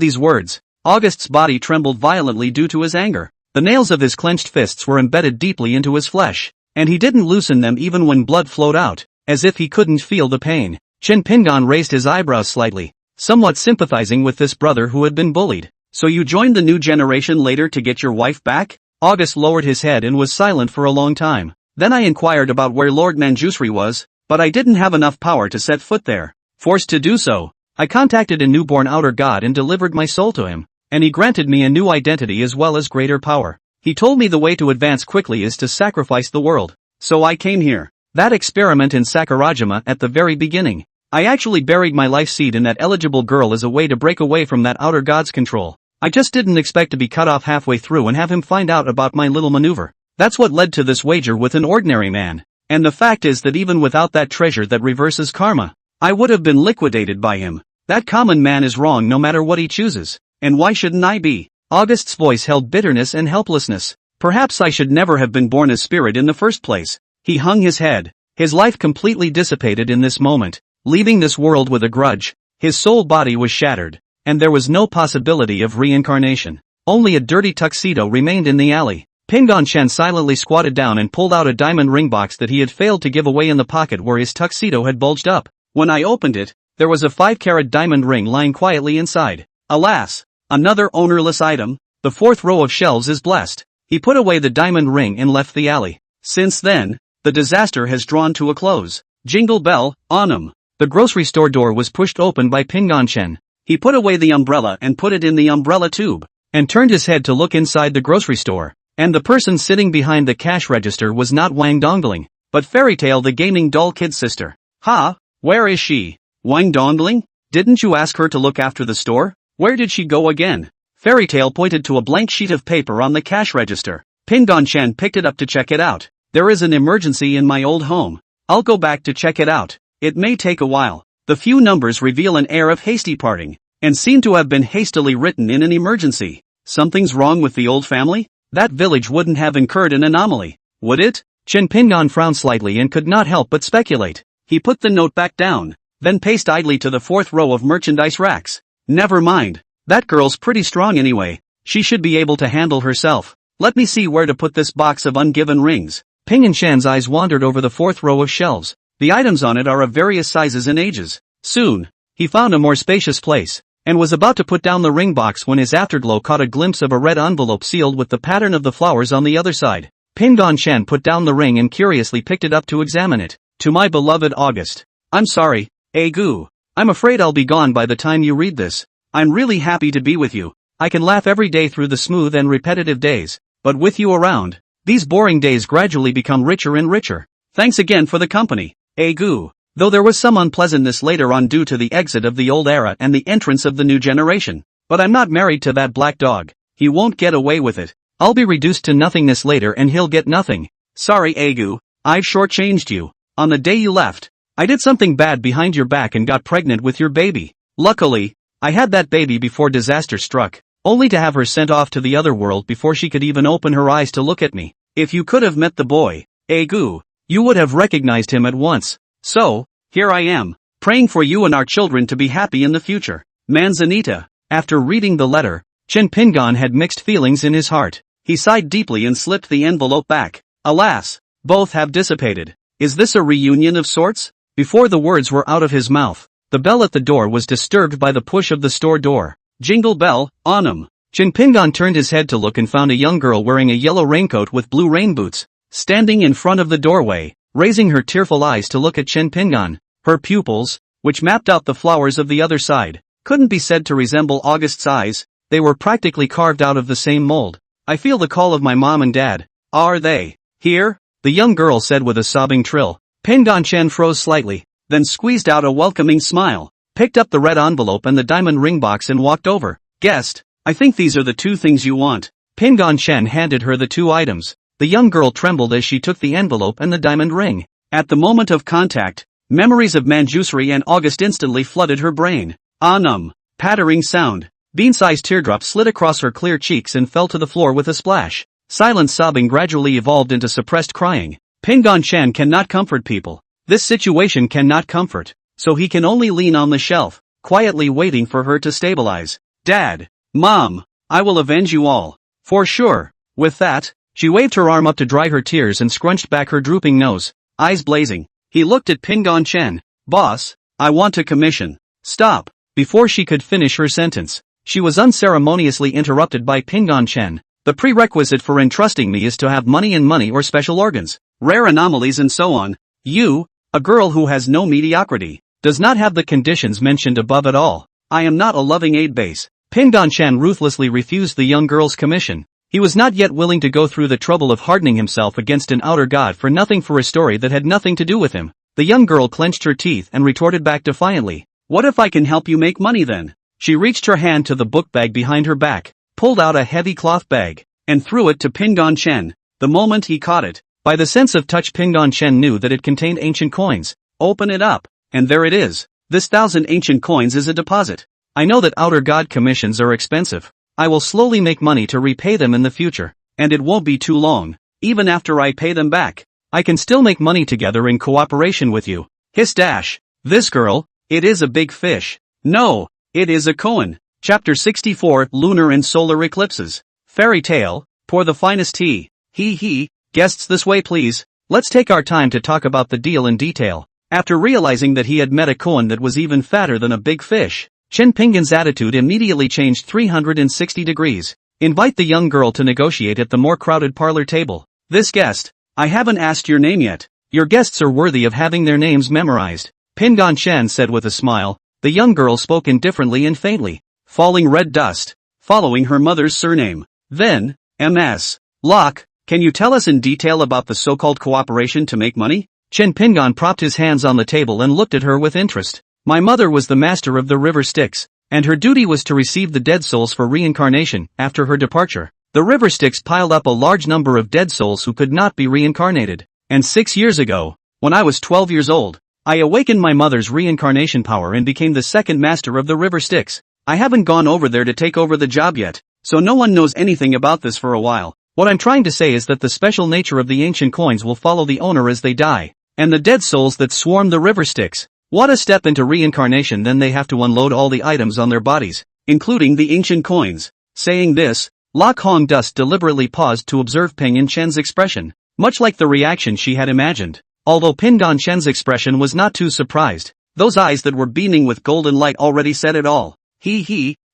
these words, August's body trembled violently due to his anger. The nails of his clenched fists were embedded deeply into his flesh, and he didn't loosen them even when blood flowed out, as if he couldn't feel the pain. Chen Pingon raised his eyebrows slightly, somewhat sympathizing with this brother who had been bullied. So you joined the new generation later to get your wife back? August lowered his head and was silent for a long time. Then I inquired about where Lord Manjusri was, but I didn't have enough power to set foot there. Forced to do so, I contacted a newborn outer god and delivered my soul to him, and he granted me a new identity as well as greater power. He told me the way to advance quickly is to sacrifice the world. So I came here. That experiment in Sakurajima at the very beginning. I actually buried my life seed in that eligible girl as a way to break away from that outer god's control. I just didn't expect to be cut off halfway through and have him find out about my little maneuver. That's what led to this wager with an ordinary man. And the fact is that even without that treasure that reverses karma, I would have been liquidated by him. That common man is wrong no matter what he chooses. And why shouldn't I be? August's voice held bitterness and helplessness. Perhaps I should never have been born a spirit in the first place. He hung his head. His life completely dissipated in this moment, leaving this world with a grudge. His soul body was shattered, and there was no possibility of reincarnation. Only a dirty tuxedo remained in the alley. Pingon Shen silently squatted down and pulled out a diamond ring box that he had failed to give away in the pocket where his tuxedo had bulged up. When I opened it, there was a 5-carat diamond ring lying quietly inside. Alas, another ownerless item. The fourth row of shelves is blessed. He put away the diamond ring and left the alley. Since then, the disaster has drawn to a close. Jingle bell, Onam. The grocery store door was pushed open by Pingon Shen. He put away the umbrella and put it in the umbrella tube, and turned his head to look inside the grocery store. And the person sitting behind the cash register was not Wang Dongling, but Fairy Tale the gaming doll kid's sister. Ha, where is she? Wang Dongling? Didn't you ask her to look after the store? Where did she go again? Fairy Tale pointed to a blank sheet of paper on the cash register. Pingon Shen picked it up to check it out. There is an emergency in my old home. I'll go back to check it out. It may take a while. The few numbers reveal an air of hasty parting, and seem to have been hastily written in an emergency. Something's wrong with the old family? That village wouldn't have incurred an anomaly, would it? Chen Pingon frowned slightly and could not help but speculate. He put the note back down, then paced idly to the fourth row of merchandise racks. Never mind. That girl's pretty strong anyway. She should be able to handle herself. Let me see where to put this box of ungiven rings. Pingon Shen's eyes wandered over the fourth row of shelves. The items on it are of various sizes and ages. Soon, he found a more spacious place, and was about to put down the ring box when his afterglow caught a glimpse of a red envelope sealed with the pattern of the flowers on the other side. Pingon Shen put down the ring and curiously picked it up to examine it. To my beloved August. I'm sorry, Agu. I'm afraid I'll be gone by the time you read this. I'm really happy to be with you. I can laugh every day through the smooth and repetitive days, but with you around, these boring days gradually become richer and richer. Thanks again for the company. Agu. Though there was some unpleasantness later on due to the exit of the old era and the entrance of the new generation. But I'm not married to that black dog. He won't get away with it. I'll be reduced to nothingness later and he'll get nothing. Sorry Agu, I've shortchanged you. On the day you left, I did something bad behind your back and got pregnant with your baby. Luckily, I had that baby before disaster struck, only to have her sent off to the other world before she could even open her eyes to look at me. If you could have met the boy, Agu, you would have recognized him at once. So, here I am, praying for you and our children to be happy in the future. Manzanita. After reading the letter, Chen Pingan had mixed feelings in his heart. He sighed deeply and slipped the envelope back. Alas, both have dissipated. Is this a reunion of sorts? Before the words were out of his mouth, the bell at the door was disturbed by the push of the store door. Jingle bell, Onam. Chen Pingan turned his head to look and found a young girl wearing a yellow raincoat with blue rain boots, standing in front of the doorway, raising her tearful eyes to look at Chen Pingan. Her pupils, which mapped out the flowers of the other side, couldn't be said to resemble August's eyes. They were practically carved out of the same mold. I feel the call of my mom and dad. Are they here? The young girl said with a sobbing trill. Pingan Chen froze slightly, then squeezed out a welcoming smile, picked up the red envelope and the diamond ring box and walked over. Guest, I think these are the two things you want. Pingan Chen handed her the two items. The young girl trembled as she took the envelope and the diamond ring. At the moment of contact, memories of Manjusri and August instantly flooded her brain. Anum. Pattering sound. Bean-sized teardrops slid across her clear cheeks and fell to the floor with a splash. Silent sobbing gradually evolved into suppressed crying. Pingan Chen cannot comfort people. This situation cannot comfort, so he can only lean on the shelf, quietly waiting for her to stabilize. Dad. Mom. I will avenge you all. For sure. With that, she waved her arm up to dry her tears and scrunched back her drooping nose, eyes blazing. He looked at Pingan Chen. Boss, I want a commission. Stop. Before she could finish her sentence, she was unceremoniously interrupted by Pingan Chen. The prerequisite for entrusting me is to have money or special organs, rare anomalies and so on. You, a girl who has no mediocrity, does not have the conditions mentioned above at all. I am not a loving aid base. Pingan Chen ruthlessly refused the young girl's commission. He was not yet willing to go through the trouble of hardening himself against an outer god for nothing for a story that had nothing to do with him. The young girl clenched her teeth and retorted back defiantly. What if I can help you make money then? She reached her hand to the book bag behind her back, pulled out a heavy cloth bag, and threw it to Pingan Chen. The moment he caught it, by the sense of touch Pingan Chen knew that it contained ancient coins. Open it up, and there it is. This 1,000 ancient coins is a deposit. I know that outer god commissions are expensive. I will slowly make money to repay them in the future, and it won't be too long. Even after I pay them back, I can still make money together in cooperation with you. Hiss dash. This girl, it is a big fish. No, it is a koan. Chapter 64 Lunar and Solar Eclipses. Fairy tale, pour the finest tea. He, guests this way please. Let's take our time to talk about the deal in detail. After realizing that he had met a koan that was even fatter than a big fish, Chen Pingan's attitude immediately changed 360 degrees. Invite the young girl to negotiate at the more crowded parlor table. This guest, I haven't asked your name yet. Your guests are worthy of having their names memorized. Pingan Chen said with a smile. The young girl spoke indifferently and faintly. Falling red dust, following her mother's surname. Then, M.S. Locke, can you tell us in detail about the so-called cooperation to make money? Chen Pingan propped his hands on the table and looked at her with interest. My mother was the master of the river Styx, and her duty was to receive the dead souls for reincarnation after her departure. The river Styx piled up a large number of dead souls who could not be reincarnated. And 6 years ago, when I was 12 years old, I awakened my mother's reincarnation power and became the second master of the river Styx. I haven't gone over there to take over the job yet, so no one knows anything about this for a while. What I'm trying to say is that the special nature of the ancient coins will follow the owner as they die, and the dead souls that swarm the river Styx. What a step into reincarnation, then they have to unload all the items on their bodies, including the ancient coins. Saying this, Locke Hong Dust deliberately paused to observe Pingan Chen's expression, much like the reaction she had imagined. Although Pingan Chen's expression was not too surprised, those eyes that were beaming with golden light already said it all.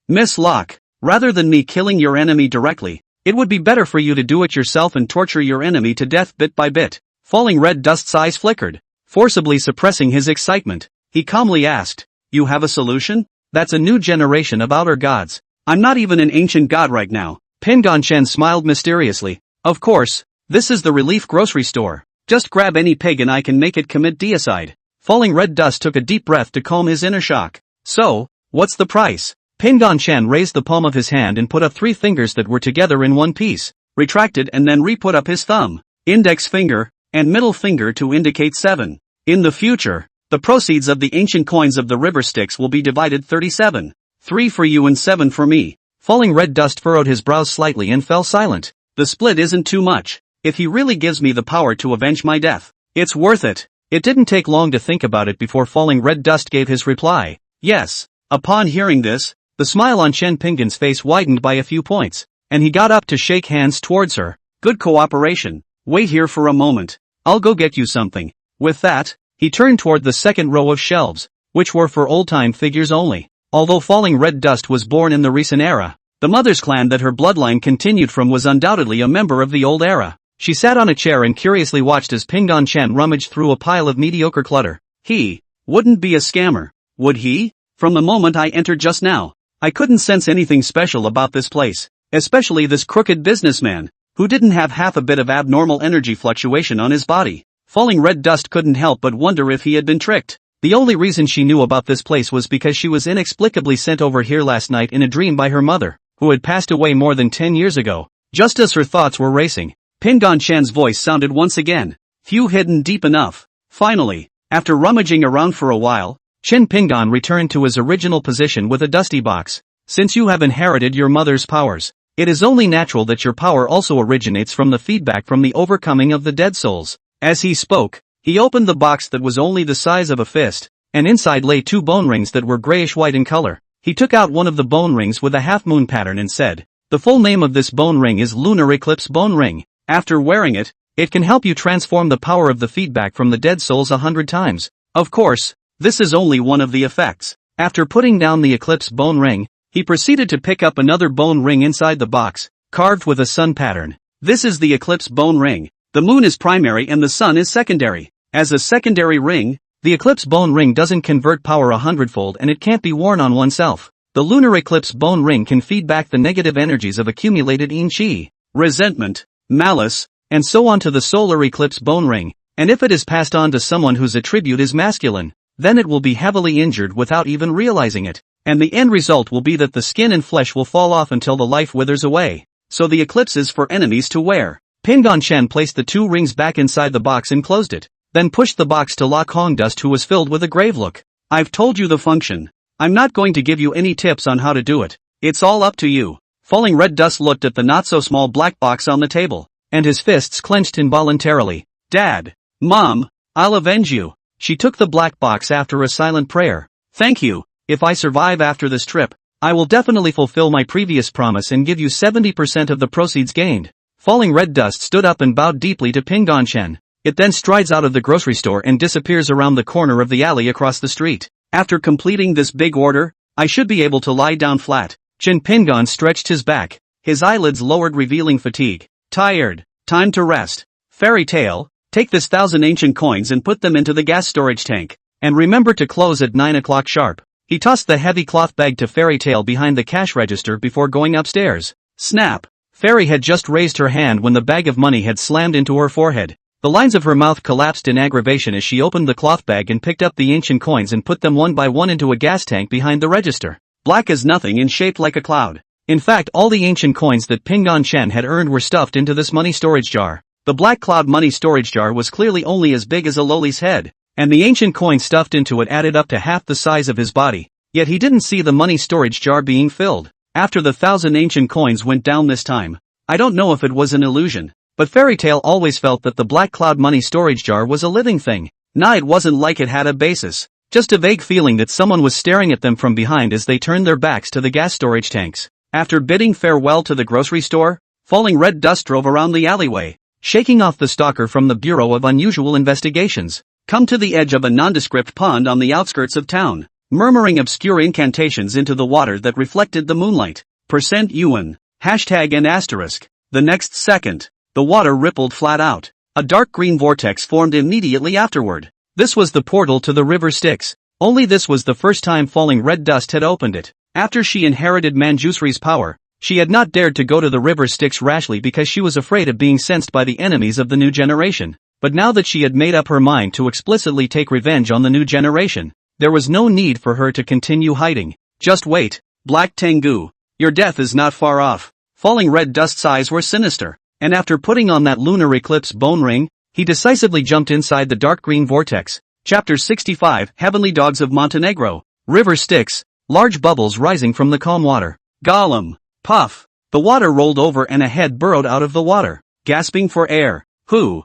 Miss Locke, rather than me killing your enemy directly, it would be better for you to do it yourself and torture your enemy to death bit by bit. Falling red dust's eyes flickered. Forcibly suppressing his excitement, he calmly asked, you have a solution? That's a new generation of outer gods. I'm not even an ancient god right now. Pingon-chen smiled mysteriously. Of course, this is the relief grocery store. Just grab any pig and I can make it commit deicide. Falling Red Dust took a deep breath to calm his inner shock. So, what's the price? Pingon-chen raised the palm of his hand and put up 3 fingers that were together in one piece, retracted and then re-put up his thumb, index finger, and middle finger to indicate 7. In the future, the proceeds of the ancient coins of the river Styx will be divided 37. 3 for you and 7 for me. Falling Red Dust furrowed his brows slightly and fell silent. The split isn't too much. If he really gives me the power to avenge my death, it's worth it. It didn't take long to think about it before Falling Red Dust gave his reply. Yes. Upon hearing this, the smile on Chen Pingon's face widened by a few points, and he got up to shake hands towards her. Good cooperation. Wait here for a moment. I'll go get you something. With that, he turned toward the second row of shelves, which were for old-time figures only. Although Falling Red Dust was born in the recent era, the mother's clan that her bloodline continued from was undoubtedly a member of the old era. She sat on a chair and curiously watched as Pingon-chen rummaged through a pile of mediocre clutter. He wouldn't be a scammer, would he? From the moment I entered just now, I couldn't sense anything special about this place, especially this crooked businessman, who didn't have half a bit of abnormal energy fluctuation on his body. Falling Red Dust couldn't help but wonder if he had been tricked. The only reason she knew about this place was because she was inexplicably sent over here last night in a dream by her mother, who had passed away more than 10 years ago. Just as her thoughts were racing, Pingon-chan's voice sounded once again. Few hidden deep enough. Finally, after rummaging around for a while, Chen Pingon returned to his original position with a dusty box. Since you have inherited your mother's powers, it is only natural that your power also originates from the feedback from the overcoming of the dead souls. As he spoke, he opened the box that was only the size of a fist, and inside lay 2 bone rings that were grayish-white in color. He took out one of the bone rings with a half-moon pattern and said, "The full name of this bone ring is Lunar Eclipse Bone Ring. After wearing it, it can help you transform the power of the feedback from the dead souls 100 times. Of course, this is only one of the effects." After putting down the Eclipse Bone Ring, he proceeded to pick up another bone ring inside the box, carved with a sun pattern. This is the Eclipse Bone Ring. The moon is primary and the sun is secondary. As a secondary ring, the Eclipse Bone Ring doesn't convert power 100-fold and it can't be worn on oneself. The Lunar Eclipse Bone Ring can feed back the negative energies of accumulated yin qi, resentment, malice, and so on to the Solar Eclipse Bone Ring, and if it is passed on to someone whose attribute is masculine, then it will be heavily injured without even realizing it, and the end result will be that the skin and flesh will fall off until the life withers away. So the eclipse is for enemies to wear. Pingon-chen placed the 2 rings back inside the box and closed it, then pushed the box to Lock Hong Dust, who was filled with a grave look. I've told you the function. I'm not going to give you any tips on how to do it. It's all up to you. Falling Red Dust looked at the not-so-small black box on the table, and his fists clenched involuntarily. Dad! Mom! I'll avenge you! She took the black box after a silent prayer. Thank you. If I survive after this trip, I will definitely fulfill my previous promise and give you 70% of the proceeds gained. Falling Red Dust stood up and bowed deeply to Pingon-chen. It then strides out of the grocery store and disappears around the corner of the alley across the street. After completing this big order, I should be able to lie down flat. Chen Pingon stretched his back, his eyelids lowered, revealing fatigue. Tired. Time to rest. Fairy Tale, take this 1,000 ancient coins and put them into the gas storage tank. And remember to close at 9 o'clock sharp. He tossed the heavy cloth bag to Fairy Tale behind the cash register before going upstairs. Snap! Fairy had just raised her hand when the bag of money had slammed into her forehead. The lines of her mouth collapsed in aggravation as she opened the cloth bag and picked up the ancient coins and put them one by one into a gas tank behind the register. Black as nothing and shaped like a cloud. In fact, all the ancient coins that Pingon-chen had earned were stuffed into this money storage jar. The black cloud money storage jar was clearly only as big as a loli's head, and the ancient coins stuffed into it added up to half the size of his body. Yet he didn't see the money storage jar being filled. After the 1,000 ancient coins went down this time, I don't know if it was an illusion, but Fairy Tale always felt that the black cloud money storage jar was a living thing. Nah, it wasn't like it had a basis. Just a vague feeling that someone was staring at them from behind as they turned their backs to the gas storage tanks. After bidding farewell to the grocery store, Falling Red Dust drove around the alleyway, shaking off the stalker from the Bureau of Unusual Investigations. Come to the edge of a nondescript pond on the outskirts of town, murmuring obscure incantations into the water that reflected the moonlight. %Yuan. Hashtag and asterisk. The next second, the water rippled flat out. A dark green vortex formed immediately afterward. This was the portal to the river Styx. Only this was the first time Falling Red Dust had opened it. After she inherited Manjusri's power, she had not dared to go to the river Styx rashly because she was afraid of being sensed by the enemies of the new generation. But now that she had made up her mind to explicitly take revenge on the new generation, there was no need for her to continue hiding. Just wait, Black Tengu. Your death is not far off. Falling Red Dust's eyes were sinister, and after putting on that lunar eclipse bone ring, he decisively jumped inside the dark green vortex. Chapter 65, Heavenly Dogs of Montenegro. River Styx, large bubbles rising from the calm water. Gollum. Puff. The water rolled over and a head burrowed out of the water, gasping for air. Who?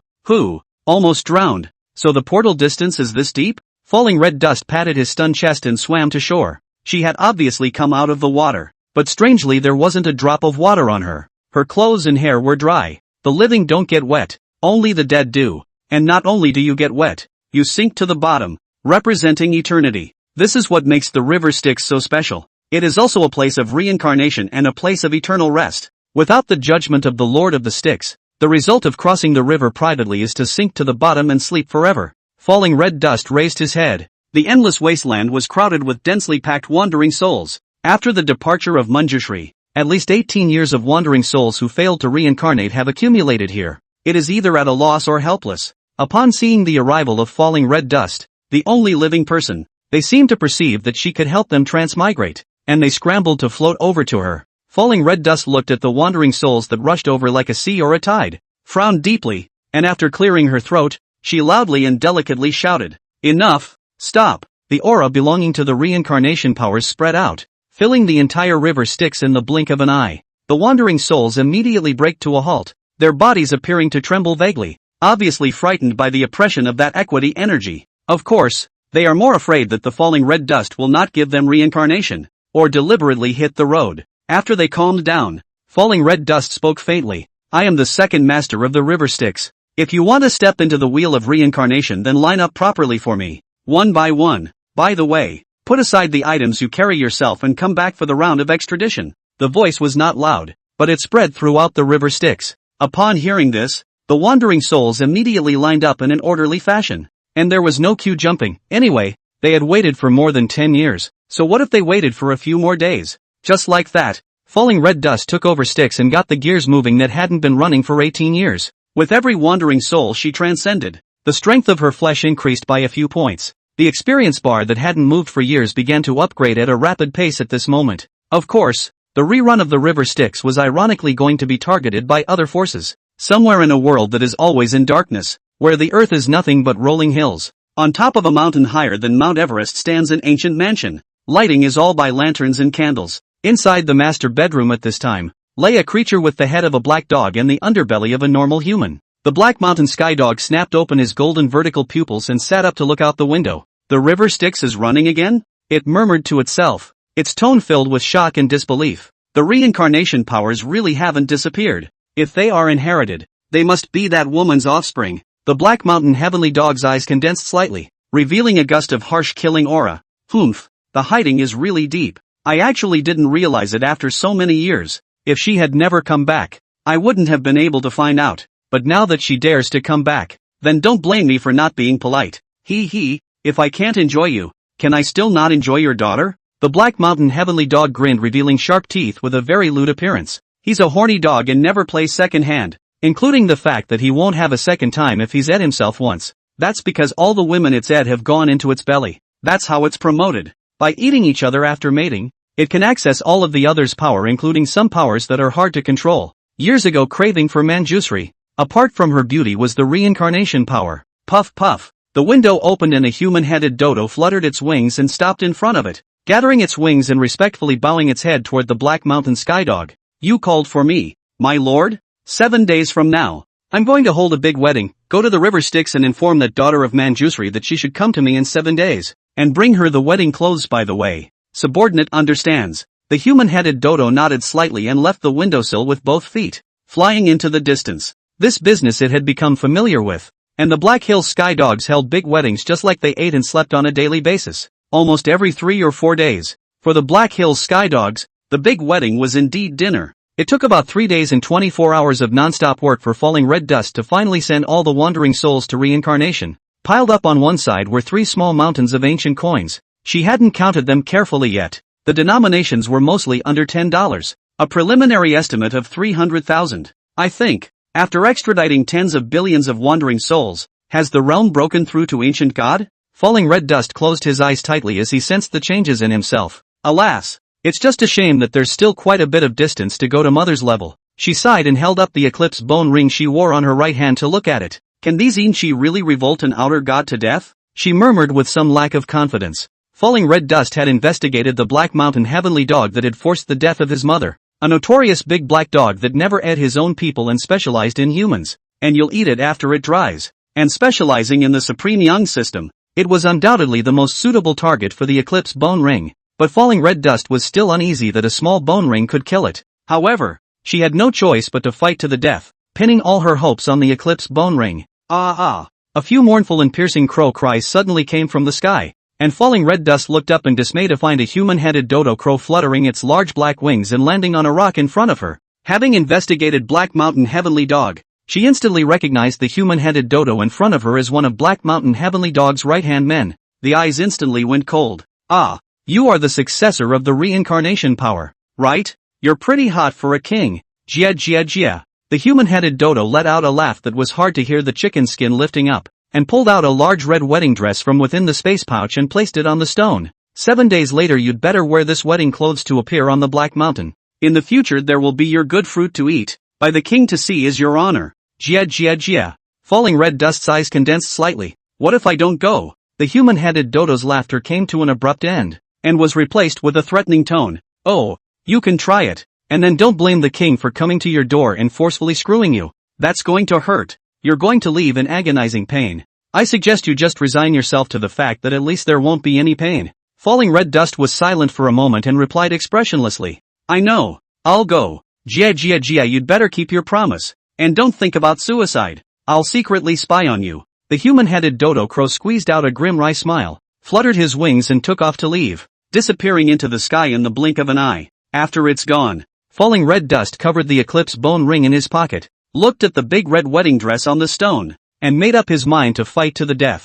Almost drowned. So the portal distance is this deep? Falling Red Dust patted his stunned chest and swam to shore. She had obviously come out of the water, but strangely there wasn't a drop of water on her. Her clothes and hair were dry. The living don't get wet, only the dead do. And not only do you get wet, you sink to the bottom, representing eternity. This is what makes the river Styx so special. It is also a place of reincarnation and a place of eternal rest. Without the judgment of the Lord of the Styx, the result of crossing the river privately is to sink to the bottom and sleep forever. Falling Red Dust raised his head. The endless wasteland was crowded with densely packed wandering souls. After the departure of Manjushri, at least 18 years of wandering souls who failed to reincarnate have accumulated here. It is either at a loss or helpless. Upon seeing the arrival of Falling Red Dust, the only living person, they seemed to perceive that she could help them transmigrate, and they scrambled to float over to her. Falling Red Dust looked at the wandering souls that rushed over like a sea or a tide, frowned deeply, and after clearing her throat, she loudly and delicately shouted, "Enough! Stop!" The aura belonging to the reincarnation powers spread out, filling the entire river Styx in the blink of an eye. The wandering souls immediately break to a halt, their bodies appearing to tremble vaguely, obviously frightened by the oppression of that equity energy. Of course, they are more afraid that the Falling Red Dust will not give them reincarnation, or deliberately hit the road. After they calmed down, Falling Red Dust spoke faintly. "I am the second master of the river Styx. If you want to step into the wheel of reincarnation, then line up properly for me, one by one. By the way, put aside the items you carry yourself and come back for the round of extradition." The voice was not loud, but it spread throughout the river Styx. Upon hearing this, the wandering souls immediately lined up in an orderly fashion. And there was no queue jumping. Anyway, they had waited for more than 10 years, so what if they waited for a few more days? Just like that, Falling Red Dust took over Styx and got the gears moving that hadn't been running for 18 years. With every wandering soul she transcended, the strength of her flesh increased by a few points. The experience bar that hadn't moved for years began to upgrade at a rapid pace at this moment. Of course, the rerun of the river Styx was ironically going to be targeted by other forces. Somewhere in a world that is always in darkness, where the earth is nothing but rolling hills. On top of a mountain higher than Mount Everest stands an ancient mansion. Lighting is all by lanterns and candles. Inside the master bedroom at this time, lay a creature with the head of a black dog and the underbelly of a normal human. The Black Mountain Sky Dog snapped open his golden vertical pupils and sat up to look out the window. "The river Styx is running again?" it murmured to itself, its tone filled with shock and disbelief. The reincarnation powers really haven't disappeared. If they are inherited, they must be that woman's offspring. The Black Mountain Heavenly Dog's eyes condensed slightly, revealing a gust of harsh killing aura. "Humph, the hiding is really deep. I actually didn't realize it after so many years. If she had never come back, I wouldn't have been able to find out. But now that she dares to come back, then don't blame me for not being polite. If I can't enjoy you, can I still not enjoy your daughter?" The Black Mountain Heavenly Dog grinned, revealing sharp teeth with a very lewd appearance. He's a horny dog and never plays second hand, including the fact that he won't have a second time if he's ate himself once. That's because all the women it's ate have gone into its belly. That's how it's promoted. By eating each other after mating, it can access all of the other's power, including some powers that are hard to control. Years ago, craving for Manjusri, apart from her beauty, was the reincarnation power. Puff puff. The window opened and a human-headed dodo fluttered its wings and stopped in front of it, gathering its wings and respectfully bowing its head toward the Black Mountain Sky Dog. "You called for me, my lord? 7 days from now, I'm going to hold a big wedding. Go to the river Styx and inform that daughter of Manjusri that she should come to me in 7 days. And bring her the wedding clothes, by the way. Subordinate understands." The human-headed dodo nodded slightly and left the windowsill with both feet, flying into the distance. This business it had become familiar with. And the Black Hills Sky Dogs held big weddings just like they ate and slept on a daily basis, almost every 3 or 4 days. For the Black Hills Sky Dogs, the big wedding was indeed dinner. It took about 3 days and 24 hours of non-stop work for Falling Red Dust to finally send all the wandering souls to reincarnation. Piled up on one side were 3 small mountains of ancient coins. She hadn't counted them carefully yet, The denominations were mostly under $10. A preliminary estimate of 300,000. I think. After extraditing tens of billions of wandering souls, has the realm broken through to ancient God? Falling red dust closed his eyes tightly as he sensed the changes in himself. Alas! It's just a shame that there's still quite a bit of distance to go to mother's level. She sighed and held up the eclipse bone ring she wore on her right hand to look at it. Can these Inchi really revolt an outer god to death? She murmured with some lack of confidence. Falling red dust had investigated the Black Mountain heavenly dog that had forced the death of his mother. A notorious big black dog that never ate his own people and specialized in humans. And you'll eat it after it dries. And specializing in the Supreme Yang system. It was undoubtedly the most suitable target for the eclipse bone ring. But falling red dust was still uneasy that a small bone ring could kill it. However, she had no choice but to fight to the death, pinning all her hopes on the eclipse bone ring. Ah! A few mournful and piercing crow cries suddenly came from the sky, and falling red dust looked up in dismay to find a human-headed dodo crow fluttering its large black wings and landing on a rock in front of her. Having investigated Black Mountain Heavenly Dog, she instantly recognized the human-headed dodo in front of her as one of Black Mountain Heavenly Dog's right-hand men. The eyes instantly went cold. Ah! You are the successor of the reincarnation power, right? You're pretty hot for a king. Jia. The human-headed dodo let out a laugh that was hard to hear, the chicken skin lifting up, and pulled out a large red wedding dress from within the space pouch and placed it on the stone. 7 days later you'd better wear this wedding clothes to appear on the Black Mountain. In the future there will be your good fruit to eat, by the king to see is your honor. Jia. Falling red dust's eyes condensed slightly. What if I don't go? The human-headed dodo's laughter came to an abrupt end, and was replaced with a threatening tone. Oh, you can try it, and then don't blame the king for coming to your door and forcefully screwing you. That's going to hurt. You're going to leave in agonizing pain. I suggest you just resign yourself to the fact that at least there won't be any pain. Falling red dust was silent for a moment and replied expressionlessly. I know. I'll go. Jia, you'd better keep your promise. And don't think about suicide. I'll secretly spy on you. The human-headed dodo crow squeezed out a grim wry smile, fluttered his wings and took off to leave, disappearing into the sky in the blink of an eye. After it's gone, falling red dust covered the eclipse bone ring in his pocket, looked at the big red wedding dress on the stone, and made up his mind to fight to the death.